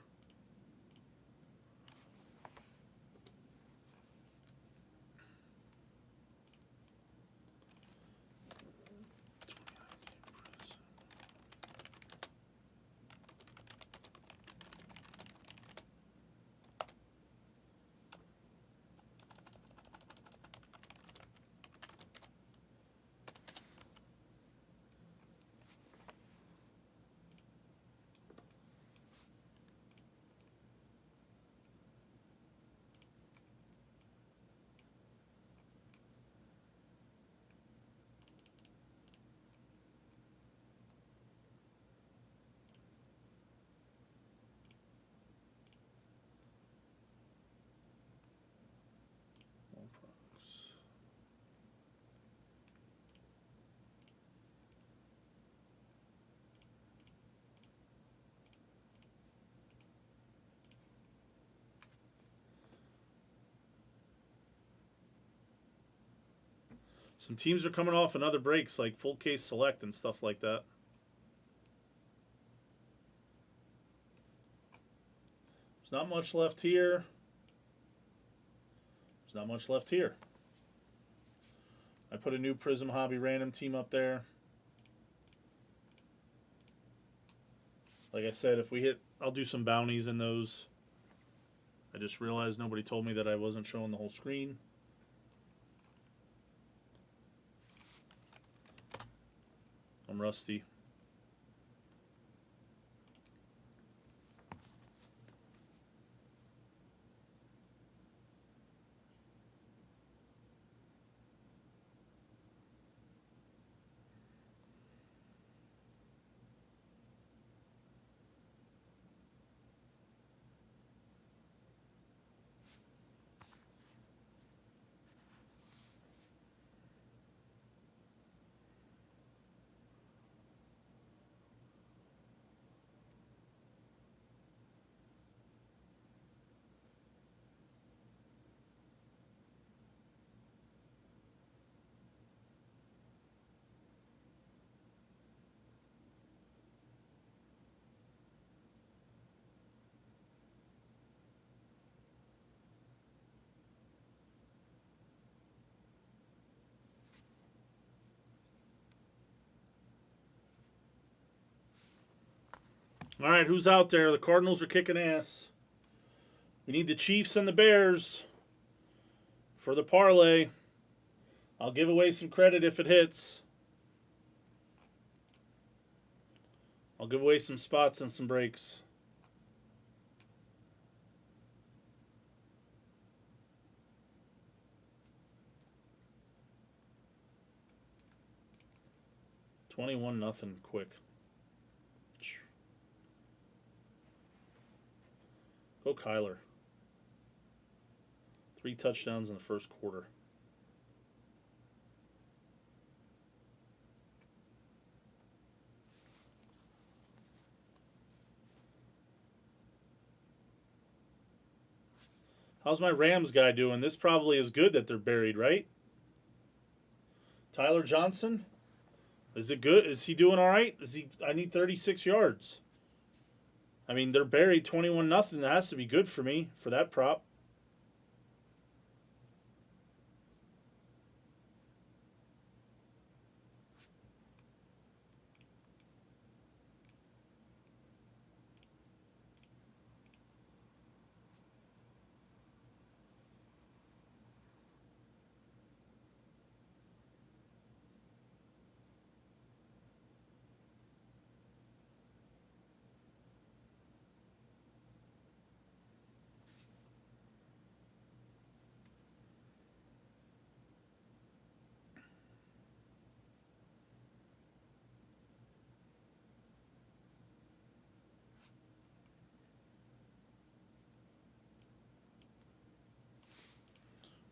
Some teams are coming off another breaks, like full case select and stuff like that. There's not much left here. There's not much left here. I put a new Prism Hobby Random Team up there. Like I said, if we hit, I'll do some bounties in those. I just realized nobody told me that I wasn't showing the whole screen. I'm rusty. All right, who's out there? The Cardinals are kicking ass. We need the Chiefs and the Bears for the parlay. I'll give away some credit if it hits. I'll give away some spots and some breaks. $21-0 quick. Go Kyler. 3 touchdowns in the first quarter. How's my Rams guy doing? This probably is good that they're buried, right? Tyler Johnson? Is it good? Is he doing all right? I need 36 yards. I mean, they're buried 21-0. That has to be good for me for that prop.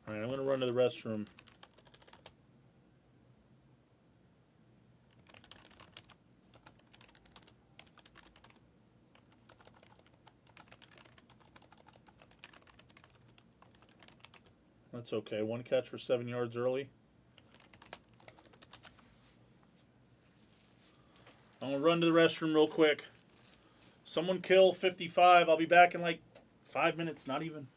All right, I'm going to run to the restroom. That's okay. 1 catch for 7 yards early. I'm going to run to the restroom real quick. Someone kill 55. I'll be back in like 5 minutes, not even.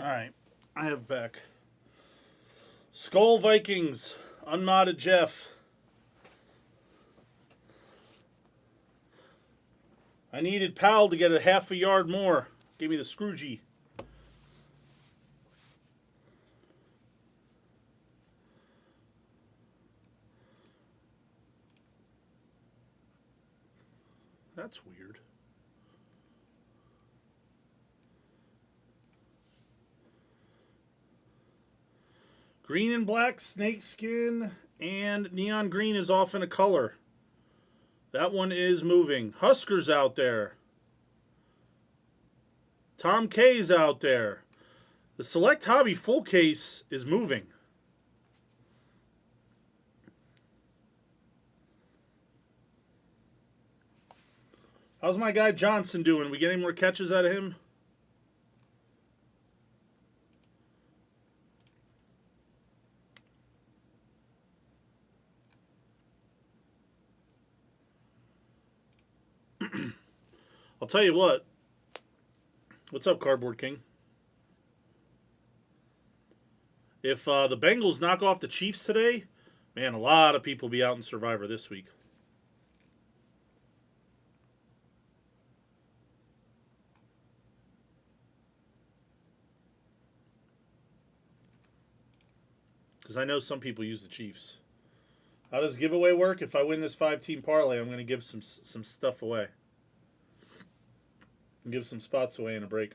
All right, I have back Skull Vikings, unmodded Jeff. I needed Powell to get a half a yard more. Give me the Scroogey. That's weird. Green and black, snakeskin, and neon green is off in a color. That one is moving. Huskers out there. Tom K's out there. The Select Hobby full case is moving. How's my guy Johnson doing? We get any more catches out of him? I'll tell you what. What's up, Cardboard King? If the Bengals knock off the Chiefs today, man, a lot of people will be out in Survivor this week. Because I know some people use the Chiefs. How does giveaway work? If I win this 5-team parlay, I'm going to give some stuff away. And give some spots away in a break.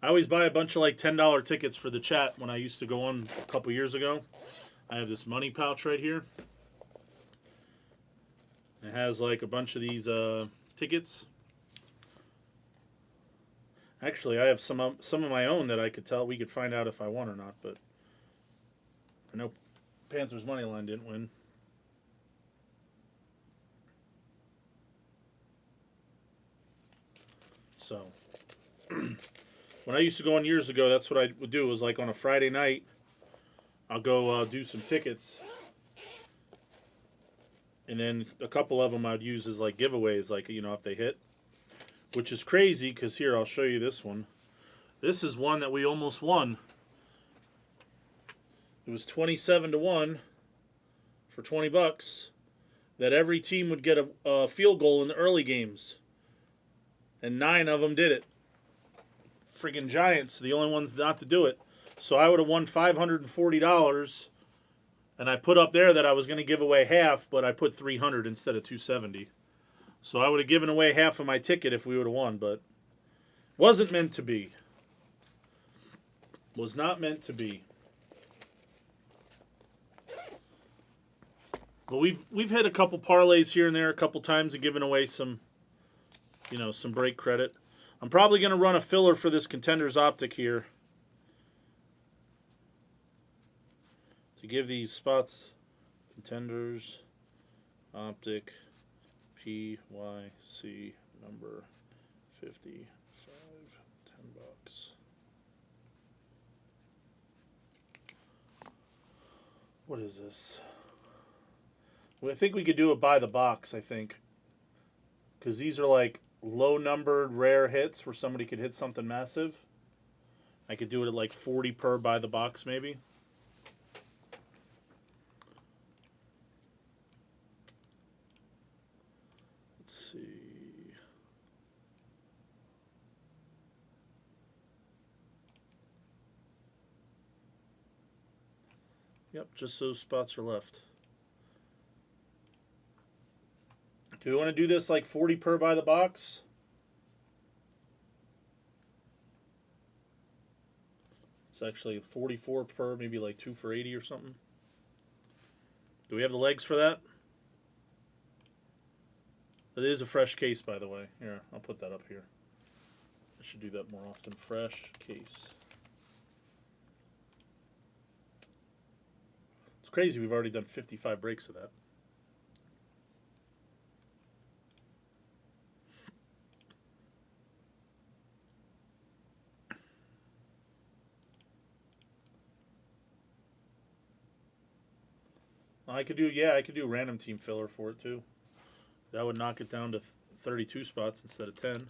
I always buy a bunch of like $10 tickets for the chat when I used to go on a couple years ago. I have this money pouch right here. It has like a bunch of these tickets. Actually, I have some of my own that I could tell. We could find out if I won or not, but I know Panthers money line didn't win. So, when I used to go on years ago, that's what I would do. It was like on a Friday night, I'll go do some tickets. And then a couple of them I'd use as like giveaways, like, you know, if they hit. Which is crazy, because here, I'll show you this one. This is one that we almost won. It was 27-1 for $20 that every team would get a field goal in the early games. And 9 of them did it. Friggin' Giants, the only ones not to do it. So I would have won $540, and I put up there that I was going to give away half, but I put $300 instead of $270. So I would have given away half of my ticket if we would have won, but wasn't meant to be. Was not meant to be. But we've hit a couple parlays here and there a couple times and given away some, you know, some break credit. I'm probably going to run a filler for this Contenders Optic here to give these spots. Contenders Optic PYC number 55, $10. What is this? Well, I think we could do it by the box, I think. Because these are like low-numbered, rare hits where somebody could hit something massive. I could do it at like 40 per by the box, maybe. Let's see. Yep, just those spots are left. Do we want to do this like 40 per by the box? It's actually 44 per, maybe like 2 for 80 or something. Do we have the legs for that? It is a fresh case, by the way. Here, I'll put that up here. I should do that more often. Fresh case. It's crazy we've already done 55 breaks of that. I could do random team filler for it too. That would knock it down to 32 spots instead of 10.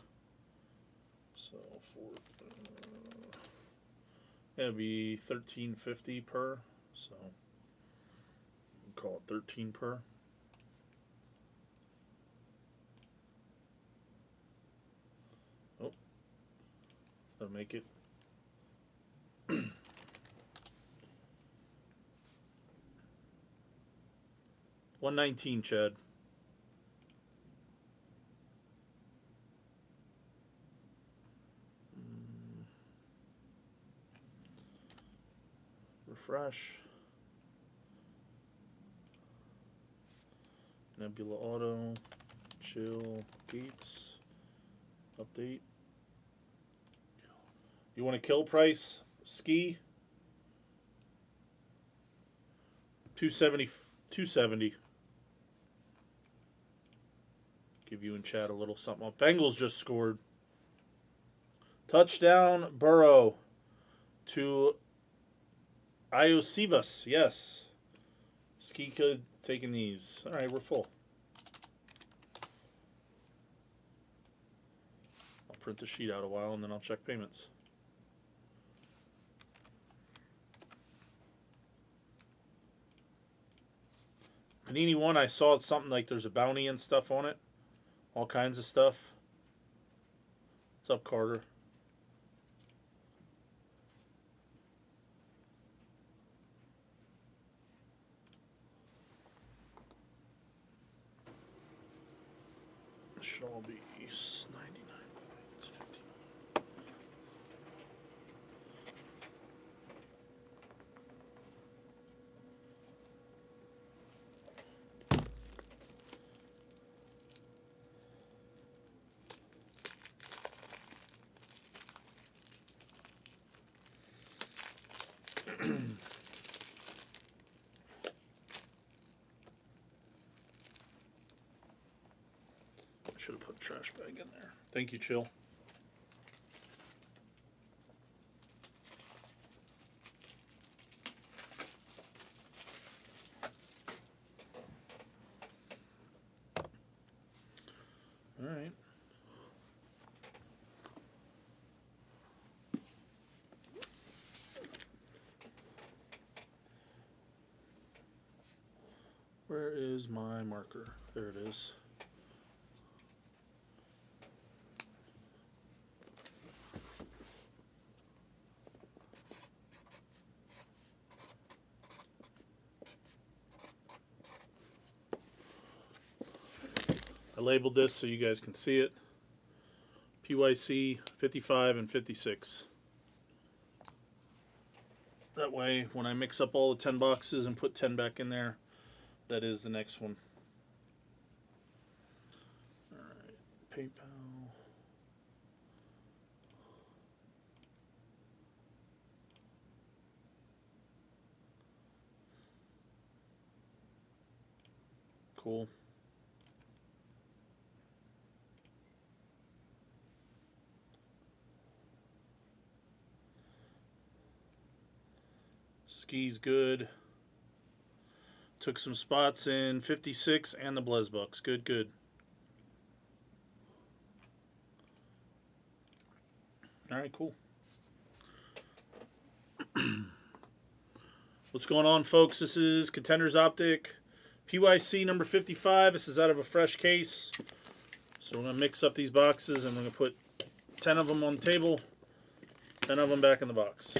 So for It'd be $13.50 per, so we'll call it 13 per. Oh, that'll make it. $119, Chad. Refresh. Nebula Auto. Chill. Gates. Update. You want a kill price? Ski. 270. 270. Give you in chat a little something up. Bengals just scored. Touchdown, Burrow to Iosivas. Yes. Skika taking these. All right, we're full. I'll print the sheet out a while and then I'll check payments. Panini one, I saw something like there's a bounty and stuff on it. All kinds of stuff. What's up, Carter? Should all be 99 points, 59. Should have put a trash bag in there. Thank you, Chill. All right. Where is my marker? There it is. I labeled this so you guys can see it. PYC 55 and 56. That way, when I mix up all the 10 boxes and put 10 back in there, that is the next one. All right, PayPal. Cool. Ski's good. Took some spots in 56 and the Blez Bucks. Good, good. All right, cool. What's going on, folks? This is Contenders Optic. PYC number 55. This is out of a fresh case. So we're going to mix up these boxes and we're going to put 10 of them on the table, 10 of them back in the box.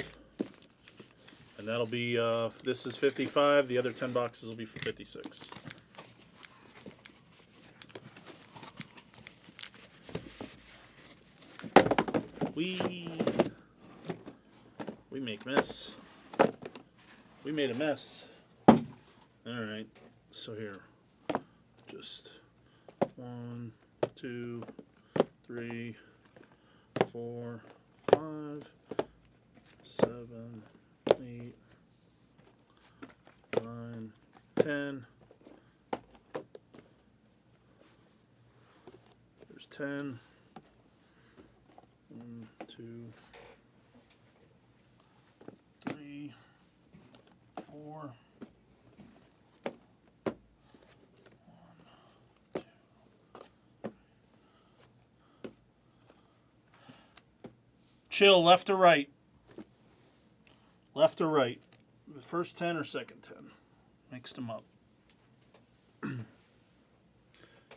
And that'll be, this is 55. The other 10 boxes will be for 56. We make mess. We made a mess. All right. So here, just 1, 2, 3, 4, 5, 7, 8, 9, 10. There's 10. 1, 2, 3, 4. 1, 2. Chill, left or right? Left or right? The first 10 or second 10? Mixed them up. All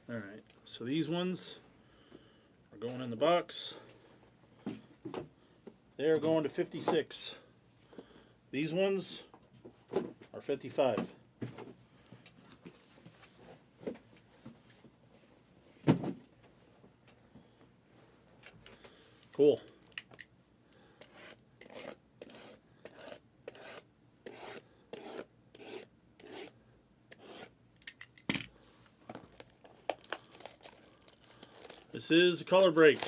right. So these ones are going in the box. They're going to 56. These ones are 55. Cool. This is a color break,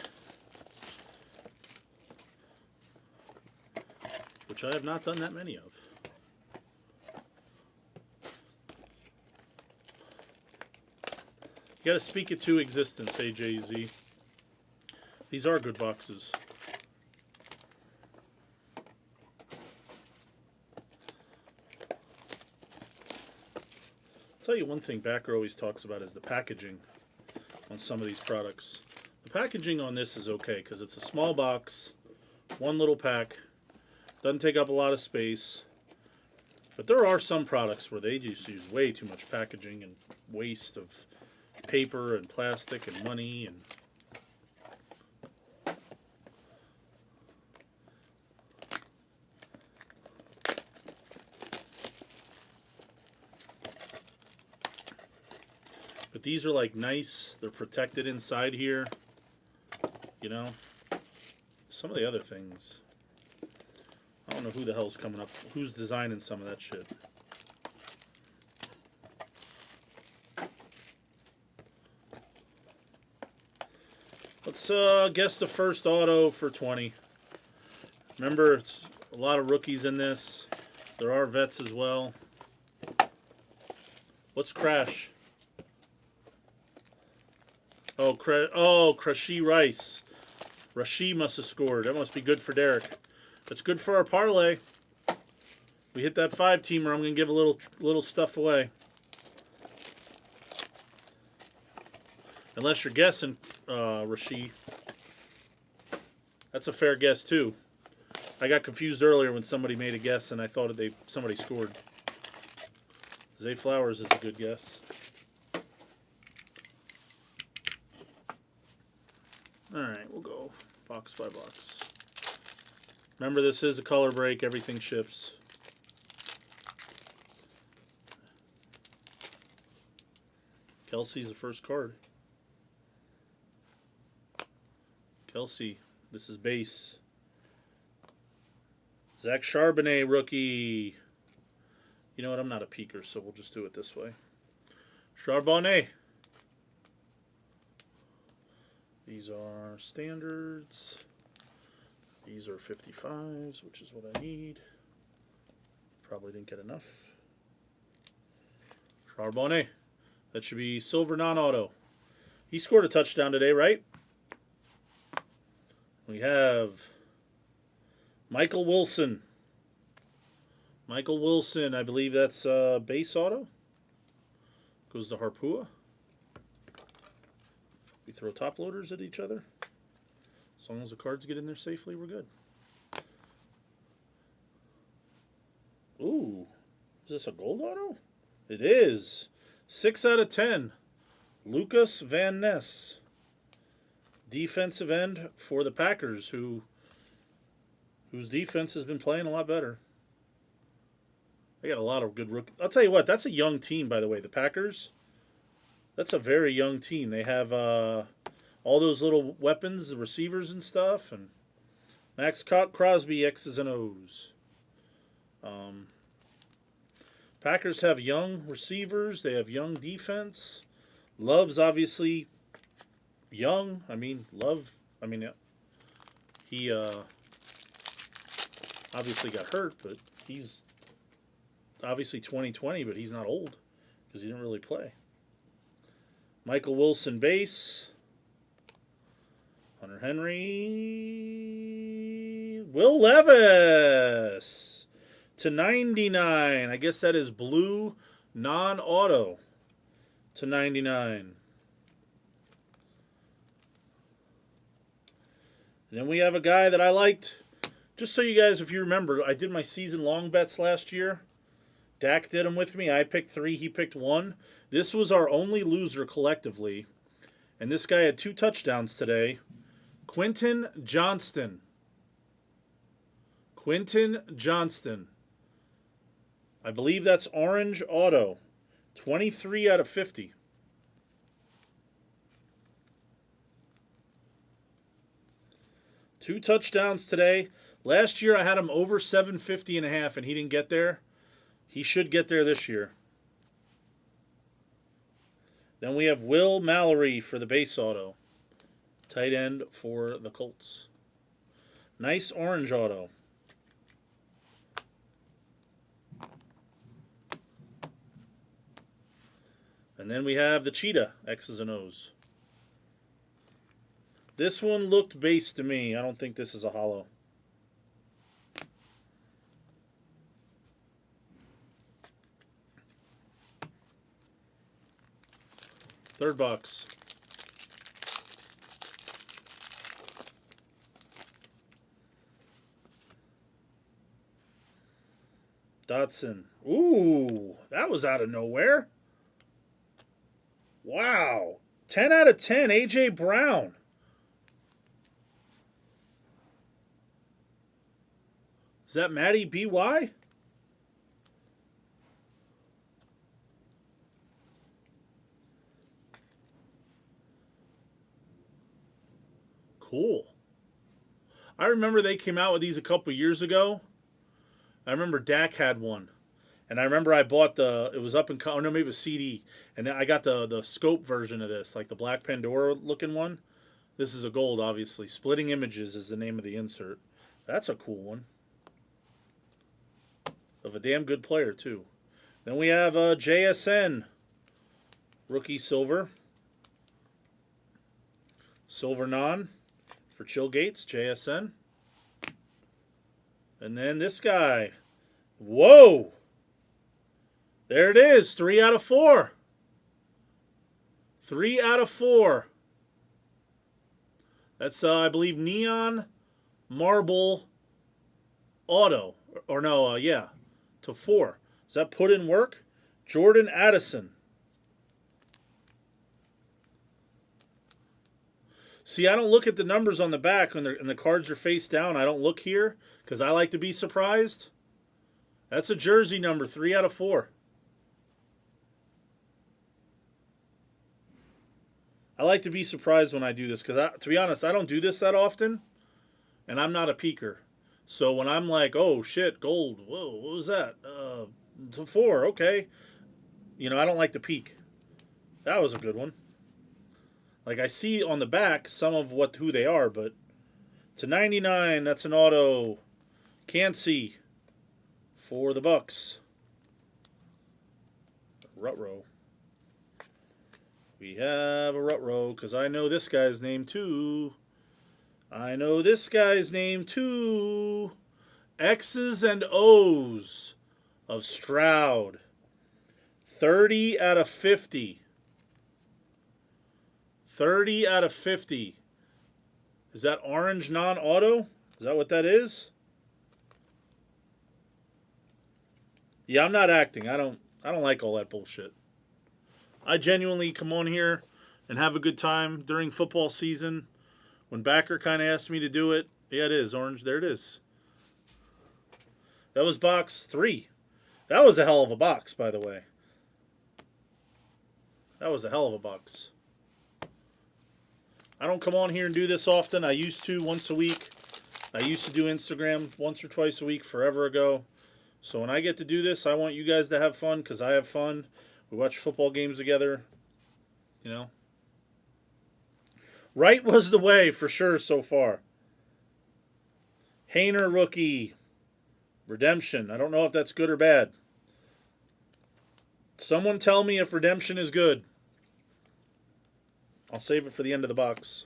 which I have not done that many of. You got to speak it to existence, AJZ. These are good boxes. I'll tell you one thing Backer always talks about is the packaging on some of these products. The packaging on this is okay because it's a small box, one little pack, doesn't take up a lot of space. But there are some products where they just use way too much packaging and waste of paper and plastic and money and but these are like nice, they're protected inside here, you know. Some of the other things, I don't know who the hell's coming up, who's designing some of that shit. Let's guess the first auto for 20. Remember, it's a lot of rookies in this. There are vets as well. What's Crash? Oh, Crashy Rice. Rashi must have scored. That must be good for Derek. That's good for our parlay. We hit that 5-teamer. I'm going to give a little stuff away. Unless you're guessing, Rashi. That's a fair guess, too. I got confused earlier when somebody made a guess and I thought somebody scored. Zay Flowers is a good guess. Alright, we'll go box by box. Remember, this is a color break. Everything ships. Kelsey's the first card. Kelsey, this is base. Zach Charbonnet, rookie. You know what? I'm not a peeker, so we'll just do it this way. Charbonnet. These are standards. These are 55s, which is what I need. Probably didn't get enough. Charbonnet. That should be silver non-auto. He scored a touchdown today, right? We have Michael Wilson. Michael Wilson, I believe that's base auto. Goes to Harpua. We throw top loaders at each other. As long as the cards get in there safely, we're good. Ooh, is this a gold auto? It is. 6 out of 10. Lucas Van Ness. Defensive end for the Packers, whose defense has been playing a lot better. They got a lot of good rookies. I'll tell you what, that's a young team, by the way, the Packers. That's a very young team. They have all those little weapons, the receivers and stuff, and Max Crosby, X's and O's. Packers have young receivers. They have young defense. Love's obviously young. He obviously got hurt, but he's obviously 2020, but he's not old because he didn't really play. Michael Wilson base. Hunter Henry. Will Levis to 99. I guess that is blue non-auto to 99. And then we have a guy that I liked Just so you guys, if you remember, I did my season long bets last year. Dak did them with me. I picked 3, he picked 1. This was our only loser collectively. And this guy had 2 touchdowns today. Quentin Johnston. Quentin Johnston. I believe that's orange auto. 23 out of 50. Two touchdowns today. Last year I had him over 750.5 and he didn't get there. He should get there this year. Then we have Will Mallory for the base auto. Tight end for the Colts. Nice orange auto. And then we have the Cheetah, X's and O's. This one looked base to me. I don't think this is a hollow. Third box. Dotson. Ooh, that was out of nowhere. Wow. 10 out of 10, A.J. Brown. Is that Matty B.Y.? Cool. I remember they came out with these a couple years ago. I remember Dak had one. And I remember I bought it was up in, oh no, maybe it was CD. And then I got the scope version of this, like the Black Pandora looking one. This is a gold, obviously. Splitting Images is the name of the insert. That's a cool one. Of a damn good player, too. Then we have JSN. Rookie Silver. Silver Non for Chill Gates, JSN. And then this guy. Whoa! There it is, 3 out of 4. 3 out of 4. That's, I believe, Neon Marble Auto. Or no, yeah, to 4. Does that put in work? Jordan Addison. See, I don't look at the numbers on the back when and the cards are face down. I don't look here because I like to be surprised. That's a jersey number, 3 out of 4. I like to be surprised when I do this because, to be honest, I don't do this that often, and I'm not a peeker. So when I'm like, oh, shit, gold, whoa, what was that? To 4, okay. You know, I don't like to peek. That was a good one. Like, I see on the back some of who they are, but to 99, that's an auto. Can't see for the Bucks. Rutrow. We have a Rutrow, because I know this guy's name, too. I know this guy's name, too. X's and O's of Stroud. 30 out of 50. 30 out of 50. Is that orange non-auto? Is that what that is? Yeah, I'm not acting. I don't like all that bullshit. I genuinely come on here and have a good time during football season. When Backer kind of asked me to do it, yeah, it is orange. There it is. That was box 3. That was a hell of a box, by the way. That was a hell of a box. I don't come on here and do this often. I used to once a week. I used to do Instagram once or twice a week forever ago. So when I get to do this, I want you guys to have fun because I have fun. We watch football games together, you know. Right was the way for sure so far. Hayner rookie. Redemption. I don't know if that's good or bad. Someone tell me if redemption is good. I'll save it for the end of the box.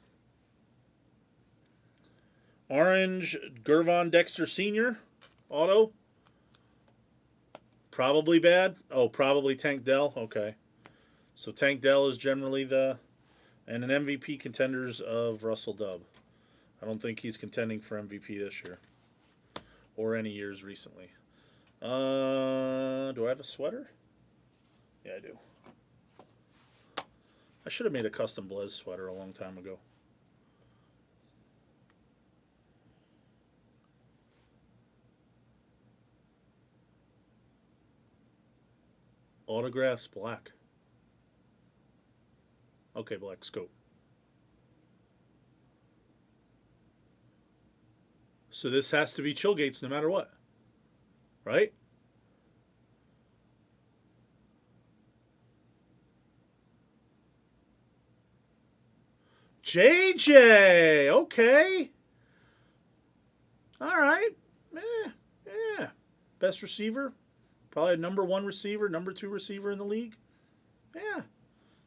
Orange Gervon Dexter Sr. Auto. Probably bad. Oh, probably Tank Dell. Okay. So Tank Dell is generally and an MVP contenders of Russell Dub. I don't think he's contending for MVP this year. or any years recently. Do I have a sweater? Yeah, I do. I should have made a custom Blez sweater a long time ago. Autographs black. Okay, black scope. So this has to be chill gates no matter what. Right? JJ! Okay. All right. Yeah. Best receiver. Probably number 1 receiver, number 2 receiver in the league. Yeah.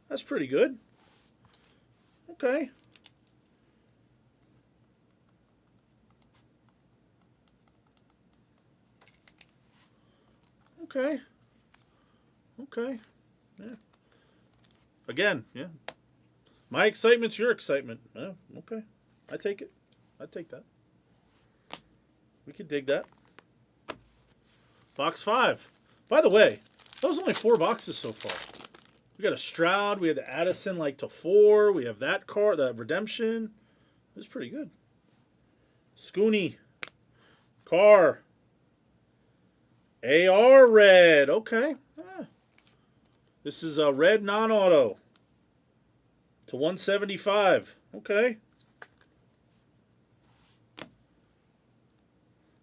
That's pretty good. Okay. Okay. Yeah. Again, yeah. My excitement's your excitement. Yeah, okay. I take it. I take that. We could dig that. Box 5. By the way, that was only 4 boxes so far. We got a Stroud. We had the Addison to 4. We have that card, the Redemption. It was pretty good. Scooney. Carr. AR red. Okay. Yeah. This is a red non-auto. To 175. Okay.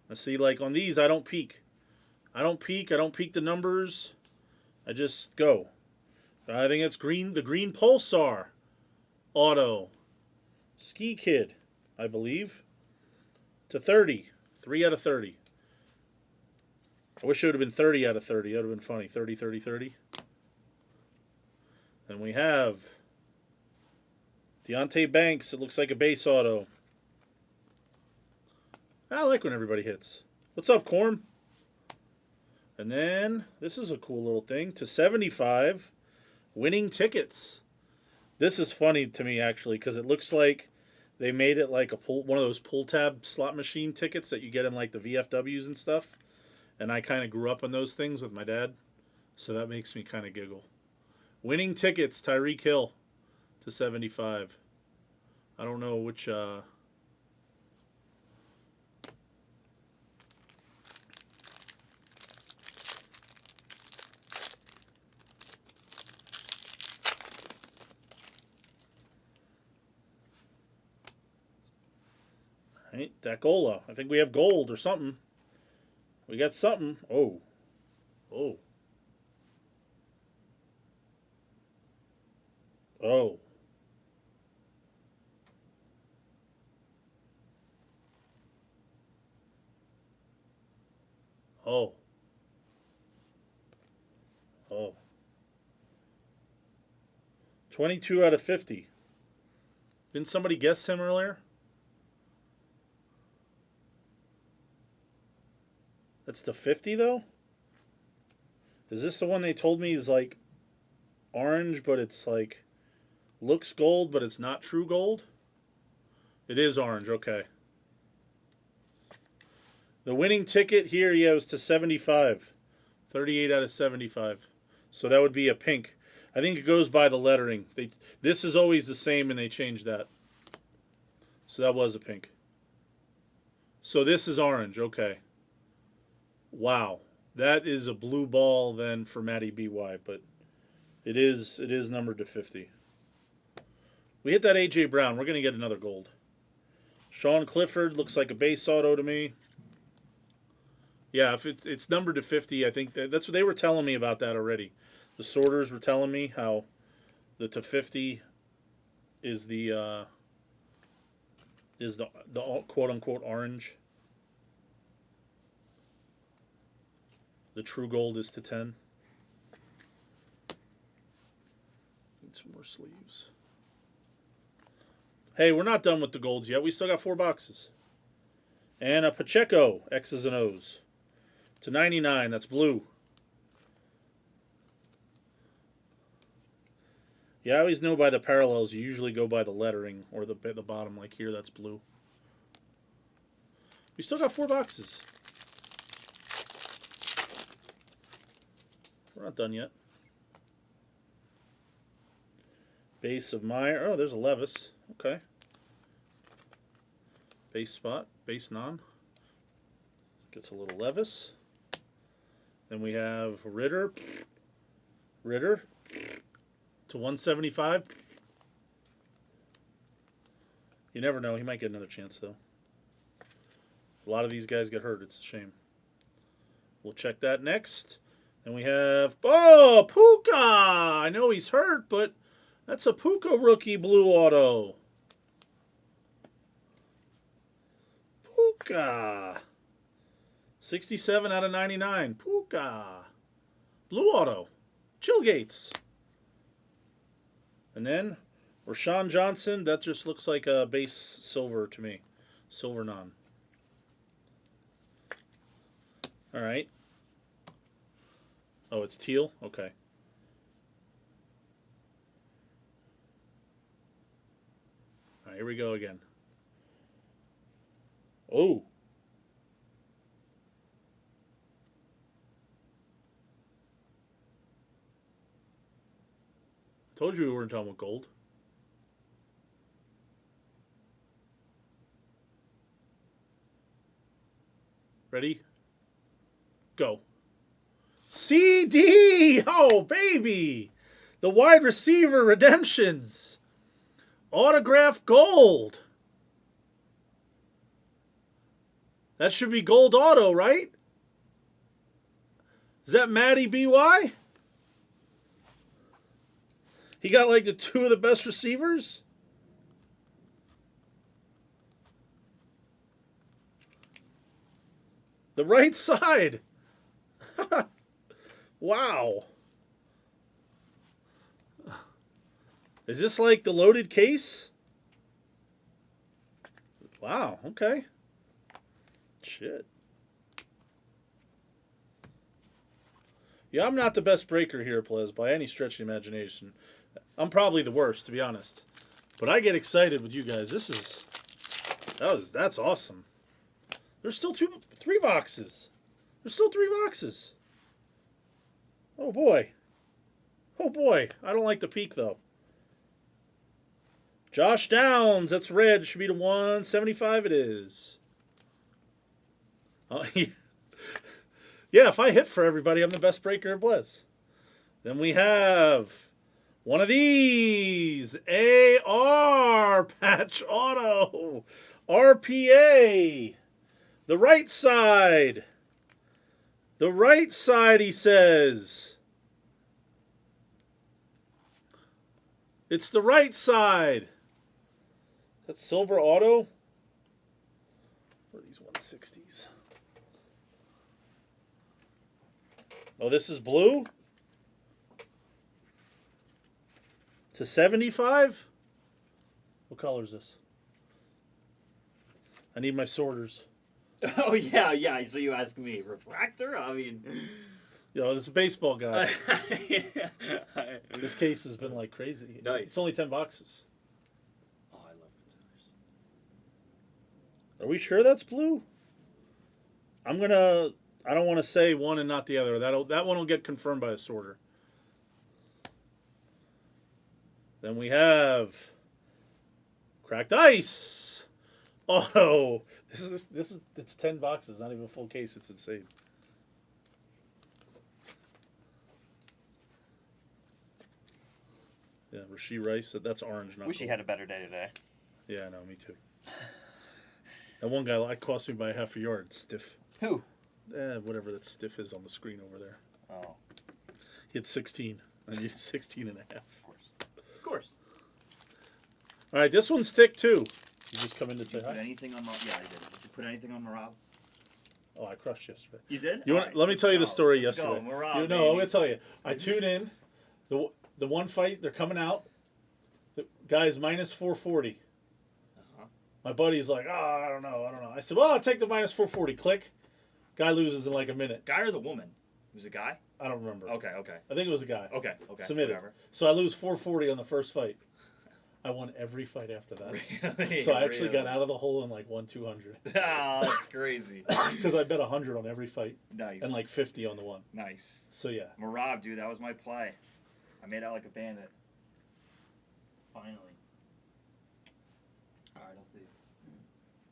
I see, on these, I don't peek. I don't peek the numbers. I just go. I think it's green. The green Pulsar auto. Ski Kid, I believe. To 30. 3 out of 30. I wish it would have been 30 out of 30. That would have been funny. 30, 30, 30. Then we have Deontay Banks. It looks like a base auto. I like when everybody hits. What's up, Corn? And then, this is a cool little thing. To 75, winning tickets. This is funny to me, actually, because it looks like they made it like one of those pull tab slot machine tickets that you get in the VFWs and stuff. And I kind of grew up on those things with my dad. So that makes me kind of giggle. Winning tickets, Tyreek Hill to 75. I don't know which... Right, Dacola. I think we have gold or something. We got something. Oh. Oh. Oh. Oh. Oh. 22 out of 50. Didn't somebody guess him earlier? That's the 50, though? Is this the one they told me is orange, but it's looks gold, but it's not true gold? It is orange, okay. The winning ticket here, yeah, was to 75. 38 out of 75. So that would be a pink. I think it goes by the lettering. This is always the same, and they changed that. So that was a pink. So this is orange, okay. Wow. That is a blue ball then for Matty BY, but it is numbered to 50. We hit that A.J. Brown. We're going to get another gold. Sean Clifford looks like a base auto to me. Yeah, if it's numbered to 50, I think that's what they were telling me about that already. The sorters were telling me how the to 50 is the quote unquote orange. The true gold is to 10. Need some more sleeves. Hey, we're not done with the golds yet. We still got 4 boxes. And a Pacheco, X's and O's. To 99, that's blue. Yeah, I always know by the parallels. You usually go by the lettering or the bottom. Like here, that's blue. We still got 4 boxes. We're not done yet. Base of Meyer. Oh, there's a Levis. Okay. Base spot. Base non. Gets a little Levis. Then we have Ritter. Ritter. To 175. You never know. He might get another chance, though. A lot of these guys get hurt. It's a shame. We'll check that next. And we have... Oh, Puka! I know he's hurt, but that's a Puka rookie blue auto. Puka. 67 out of 99. Puka. Blue auto. Chillgates. And then Rashawn Johnson. That just looks like a base silver to me. Silver non. All right. Oh, it's teal? Okay. All right, here we go again. Oh. Told you we weren't talking about gold. Ready? Go. CD! Oh, baby! The wide receiver redemptions. Autograph gold. That should be gold auto, right? Is that Matty BY? He got like the 2 of the best receivers? The right side. Wow. Is this like the loaded case? Wow, okay. Shit. Yeah, I'm not the best breaker here, Blez, by any stretch of the imagination. I'm probably the worst, to be honest. But I get excited with you guys. That's awesome. There's still 3 boxes. There's still 3 boxes. Oh boy. Oh boy. I don't like the peak though. Josh Downs, that's red. Should be to 175 it is. Yeah, if I hit for everybody, I'm the best breaker in Blez. Then we have one of these. AR patch auto. RPA. The right side. The right side, he says. It's the right side. That's silver auto. What are these 160s? Oh, this is blue? To 75? What color is this? I need my sorters. Oh, yeah. So you ask me, refractor? I mean... Yo, this is a baseball guy. This case has been like crazy. Nice. It's only 10 boxes. Oh, I love contenders. Are we sure that's blue? I don't want to say one and not the other. That one will get confirmed by a sorter. Then we have cracked ice. Oh, it's 10 boxes, not even a full case. It's insane. Yeah, Rashee Rice. That's orange. Not Wish he gold. had a better day today. Yeah, no, me too. That one guy cost me by half a yard. Stiff. Who? Whatever that stiff is on the screen over there. Oh. He had 16. I needed 16 and a half. Of course. All right, this one's thick too. You just come in to Did say you put hi. anything on... Yeah, I did. Did you put anything on Marab? Oh, I crushed yesterday. You did? You want? Alright, Let me let's tell you the go. story Let's yesterday. Go. Marab, No, I'm baby. gonna tell you. I tuned in. The one fight, they're coming out. The guy's minus 440. Uh-huh. My buddy's like, I don't know. I said, well, I'll take the minus 440. Click. Guy loses in like a minute. Guy or the woman? It was a guy? I don't remember. Okay. I think it was a guy. Okay. Submitted. Whatever. So I lose 440 on the first fight. I won every fight after that. Really? So I actually got Really? out of the hole and like won 200 Oh, that's crazy. because I bet 100 on every fight Nice. and like 50 on the one. Nice. So yeah. Marab, dude, that was my play. I made out like a bandit. Finally. All right, I'll see.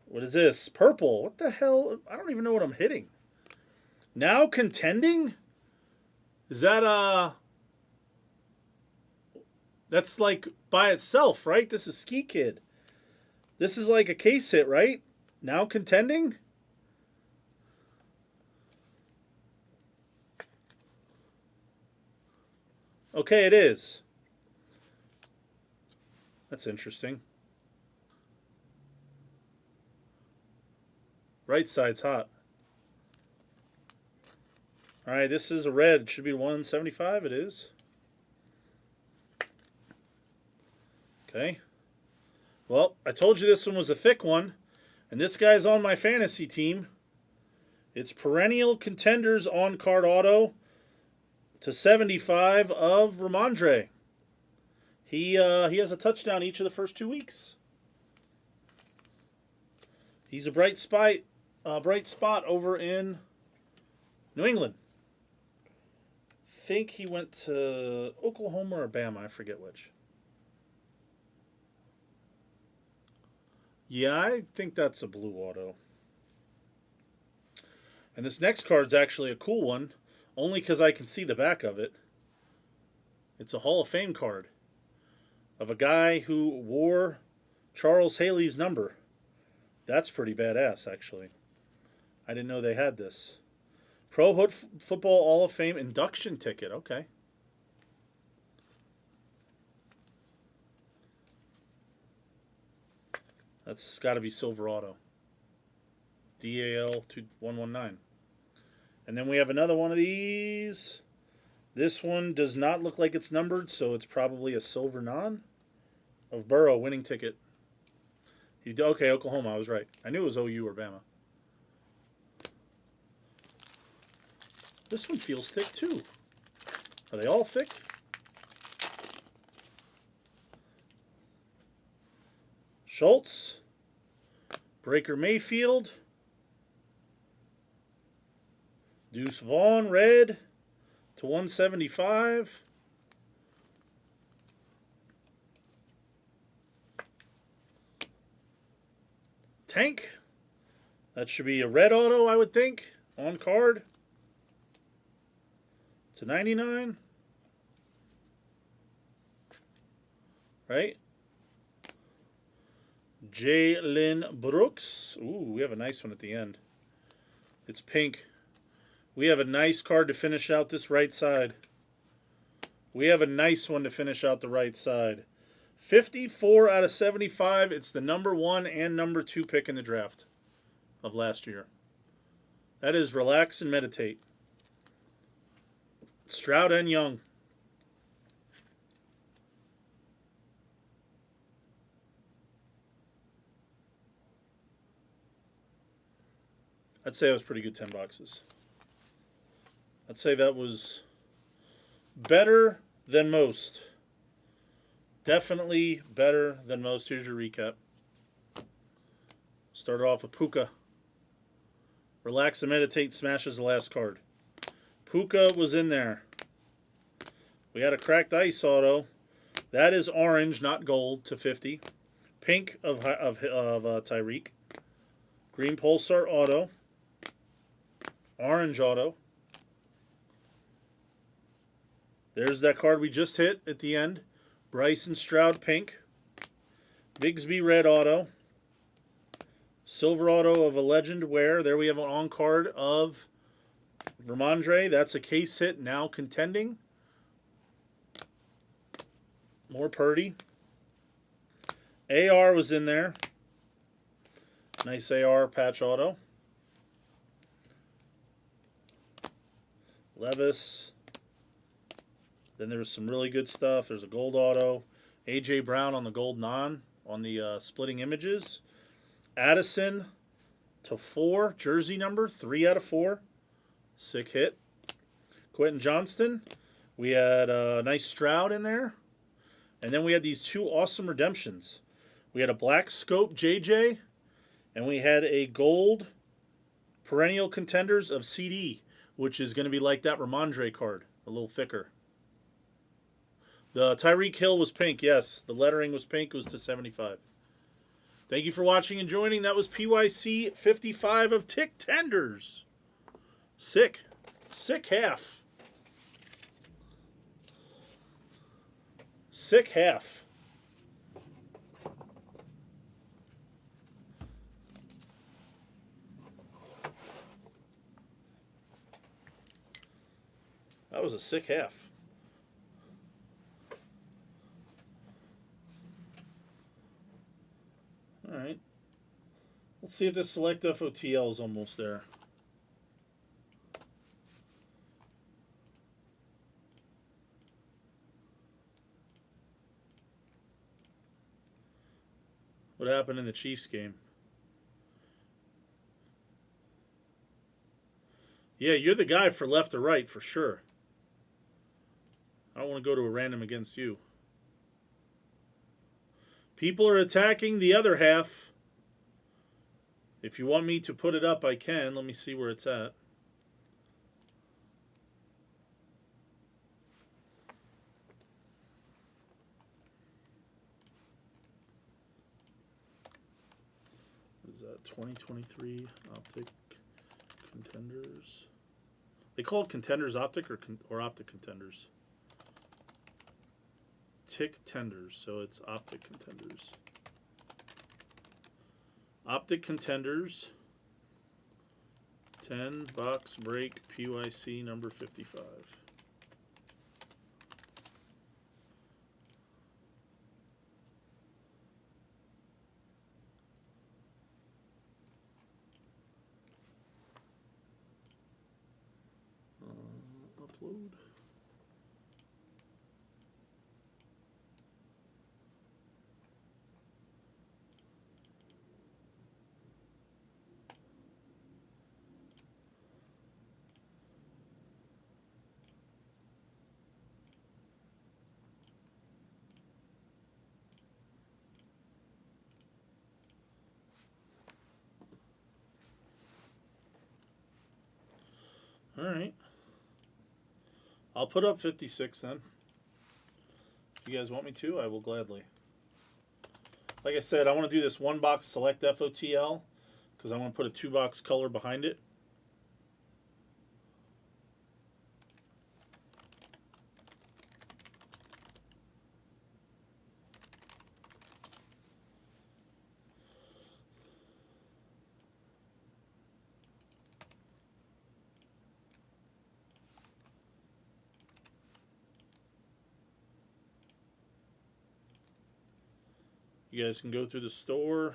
What is this? Purple. What the hell? I don't even know what I'm hitting. Now contending? Is that that's like by itself, right? This is Ski Kid. This is like a case hit, right? Now contending? Okay, it is. That's interesting. Right side's hot. All right, this is a red. Should be 175. It is. Okay. Well, I told you this one was a thick one, and this guy's on my fantasy team. It's perennial contenders on card auto /75 of Ramondre. He has a touchdown each of the first 2 weeks. He's a bright spot over in New England. I think he went to Oklahoma or Bama. I forget which. Yeah, I think that's a blue auto. And this next card's actually a cool one, only because I can see the back of it. It's a Hall of Fame card of a guy who wore Charles Haley's number. That's pretty badass, actually. I didn't know they had this. Pro Football Hall of Fame induction ticket. Okay. That's got to be Silver Auto. DAL 2119. And then we have another one of these. This one does not look like it's numbered, so it's probably a silver non of Burrow winning ticket. Okay, Oklahoma. I was right. I knew it was OU or Bama. This one feels thick too. Are they all thick? Schultz, Breaker Mayfield, Deuce Vaughn, red /175. Tank, that should be a red auto, I would think, on card. /99. Right? Jalen Brooks. Ooh, we have a nice one at the end. It's pink. We have a nice card to finish out this right side. We have a nice one to finish out the right side. 54 out of 75. It's the number 1 and number 2 pick in the draft of last year. That is Relax and Meditate. Stroud and Young. I'd say that was pretty good 10 boxes. I'd say that was better than most. Definitely better than most. Here's your recap. Started off with Puka. Relax and Meditate smashes the last card. Puka was in there. We had a cracked ice auto. That is orange, not gold, /50. Pink of Tyreek. Green Pulsar auto. Orange auto. There's that card we just hit at the end. Bryson Stroud pink. Bigsby red auto. Silver auto of a legend wear. There we have an on card of Ramondre. That's a case hit, now contending. More Purdy. AR was in there. Nice AR patch auto. Levis. Then there was some really good stuff. There's a gold auto. A.J. Brown on the gold non on the splitting images. Addison /4, jersey number, 3 out of 4. Sick hit. Quentin Johnston. We had a nice Stroud in there. And then we had these two awesome redemptions. We had a black scope JJ, and we had a gold perennial contenders of CD, which is going to be like that Ramondre card, a little thicker. The Tyreek Hill was pink, yes. The lettering was pink. It was to 75. Thank you for watching and joining. That was PYC 55 of Tick Tenders. Sick. Sick half. Sick half. That was a sick half. All right. Let's see if the select FOTL is almost there. What happened in the Chiefs game? Yeah, you're the guy for left or right for sure. I don't want to go to a random against you. People are attacking the other half. If you want me to put it up, I can. Let me see where it's at. What is that? 2023 Optic Contenders. They call it Contenders Optic or Optic Contenders? Tick Tenders, so it's Optic Contenders. Optic Contenders, 10 box break PYC number 55. Upload. All right. I'll put up 56 then. If you guys want me to, I will gladly. Like I said, I want to do this one box select FOTL because I want to put a 2-box color behind it. You guys can go through the store.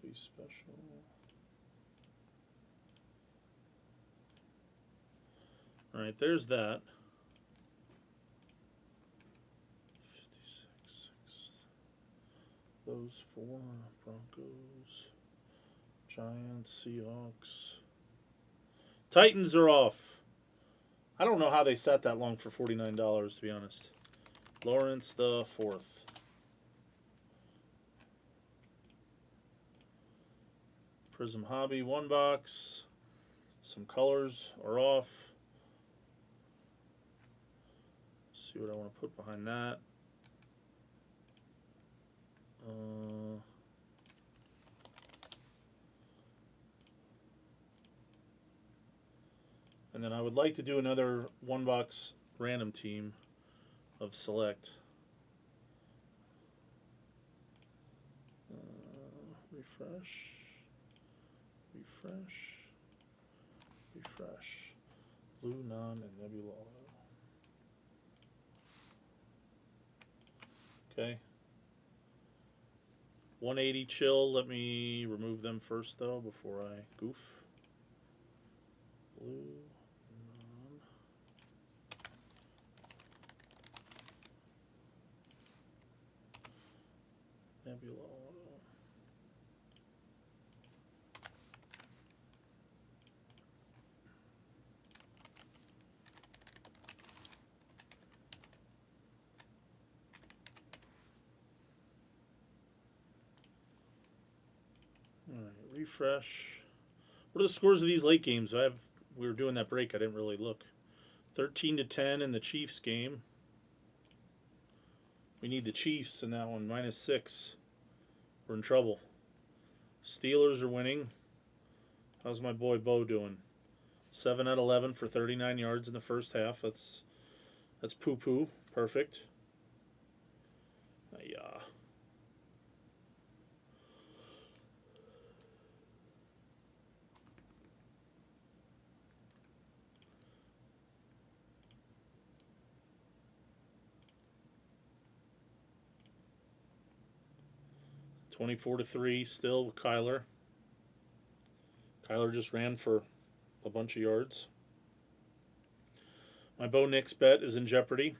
Face special. All right, there's that. 56. Those 4 Broncos, Giants, Seahawks. Titans are off. I don't know how they sat that long for $49, to be honest. Lawrence the 4th. Prism Hobby, 1 box. Some colors are off. See what I want to put behind that. And then I would like to do another 1-box random team of select. Refresh. Blue, non, and Nebula. Okay. 180 chill. Let me remove them first though before I goof. Blue, non. Nebula Auto. Refresh. What are the scores of these late games? We were doing that break. I didn't really look. 13-10 in the Chiefs game. We need the Chiefs in that one. -6. We're in trouble. Steelers are winning. How's my boy Bo doing? 7 out of 11 for 39 yards in the first half. That's poo-poo. Perfect. Yeah. (24-3) still with Kyler. Kyler just ran for a bunch of yards. My Bo Nix bet is in jeopardy.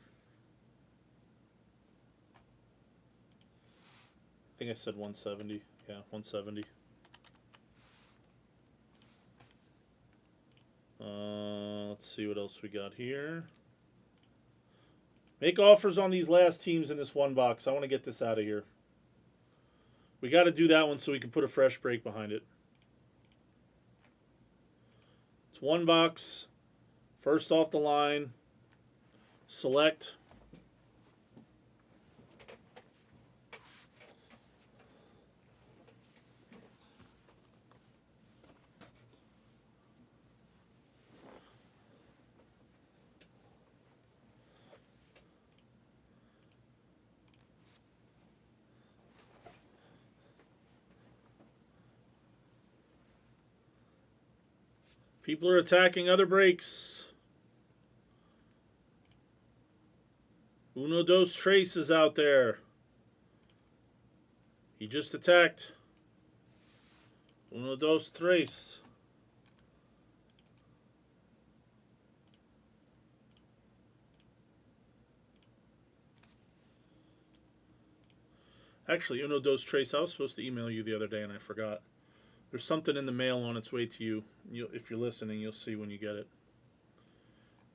I think I said 170. Yeah, 170. Let's see what else we got here. Make offers on these last teams in this one box. I want to get this out of here. We got to do that one so we can put a fresh break behind it. It's one box. First off the line. Select. People are attacking other breaks. Uno Dos Tres is out there. He just attacked. Uno Dos Tres. Actually, Uno Dos Tres, I was supposed to email you the other day and I forgot. There's something in the mail on its way to you. If you're listening, you'll see when you get it.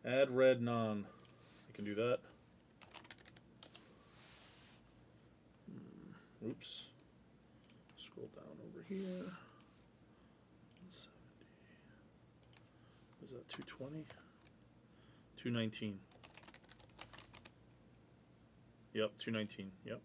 Add red non. You can do that. Oops. Scroll down over here. 170. Was that 220? 219. Yep, 219. Yep.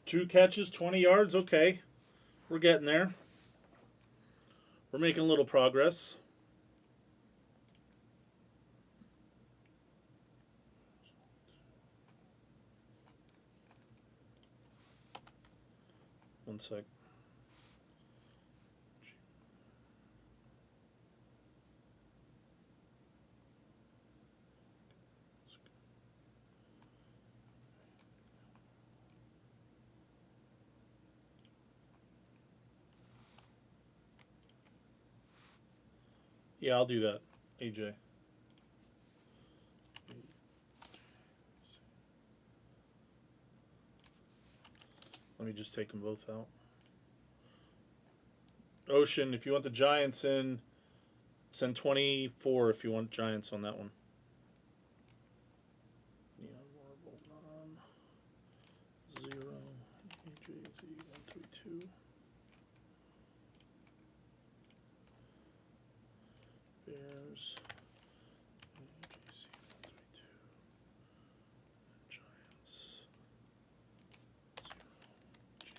Two catches, 20 yards. Okay. We're getting there. We're making a little progress. One sec. Yeah, I'll do that, AJ. Let me just take them both out. Ocean, if you want the Giants in, send 24 if you want Giants on that one. Yeah, marble non 0 AJZ 132. Bears AJC 132. Giants 0 G.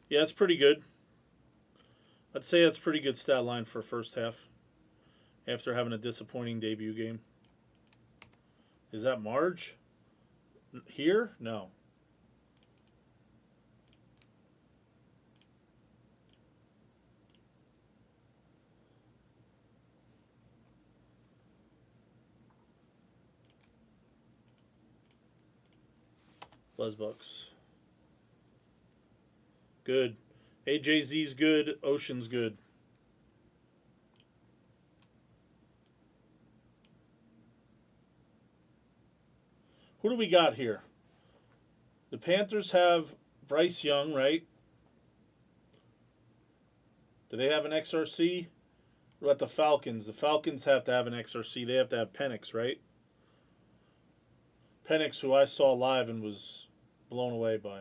Yeah, it's pretty good. I'd say that's pretty good stat line for first half after having a disappointing debut game. Is that Marge? Here? No. Blez Bucks. Good. AJZ's good. Ocean's good. Who do we got here? The Panthers have Bryce Young, right? Do they have an XRC? What about the Falcons? The Falcons have to have an XRC. They have to have Penix, right? Penix, who I saw live and was blown away by.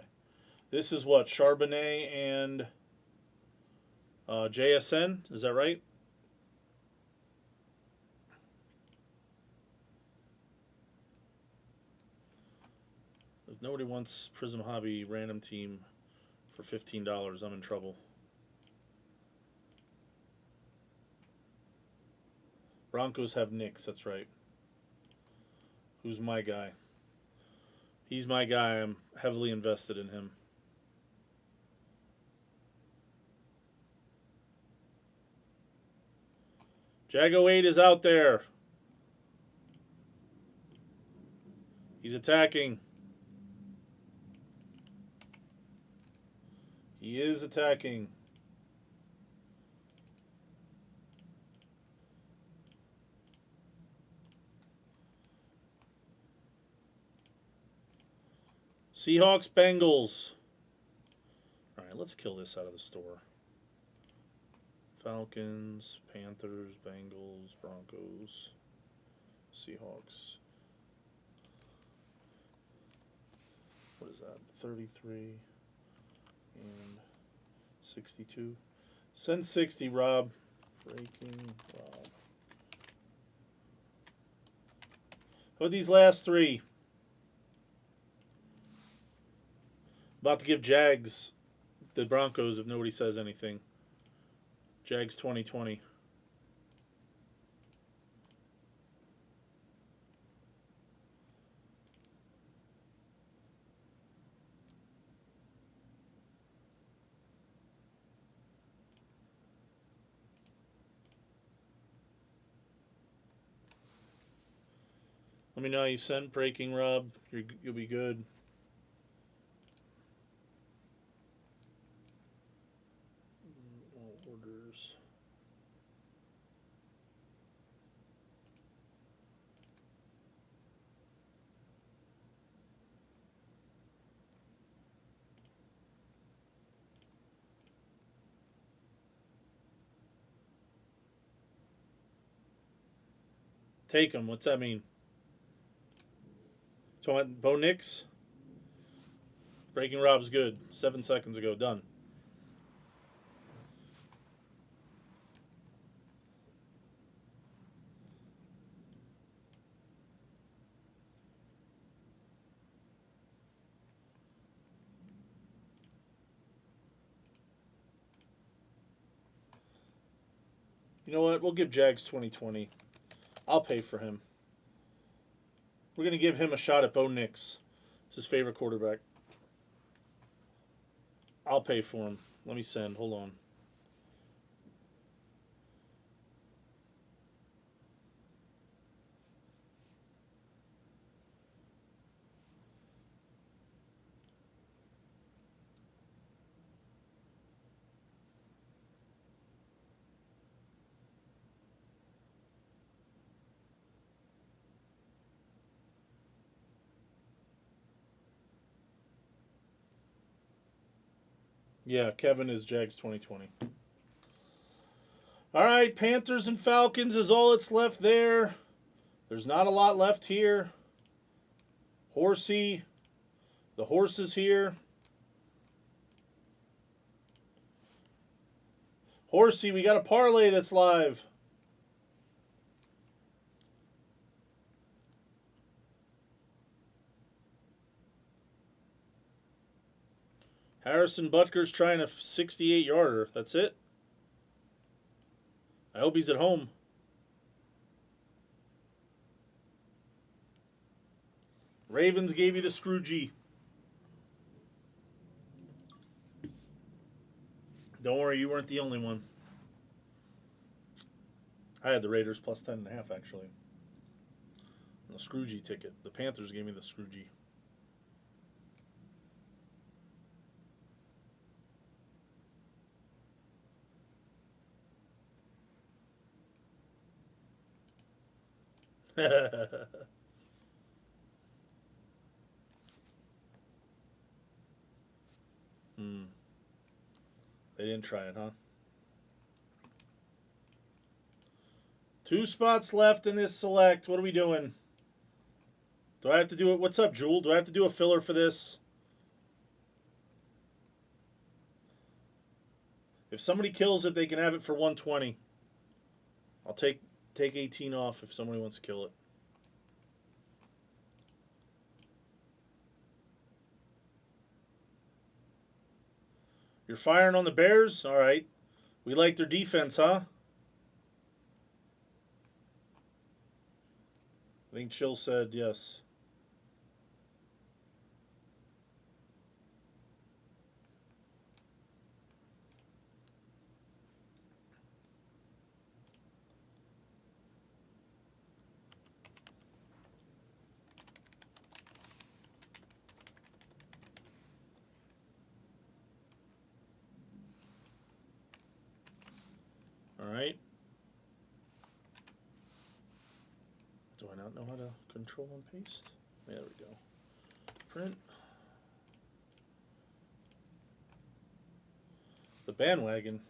This is what? Charbonnet and JSN? Is that right? If nobody wants Prism Hobby random team for $15, I'm in trouble. Broncos have Knicks, that's right. Who's my guy? He's my guy. I'm heavily invested in him. Jago 8 is out there. He's attacking. He is attacking. Seahawks, Bengals. All right, let's kill this out of the store. Falcons, Panthers, Bengals, Broncos, Seahawks. What is that? 33 and 62. Send 60, Rob. Breaking Rob. How about these last three? About to give Jags the Broncos if nobody says anything. Jags 2020. Let me know how you sent Breaking Rob. You'll be good. All orders. Take them. What's that mean? So Bo Nix. Breaking Rob's good. 7 seconds ago. Done. You know what? We'll give Jags 2020. I'll pay for him. We're going to give him a shot at Bo Nix. It's his favorite quarterback. I'll pay for him. Let me send. Hold on. Yeah, Kevin is Jags 2020. All right, Panthers and Falcons is all that's left there. There's not a lot left here. Horsey, the horse is here. Horsey, we got a parlay that's live. Harrison Butker's trying a 68-yarder. That's it. hope he's at home. Ravens gave you the Scroogey. Don't worry, you weren't the only one. I had the Raiders plus 10.5 actually. The Scroogey ticket. The Panthers gave me the Scroogey. They didn't try it, huh? 2 spots left in this select. What are we doing? Do I have to do it? What's up, Jewel? Do I have to do a filler for this? If somebody kills it, they can have it for 120. I'll take 18 off if somebody wants to kill it. You're firing on the Bears? All right. We like their defense, huh? I think Chill said yes. All right. Do I not know how to control and paste? There we go. Print. The bandwagon.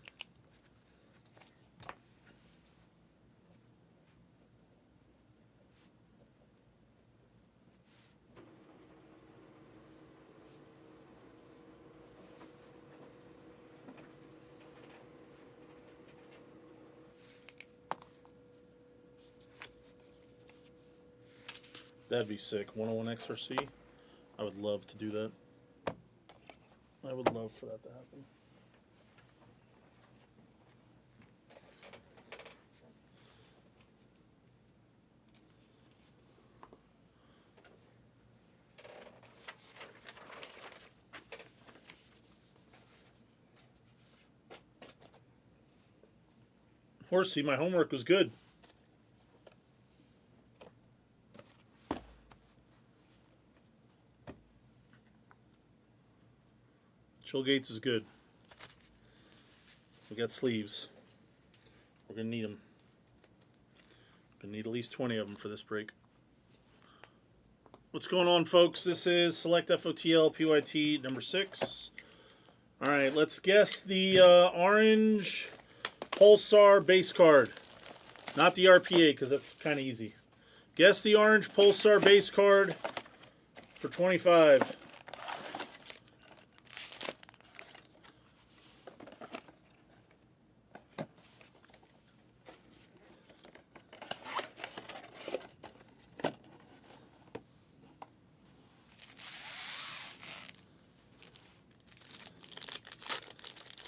That'd be sick. 101 XRC. I would love to do that. I would love for that to happen. Horsey, my homework was good. Chill Gates is good. We got sleeves. We're going to need them. Going to need at least 20 of them for this break. What's going on, folks? This is Select FOTL PYT number 6. All right, let's guess the orange Pulsar base card. Not the RPA, because that's kind of easy. Guess the orange Pulsar base card for 25.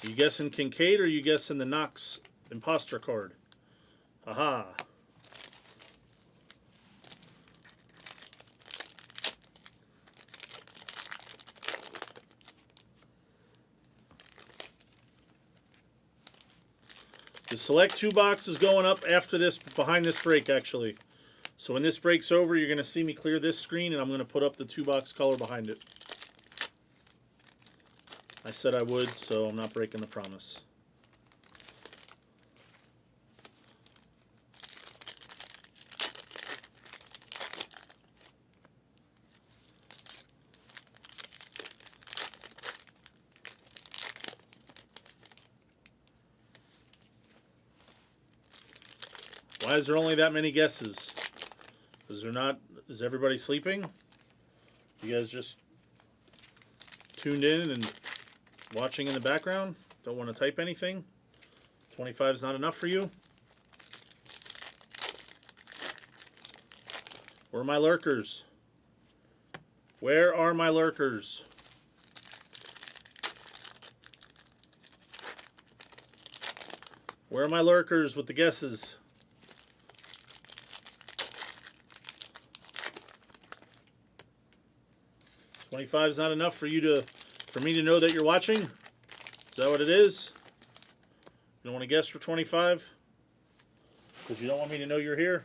You guessing Kincaid or you guessing the Knox imposter card? Aha. The select 2 box is going up after this, behind this break actually. So when this break's over, you're going to see me clear this screen and I'm going to put up the 2 box color behind it. I said I would, so I'm not breaking the promise. Why is there only that many guesses? Is everybody sleeping? You guys just tuned in and watching in the background? Don't want to type anything? 25 is not enough for you? Where are my lurkers? Where are my lurkers? Where are my lurkers with the guesses? $25 is not enough for me to know that you're watching? Is that what it is? You don't want to guess for 25? Because you don't want me to know you're here?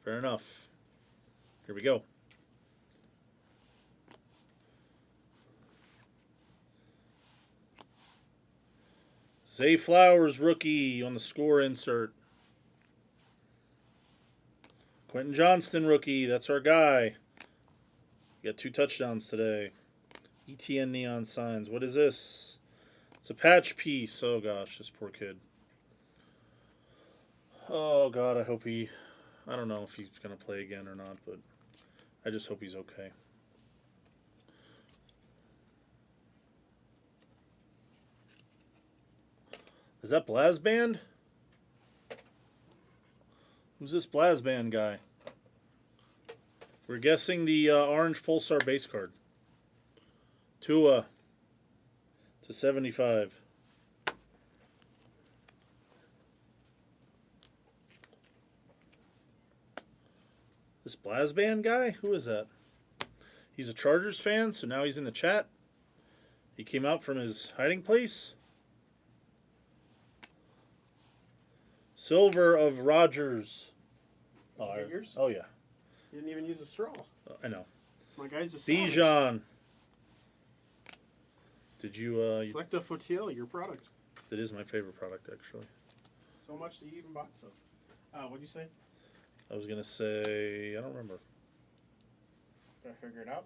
Fair enough. Here we go. Zay Flowers, rookie on the score insert. Quentin Johnston, rookie. That's our guy. Got 2 touchdowns today. ETN neon signs. What is this? It's a patch piece. Oh, gosh, this poor kid. Oh, God, I hope he... I don't know if he's going to play again or not, but I just hope he's okay. Is that Blaz Band? Who's this Blaz Band guy? We're guessing the orange Pulsar base card. Tua to 75. This Blaz Band guy? Who is that? He's a Chargers fan, so now he's in the chat. He came out from his hiding place. Silver of Rogers. Figures? Oh, yeah. You didn't even use a straw. I know. My guy's a savage. Bijan. Did you... Selecta Fotiel, your product. That is my favorite product, actually. So much that you even bought some. What'd you say? I was going to say... I don't remember. Did I figure it out?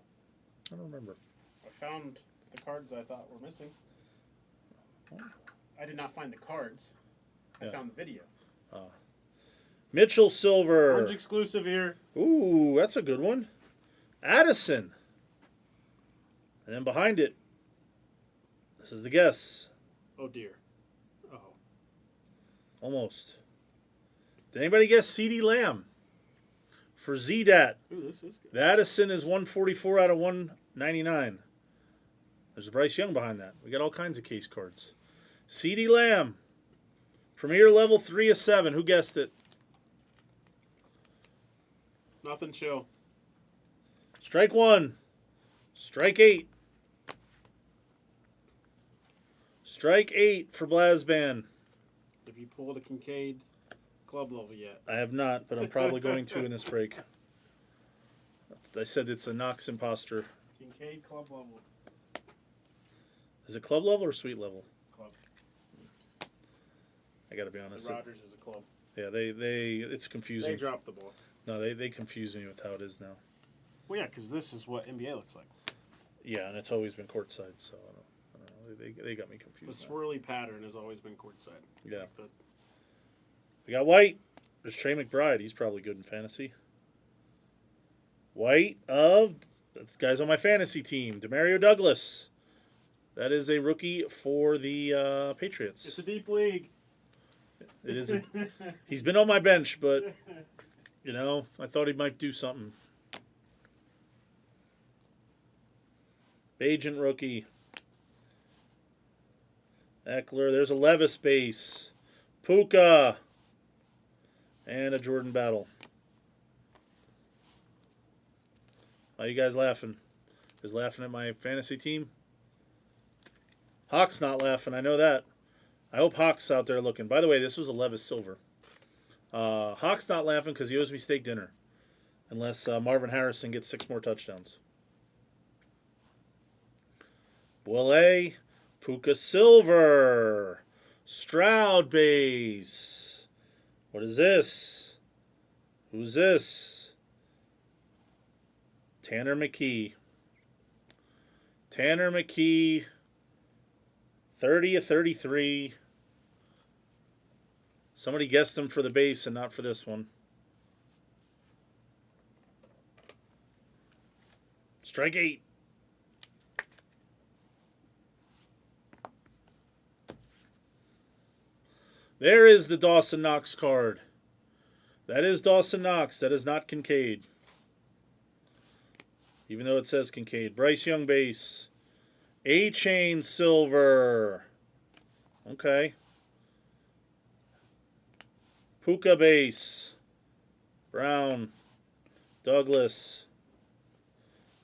I don't remember. I found the cards I thought were missing. I did not find the cards. I found the video. Mitchell Silver. Orange exclusive here. Ooh, that's a good one. Addison. And then behind it, this is the guess. Oh, dear. Oh. Almost. Did anybody guess CD Lamb? For ZDAT. Ooh, this is good. The Addison is 144 out of 199. There's Bryce Young behind that. We got all kinds of case cards. CD Lamb. Premier level 3 of 7. Who guessed it? Nothing chill. Strike 1. Strike 8. Strike 8 for Blazban. Have you pulled a Kincaid club level yet? I have not, but I'm probably going to in this break. I said it's a Knox imposter. Kincaid club level. Is it club level or suite level? Club. I got to be honest. The Rodgers is a club. Yeah, it's confusing. They dropped the ball. No, they confuse me with how it is now. Well, yeah, because this is what NBA looks like. Yeah, and it's always been courtside, so I don't know. They got me The confused. swirly pattern has always been courtside. Yeah. But We got White. There's Trey McBride. He's probably good in fantasy. White of the guys on my fantasy team. Demario Douglas. That is a rookie for the Patriots. it's a deep league. It is. He's been on my bench, but I thought he might do something. Agent rookie. Eckler. There's a Levis base. Puka. And a Jordan Battle. Why are you guys laughing? Is laughing at my fantasy team? Hawk's not laughing. I know that. I hope Hawk's out there looking. By the way, this was a Levis Silver. Hawk's not laughing because he owes me steak dinner. Unless Marvin Harrison gets 6 more touchdowns. Wale, Puka Silver, Stroud base. What is this? Who's this? Tanner McKee. Tanner McKee, 30 of 33. Somebody guessed him for the base and not for this one. Strike 8. There is the Dawson Knox card. That is Dawson Knox. That is not Kincaid. Even though it says Kincaid. Bryce Young base. A-Chain Silver. Okay. Puka base. Brown. Douglas.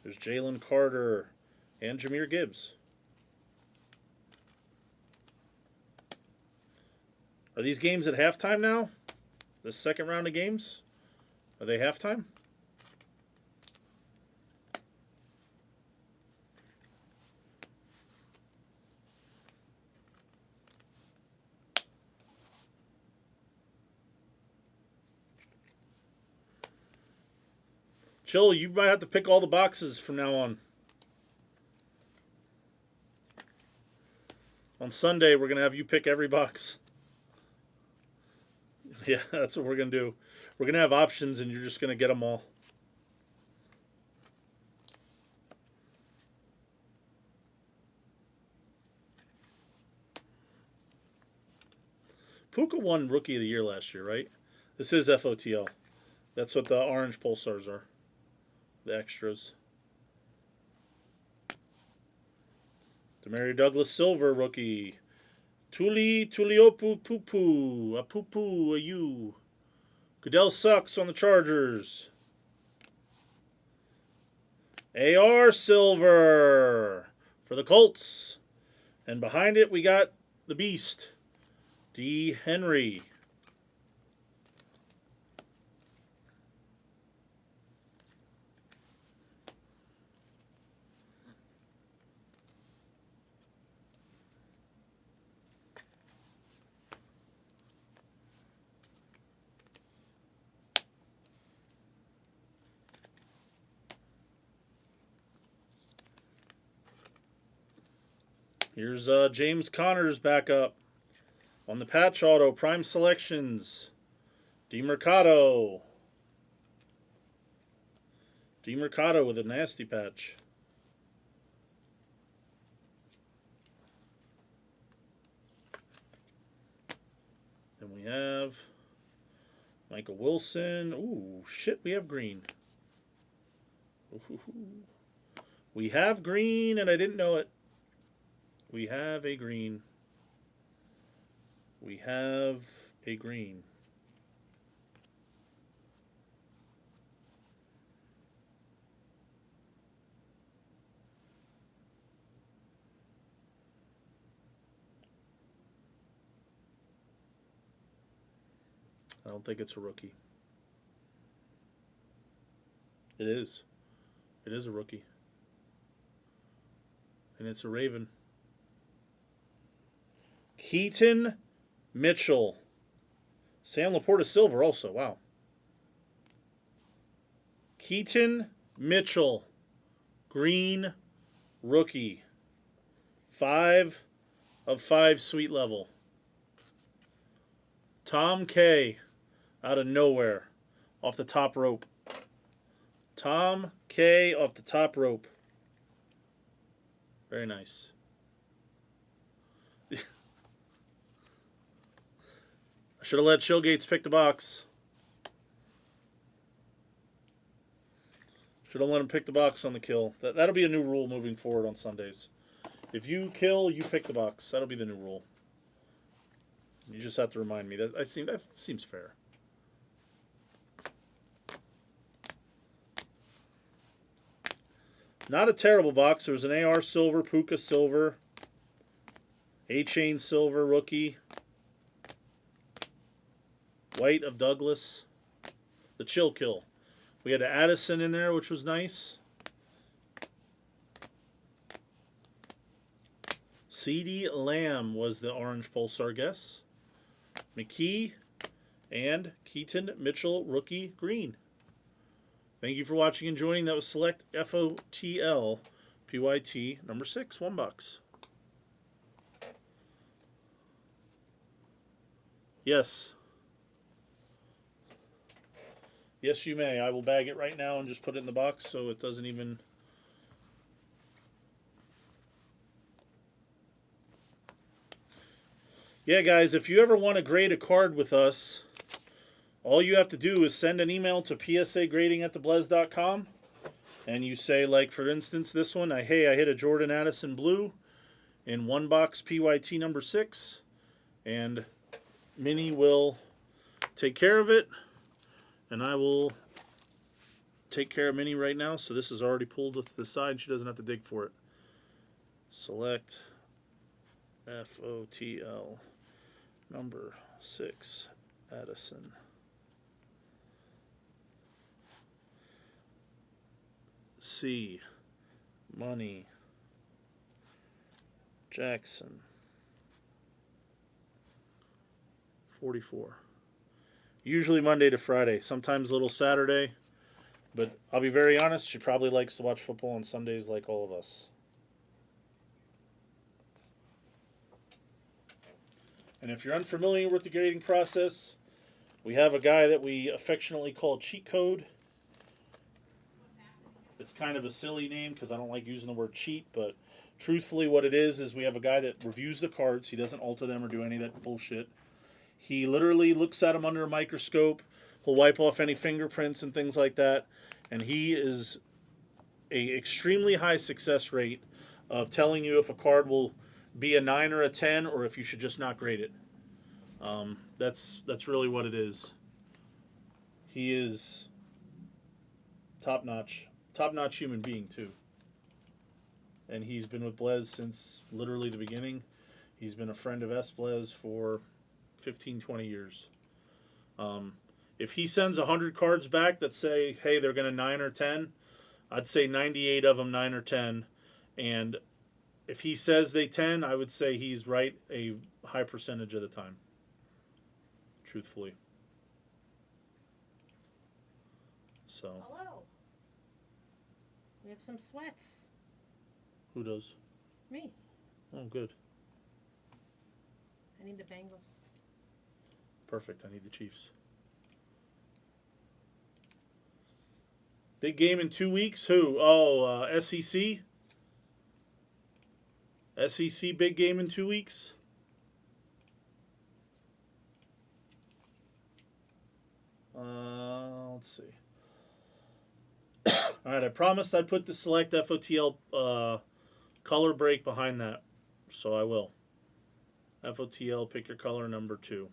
There's Jalen Carter and Jahmyr Gibbs. Are these games at halftime now? This second round of games? Are they halftime? Chill, you might have to pick all the boxes from now on. On Sunday, we're going to have you pick every box. Yeah, that's what we're going to do. We're going to have options, and you're just going to get them all. Puka won Rookie of the Year last year, right? This is FOTL. That's what the orange pulsars are. The extras. Demario Douglas Silver rookie. Tuliopu Pupu. A Pupu, a U. Goodell sucks on the Chargers. AR Silver for the Colts. And behind it we got the Beast. D. Henry. Here's James Connors back up on the patch auto. Prime Selections. DeMercado. DeMercado with a nasty patch. Then we have Michael Wilson. Ooh, shit, we have green. Ooh. We have green, and I didn't know it. We have a green. We have a green. I don't think it's a rookie. It is. It is a rookie. And it's a Raven. Keaton Mitchell. Sam Laporta Silver also. Wow. Keaton Mitchell. Green rookie. 5 of 5 sweet level. Tom K. Out of nowhere. Off the top rope. Tom K. off the top rope. Very nice. I should have let Showgates pick the box. Should have let him pick the box on the kill. That'll be a new rule moving forward on Sundays. If you kill, you pick the box. That'll be the new rule. You just have to remind me. That seems fair. Not a terrible box. There was an AR Silver, Puka Silver, A-Chain Silver rookie. White of Douglas. The chill kill. We had Addison in there, which was nice. CeeDee Lamb was the orange pulsar guess. McKee and Keaton Mitchell rookie green. Thank you for watching and joining. That was Select FOTL PYT number 6, $1. Yes. Yes, you may. I will bag it right now and just put it in the box so it doesn't even... Yeah, guys, if you ever want to grade a card with us, all you have to do is send an email to psagrading@theblez.com, and you say, like, for instance, this one, hey, I hit a Jordan Addison blue in 1 box PYT number 6, and Minnie will take care of it, and I will take care of Minnie right now. So this is already pulled to the side. She doesn't have to dig for it. Select FOTL number 6, Addison. C, Money, Jackson. 44. Usually Monday to Friday, sometimes a little Saturday, but I'll be very honest, she probably likes to watch football on Sundays like all of us. And if you're unfamiliar with the grading process, we have a guy that we affectionately call Cheat Code. It's kind of a silly name because I don't like using the word cheat, but truthfully what it is we have a guy that reviews the cards. He doesn't alter them or do any of that bullshit. He literally looks at them under a microscope. He'll wipe off any fingerprints and things like that. And he is a extremely high success rate of telling you if a card will be a 9 or a 10 or if you should just not grade it. That's really what it is. He is top-notch human being too. And he's been with Blez since literally the beginning. He's been a friend of Blez for 15, 20 years. If he sends 100 cards back that say, hey, they're going to 9 or 10, I'd say 98 of them 9 or 10. And if he says they 10, I would say he's right a high percentage of the time. Truthfully. So. Hello. We have some sweats. Who does? Me. Oh, good. I need the Bengals. Perfect. I need the Chiefs. Big game in 2 weeks. Who? Oh, SEC. SEC big game in 2 weeks. Let's see. All right, I promised I'd put the select FOTL color break behind that, so I will. FOTL, pick your color number 2.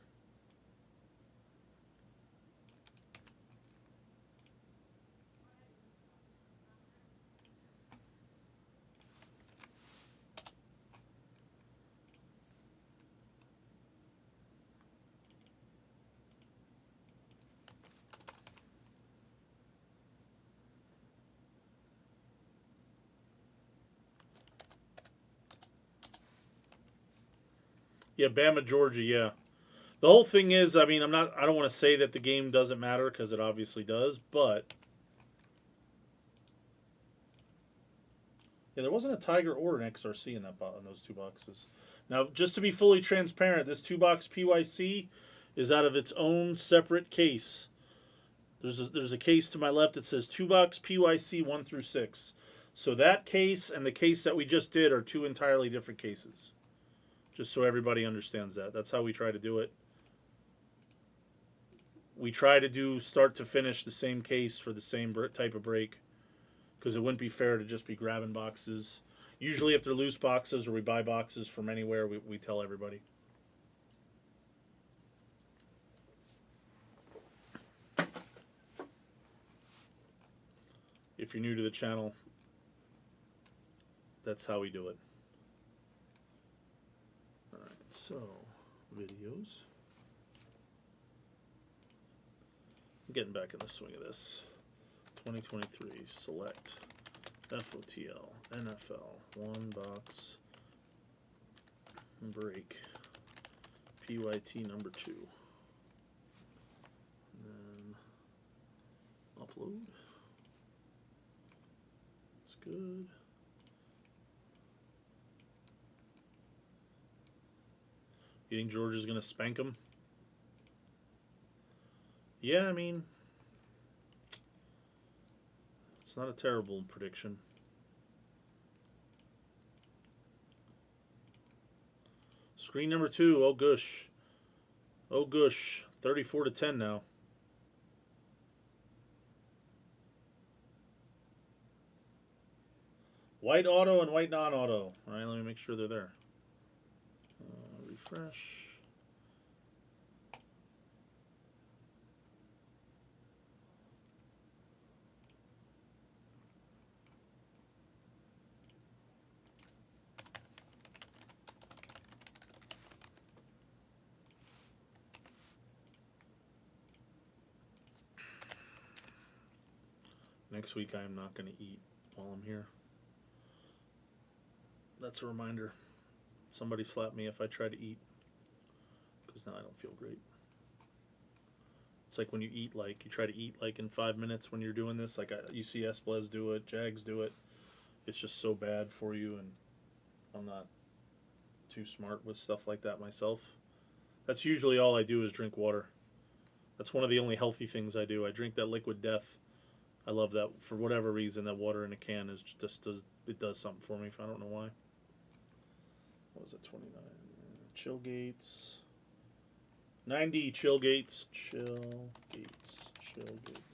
Yeah, Bama, Georgia, yeah. The whole thing is, I mean, I don't want to say that the game doesn't matter because it obviously does, but yeah, there wasn't a Tiger or an XRC in those 2 boxes. Now, just to be fully transparent, this 2-box PYC is out of its own separate case. There's a case to my left that says 2-box PYC 1 through 6. So that case and the case that we just did are 2 entirely different cases. Just so everybody understands that. That's how we try to do it. We try to do start to finish the same case for the same type of break. Because it wouldn't be fair to just be grabbing boxes. Usually if they're loose boxes or we buy boxes from anywhere, we tell everybody. If you're new to the channel, that's how we do it. So, videos. I'm getting back in the swing of this. 2023, select, FOTL, NFL, 1 box, break, PYT number 2. And then, upload. That's good. You think George is going to spank him? Yeah, I mean, it's not a terrible prediction. Screen number 2. Oh, gosh. Oh, gosh. 34-10 now. White auto and white non-auto. All right, let me make sure they're there. Refresh. Next week I am not going to eat while I'm here. That's a reminder. Somebody slap me if I try to eat, because now I don't feel great. It's like when you eat, like you try to eat like in 5 minutes when you're doing this. Like you see Blez do it, Jags do it. It's just so bad for you, and I'm not too smart with stuff like that myself. That's usually all I do is drink water. That's one of the only healthy things I do. I drink that liquid death. I love that for whatever reason. That water in a can is just does something for me. I don't know why. What was it? 29 chill gates. 90 chill gates. Chill gates. Chill gates.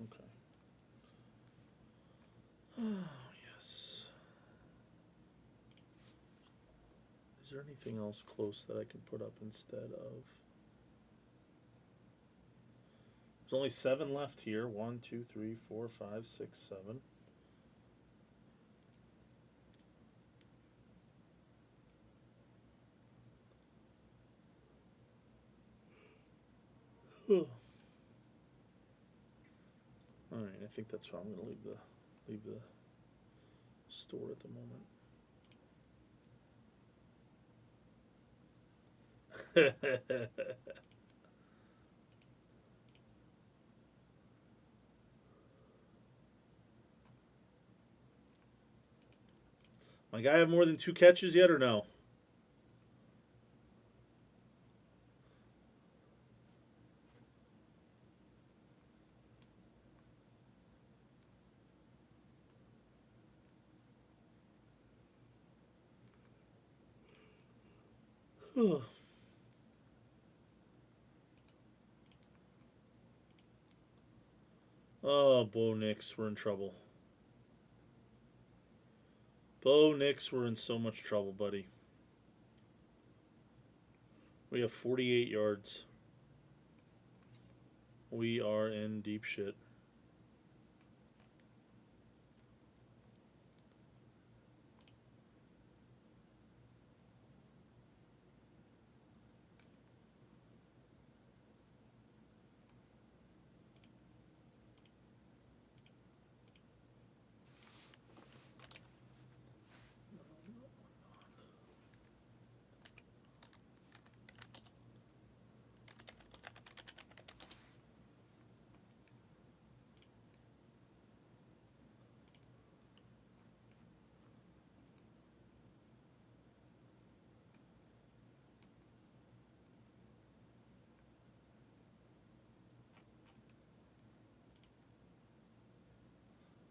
Okay. Oh, yes. Is there anything else close that I can put up instead of? There's only 7 left here. 1, 2, 3, 4, 5, 6, 7. All right, I think that's how I'm going to leave the store at the moment. My guy have more than 2 catches yet, or no? Oh, Bo Nix, we're in trouble. Bo Nix, we're in so much trouble, buddy. We have 48 yards. We are in deep shit.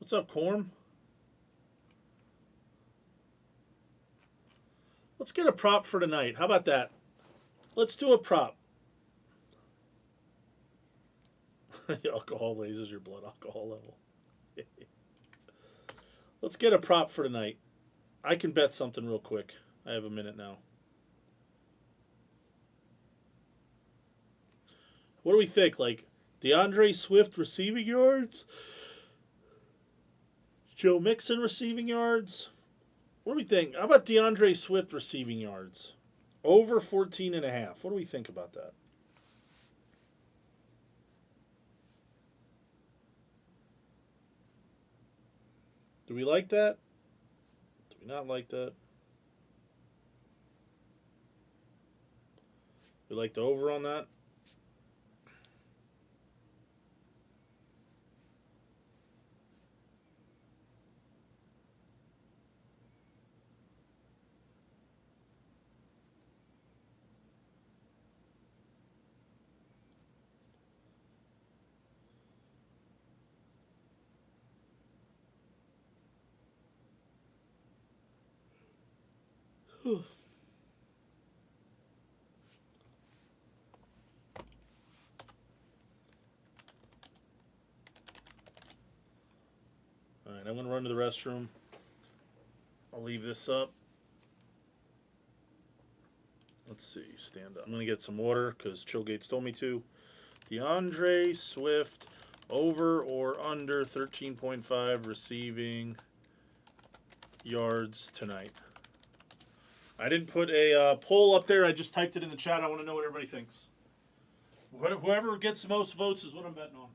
What's up, Corm? Let's get a prop for tonight. How about that? Let's do a prop. Alcohol raises your blood alcohol level. Let's get a prop for tonight. I can bet something real quick. I have a minute now. What do we think? Like DeAndre Swift receiving yards? Joe Mixon receiving yards? What do we think? How about DeAndre Swift receiving yards? Over 14.5. What do we think about that? Do we like that? Do we not like that? We like the over on that? Alright, I'm going to run to the restroom. I'll leave this up. let's see. Stand up. I'm gonna get some water because Chillgates told me to. DeAndre Swift, over or under 13.5 receiving yards tonight. I didn't put a poll up there. I just typed it in the chat. I want to know what everybody thinks. Whoever gets the most votes is what I'm betting on.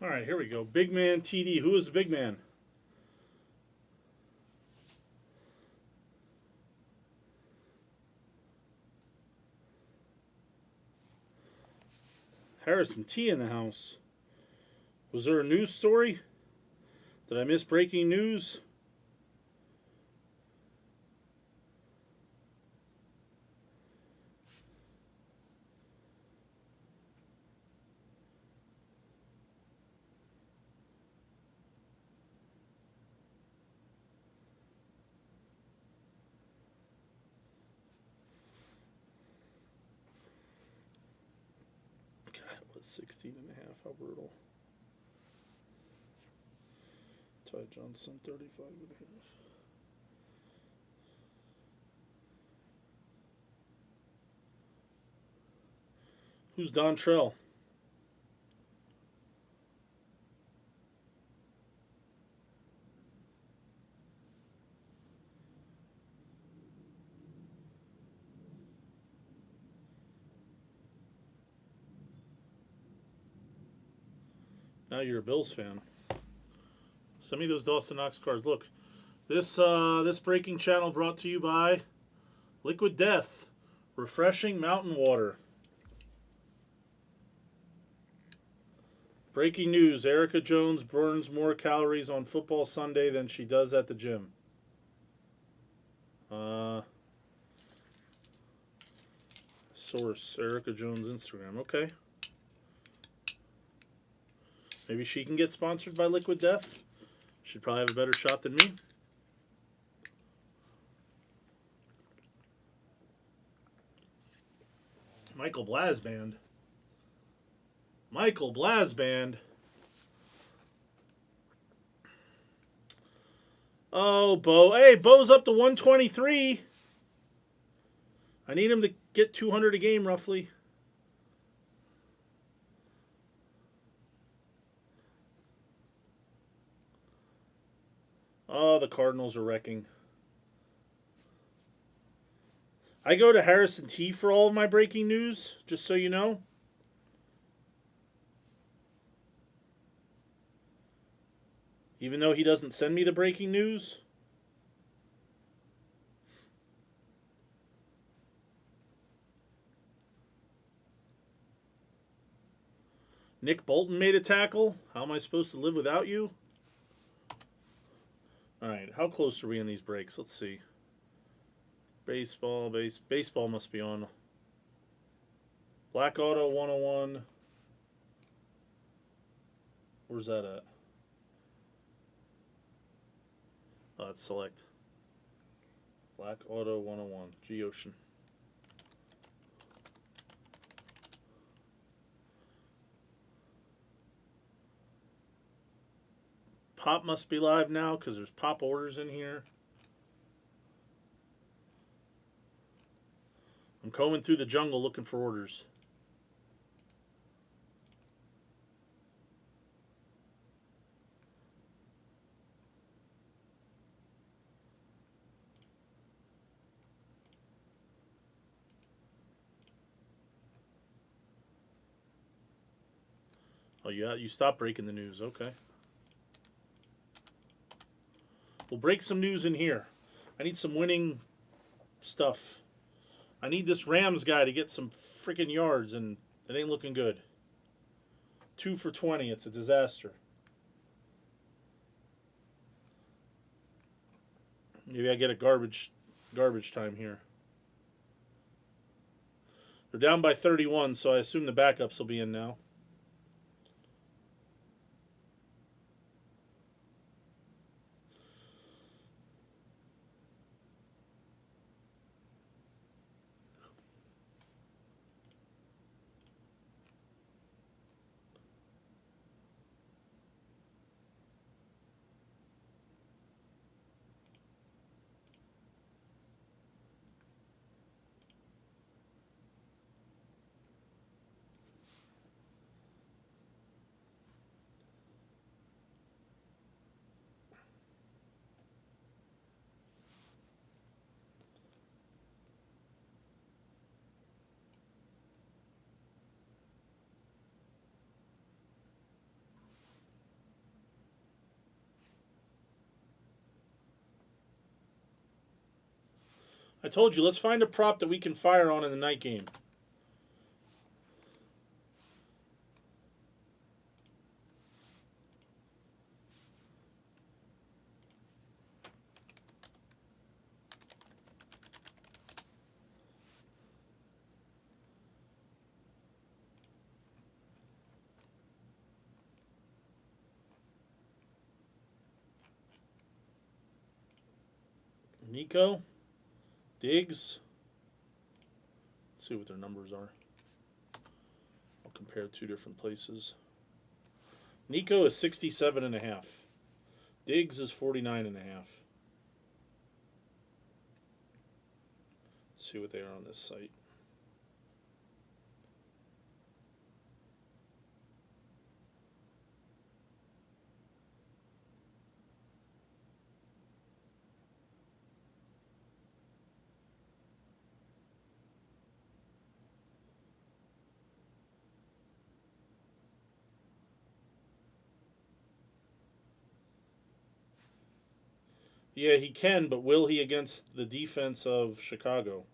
All right, here we go. Big man TD. Who is the big man? Harrison T in the house. Was there a news story? Did I miss breaking news? God, it was 16 and a half. How brutal. Ty Johnson, 35 and a half. Who's Dontrell? Now you're a Bills fan. Send me those Dawson Knox cards. Look, this breaking channel brought to you by Liquid Death, refreshing mountain water. Breaking news: Erica Jones burns more calories on football Sunday than she does at the gym. Source: Erica Jones Instagram. Okay. Maybe she can get sponsored by Liquid Death. She'd probably have a better shot than me. Michael Blaz Band. Michael Blaz Band. Oh, Bo. Hey, Bo's up to 123. I need him to get 200 a game, roughly. Oh, the Cardinals are wrecking. I go to Harrison T for all of my breaking news, just so you know. Even though he doesn't send me the breaking news. Nick Bolton made a tackle. How am I supposed to live without you? All right, how close are we in these breaks? Let's see. Baseball must be on. Black Auto 101. Where's that at? Oh, it's select. Black Auto 101. G-Ocean. Pop must be live now because there's pop orders in here. I'm combing through the jungle looking for orders. Oh, you stopped breaking the news. Okay. We'll break some news in here. I need some winning stuff. I need this Rams guy to get some freaking yards, and it ain't looking good. 2 for 20. It's a disaster. Maybe I get a garbage time here. They're down by 31, so I assume the backups will be in now. I told you, let's find a prop that we can fire on in the night game. Nico, Diggs. Let's see what their numbers are. I'll compare two different places. Nico is 67.5. Diggs is 49.5. Let's see what they are on this site. Yeah, he can, but will he against the defense of Chicago?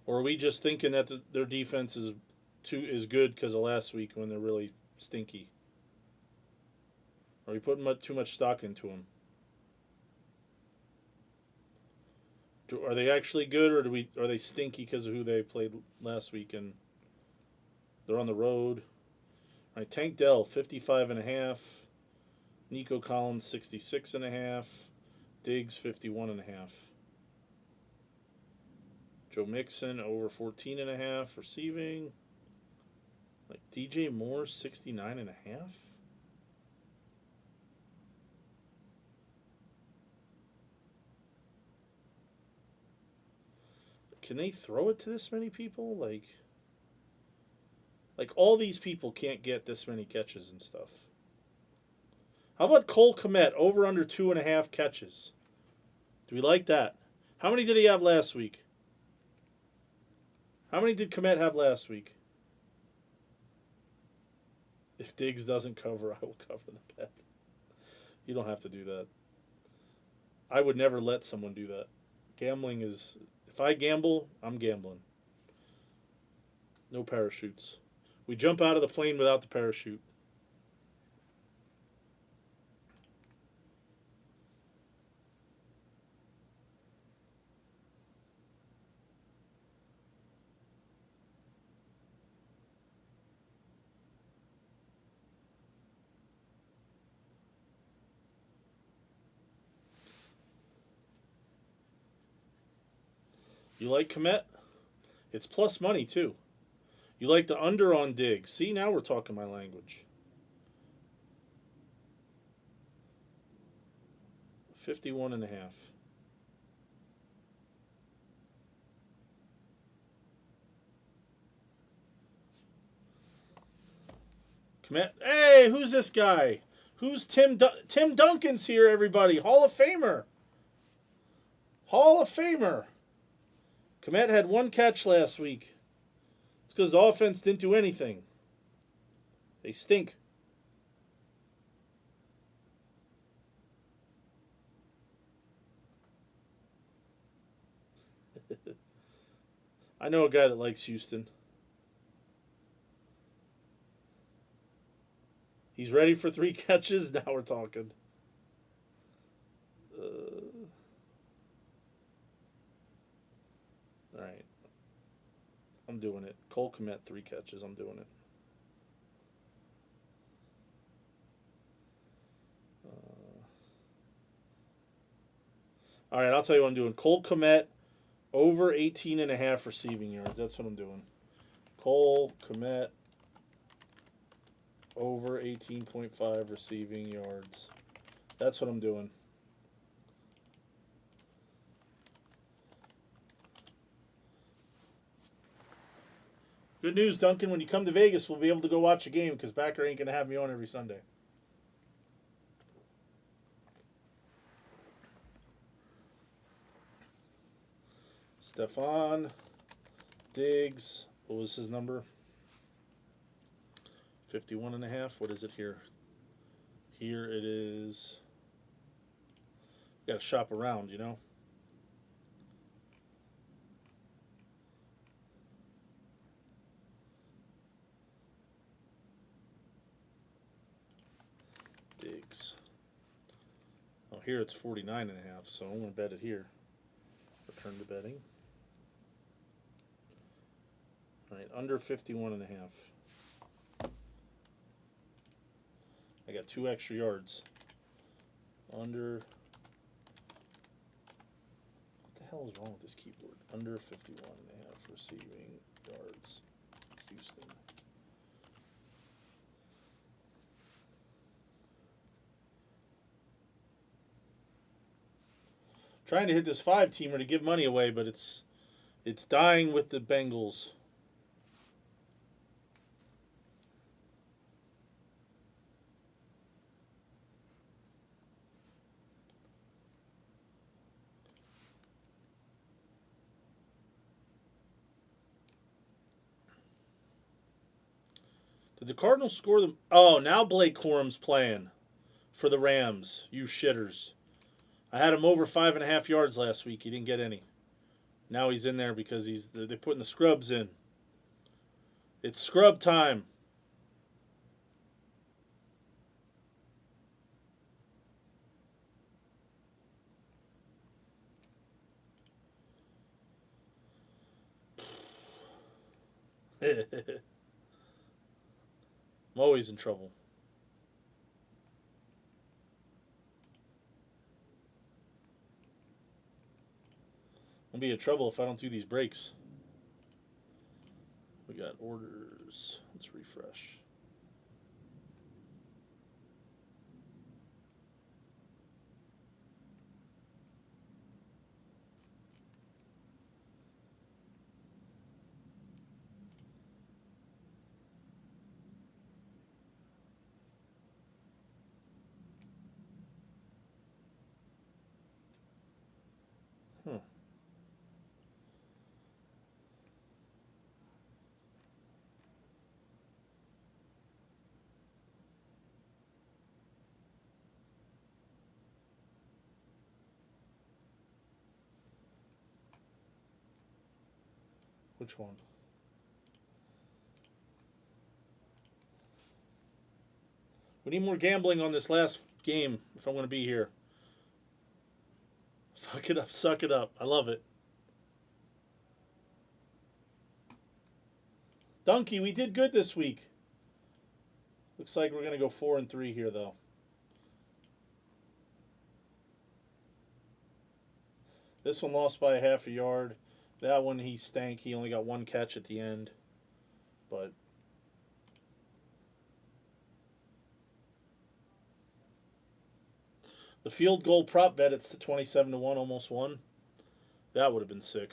Or are we just thinking that their defense is good because of last week when they're really stinky? Are we putting too much stock into them? Are they actually good, or are they stinky because of who they played last week and they're on the road? All right, Tank Dell 55.5. Nico Collins 66.5. Diggs 51.5. Joe Mixon over 14.5 receiving. Like DJ Moore 69.5. Can they throw it to this many people? Like all these people can't get this many catches and stuff. How about Cole Kmet over under 2.5 catches? Do we like that? How many did he have last week? How many did Kmet have last week? If Diggs doesn't cover, I will cover the bet. You don't have to do that. I would never let someone do that. Gambling is... If I gamble, I'm gambling. No parachutes. We jump out of the plane without the parachute. You like Kmet? It's plus money, too. You like the under on Diggs. See, now we're talking my language. 51.5. Kmet. Hey, who's this guy? Who's Tim Duncan's here, everybody. Hall of Famer. Hall of Famer. Kmet had one catch last week. It's because the offense didn't do anything. They stink. I know a guy that likes Houston. He's ready for 3 catches. Now we're talking. All right. I'm doing it. Cole Kmet, 3 catches. I'm doing it. All right, I'll tell you what I'm doing. Cole Kmet, over 18.5 receiving yards. That's what I'm doing. Cole Kmet, over 18.5 receiving yards. That's what I'm doing. Good news, Duncan. When you come to Vegas, we'll be able to go watch a game because Backer ain't going to have me on every Sunday. Stephon Diggs. What was his number? 51.5. What is it here? Here it is Got to shop around, you know. Diggs. Oh, here it's 49.5, so I'm going to bet it here. Return to betting. All right, under 51.5. I got 2 extra yards. Under. What the hell is wrong with this keyboard? Under 51.5 receiving yards. Houston. Trying to hit this 5-teamer to give money away, but it's dying with the Bengals. Did the Cardinals score them? Oh, now Blake Corum's playing for the Rams. You shitters. I had him over 5.5 yards last week. He didn't get any. Now he's in there because they're putting the scrubs in. It's scrub time. I'm always in trouble. I'll be in trouble if I don't do these breaks. We got orders. Let's refresh. Which one? We need more gambling on this last game if I'm going to be here. Fuck it up, suck it up. I love it. Donkey, we did good this week. Looks like we're going to go 4-3 here, though. This one lost by 1/2 yard. That one, he stank. He only got 1 catch at the end. But the field goal prop bet, it's to 27-1, almost won. That would have been sick.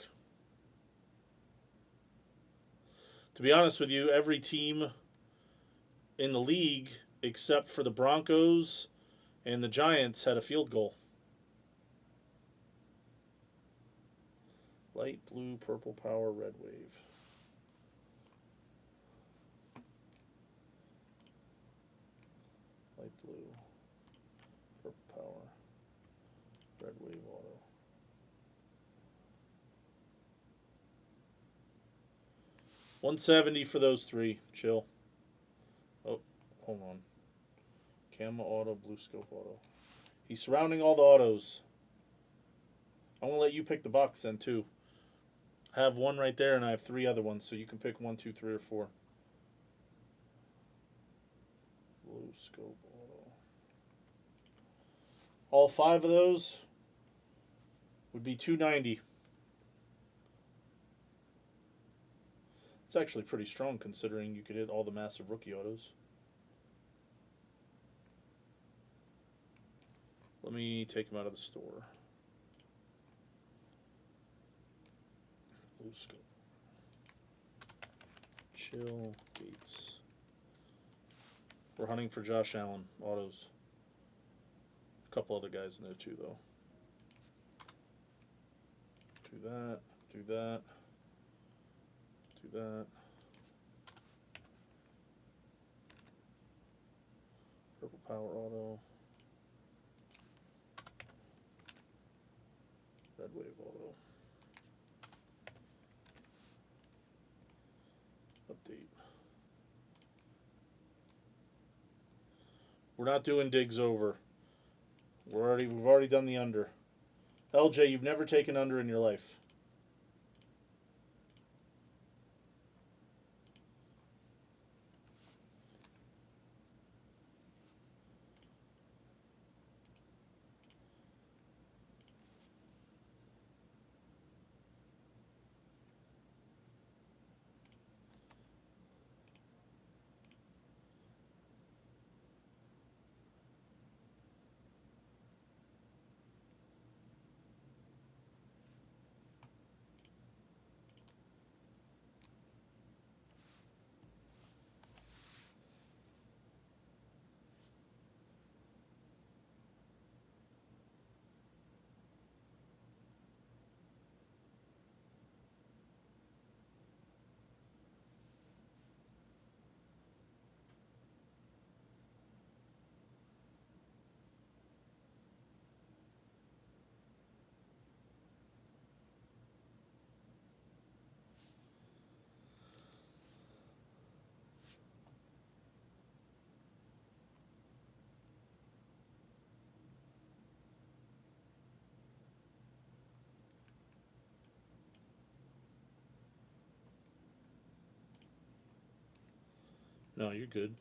To be honest with you, every team in the league, except for the Broncos and the Giants, had a field goal. Light blue, purple power, red wave. Light blue, purple power, red wave auto. $170 for those 3. Chill. Oh, hold on. Gamma auto, blue scope auto. He's surrounding all the autos. I'm going to let you pick the box then, too. I have 1 right there, and I have 3 other ones, so you can pick 1, 2, 3, or 4. Blue scope auto. All 5 of those would be $290. It's actually pretty strong considering you could hit all the massive rookie autos. Let me take them out of the store. Blue scope. Chill Gates. We're hunting for Josh Allen autos. A couple other guys in there too, though. Do that. Do that. Do that. Purple power auto. update. We're not doing digs over. We've already done the under. LJ, you've never taken under in your life. No, you're good.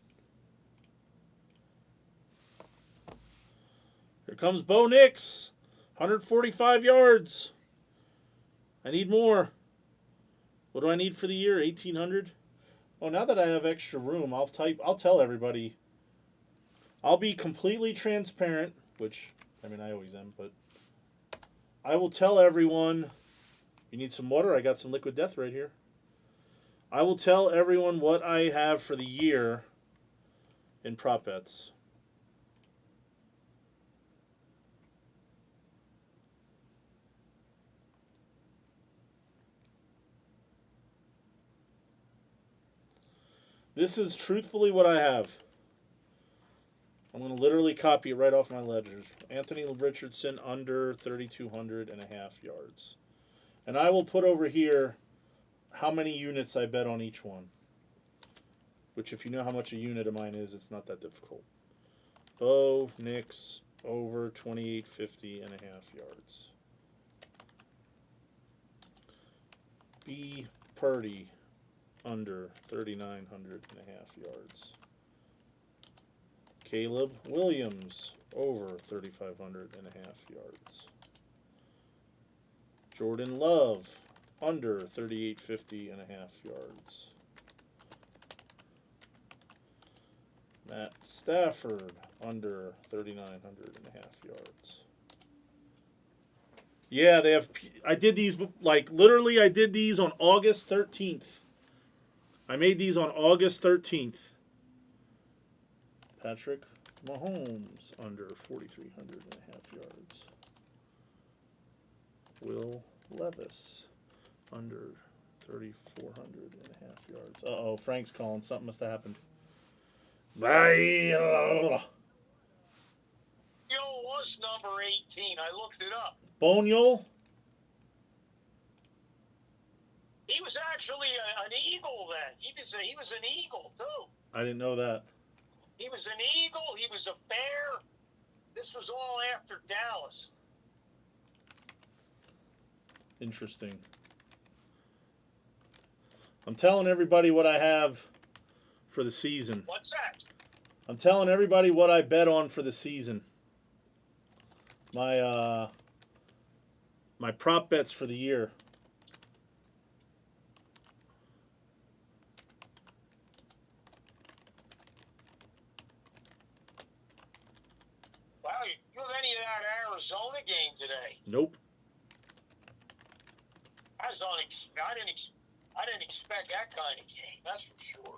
Here comes Bo Nix. 145 yards. I need more. What do I need for the year? 1,800? Oh, now that I have extra room, I'll tell everybody. I'll be completely transparent, which, I mean, I always am, but I will tell everyone. You need some water? I got some liquid death right here. I will tell everyone what I have for the year in prop bets. This is truthfully what I have. I'm going to literally copy it right off my ledgers. Anthony Richardson under 3,200 and a half yards. And I will put over here how many units I bet on each one. Which, if you know how much a unit of mine is, it's not that difficult. Bo Nix over 2,850 and a half yards. B Purdy under 3,900 and a half yards. Caleb Williams over 3,500 and a half yards. Jordan Love under 3,850 and a half yards. Matt Stafford under 3,900 and a half yards. Yeah, they have. I did these like literally. I did these on August 13th. I made these on August 13th. Patrick Mahomes under 4,300 and a half yards. Will Levis under 3,400 and a half yards. Uh-oh, Frank's calling. Something must have happened. Bye. Yo was number 18. I looked it up. Boniol? He was actually an Eagle then. He was an Eagle too. I didn't know that. He was an Eagle. He was a Bear. This was all after Dallas. Interesting. I'm telling everybody what I have for the season. What's that? I'm telling everybody what I bet on for the season. My my prop bets for the year. Wow, you have any of that Arizona game today? Nope. I didn't expect that kind of game. That's for sure.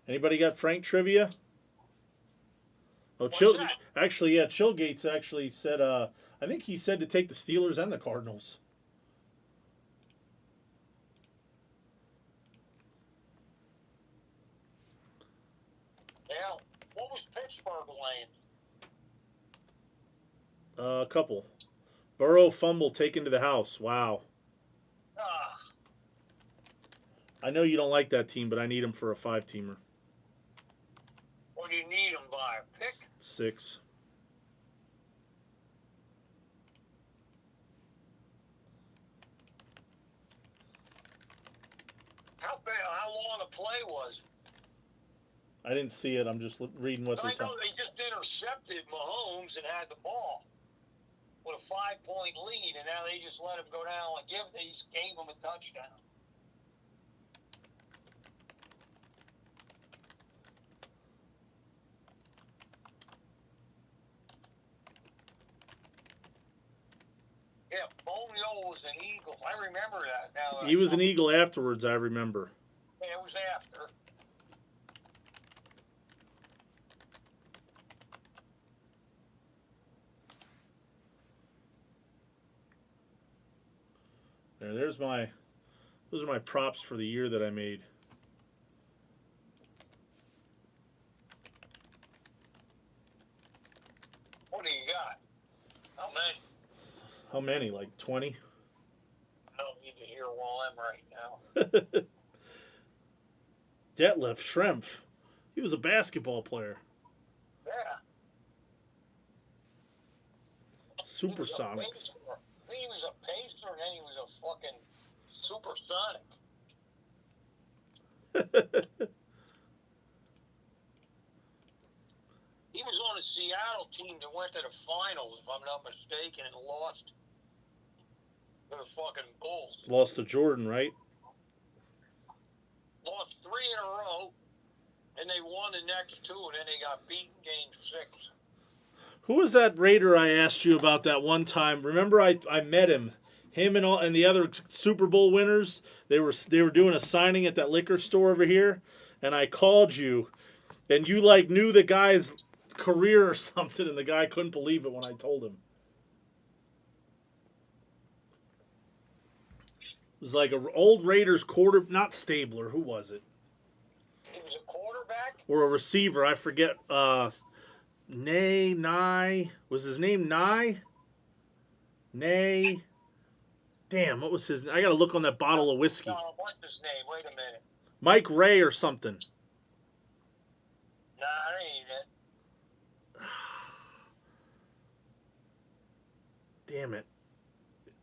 Anybody got Frank trivia? Oh, What's Chill. that? Actually, yeah, Chillgates actually said. I think he said to take the Steelers and the Cardinals. Yeah. What was Pittsburgh land? A couple. Burrow fumble taken to the house. Wow. Ah, I know you don't like that team, but I need him for a 5-teamer. what do you need them by? A pick? 6. How long a play was it? I didn't see it. I'm just reading what I they're know talking. they just intercepted Mahomes and had the ball with a 5-point lead, and now they just let him go down and gave him a touchdown. Yeah, Bonio was an Eagle. I remember that now. He was an Eagle afterwards, I remember. Yeah, it was after. Those are my props for the year that I made. What do you got? How many? How many? Like 20? I don't need to hear all them right now. Detlef Schrempf. He was a basketball player. Yeah. Supersonics. He was a pacer, and then he was a fucking supersonic. He was on a Seattle team that went to the finals, if I'm not mistaken, and lost to the fucking Bulls. Lost to Jordan, right? Lost 3 in a row, and they won the next 2, and then they got beaten game 6. Who was that Raider I asked you about that one time? Remember I met him. Him and the other Super Bowl winners, they were doing a signing at that liquor store over here, and I called you, and you like knew the guy's career or something, and the guy couldn't believe it when I told him. It was like an old Raiders not Stabler, who was it? He was a quarterback? Or a receiver, I forget. Nye, was his name Nye? Nay. Damn, what was his name? I gotta look on that bottle of whiskey. What's his name? Wait a minute. Mike Ray or something. Nah, that ain't it. Damn it.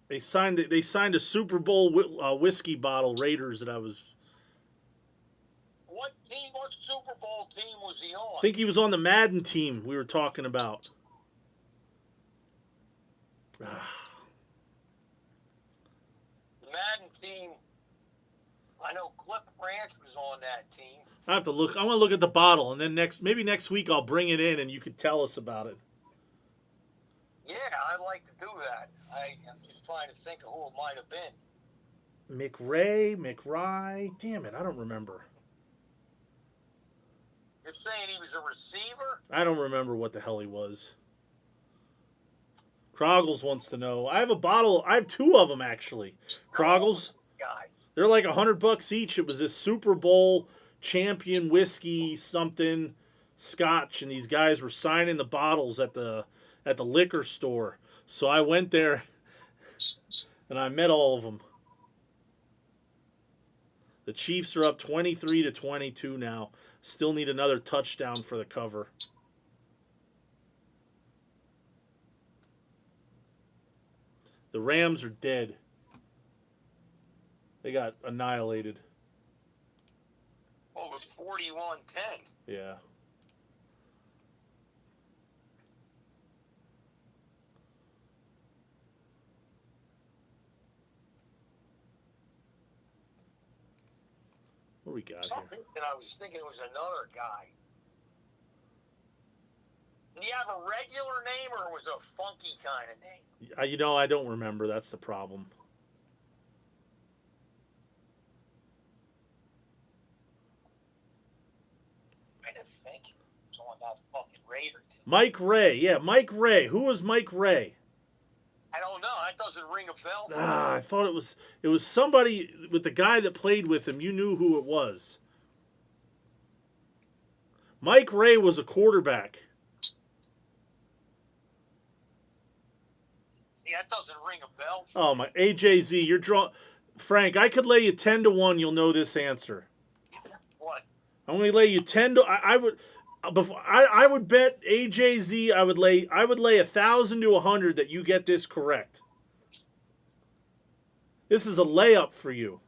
They signed a Super Bowl whiskey bottle, Raiders, that I was... What Super Bowl team was he on? I think he was on the Madden team we were talking about. The Madden team. I know Cliff Branch was on that team. I have to look. I want to look at the bottle, and then maybe next week I'll bring it in, and you could tell us about it. Yeah, I'd like to do that. I'm just trying to think of who it might have been. McRae. Damn it, I don't remember. You're saying he was a receiver? I don't remember what the hell he was. Kroggles wants to know. I have a bottle. I have 2 of them, actually. Kroggles. Guy. They're like $100 each. It was this Super Bowl champion whiskey something scotch, and these guys were signing the bottles at the liquor store. So I went there, and I met all of them. The Chiefs are up 23-22 now. Still need another touchdown for the cover. The Rams are dead. They got annihilated. Oh, it was 41-10. Yeah. What do we got here? And I was thinking it was another guy. Did he have a regular name or was it a funky kind of name? I don't remember. That's the problem. I didn't think it was on that fucking Raider team. Mike Ray. Yeah, Mike Ray. Who was Mike Ray? I don't know. That doesn't ring a bell. I thought it was somebody with the guy that played with him. You knew who it was. Mike Ray was a quarterback. Yeah, that doesn't ring a bell. Oh my, AJZ, you're draw. Frank, I could lay you 10-1. You'll know this answer. What? I'm going to lay you 10 to. I would. Before I would bet AJZ. I would lay 1,000 to 100 that you get this correct. This is a layup for you.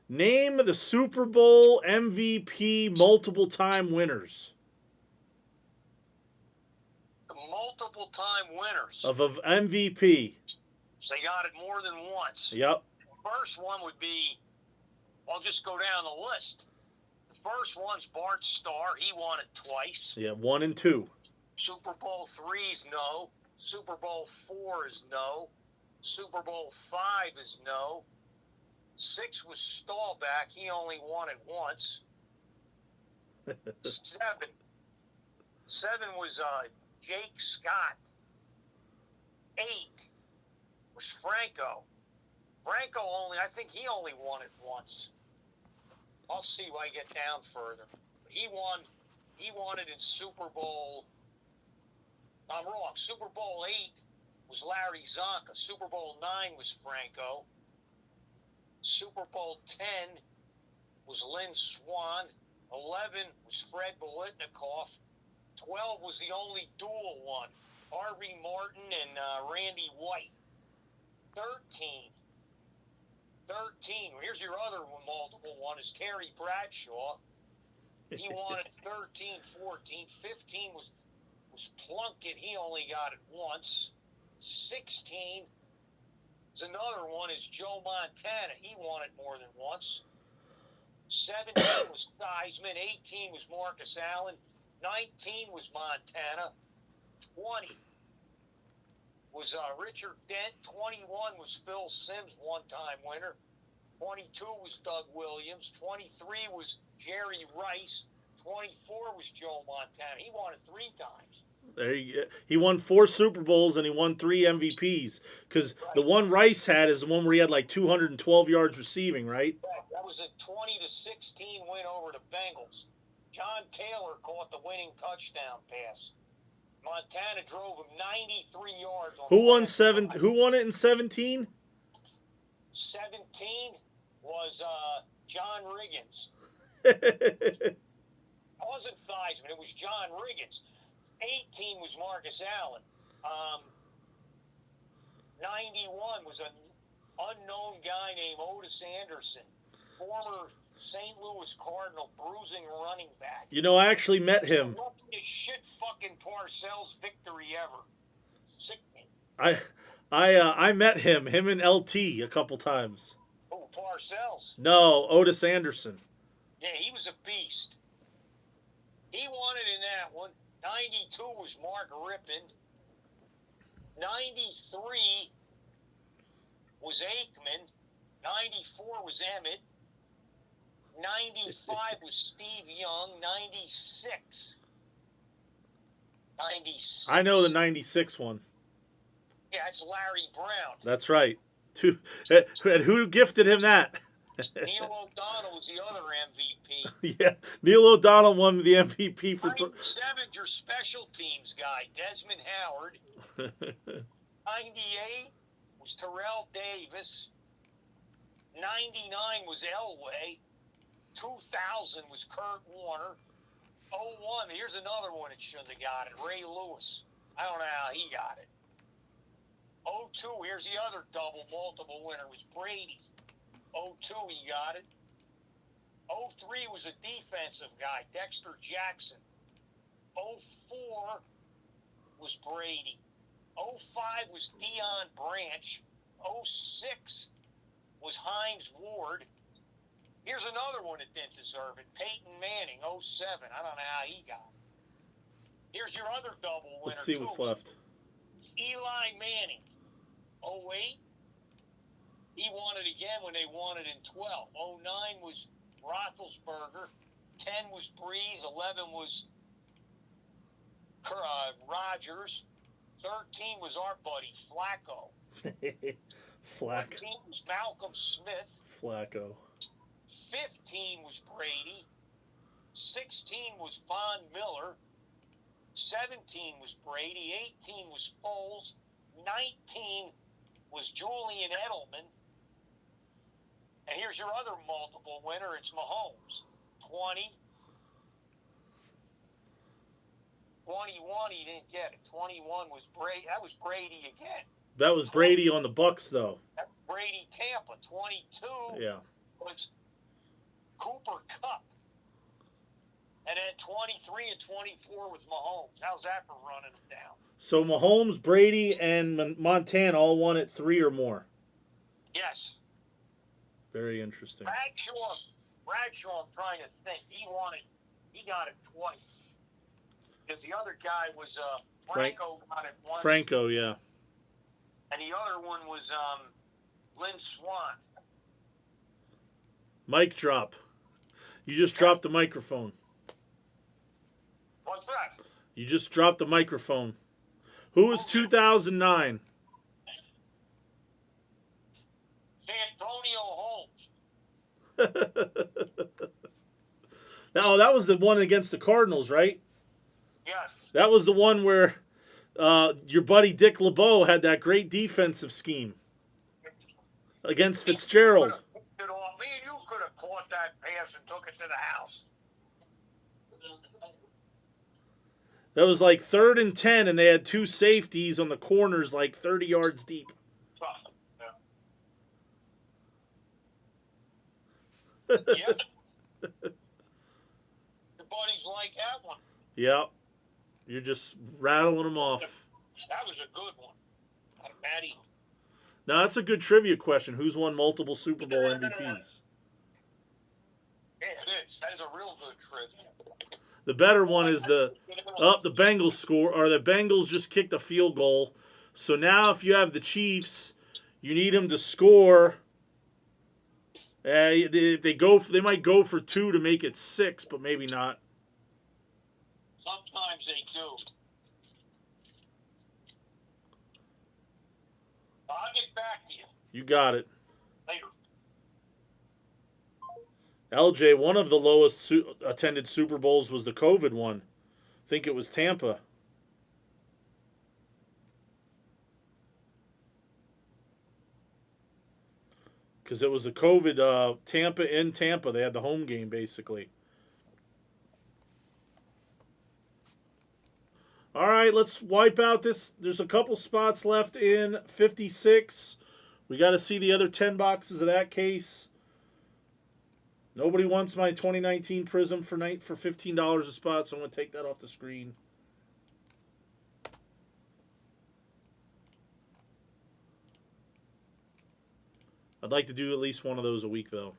Name the Super Bowl MVP multiple time winners. The multiple time winners. Of MVP. So they got it more than once. Yep. First one would be, I'll just go down the list. The first one's Bart Starr. He won it twice. Yeah, 1 and 2. Super Bowl III is no. Super Bowl IV is no. Super Bowl V is no. 6 was Staubach. He only won it once. 7 was Jake Scott. 8 was Franco. Franco I think he only won it once. I'll see if I get down further. He won it in Super Bowl. I'm wrong. Super Bowl 8 was Larry Zonka. Super Bowl 9 was Franco. Super Bowl 10 was Lynn Swan. 11 was Fred Biletnikoff. 12 was the only dual one, Harvey Martin and Randy White. 13. Here's your other one, multiple one, is Terry Bradshaw. He won it 13, 14. 15 was Plunkett. He only got it once. 16 is another one, is Joe Montana. He won it more than once. 17 was Theismann. 18 was Marcus Allen. 19 was Montana. 20 was Richard Dent. 21 was Phil Simms, one-time winner. 22 was Doug Williams. 23 was Jerry Rice. 24 was Joe Montana. He won it 3 times. There you go. He won 4 Super Bowls and he won 3 MVPs. Because the one Rice had is the one where he had like 212 yards receiving, right? That was a 20-16 win over the Bengals. John Taylor caught the winning touchdown pass. Montana drove him 93 yards. Who won it in 17? 17 was John Riggins. It wasn't Theismann. It was John Riggins. 18 was Marcus Allen. 91 was an unknown guy named Otis Anderson, former St. Louis Cardinal bruising running back. You know, I actually met him. The shit fucking Parcells victory ever. Sickening. I met him and LT a couple times. Oh, Parcells. No, Otis Anderson. Yeah, he was a beast. He won it in that one. 92 was Mark Rippon. 93 was Aikman. 94 was Emmett. 95 was Steve Young. 96. I know the 96 one. Yeah, it's Larry Brown. That's right. And who gifted him that? Neil O'Donnell was the other MVP. Yeah, Neil O'Donnell won the MVP for. 97, your special teams guy, Desmond Howard. 98 was Terrell Davis. 99 was Elway. 2000 was Kurt Warner. 01, here's another one that shouldn't have got it, Ray Lewis. I don't know how he got it. 02, here's the other multiple winner, was Brady. 02, he got it. 03 was a defensive guy, Dexter Jackson. 04 was Brady. 05 was Deion Branch. 06 was Hines Ward. Here's another one that didn't deserve it, Peyton Manning, 07. I don't know how he got it. Here's your other double winner. Let's see what's left. Eli Manning, 08. He won it again when they won it in 12. 09 was Roethlisberger. 10 was Breeze. 11 was Rodgers. 13 was our buddy Flacco. 14 was Malcolm Smith. Flacco. 15 was Brady. 16 was Von Miller. 17 was Brady. 18 was Foles. 19 was Julian Edelman. And here's your other multiple winner. It's Mahomes. 20. 21, he didn't get it. 21 was Brady. That was Brady again. That was Brady on the Bucks, though. That was Brady Tampa. 22 Yeah. was Cooper Cup. And then 23 and 24 was Mahomes. How's that for running them down? So Mahomes, Brady, and Montana all won at 3 or more. Yes. Very interesting. Bradshaw, I'm trying to think. He got it twice. Because the other guy was Franco got it once. Franco, yeah. And the other one was Lynn Swan. Mic drop. You just dropped the microphone. What's that? You just dropped the microphone. Who was 2009? Santonio Holmes. No, that was the one against the Cardinals, right? Yes. That was the one where your buddy Dick LeBeau had that great defensive scheme against Fitzgerald. Me and you could have caught that pass and took it to the house. That was like 3rd and 10, and they had 2 safeties on the corners like 30 yards deep. Yeah. Your buddies like that one. Yeah. You're just rattling them off. That was a good one. Matty. Now, that's a good trivia question. Who's won multiple Super Bowl MVPs? Yeah, it is. That is a real good trivia. The better one is the Bengals score, or the Bengals just kicked a field goal. So now if you have the Chiefs, you need them to score. If they might go for 2 to make it 6, but maybe not. Sometimes they do. I'll get back to you You got it. later. LJ, one of the lowest attended Super Bowls was the COVID one. I think it was Tampa. Because it was a COVID Tampa in Tampa. They had the home game, basically. All right, let's wipe out this. There's a couple spots left in 56. We got to see the other 10 boxes of that case. Nobody wants my 2019 Prism for $15 a spot, so I'm going to take that off the screen. I'd like to do at least one of those a week, though.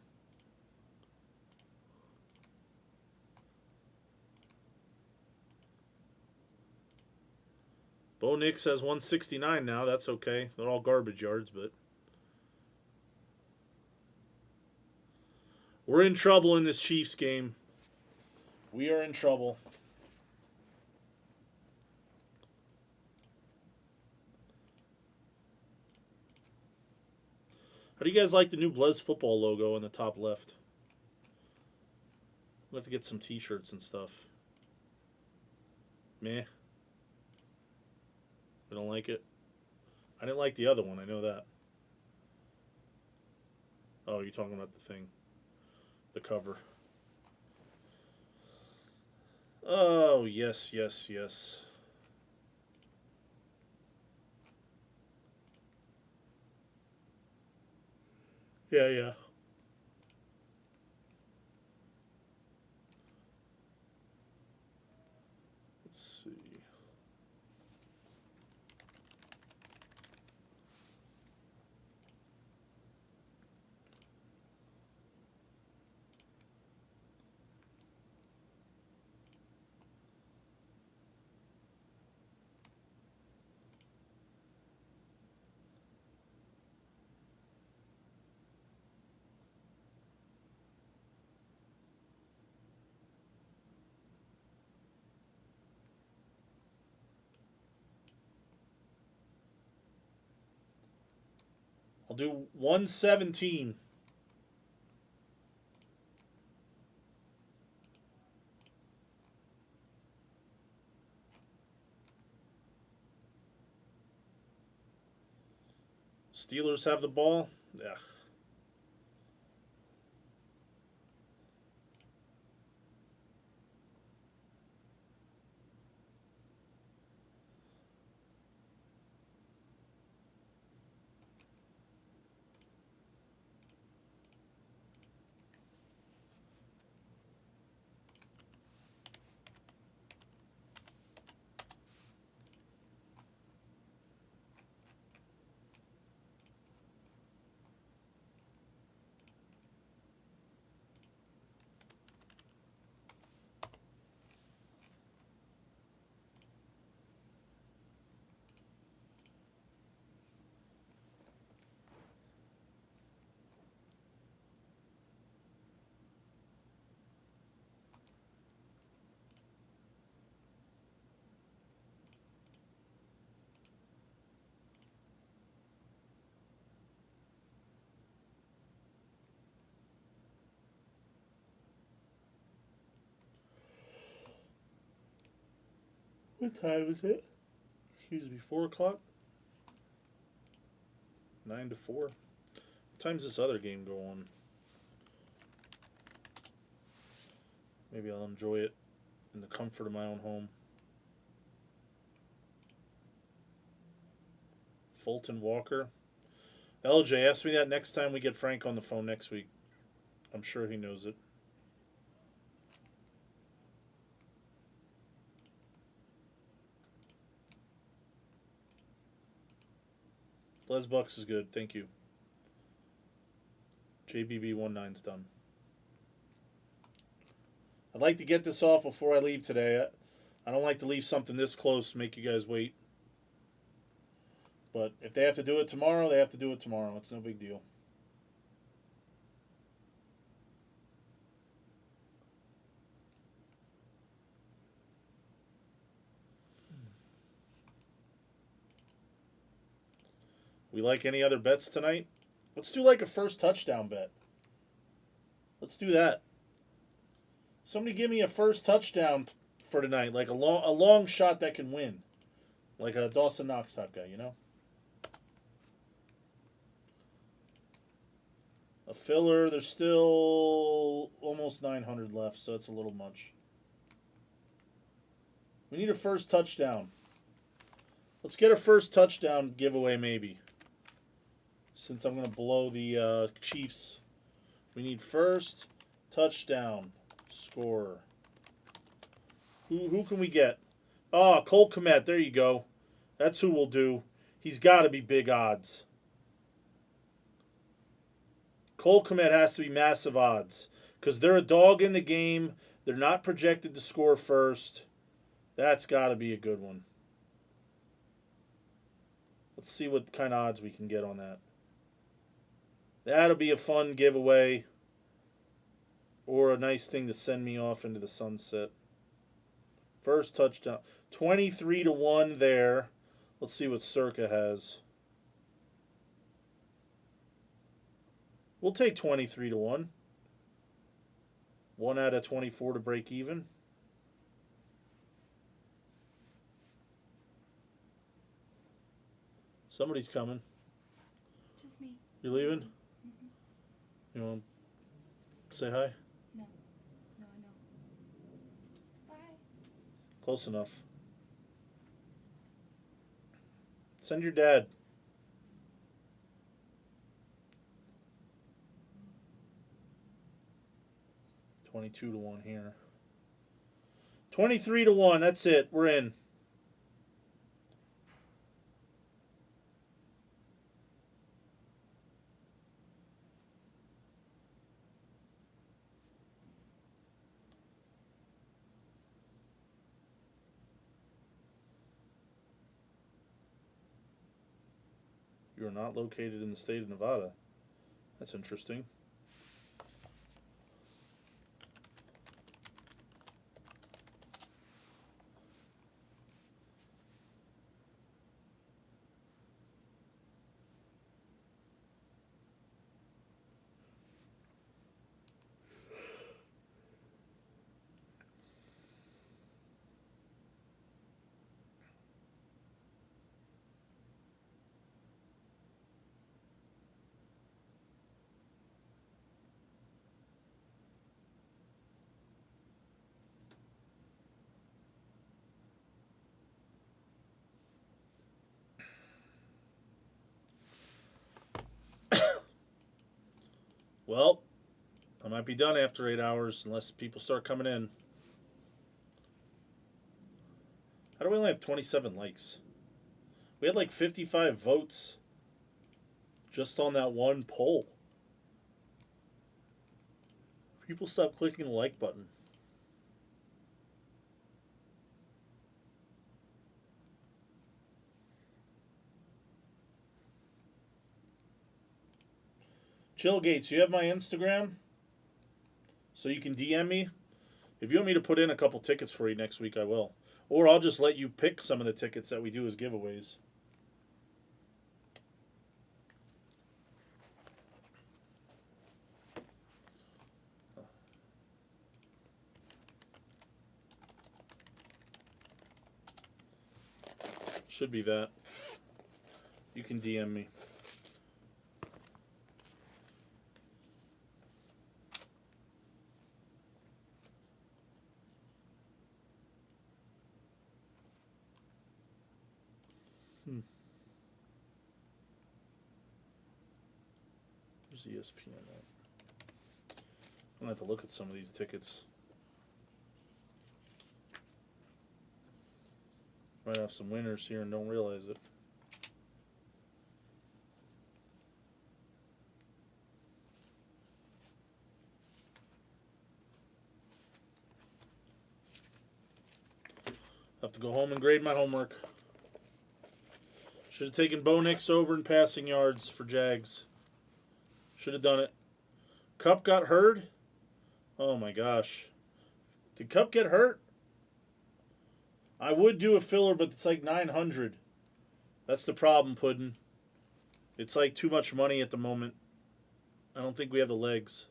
Bo Nix has 169 now. That's okay. They're all garbage yards, but we're in trouble in this Chiefs game. We are in trouble. How do you guys like the new Blez football logo in the top left? We'll have to get some t-shirts and stuff. Meh. I don't like it. I didn't like the other one. I know that. Oh, you're talking about the thing. The cover. Oh, yes, yes, yes. Yeah. Let's see. I'll do 117. Steelers have the ball. Yeah. What time is it? Excuse me, 4 o'clock? 9 to 4. What time's this other game go on? Maybe I'll enjoy it in the comfort of my own home. Fulton Walker. LJ, ask me that next time we get Frank on the phone next week. I'm sure he knows it. Blez Bucks is good. Thank you. JBB19's done. I'd like to get this off before I leave today. I don't like to leave something this close, make you guys wait. But if they have to do it tomorrow, they have to do it tomorrow. It's no big deal. We like any other bets tonight? Let's do like a first touchdown bet. Let's do that. Somebody give me a first touchdown for tonight, like a long shot that can win. Like a Dawson Knox type guy, you know? A filler, there's still almost 900 left, so it's a little much. We need a first touchdown. Let's get a first touchdown giveaway maybe. Since I'm going to blow the Chiefs. We need first touchdown scorer. Who can we get? Oh, Cole Kmet. There you go. That's who we'll do. He's got to be big odds. Cole Kmet has to be massive odds. Because they're a dog in the game. They're not projected to score first. That's got to be a good one. Let's see what kind of odds we can get on that. That'll be a fun giveaway. Or a nice thing to send me off into the sunset. First touchdown. 23 to 1 there. Let's see what Circa has. We'll take 23 to 1. 1 out of 24 to break even. Somebody's coming. Just me. You leaving? You want to say hi? No. No, I know. Bye. Close enough. Send your dad. $22 to 1 here. 23 to 1. That's it. We're in. You are not located in the state of Nevada. That's interesting. Well, I might be done after 8 hours unless people start coming in. How do we only have 27 likes? We had like 55 votes just on that one poll. People stop clicking the like button. Chill Gates, you have my Instagram? So you can DM me? If you want me to put in a couple tickets for you next week, I will. Or I'll just let you pick some of the tickets that we do as giveaways. Should be that. You can DM me. Where's ESPN at? I'm gonna have to look at some of these tickets. Might have some winners here and don't realize it. Have to go home and grade my homework. Should have taken Bo Nix over in passing yards for Jags. Should have done it. Cup got hurt? Oh my gosh. Did Cup get hurt? I would do a filler, but it's like 900. That's the problem, Puddin'. It's like too much money at the moment. I don't think we have the legs.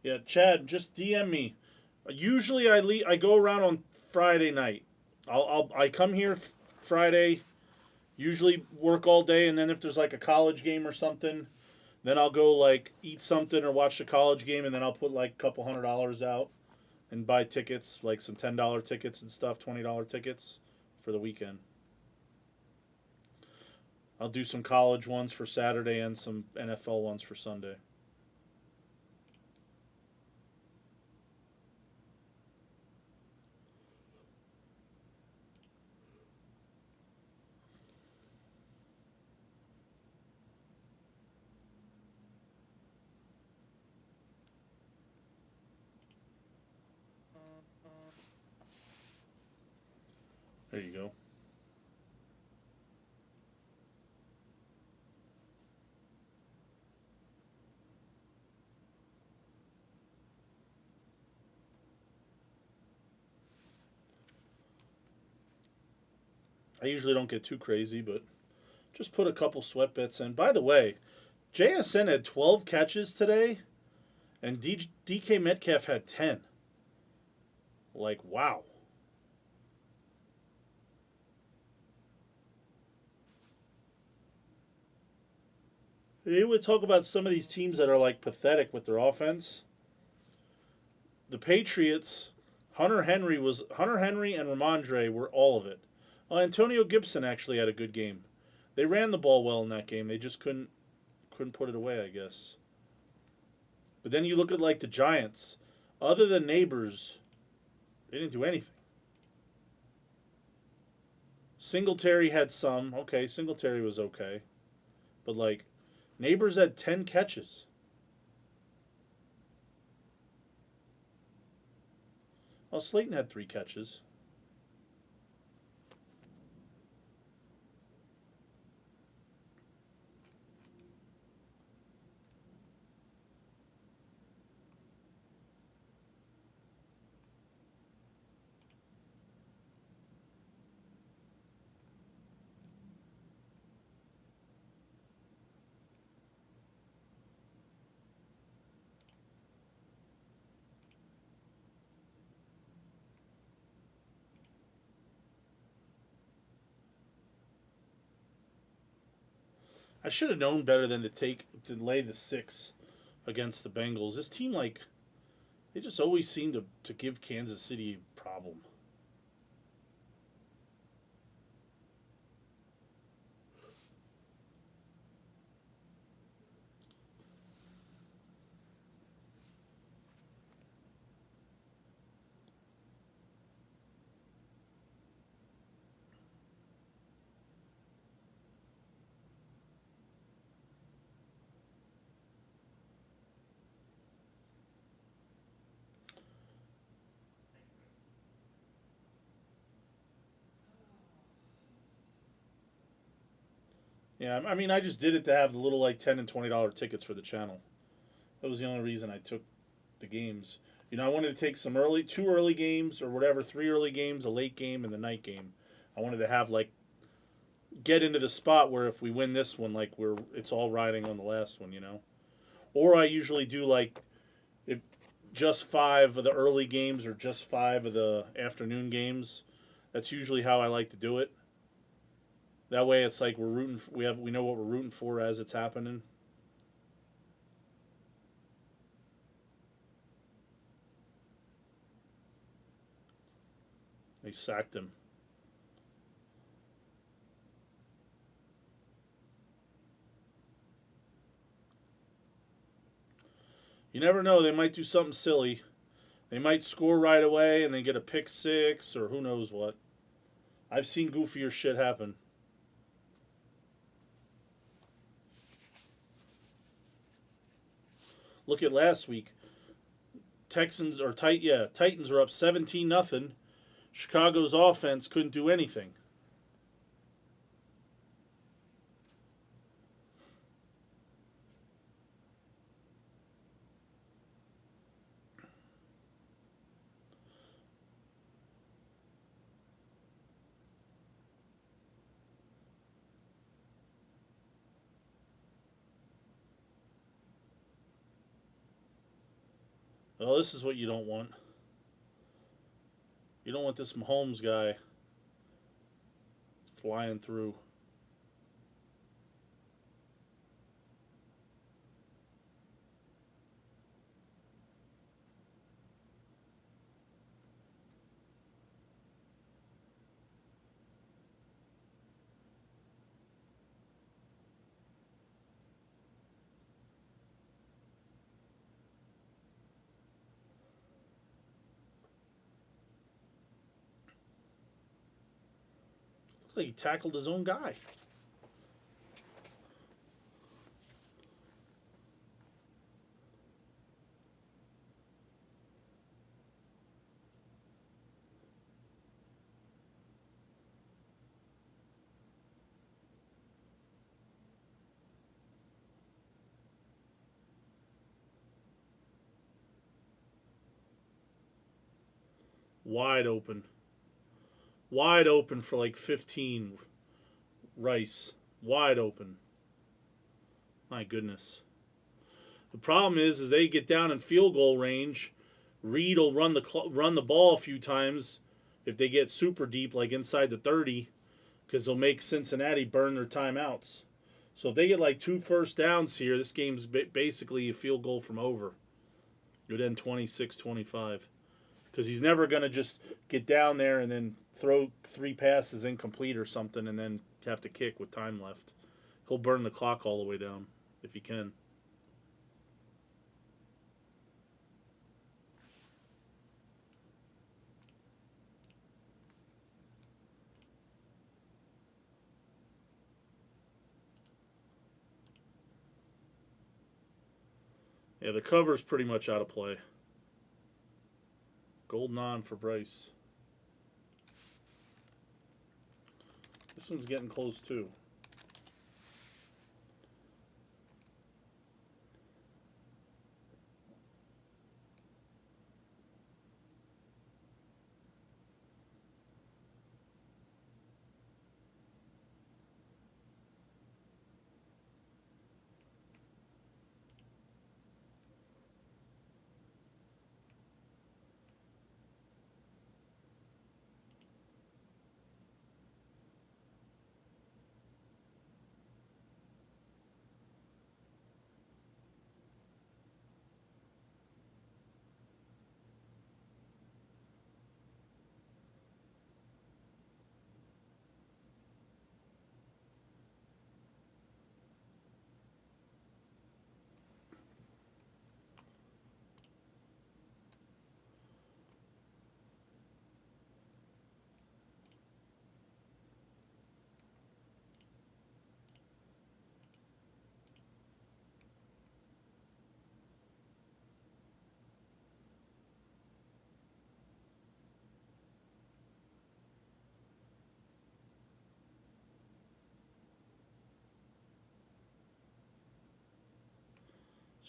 Yeah, Chad, just DM me. Usually I go around on Friday night. I come here Friday, usually work all day, and then if there's like a college game or something, then I'll go like eat something or watch the college game, and then I'll put like a couple $100 out and buy tickets, like some $10 tickets and stuff, $20 tickets for the weekend. I'll do some college ones for Saturday and some NFL ones for Sunday. There you go. I usually don't get too crazy, but just put a couple sweat bets in. By the way, JSN had 12 catches today, and DK Metcalf had 10. Like, wow. They would talk about some of these teams that are like pathetic with their offense. The Patriots, Hunter Henry and Ramondre were all of it. Antonio Gibson actually had a good game. They ran the ball well in that game. They just couldn't put it away, I guess. But then you look at like the Giants. Other than Neighbors, they didn't do anything. Singletary had some. Okay, Singletary was okay. But like, Neighbors had 10 catches. Well, Slayton had 3 catches. I should have known better than to lay the 6 against the Bengals. This team, like, They just always seem to give Kansas City a problem. Yeah, I mean, I just did it to have the little like $10 and $20 tickets for the channel. That was the only reason I took the games. You know, I wanted to take some two early games or whatever, 3 early games, a late game, and the night game. I wanted to have like get into the spot where if we win this one, like it's all riding on the last one, you know. Or I usually do like if just 5 of the early games or just 5 of the afternoon games. That's usually how I like to do it. That way, it's like we're rooting. We know what we're rooting for as it's happening. They sacked him. You never know. They might do something silly. They might score right away and they get a pick 6 or who knows what. I've seen goofier shit happen. Look at last week. Titans are up 17-0. Chicago's offense couldn't do anything. Well, this is what you don't want. You don't want this Mahomes guy flying through. Looks like he tackled his own guy. Wide open. Wide open for like 15. Rice. Wide open. My goodness. The problem is they get down in field goal range. Reed will run the ball a few times if they get super deep, like inside the 30, because they'll make Cincinnati burn their timeouts. So if they get like 2 first downs here, this game's basically a field goal from over. It would end 26-25. Because he's never going to just get down there and then throw 3 passes incomplete or something and then have to kick with time left. He'll burn the clock all the way down if he can. Yeah, the cover's pretty much out of play. Golden on for Bryce. This one's getting close too.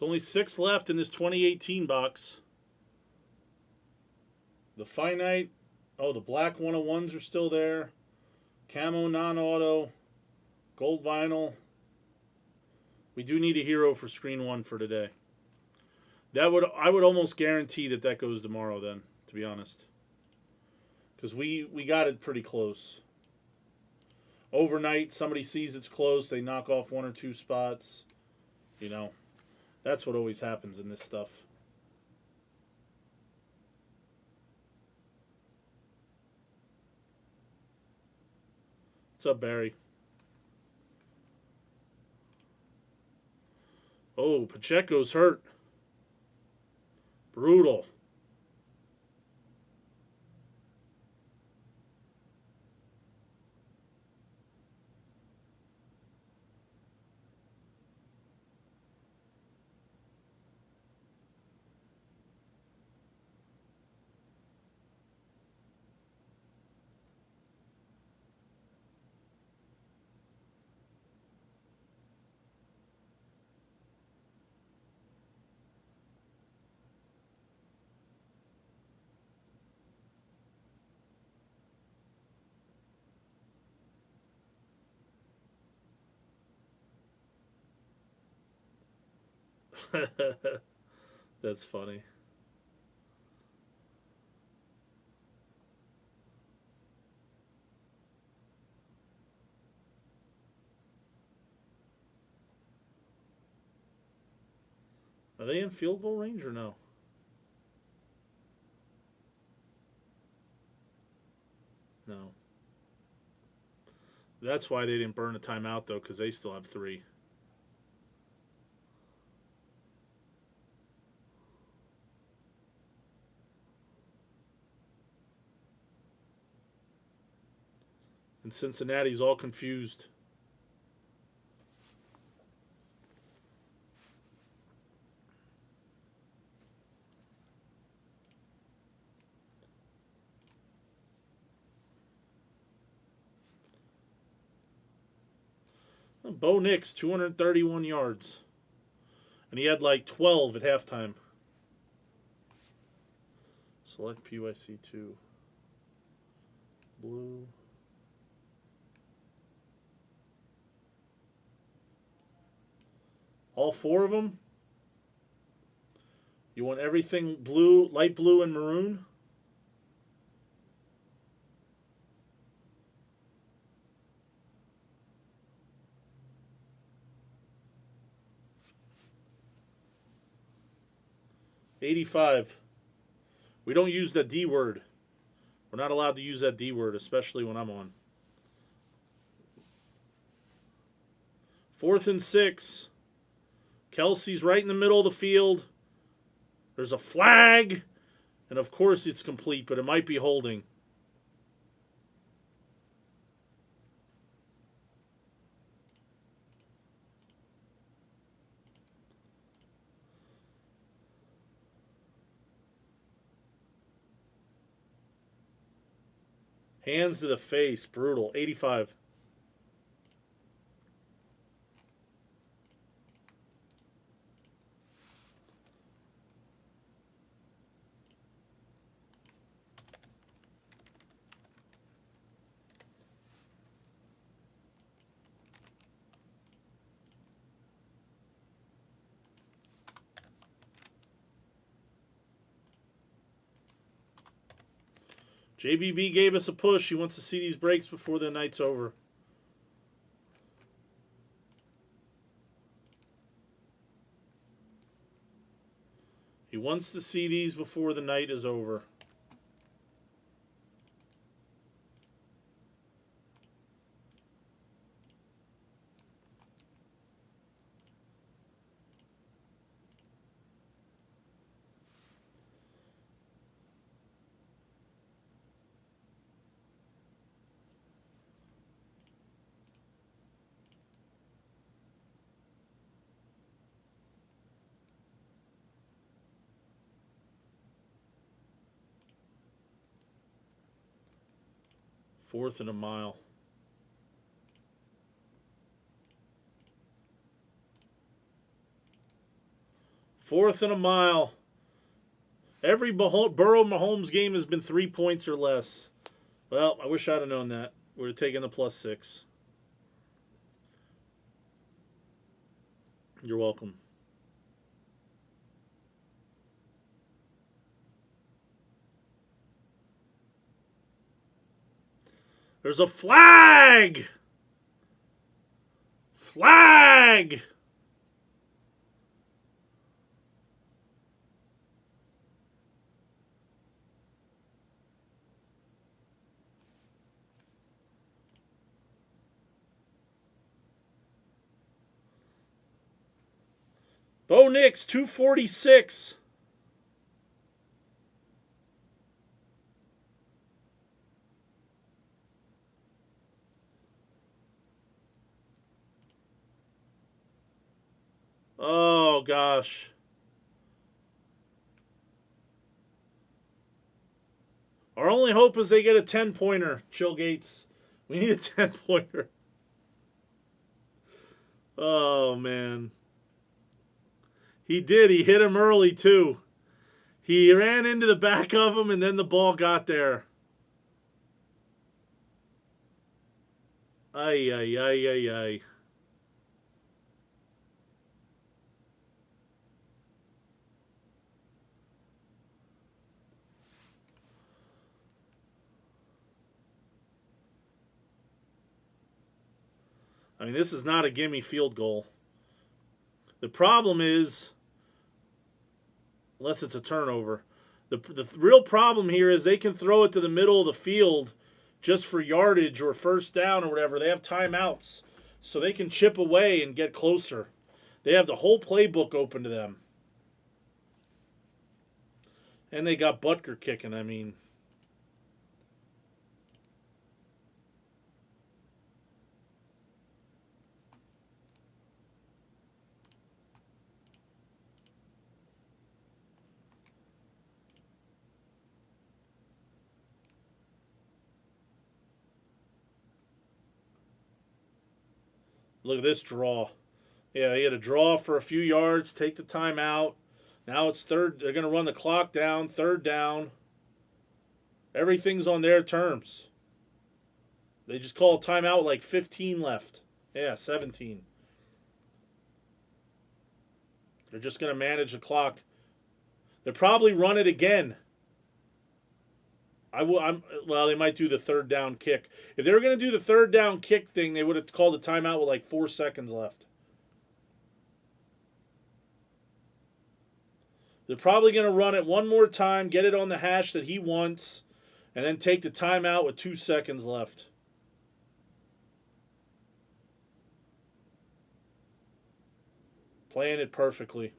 There's only 6 left in this 2018 box. The finite. Oh, the black 101s are still there. Camo non-auto. Gold vinyl. We do need a hero for screen 1 for today. I would almost guarantee that goes tomorrow then, to be honest. Because we got it pretty close. Overnight, somebody sees it's close, they knock off 1 or 2 spots. You know, that's what always happens in this stuff. What's up, Barry? Oh, Pacheco's hurt. Brutal. That's funny. Are they in field goal range or no? No. That's why they didn't burn a timeout, though, because they still have 3. And Cincinnati's all confused. Bo Nix, 231 yards. And he had like 12 at halftime. Select PYC 2. Blue. All 4 of them? You want everything blue, light blue, and maroon? $85. We don't use the D word. We're not allowed to use that D word, especially when I'm on. 4th and 6. Kelsey's right in the middle of the field. There's a flag. And of course it's complete, but it might be holding. Hands to the face. Brutal. 85. JBB gave us a push. He wants to see these breaks before the night's over. He wants to see these before the night is over. Fourth and a mile. 4th and a mile. Every Burrow-Mahomes game has been 3 points or less. Well, I wish I'd have known that. We would have taken the +6. You're welcome. There's a flag! Flag! Bo Nix, 246. Oh, gosh. Our only hope is they get a 10-pointer, Chill Gates. We need a 10-pointer. Oh, man. He did. He hit him early, too. He ran into the back of him, and then the ball got there. Ay, ay, ay, ay, ay. I mean, this is not a gimme field goal. The problem is, unless it's a turnover, the real problem here is they can throw it to the middle of the field just for yardage or first down or whatever. They have timeouts, so they can chip away and get closer. They have the whole playbook open to them. And they got Butker kicking, I mean. Look at this draw. Yeah, he had a draw for a few yards, take the timeout. Now it's third. They're going to run the clock down, 3rd down. Everything's on their terms. They just call a timeout with like 15 left. Yeah, 17. They're just going to manage the clock. They'll probably run it again. Well, they might do the 3rd down kick. If they were going to do the 3rd down kick thing, they would have called a timeout with like 4 seconds left. They're probably going to run it one more time, get it on the hash that he wants, and then take the timeout with 2 seconds left. Playing it perfectly.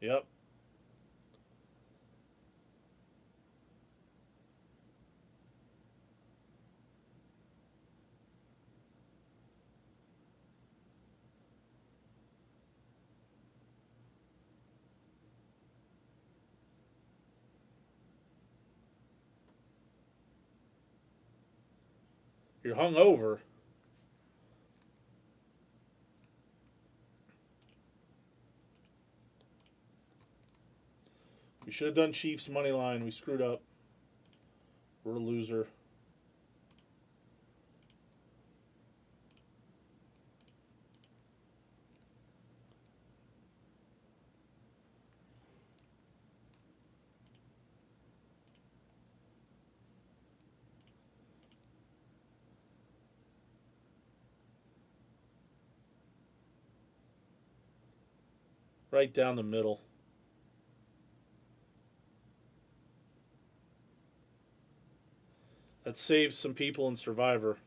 Yep. You're hungover. We should have done Chiefs money line. We screwed up. We're a loser. Right down the middle. That saves some people in Survivor.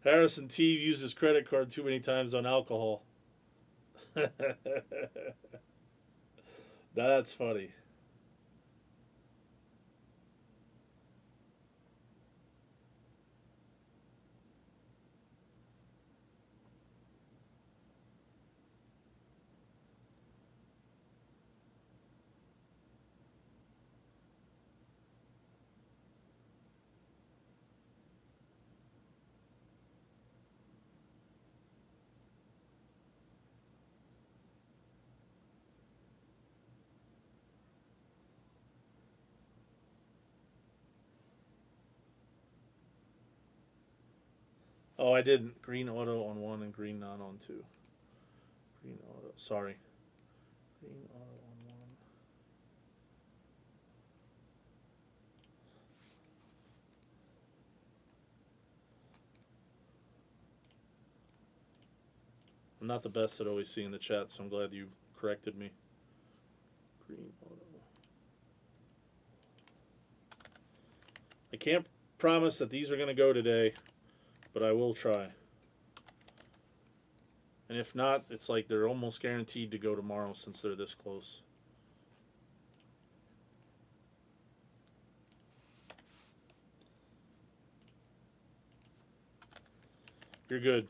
Harrison T uses credit card too many times on alcohol. That's funny. Oh, I didn't. Green auto on 1 and green not on 2. Green auto. Sorry. Green auto on 1. I'm not the best at always seeing the chat, so I'm glad you corrected me. Green auto. I can't promise that these are going to go today, but I will try. And if not, it's like they're almost guaranteed to go tomorrow since they're this close. You're good.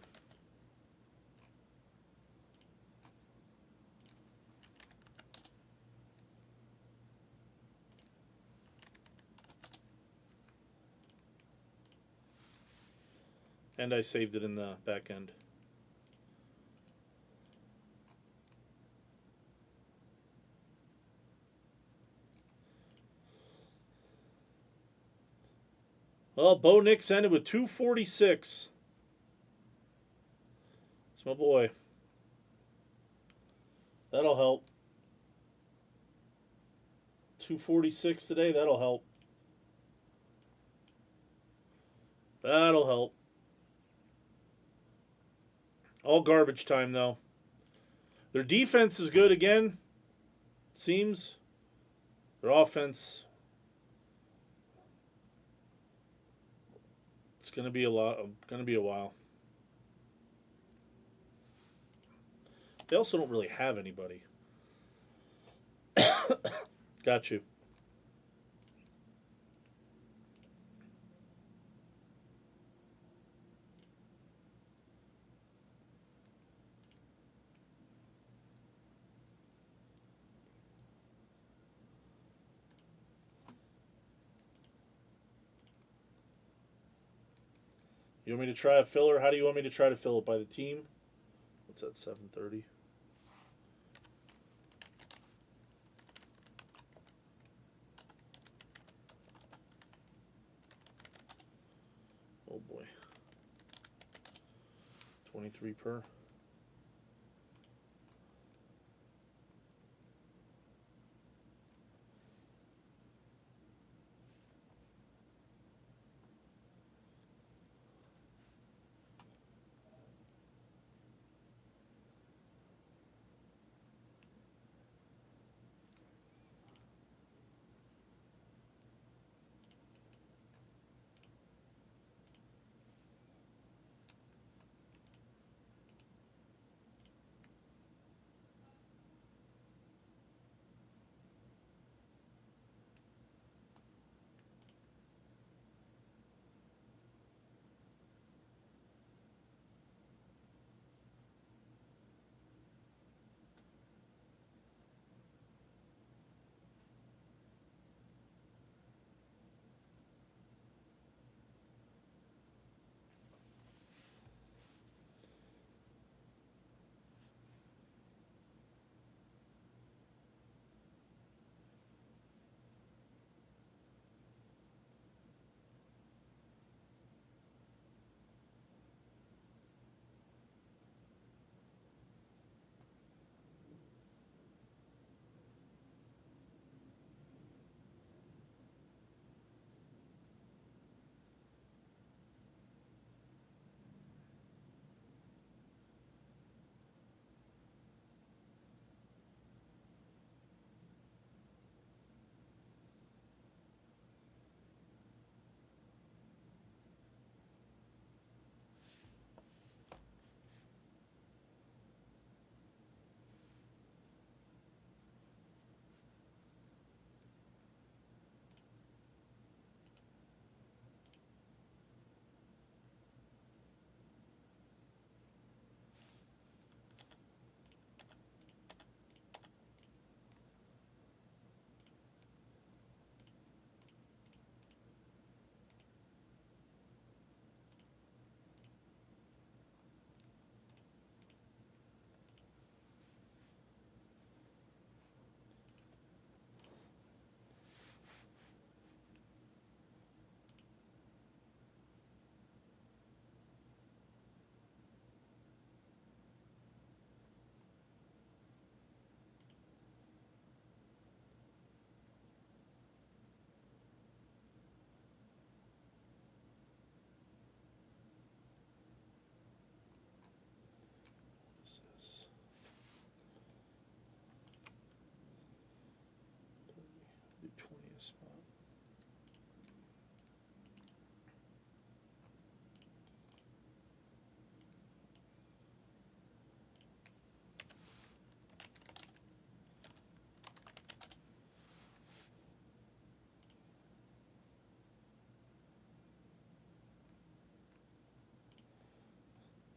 And I saved it in the back end. Well, Bo Nix ended with 246. It's my boy. That'll help. 246 today, that'll help. That'll help. All garbage time, though. Their defense is good again. Seems. Their offense. It's going to be a lot. Going to be a while. They also don't really have anybody. Got you. You want me to try a filler? How do you want me to try to fill it? By the team? What's that, 7:30? Oh boy. 23 per.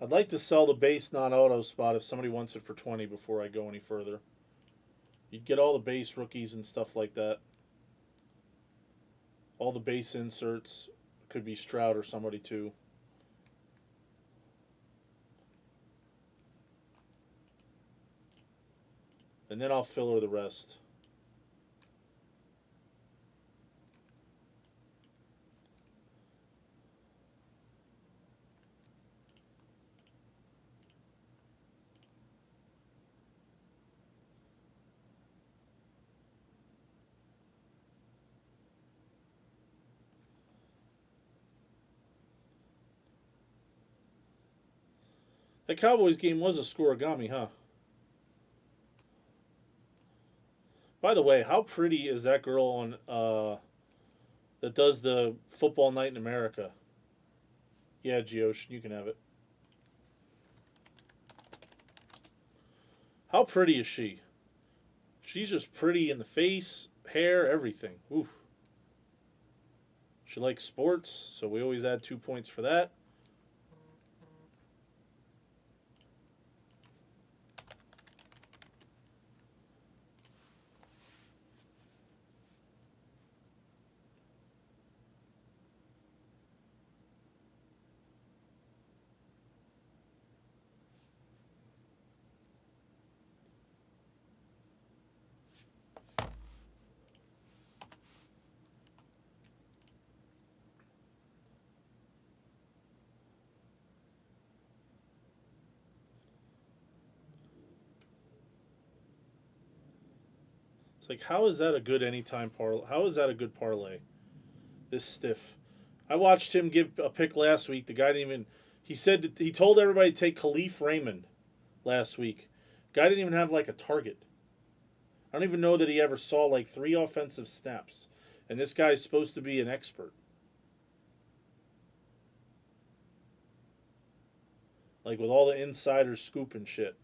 I'd like to sell the base non-auto spot if somebody wants it for 20 before I go any further. You'd get all the base rookies and stuff like that. All the base inserts. Could be Stroud or somebody too. And then I'll filler the rest. That Cowboys game was a scoregami, huh? By the way, how pretty is that girl on that does the Football Night in America? Yeah, Geosh, you can have it. How pretty is she? She's just pretty in the face, hair, everything. Oof. She likes sports, so we always add 2 points for that. It's like, how is that a good anytime parlay? How is that a good parlay? This stiff. I watched him give a pick last week. The guy didn't even. He said that he told everybody to take Khalif Raymond last week. Guy didn't even have like a target. I don't even know that he ever saw like 3 offensive snaps. And this guy's supposed to be an expert. Like with all the insider scoop and shit.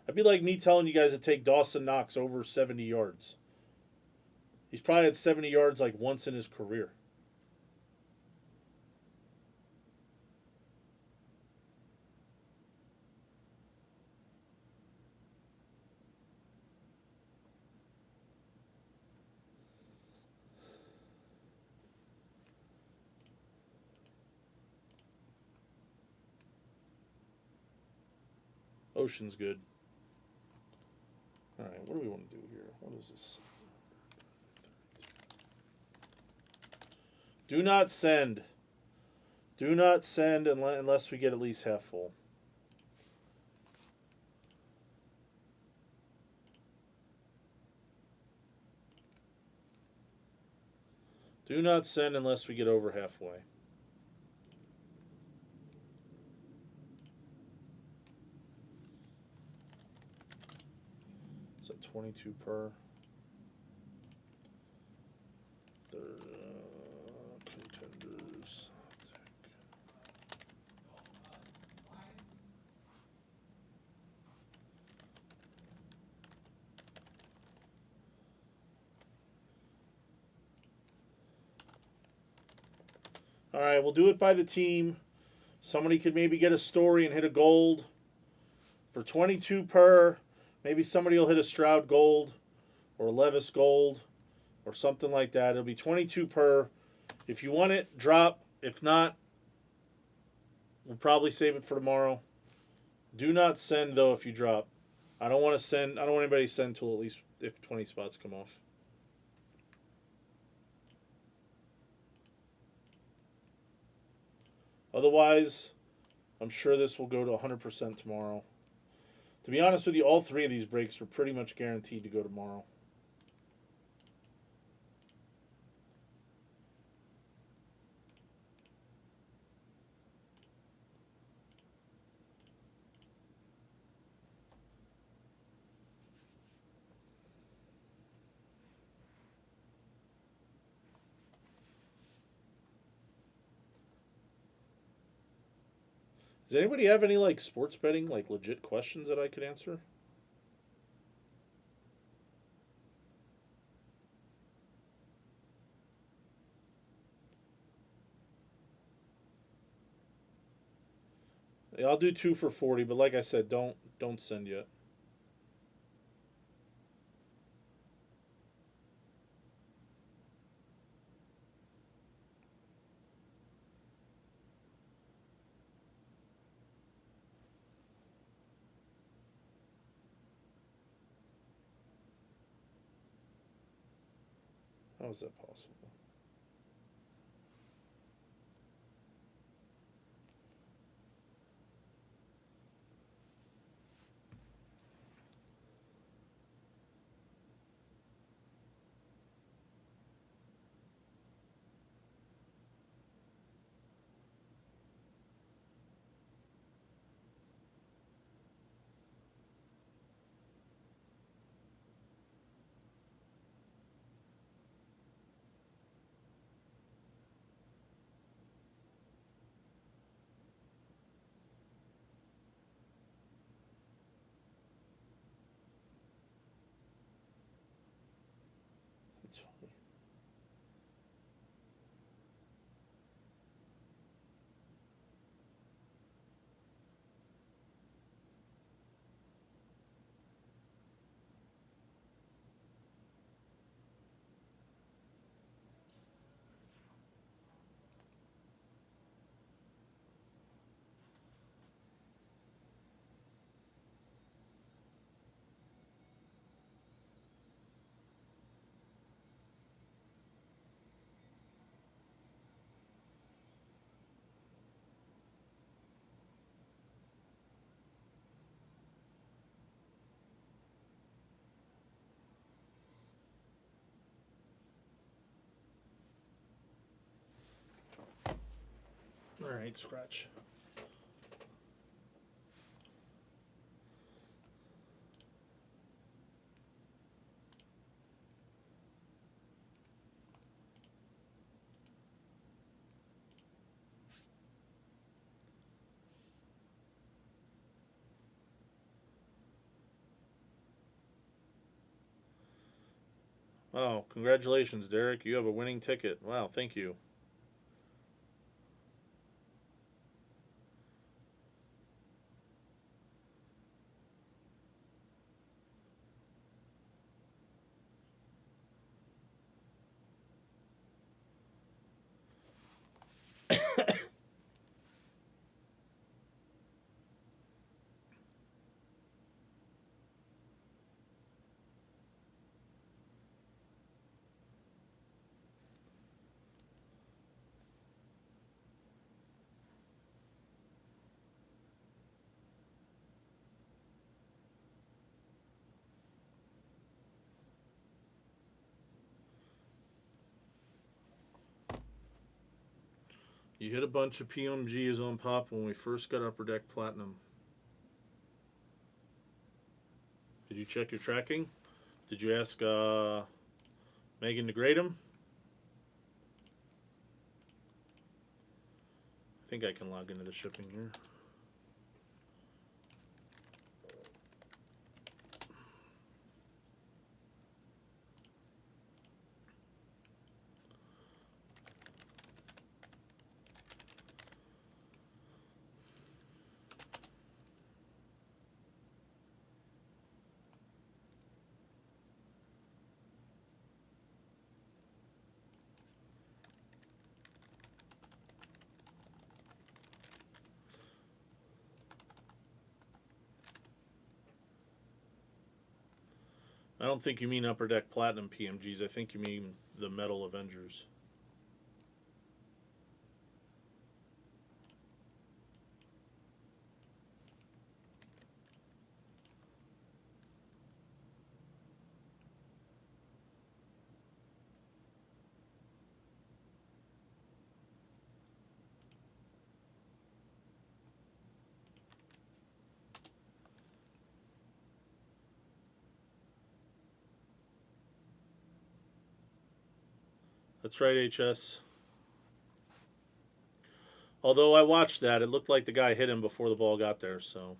That'd be like me telling you guys to take Dawson Knox over 70 yards. He's probably had 70 yards like once in his career. Ocean's good. All right, what do we want to do here? What is this? Do not send. Do not send unless we get at least half full. Do not send unless we get over halfway. So 22 per. Contenders. All right, we'll do it by the team. Somebody could maybe get a story and hit a gold for 22 per. Maybe somebody will hit a Stroud gold or a Levis gold or something like that. It'll be 22 per. If you want it, drop. If not, we'll probably save it for tomorrow. Do not send though if you drop. I don't want to send. I don't want anybody to send till at least if 20 spots come off. Otherwise, I'm sure this will go to 100% tomorrow. To be honest with you, all 3 of these breaks are pretty much guaranteed to go tomorrow. Does anybody have any like sports betting, like legit questions that I could answer? I'll do 2 for 40, but like I said, don't send yet. How is that possible? That's funny. All right, scratch. Wow, congratulations, Derek. You have a winning ticket. Wow, thank you. You hit a bunch of PMGs on pop when we first got Upper Deck Platinum. Did you check your tracking? Did you ask Megan to grade them? I think I can log into the shipping here. I don't think you mean Upper Deck Platinum PMGs. I think you mean the Metal Avengers. That's right, HS. Although I watched that, it looked like the guy hit him before the ball got there, so.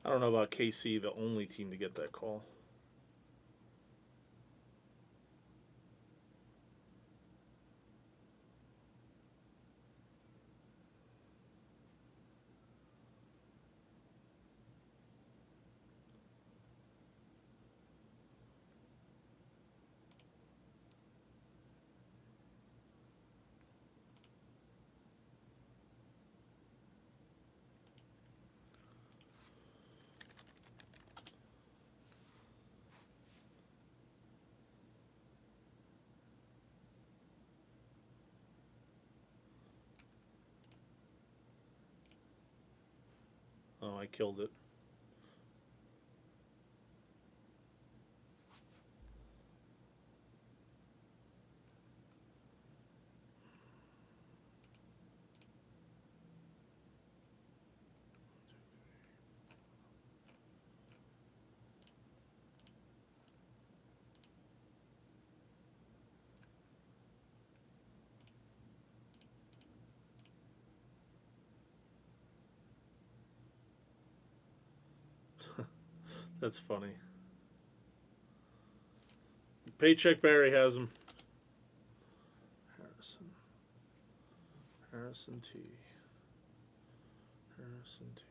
I don't know about KC, the only team to get that call. Oh, I killed it. That's funny. Paycheck Barry has him. Harrison. Harrison T. Harrison T.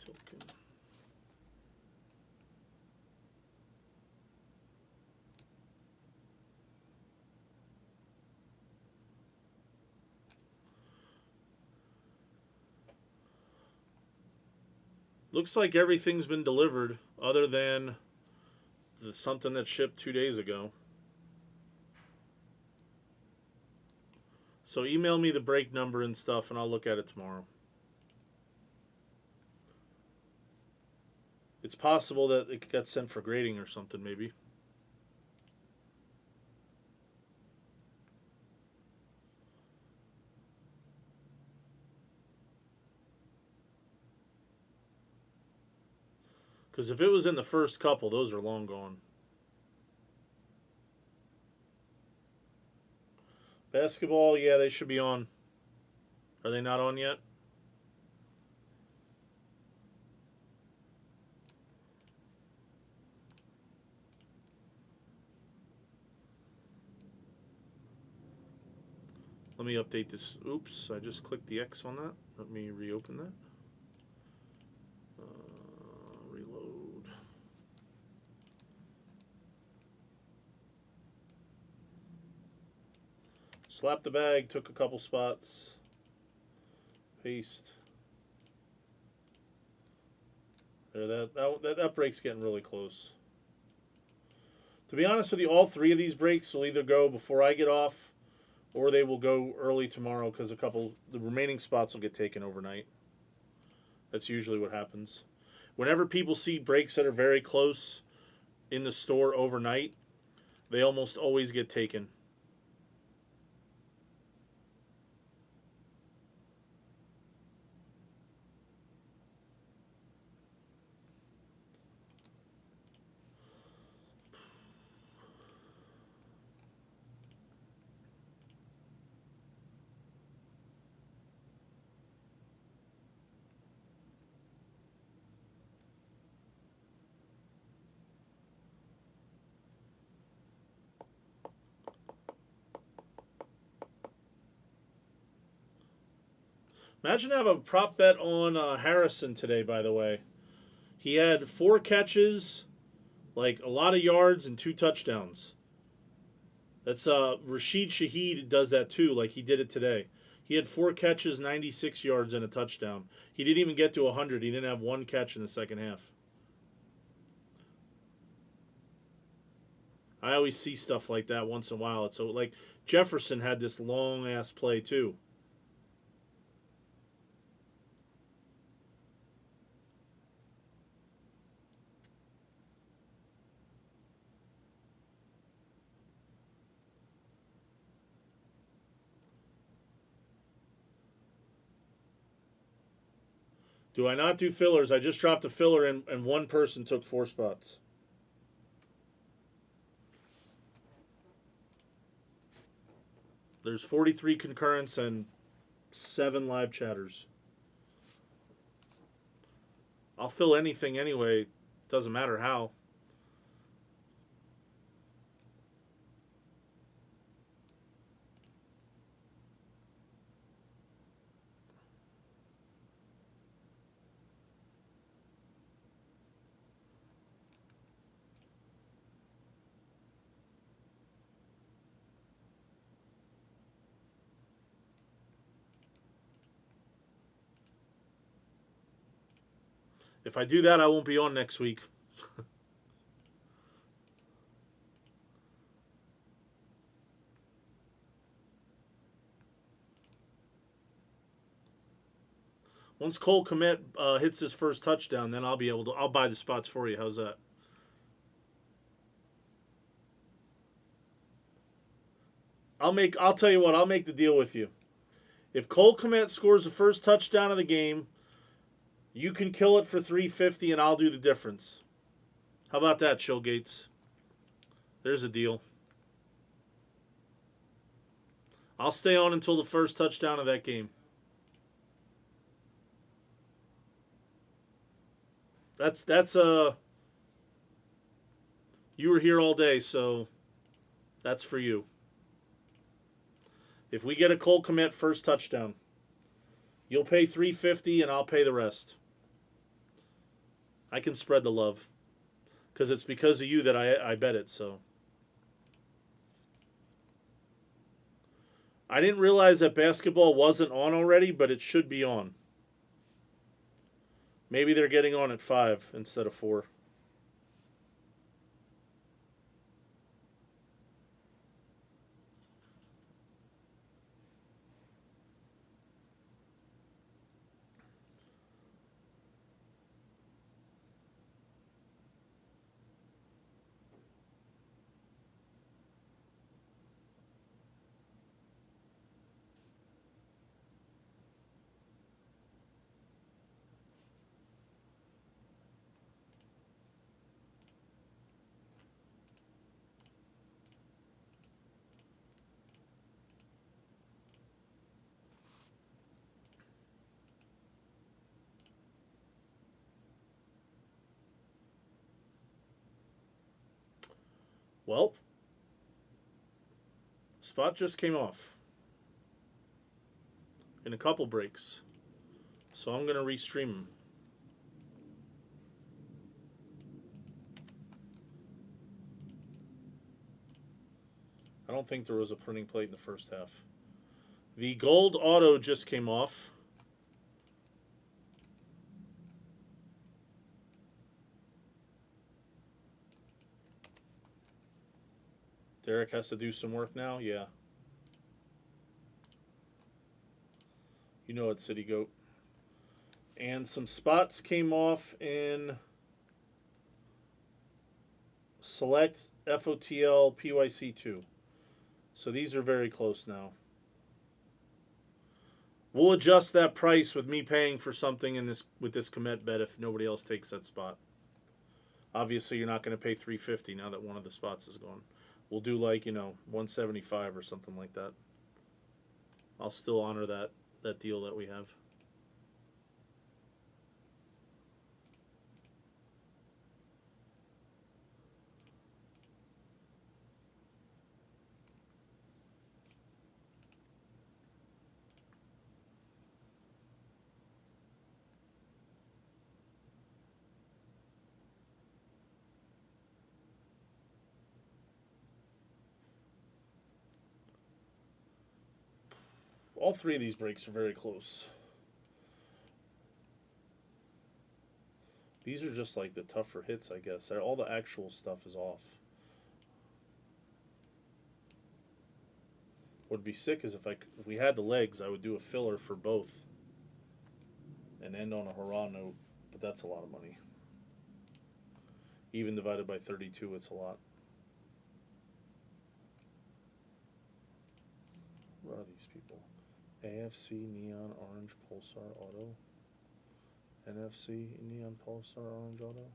Tilkin. Looks like everything's been delivered other than something that shipped 2 days ago. So email me the break number and stuff, and I'll look at it tomorrow. It's possible that it got sent for grading or something, maybe. Because if it was in the first couple, those are long gone. Basketball, yeah, they should be on. Are they not on yet? Let me update this. Oops, I just clicked the X on that. Let me reopen that. Reload. Slap the bag, took a couple spots. Paste. There, that break's getting really close. To be honest with you, all three of these breaks will either go before I get off, or they will go early tomorrow because the remaining spots will get taken overnight. That's usually what happens. Whenever people see breaks that are very close in the store overnight, they almost always get taken. Imagine having a prop bet on Harrison today, by the way. He had 4 catches, like a lot of yards, and 2 touchdowns. That's Rashid Shaheed does that too, like he did it today. He had 4 catches, 96 yards, and a touchdown. He didn't even get to 100. He didn't have 1 catch in the second half. I always see stuff like that once in a while. So, like, Jefferson had this long-ass play too. Do I not do fillers? I just dropped a filler and one person took 4 spots. There's 43 concurrents and 7 live chatters. I'll fill anything anyway. Doesn't matter how. If I do that, I won't be on next week. Once Cole Kmet hits his first touchdown, then I'll buy the spots for you. How's that? I'll tell you what, I'll make the deal with you. If Cole Kmet scores the first touchdown of the game, you can kill it for $350 and I'll do the difference. How about that, Chill Gates? There's a deal. I'll stay on until the first touchdown of that game. You were here all day, so that's for you. If we get a Cole Kmet first touchdown, you'll pay $350 and I'll pay the rest. I can spread the love. Because it's because of you that I bet it, so. I didn't realize that basketball wasn't on already, but it should be on. Maybe they're getting on at 5 instead of 4. Well, spot just came off in a couple breaks, so I'm going to restream them. I don't think there was a printing plate in the first half. The gold auto just came off. Derek has to do some work now? Yeah. You know it, City Goat. And some spots came off in Select, FOTL, PYC2. So these are very close now. We'll adjust that price with me paying for something with this commit bet if nobody else takes that spot. Obviously, you're not going to pay $350 now that one of the spots is gone. We'll do like, $175 or something like that. I'll still honor that deal that we have. All three of these breaks are very close. These are just like the tougher hits, I guess. All the actual stuff is off. What would be sick is if we had the legs, I would do a filler for both and end on a hurrah note, but that's a lot of money. Even divided by 32, it's a lot. What are these people? AFC Neon Orange Pulsar Auto. NFC Neon Pulsar Orange Auto.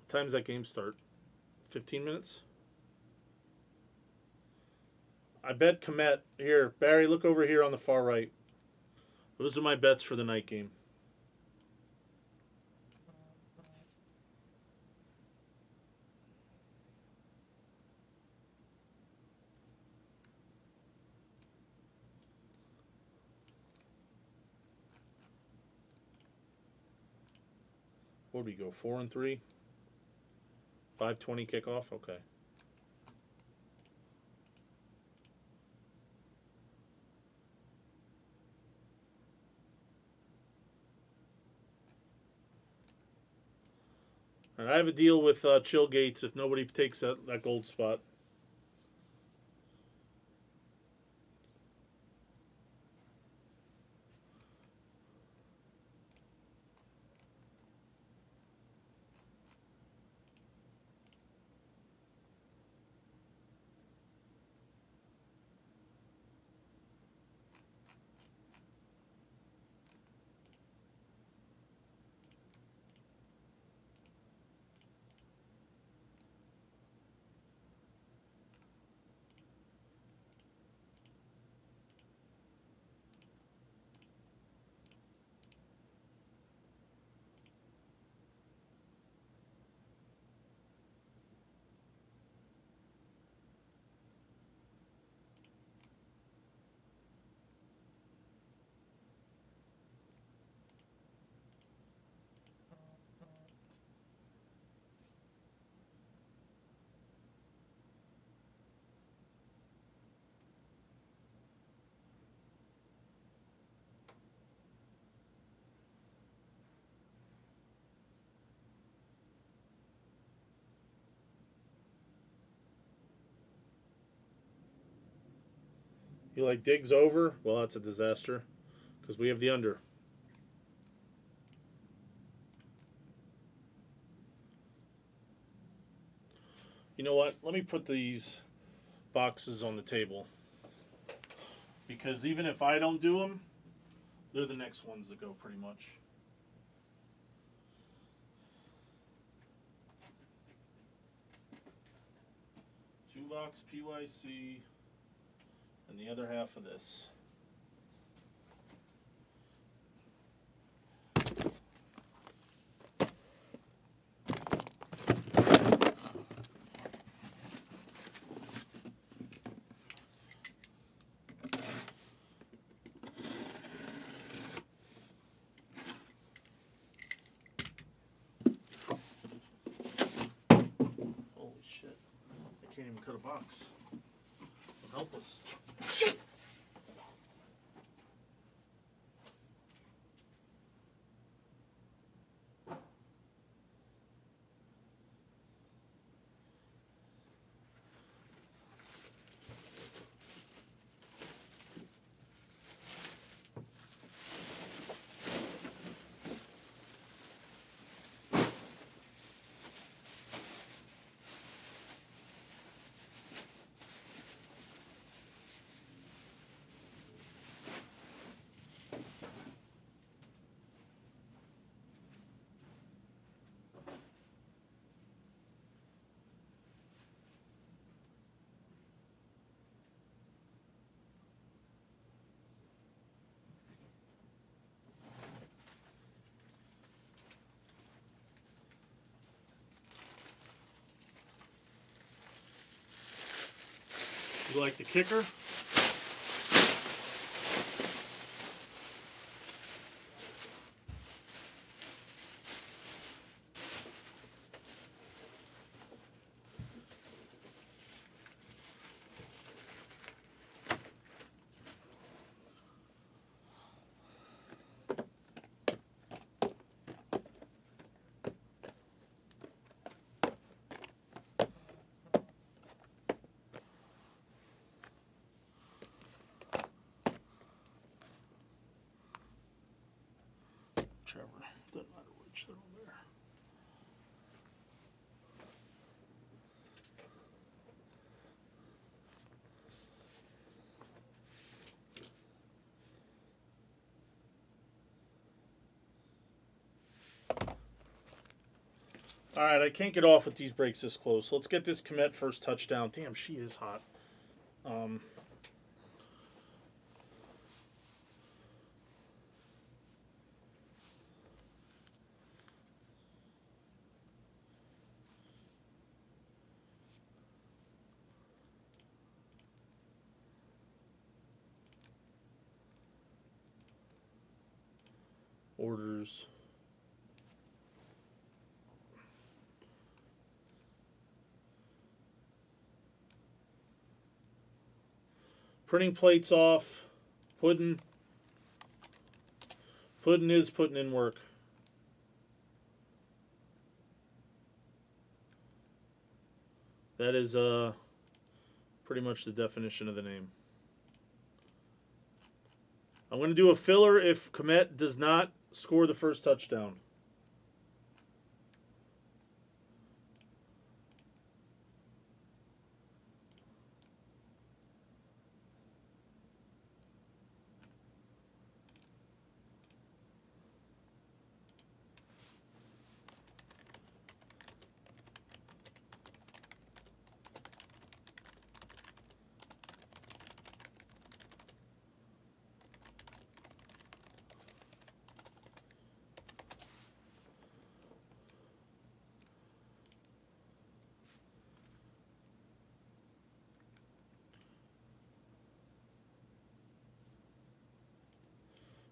What time's that game start? 15 minutes? I bet Komet. Here, Barry, look over here on the far right. Those are my bets for the night game. Where'd we go? 4 and 3? 5:20 kickoff? Okay. All right, I have a deal with Chill Gates if nobody takes that gold spot. You like Diggs over? Well, that's a disaster because we have the under. You know what? Let me put these boxes on the table because even if I don't do them, they're the next ones to go pretty much. Two box PYC and the other half of this. Holy shit. I can't even cut a box. I'm helpless. You like the kicker? All right, I can't get off with these breaks this close. Let's get this Komet first touchdown. Damn, she is hot. Orders. Printing plates off. Pudding. Pudding is putting in work. That is pretty much the definition of the name. I'm going to do a filler if Komet does not score the first touchdown.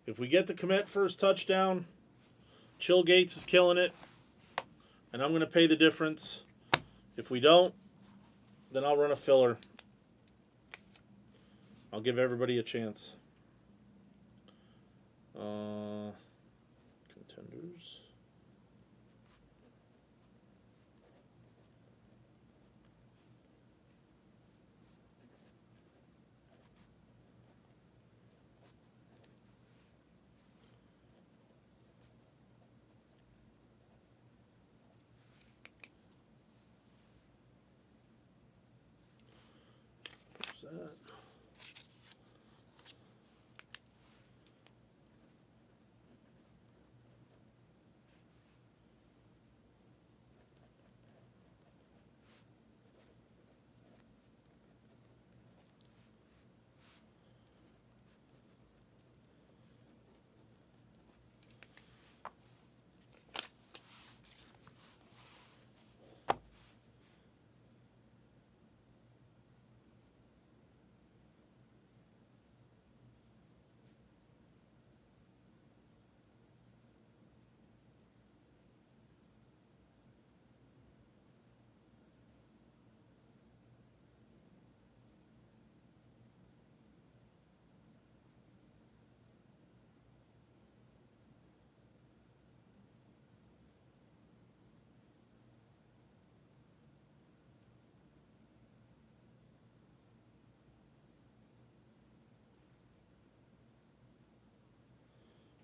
If we get the Komet first touchdown, Chill Gates is killing it, and I'm going to pay the difference. If we don't, then I'll run a filler. I'll give everybody a chance. Contenders. There's that.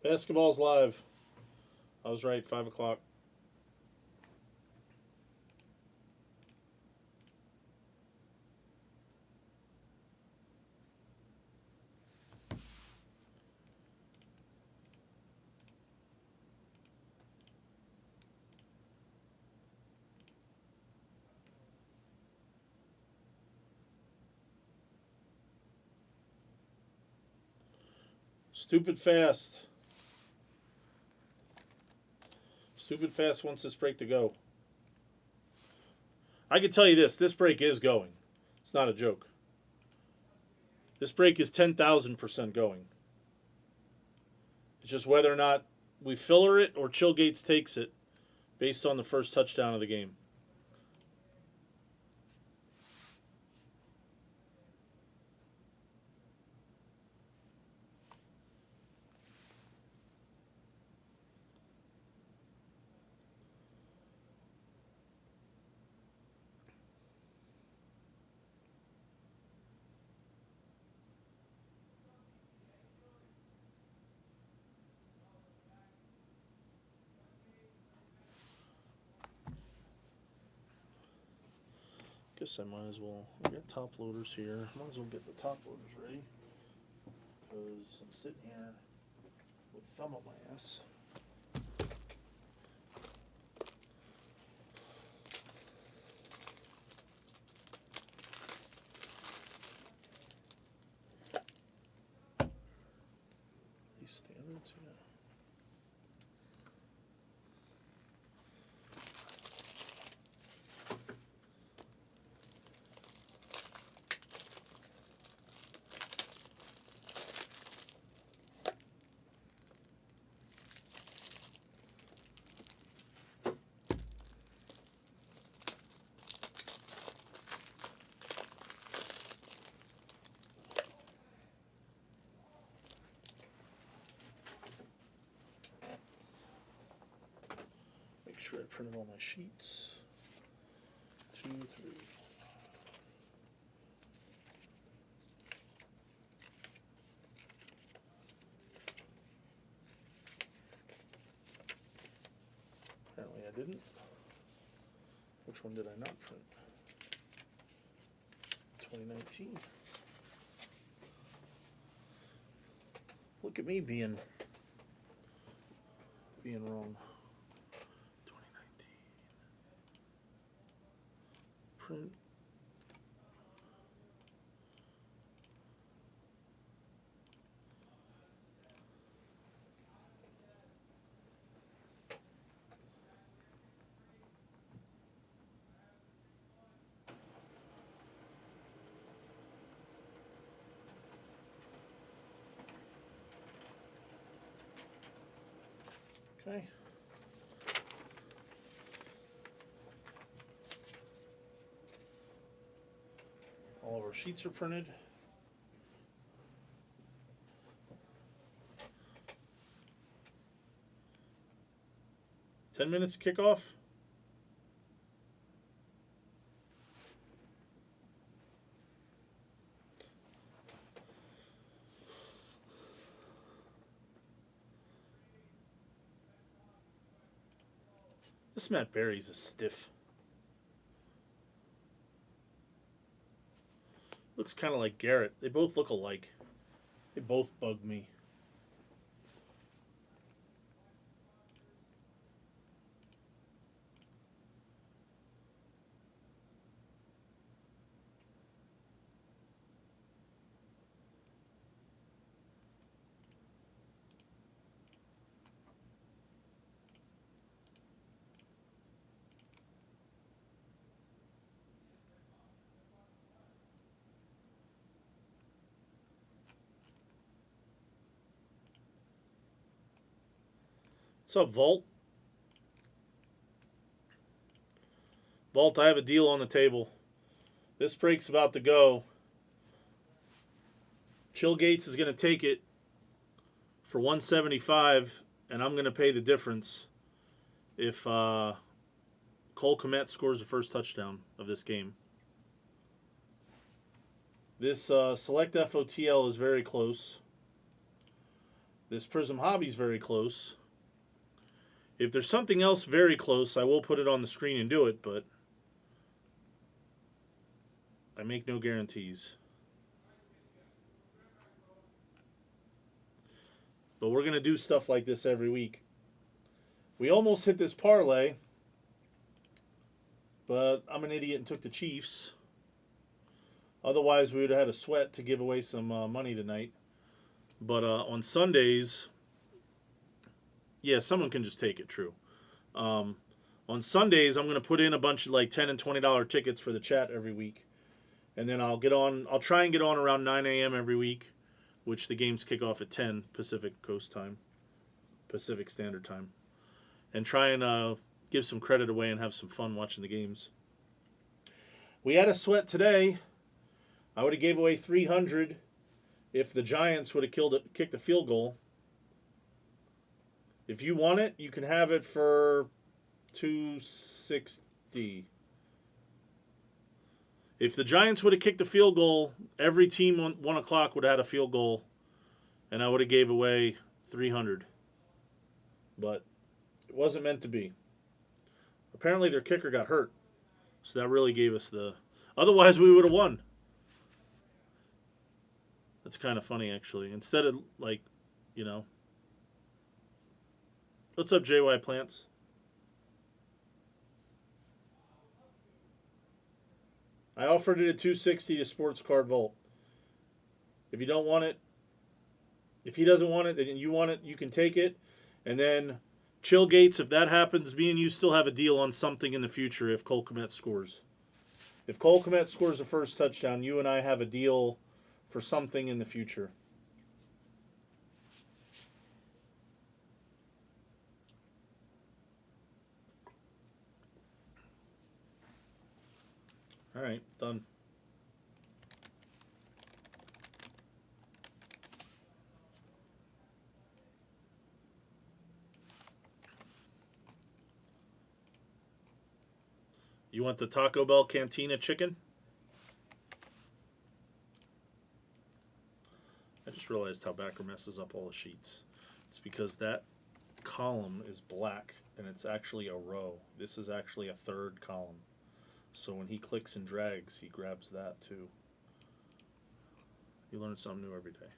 Basketball's live. I was right, 5 o'clock. Stupid fast. Stupid fast wants this break to go. I can tell you this break is going. It's not a joke. This break is 10,000% going. It's just whether or not we filler it or Chill Gates takes it based on the first touchdown of the game. Guess I might as well. We got top loaders here. Might as well get the top loaders ready. Because I'm sitting here with thumb up my ass. printed all my sheets. 2, 3. Apparently I didn't. Which one did I not print? 2019. Look at me being wrong. 2019. Print. Okay. All of our sheets are printed. Ten minutes kickoff. This Matt Berry's a stiff. Looks kind of like Garrett. They both look alike. They both bug me. What's up, Vault? Vault, I have a deal on the table. This break's about to go. Chill Gates is going to take it for 175, and I'm going to pay the difference if Cole Kmet scores the first touchdown of this game. This Select FOTL is very close. This Prism Hobby is very close. If there's something else very close, I will put it on the screen and do it, but I make no guarantees. But we're going to do stuff like this every week. We almost hit this parlay, but I'm an idiot and took the Chiefs. Otherwise, we would have had a sweat to give away some money tonight. But on Sundays, yeah, someone can just take it, true. On Sundays, I'm going to put in a bunch of like $10 and $20 tickets for the chat every week. And then I'll try and get on around 9 a.m. every week, which the games kick off at 10 Pacific Standard Time. And try and give some credit away and have some fun watching the games. We had a sweat today. I would have gave away $300 if the Giants would have kicked a field goal. If you want it, you can have it for $260. If the Giants would have kicked a field goal, every team on 1 o'clock would have had a field goal, and I would have gave away $300. But it wasn't meant to be. Apparently their kicker got hurt, so that really gave us the... Otherwise, we would have won. That's kind of funny, actually. Instead of, like, you know... What's up, JY Plants? I offered it at $260 to Sports Card Vault. If you don't want it, if he doesn't want it, and you want it, you can take it. And then Chill Gates, if that happens, me and you still have a deal on something in the future if Cole Kmet scores. If Cole Kmet scores the first touchdown, you and I have a deal for something in the future. All right, done. You want the Taco Bell Cantina chicken? I just realized how Backer messes up all the sheets. It's because that column is black and it's actually a row. This is actually a third column. So when he clicks and drags, he grabs that too. You learn something new every day.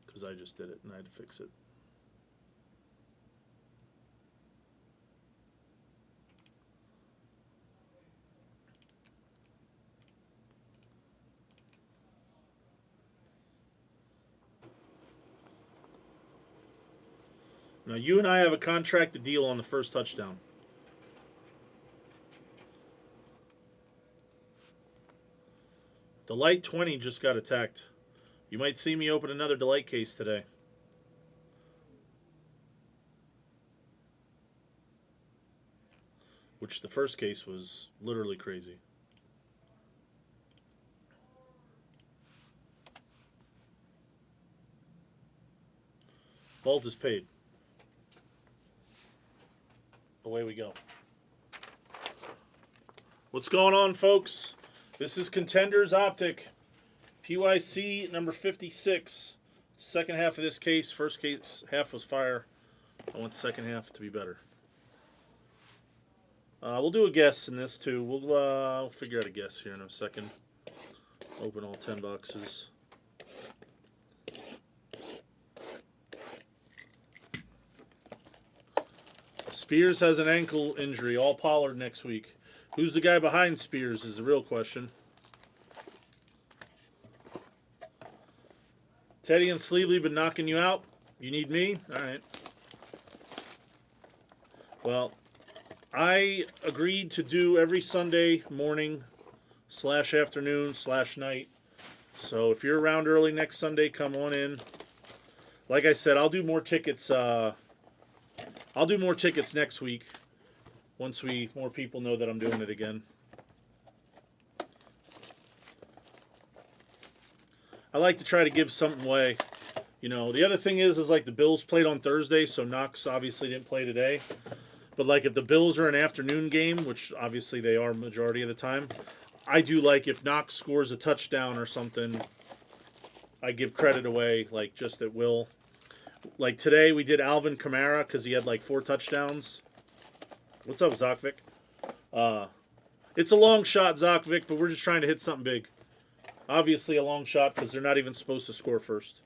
Because I just did it and I had to fix it. Now, you and I have a contracted deal on the first touchdown. Delight 20 just got attacked. You might see me open another Delight case today. Which the first case was literally crazy. Vault is paid. Away we go. What's going on, folks? This is Contenders Optic. PYC number 56. Second half of this case. First case half was fire. I want the second half to be better. We'll do a guess in this too. We'll figure out a guess here in a second. Open all 10 boxes. Spears has an ankle injury. All Pollard next week. Who's the guy behind Spears is the real question. Teddy and Sleevely been knocking you out. You need me? All right. Well, I agreed to do every Sunday morning / afternoon / night. So if you're around early next Sunday, come on in. Like I said, I'll do more tickets. I'll do more tickets next week once more people know that I'm doing it again. I like to try to give something away. You know, the other thing is like the Bills played on Thursday, so Knox obviously didn't play today. But like if the Bills are an afternoon game, which obviously they are majority of the time, I do like if Knox scores a touchdown or something, I give credit away, like just at will. Like today we did Alvin Kamara because he had like 4 touchdowns. What's up, Zokvik? It's a long shot, Zokvik, but we're just trying to hit something big. Obviously a long shot because they're not even supposed to score first.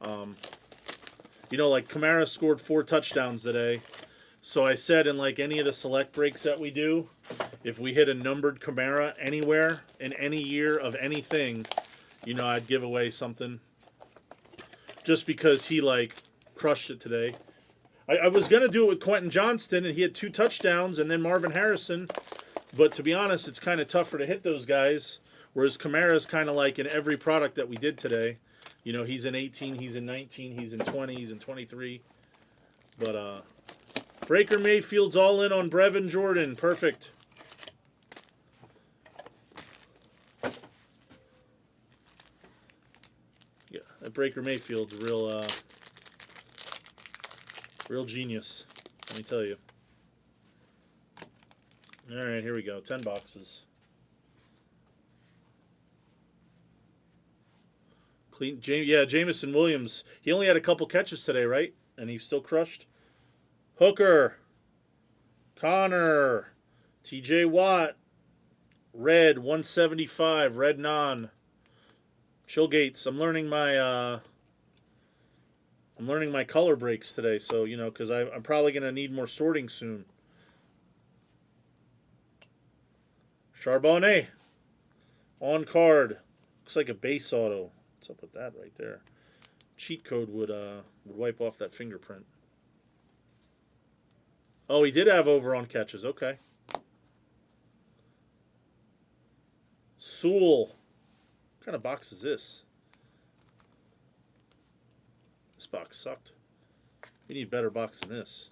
You know, like Kamara scored 4 touchdowns today. So I said in like any of the select breaks that we do, if we hit a numbered Kamara anywhere in any year of anything, you know, I'd give away something. Just because he like crushed it today. I was going to do it with Quentin Johnston, and he had 2 touchdowns, and then Marvin Harrison. But to be honest, it's kind of tougher to hit those guys. Whereas Kamara's kind of like in every product that we did today. You know, he's in 18, he's in 19, he's in 20, he's in 23. But Breaker Mayfield's all in on Brevin Jordan. Perfect. Yeah, that Breaker Mayfield's real genius. Let me tell you. All right, here we go. 10 boxes. Clean, Jamison Williams. He only had a couple catches today, right? And he still crushed. Hooker. Connor. TJ Watt. Red 175. Red non. Chillgates. I'm learning my color breaks today, so you know, because I'm probably gonna need more sorting soon. Charbonnet. On card. Looks like a base auto. What's up with that right there? Cheat code would wipe off that fingerprint. Oh, he did have over on catches. Okay. Sewell. What kind of box is this? This box sucked. We need a better box than this.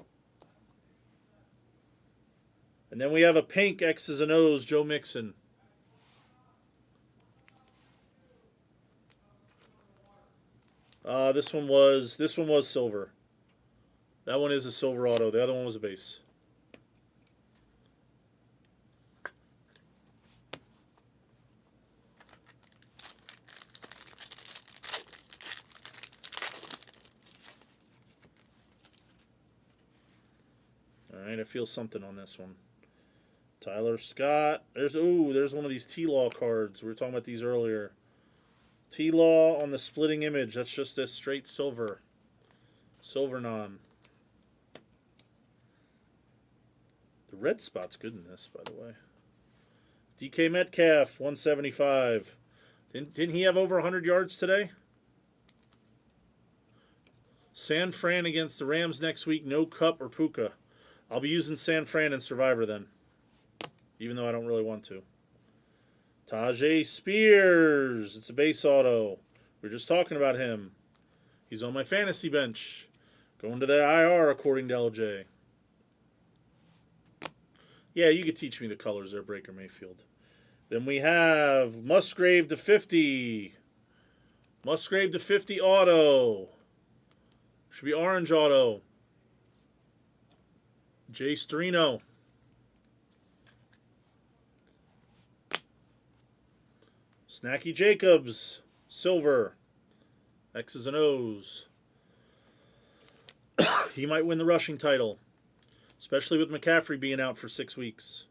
And then we have a pink X's and O's Joe Mixon. This one was silver. That one is a silver auto. The other one was a base. right, I feel something on this one. Tyler Scott. There's one of these T-Law cards. We were talking about these earlier. T-Law on the splitting image. That's just a straight silver. Silver non. The red spot's good in this, by the way. DK Metcalf, 175. Didn't he have over 100 yards today? San Fran against the Rams next week. No Cup or Puka. I'll be using San Fran in Survivor then. Even though I don't really want to. Tajay Spears. It's a base auto. We were just talking about him. He's on my fantasy bench. Going to the IR according to LJ. Yeah, you could teach me the colors there, Breaker Mayfield. Then we have Musgrave to 50. Musgrave to 50 auto. Should be orange auto. Jay Storino. Snacky Jacobs. Silver. X's and O's. He might win the rushing title. Especially with McCaffrey being out for 6 weeks.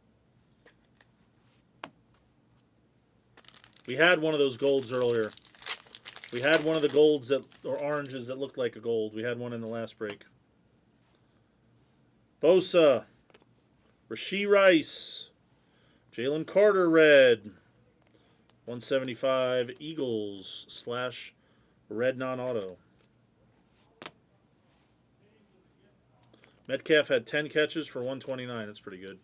We had one of those golds earlier. We had one of the golds that, or oranges that looked like a gold. We had one in the last break. Bosa. Rashee Rice. Jalen Carter red. 175 Eagles / red non-auto. Metcalf had 10 catches for 129. That's pretty good.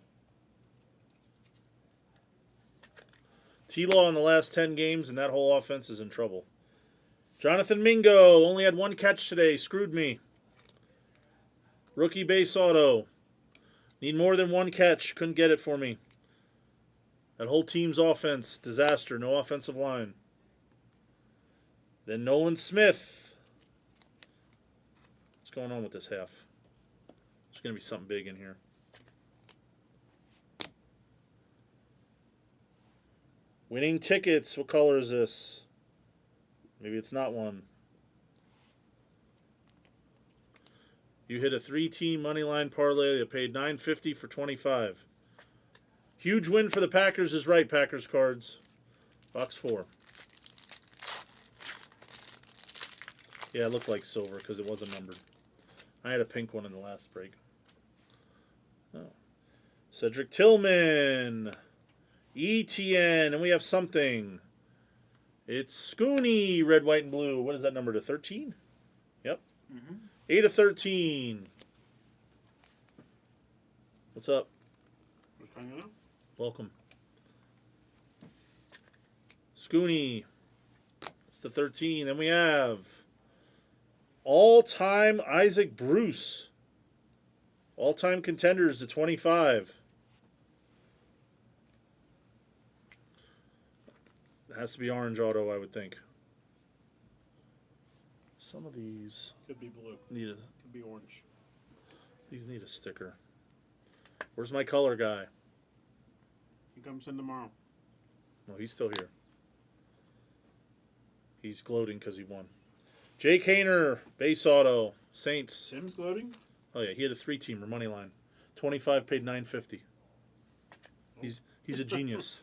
T-Law in the last 10 games, and that whole offense is in trouble. Jonathan Mingo only had 1 catch today. Screwed me. Rookie base auto. Need more than 1 catch. Couldn't get it for me. That whole team's offense, disaster. No offensive line. Then Nolan Smith. What's going on with this half? There's going to be something big in here. Winning tickets. What color is this? Maybe it's not one. You hit a 3-team money line parlay. They paid $9.50 for 25. Huge win for the Packers is right, Packers cards. Box 4. Yeah, it looked like silver because it wasn't numbered. I had a pink one in the last break. Oh. Cedric Tillman. ETN. And we have something. It's Scooney, red, white, and blue. What is that number to 13? Yep. 8 of 13. What's up? Welcome. Scooney. It's the 13. Then we have all-time Isaac Bruce. All-time contenders to 25. It has to be orange auto, I would think. Some of these Could be blue. could be orange. These need a sticker. Where's my color guy? He comes in tomorrow. No, he's still here. He's gloating because he won. Jake Hayner, base auto, Saints. Tim's gloating? Oh yeah, he had a 3-teamer money line. 25 paid $9.50. He's a genius.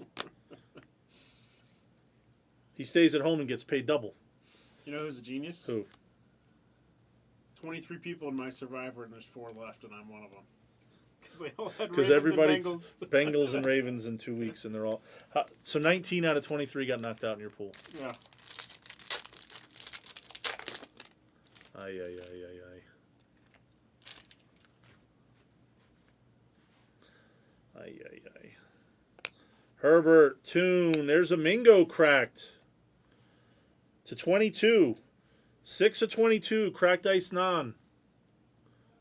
He stays at home and gets paid double. You know who's a genius? Who? 23 people in my Survivor, and there's 4 left, and I'm one of them. Because they all had Because Ravens everybody's and Bengals. Bengals and Ravens in 2 weeks, and they're all. So 19 out of 23 got knocked out in your pool. Yeah. Ay, ay, ay, ay, ay. Ay, ay, ay. Herbert, Toon. There's a Mingo cracked. To 22. 6 of 22. Cracked ice non.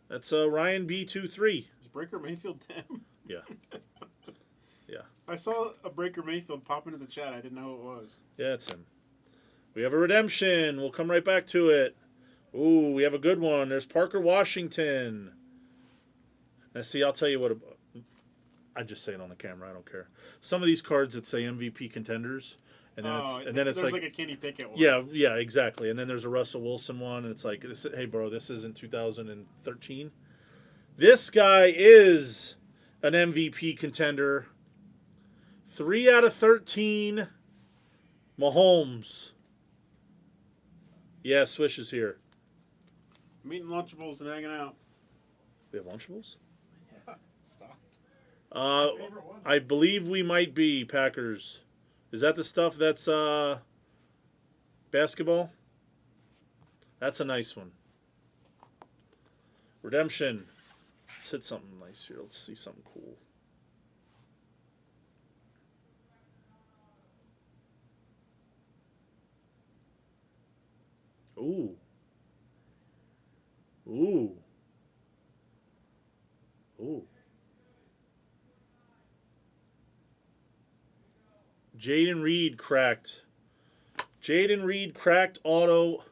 That's Ryan B23. Is Breaker Mayfield 10? Yeah. Yeah. I saw a Breaker Mayfield pop into the chat. I didn't know who it was. Yeah, it's him. We have a redemption. We'll come right back to it. Ooh, we have a good one. There's Parker Washington. Now, see, I'll tell you what. I just say it on the camera. I don't care. Some of these cards that say MVP contenders, and then it's there's like a Kenny Pickett one. yeah, exactly. And then there's a Russell Wilson one, and it's like, hey, bro, this isn't 2013. This guy is an MVP contender. 3 out of 13. Mahomes. Yeah, Swish is here. I'm eating Lunchables and hanging out. We have Lunchables? Yeah, stop. I believe we might be Packers. Is that the stuff that's basketball? That's a nice one. Redemption. Let's hit something nice here. Let's see something cool. Ooh. Ooh. Ooh. Jaden Reed cracked. Jaden Reed cracked auto.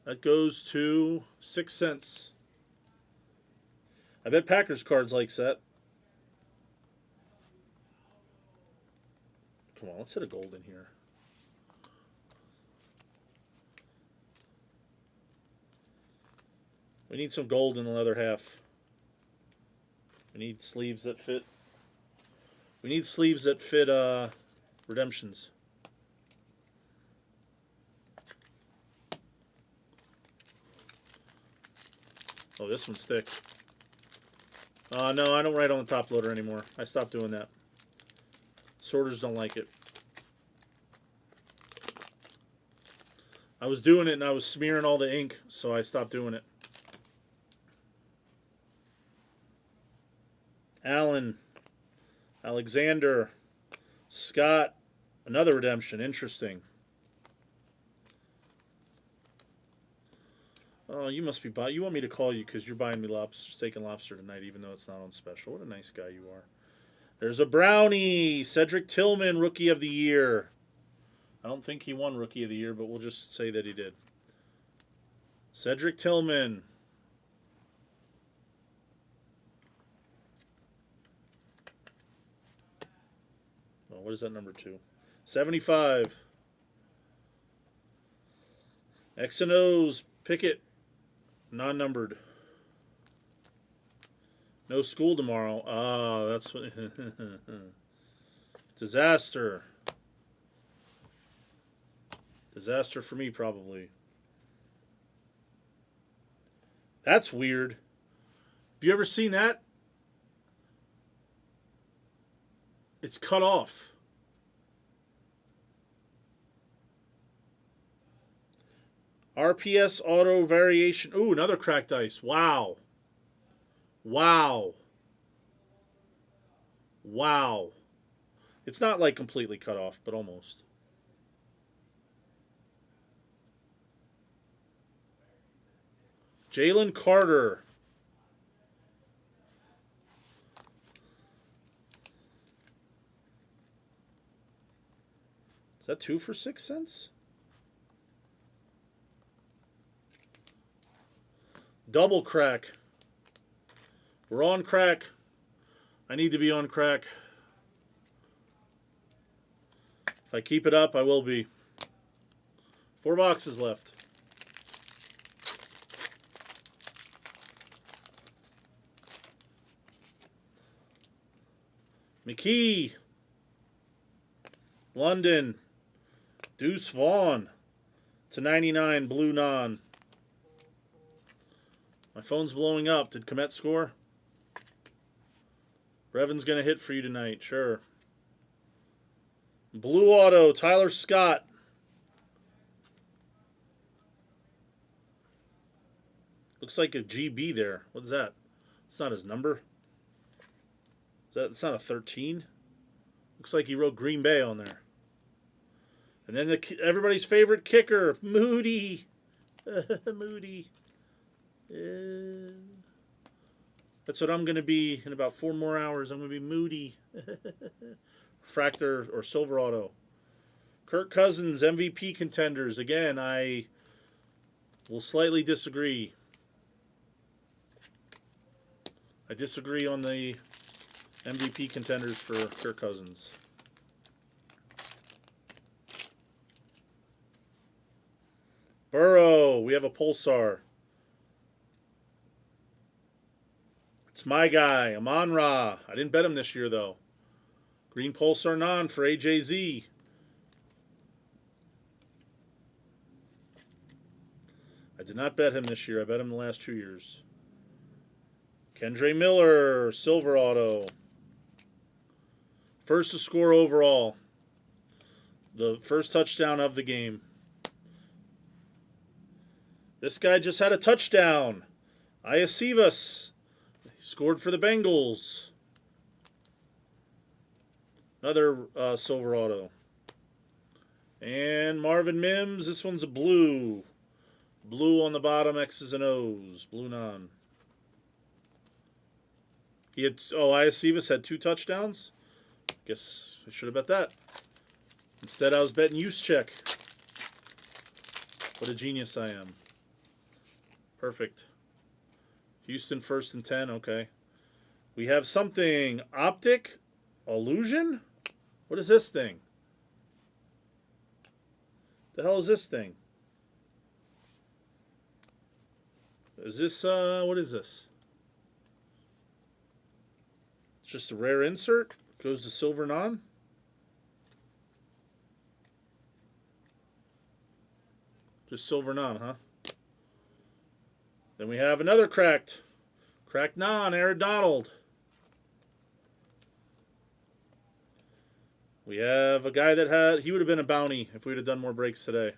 That goes to 6 cents. I bet Packers cards likes that. Come on, let's hit a gold in here. We need some gold in the other half. We need sleeves that fit. We need sleeves that fit redemptions. Oh, this one's thick. No, I don't write on the top loader anymore. I stopped doing that. Sorters don't like it. I was doing it and I was smearing all the ink, so I stopped doing it. Allen, Alexander, Scott, another redemption. Interesting. Oh, you must be buying. You want me to call you because you're buying me lobster, steak and lobster tonight, even though it's not on special. What a nice guy you are. There's a brownie. Cedric Tillman, Rookie of the Year. I don't think he won Rookie of the Year, but we'll just say that he did. Cedric Tillman. Oh, what is that number 2? 75. X and O's. Pickett. Non-numbered. No school tomorrow. Ah, that's what. Disaster. Disaster for me, probably. That's weird. Have you ever seen that? It's cut off. RPS auto variation. Ooh, another cracked ice. Wow. Wow. Wow. It's not like completely cut off, but almost. Jalen Carter. Is that 2 for 6 cents? Double crack. We're on crack. I need to be on crack. If I keep it up, I will be. 4 boxes left. McKee. London. Deuce Vaughn. /99 blue non. My phone's blowing up. Did Komet score? Revan's going to hit for you tonight. Sure. Blue auto. Tyler Scott. Looks like a GB there. What's that? It's not his number. It's not a 13. Looks like he wrote Green Bay on there. And then everybody's favorite kicker, Moody. Moody. That's what I'm going to be in about 4 more hours. I'm going to be Moody. Fractor or Silver Auto. Kirk Cousins, MVP contenders. Again, I will slightly disagree. I disagree on the MVP contenders for Kirk Cousins. Burrow, we have a Pulsar. It's my guy, Amon-Ra. I didn't bet him this year, though. Green Pulsar Non for AJZ. I did not bet him this year. I bet him the last 2 years. Kendre Miller, Silver Auto. First to score overall. The first touchdown of the game. This guy just had a touchdown. Iacivas scored for the Bengals. Another Silver Auto. And Marvin Mims. This one's a blue. Blue on the bottom, X's and O's. Blue non. Iacivas had 2 touchdowns. Guess I should have bet that. Instead, I was betting Juszczyk. What a genius I am. Perfect. Houston 1st and 10. Okay. We have something. Optic Illusion? What is this thing? The hell is this thing? Is this, what is this? It's just a rare insert. Goes to silver non. Just silver non, huh? Then we have another cracked non, Aaron Donald. We have a guy that he would have been a bounty if we would have done more breaks today.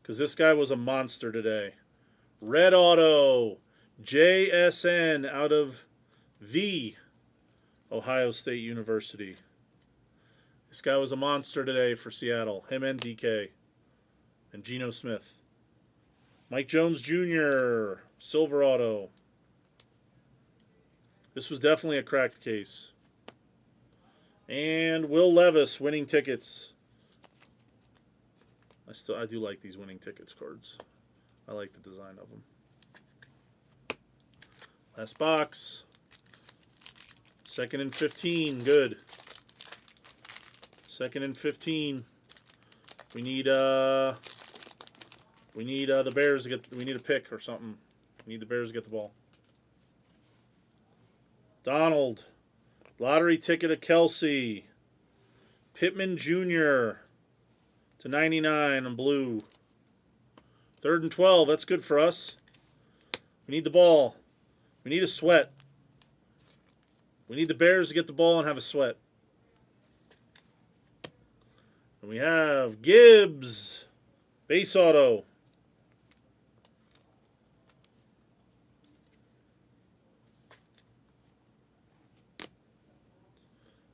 Because this guy was a monster today. Red Auto, JSN out of the Ohio State University. This guy was a monster today for Seattle. Him and DK. And Geno Smith. Mike Jones Jr., Silver Auto. This was definitely a cracked case. And Will Levis, winning tickets. I do like these winning tickets cards. I like the design of them. Last box. 2nd and 15. Good. 2nd and 15. We need the Bears to get. We need a pick or something. We need the Bears to get the ball. Donald. Lottery ticket of Kelsey. Pittman Jr. /99 on blue. 3rd and 12. That's good for us. We need the ball. We need a sweat. We need the Bears to get the ball and have a sweat. And we have Gibbs. Base auto.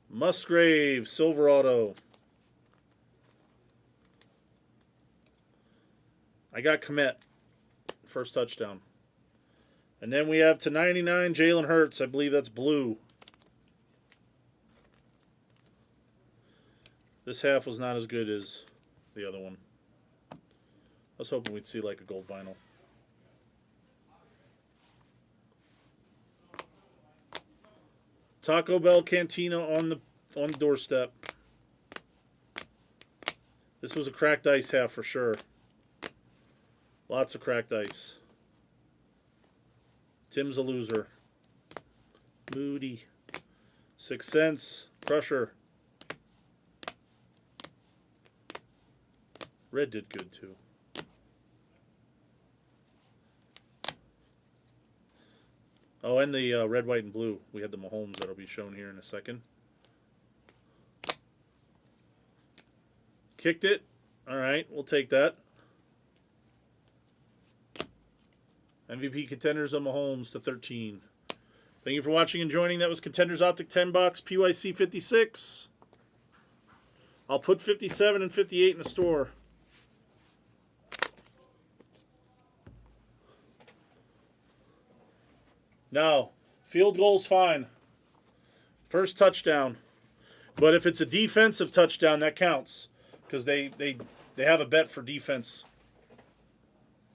Musgrave, silver auto. I got Komet. First touchdown. And then we have /99 Jalen Hurts. I believe that's blue. This half was not as good as the other one. I was hoping we'd see like a gold vinyl. Taco Bell Cantina on the doorstep. This was a cracked ice half for sure. Lots of cracked ice. Tim's a loser. Moody. 6 cents. Crusher. Red did good too. Oh, and the red, white, and blue. We had the Mahomes that'll be shown here in a second. Kicked it. All right, we'll take that. MVP Contenders on Mahomes /13. Thank you for watching and joining. That was Contenders Optic 10 box, PYC 56. I'll put 57 and 58 in the store. No, field goal's fine. First touchdown. But if it's a defensive touchdown, that counts. Because they have a bet for defense.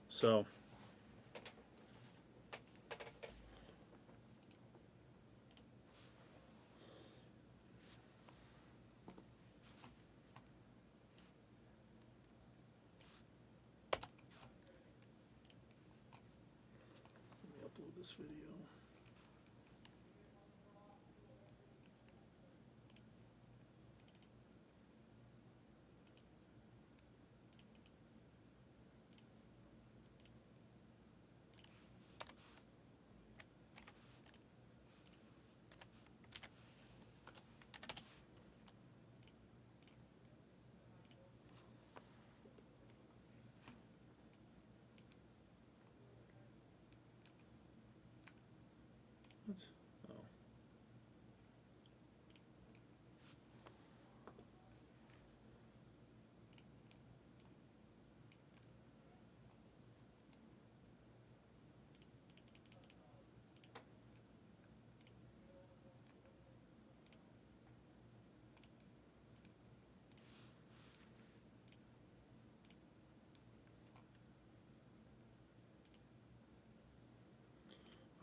So. Let me upload this video. What? Oh.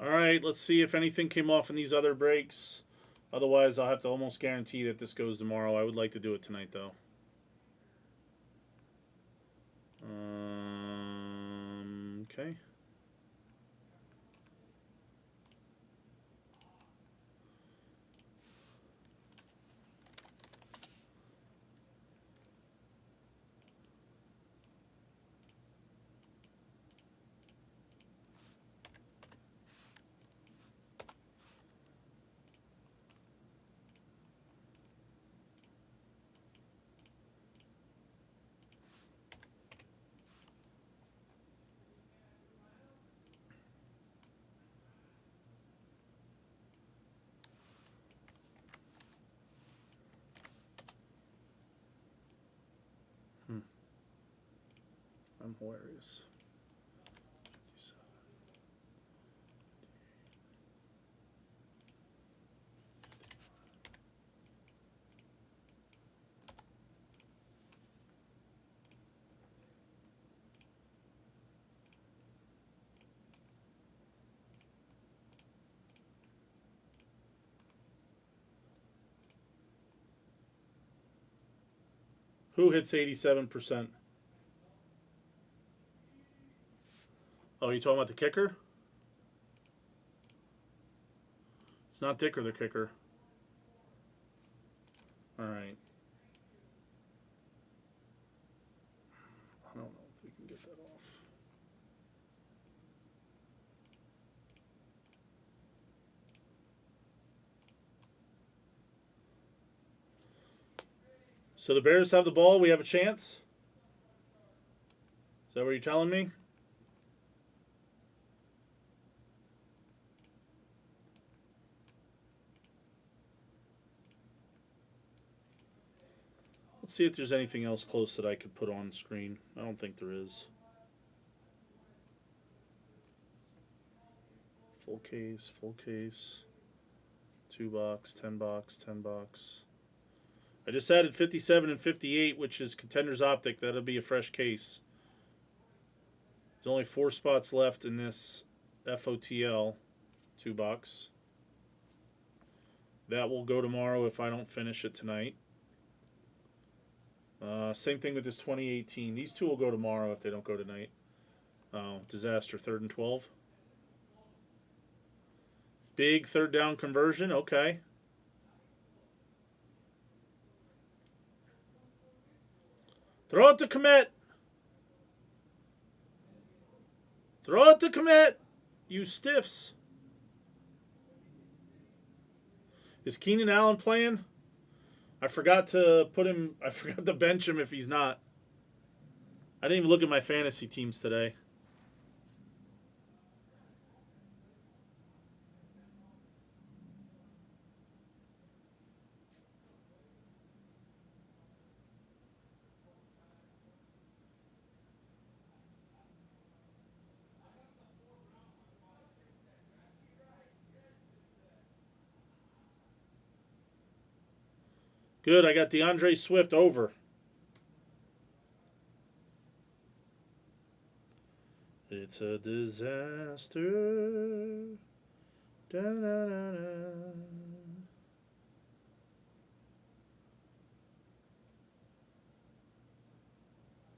All right, let's see if anything came off in these other breaks. Otherwise, I'll have to almost guarantee that this goes tomorrow. I would like to do it tonight, though. Okay. I'm hilarious. Who hits 87%? Oh, you talking about the kicker? It's not Dicker the kicker. All right. I don't know if we can get that off. So the Bears have the ball. We have a chance. Is that what you're telling me? Let's see if there's anything else close that I could put on screen. I don't think there is. Full case, full case. 2 box, 10 box, 10 box. I just added 57 and 58, which is Contender's Optic. That'll be a fresh case. There's only 4 spots left in this FOTL 2 box. That will go tomorrow if I don't finish it tonight. Same thing with this 2018. These 2 will go tomorrow if they don't go tonight. Disaster, 3rd and 12. Big 3rd down conversion. Okay. Throw it to commit. Throw it to commit. You stiffs. Is Keenan Allen playing? I forgot to bench him if he's not. I didn't even look at my fantasy teams today. Good, I got DeAndre Swift over. It's a disaster. Da-na-na-na.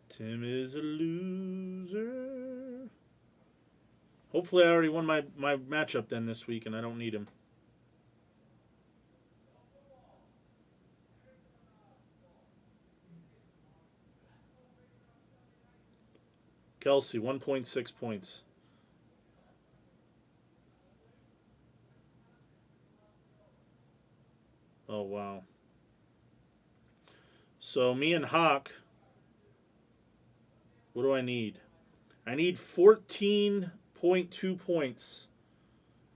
Tim is a loser. Hopefully I already won my matchup then this week and I don't need him. Kelsey, 1.6 points. Oh, wow. So me and Hawk, what do I need? I need 14.2 points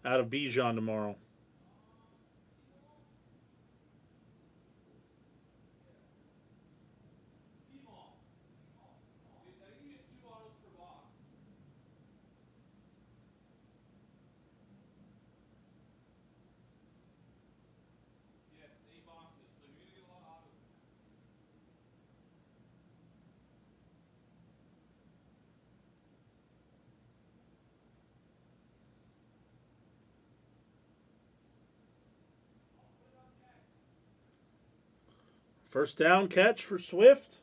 out of Bijan tomorrow. First down catch for Swift.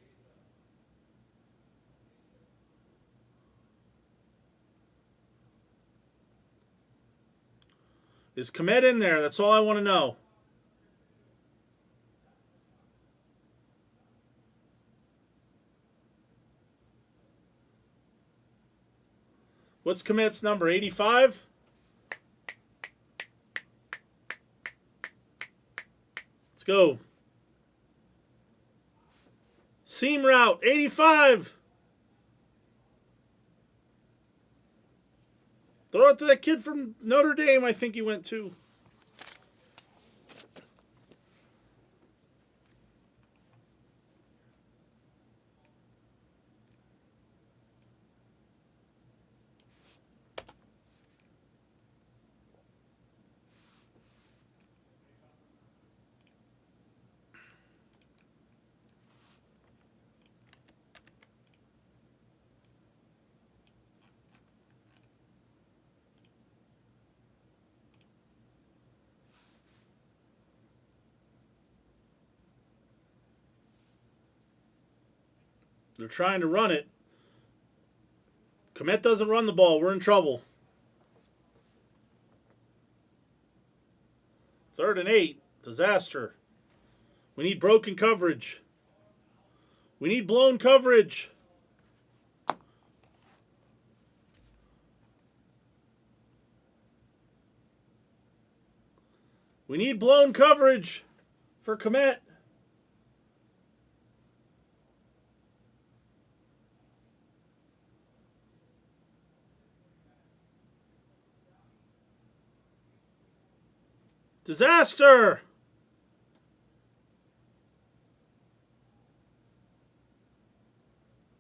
Is Komet in there? That's all I want to know. What's Komet's number? 85? Let's go. Seam route, 85. Throw it to that kid from Notre Dame. I think he went to. They're trying to run it. Komet doesn't run the ball. We're in trouble. 3rd and 8. Disaster. We need broken coverage. We need blown coverage. We need blown coverage for Komet. Disaster!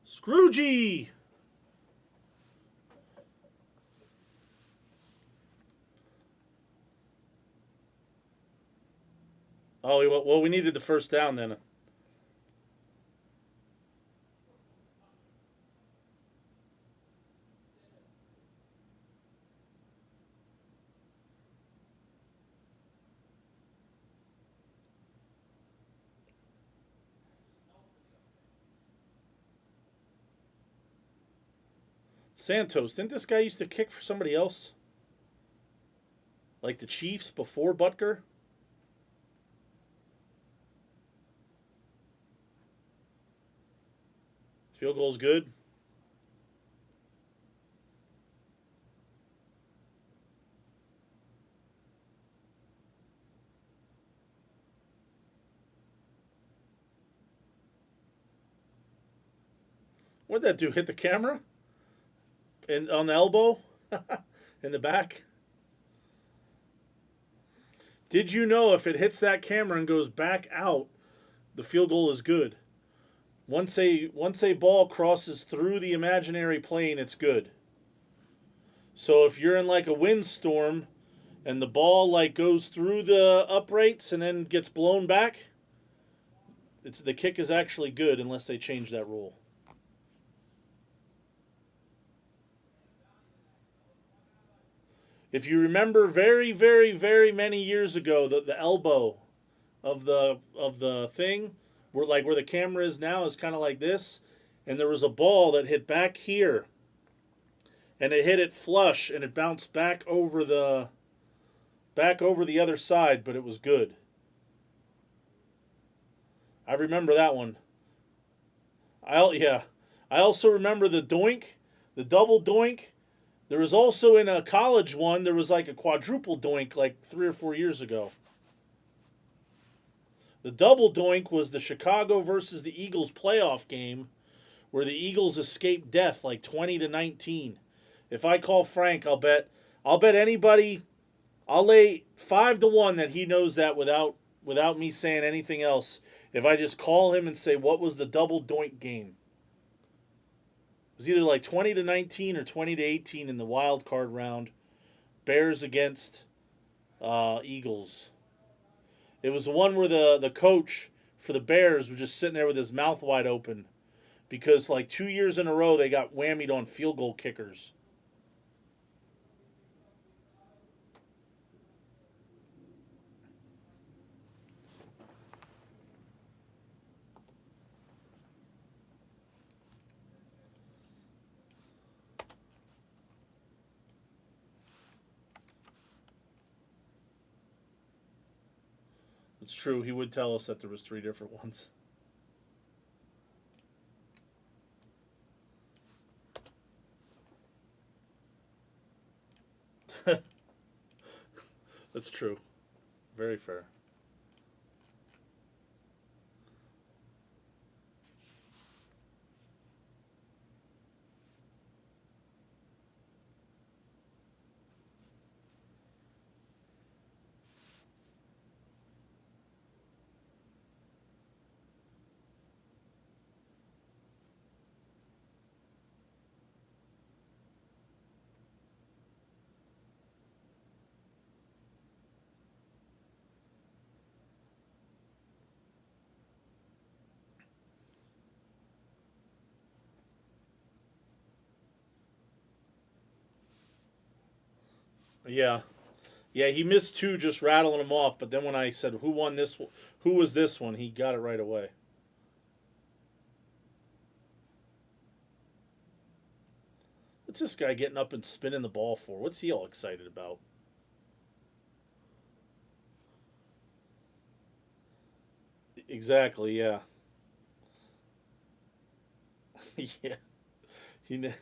Scroogey! Oh, well, we needed the first down then. Santos, didn't this guy used to kick for somebody else? Like the Chiefs before Butker? Field goal's good. What'd that do? Hit the camera? And on the elbow? In the back? Did you know if it hits that camera and goes back out, the field goal is good? Once a ball crosses through the imaginary plane, it's good. So if you're in like a windstorm and the ball like goes through the uprights and then gets blown back, the kick is actually good unless they change that rule. If you remember very, very, very many years ago, the elbow of the thing, where the camera is now, is kind of like this, and there was a ball that hit back here, and it hit it flush, and it bounced back over the other side, but it was good. I remember that one. I also remember the doink, the double doink. There was also in a college one, there was like a quadruple doink like 3 or 4 years ago. The double doink was the Chicago versus the Eagles playoff game where the Eagles escaped death like 20-19. If I call Frank, I'll bet anybody I'll lay 5-1 that he knows that without me saying anything else. If I just call him and say, what was the double doink game? It was either like 20-19 or 20-18 in the wild card round. Bears against Eagles. It was the one where the coach for the Bears was just sitting there with his mouth wide open because like 2 years in a row they got whammied on field goal kickers. It's true. He would tell us that there was 3 different ones. That's true. Very fair. Yeah. Yeah, he missed 2 just rattling them off, but then when I said who won this one, who was this one, he got it right away. What's this guy getting up and spinning the ball for? What's he all excited about? Exactly, yeah. Yeah. He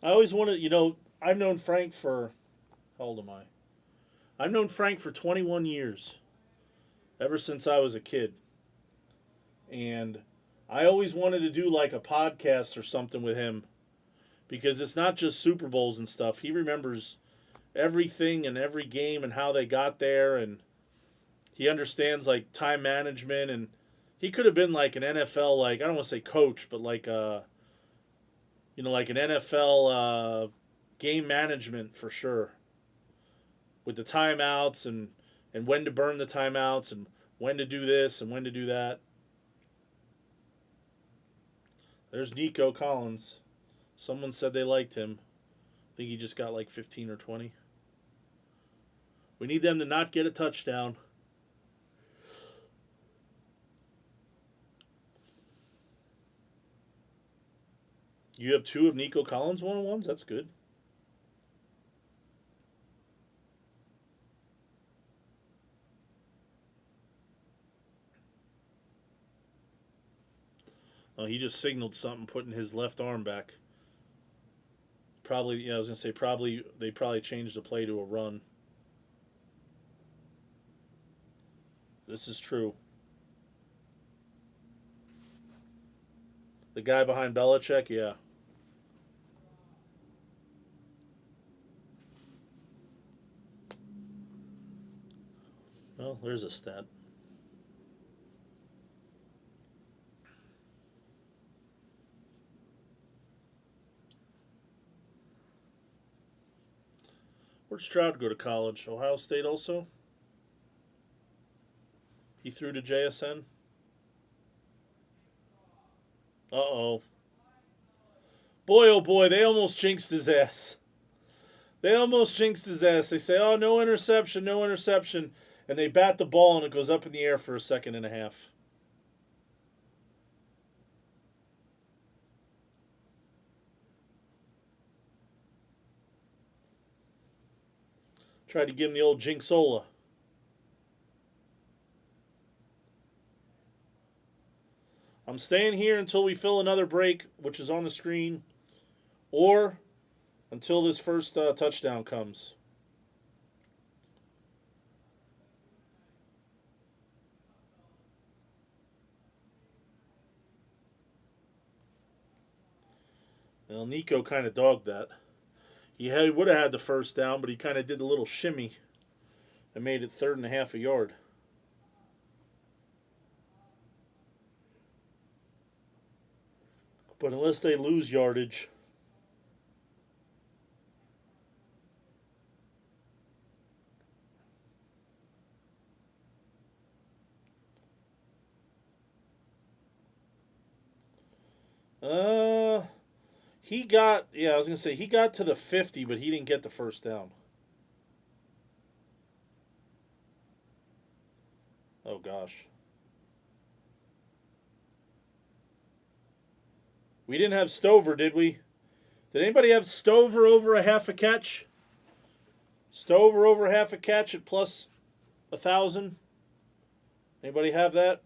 I always wanted, I've known Frank for, how old am I? I've known Frank for 21 years, ever since I was a kid. And I always wanted to do like a podcast or something with him because it's not just Super Bowls and stuff. He remembers everything and every game and how they got there, and he understands like time management, and he could have been like an NFL, like, I don't want to say coach, but like like an NFL game management for sure, with the timeouts and when to burn the timeouts and when to do this and when to do that. There's Nico Collins. Someone said they liked him. I think he just got like 15 or 20. We need them to not get a touchdown. You have 2 of Nico Collins one-on-ones? That's good. Oh, he just signaled something, putting his left arm back. Probably, I was going to say, they probably changed the play to a run. This is true. The guy behind Belichick, yeah. Well, there's a stat. Where'd Stroud go to college? Ohio State also? He threw to JSN? Uh-oh. Boy, oh boy, they almost jinxed his ass. They almost jinxed his ass. They say, oh, no interception, no interception. And they bat the ball and it goes up in the air for a second and a half. Tried to give him the old jinxola. I'm staying here until we fill another break, which is on the screen, or until this first touchdown comes. Well, Nico kind of dogged that. He would have had the first down, but he kind of did a little shimmy and made it 3rd and a half a yard. But unless they lose yardage, he got, I was going to say, he got to the 50, but he didn't get the first down. Oh, gosh. We didn't have Stover, did we? Did anybody have Stover over a half a catch? Stover over half a catch at plus 1,000? Anybody have that?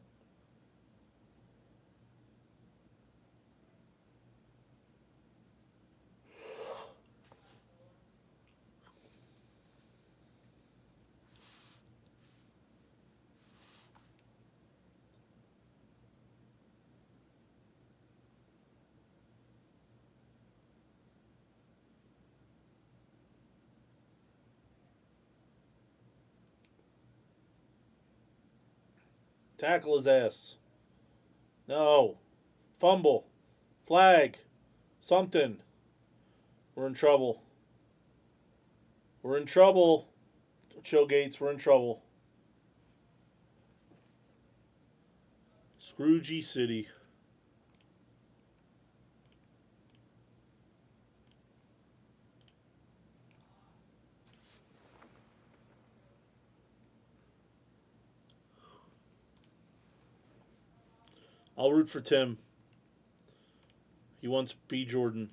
Tackle his ass. No. Fumble. Flag. Something. We're in trouble. We're in trouble. Chillgates, we're in trouble. Scroogey City. I'll root for Tim. He wants B. Jordan.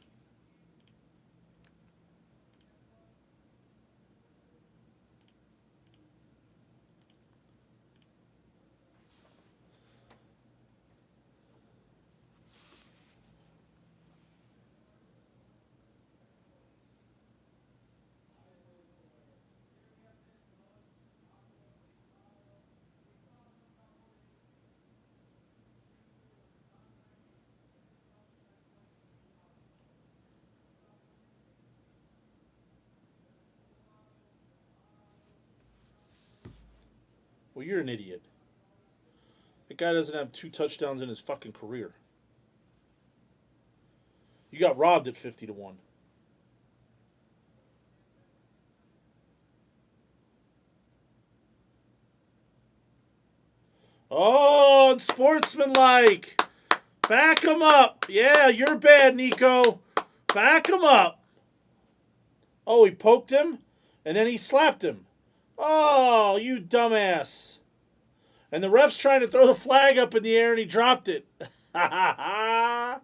Well, you're an idiot. That guy doesn't have 2 touchdowns in his fucking career. You got robbed at 50-1. Oh, unsportsmanlike. Back him up. Yeah, you're bad, Nico. Back him up. Oh, he poked him, and then he slapped him. Oh, you dumbass. And the ref's trying to throw the flag up in the air, and he dropped it. Ha ha ha.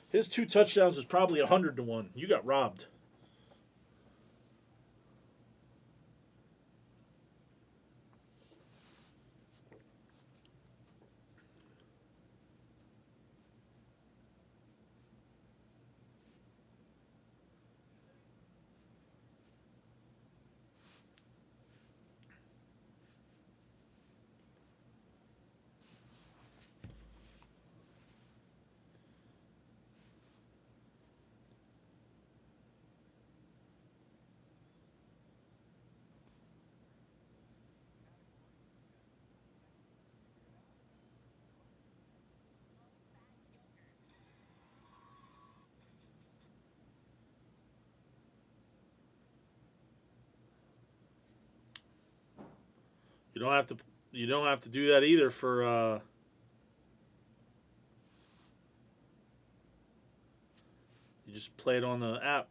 His 2 touchdowns was probably 100-1. You got robbed. You don't have to do that either for You just play it on the app.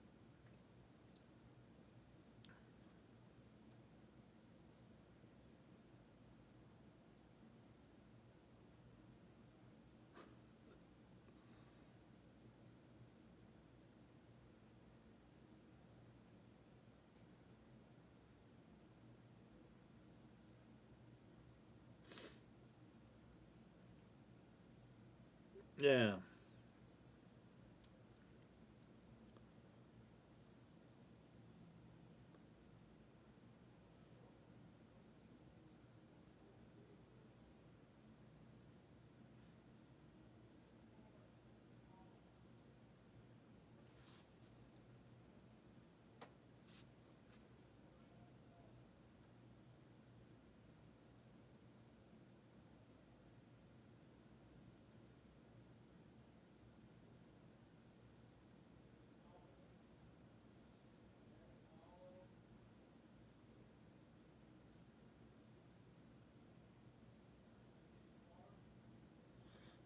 Yeah.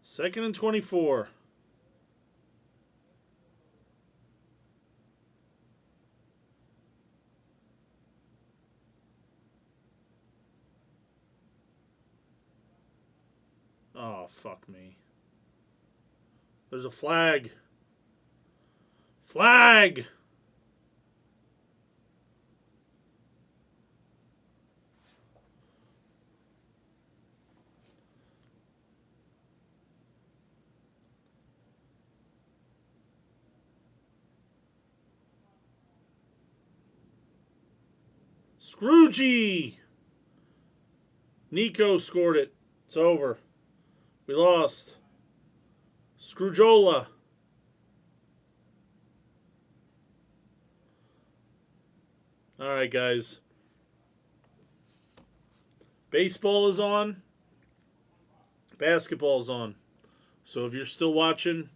Second and 24. Oh, fuck me. There's a flag. Flag! Scroogey! Nico scored it. It's over. We lost. Scroogeola. All right, guys. Baseball is on. Basketball is on. So if you're still watching,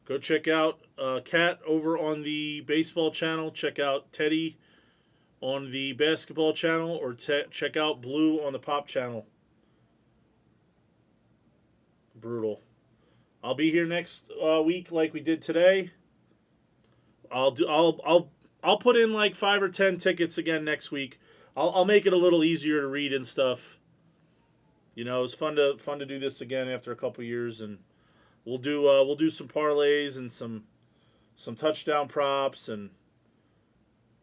go check out Kat over on the baseball channel. Check out Teddy on the basketball channel, or check out Blue on the pop channel. Brutal. I'll be here next week like we did today. I'll put in like 5 or 10 tickets again next week. I'll make it a little easier to read and stuff. You know, it's fun to do this again after a couple years, and we'll do some parlays and some touchdown props and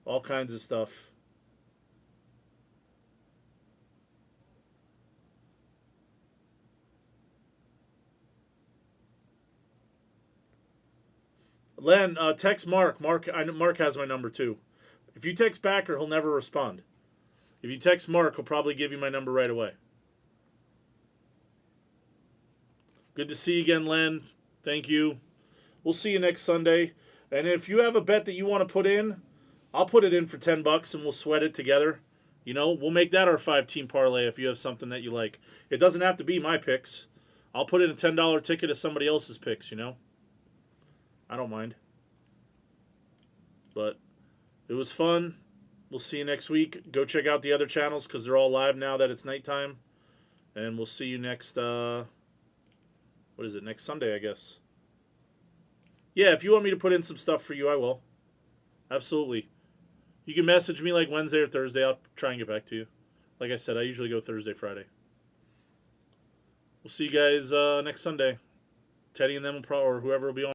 all kinds of stuff. Len, text Mark. Mark has my number too. If you text Backer, he'll never respond. If you text Mark, he'll probably give you my number right away. Good to see you again, Len. Thank you. We'll see you next Sunday. And if you have a bet that you want to put in, I'll put it in for $10 and we'll sweat it together. You know, we'll make that our 5-team parlay if you have something that you like. It doesn't have to be my picks. I'll put in a $10 ticket of somebody else's picks, you know. I don't mind. But it was fun. We'll see you next week. Go check out the other channels because they're all live now that it's nighttime. And we'll see you next, what is it, next Sunday, I guess. Yeah, if you want me to put in some stuff for you, I will. Absolutely. You can message me like Wednesday or Thursday. I'll try and get back to you. Like I said, I usually go Thursday, Friday. We'll see you guys next Sunday. Teddy and them will or whoever will be on.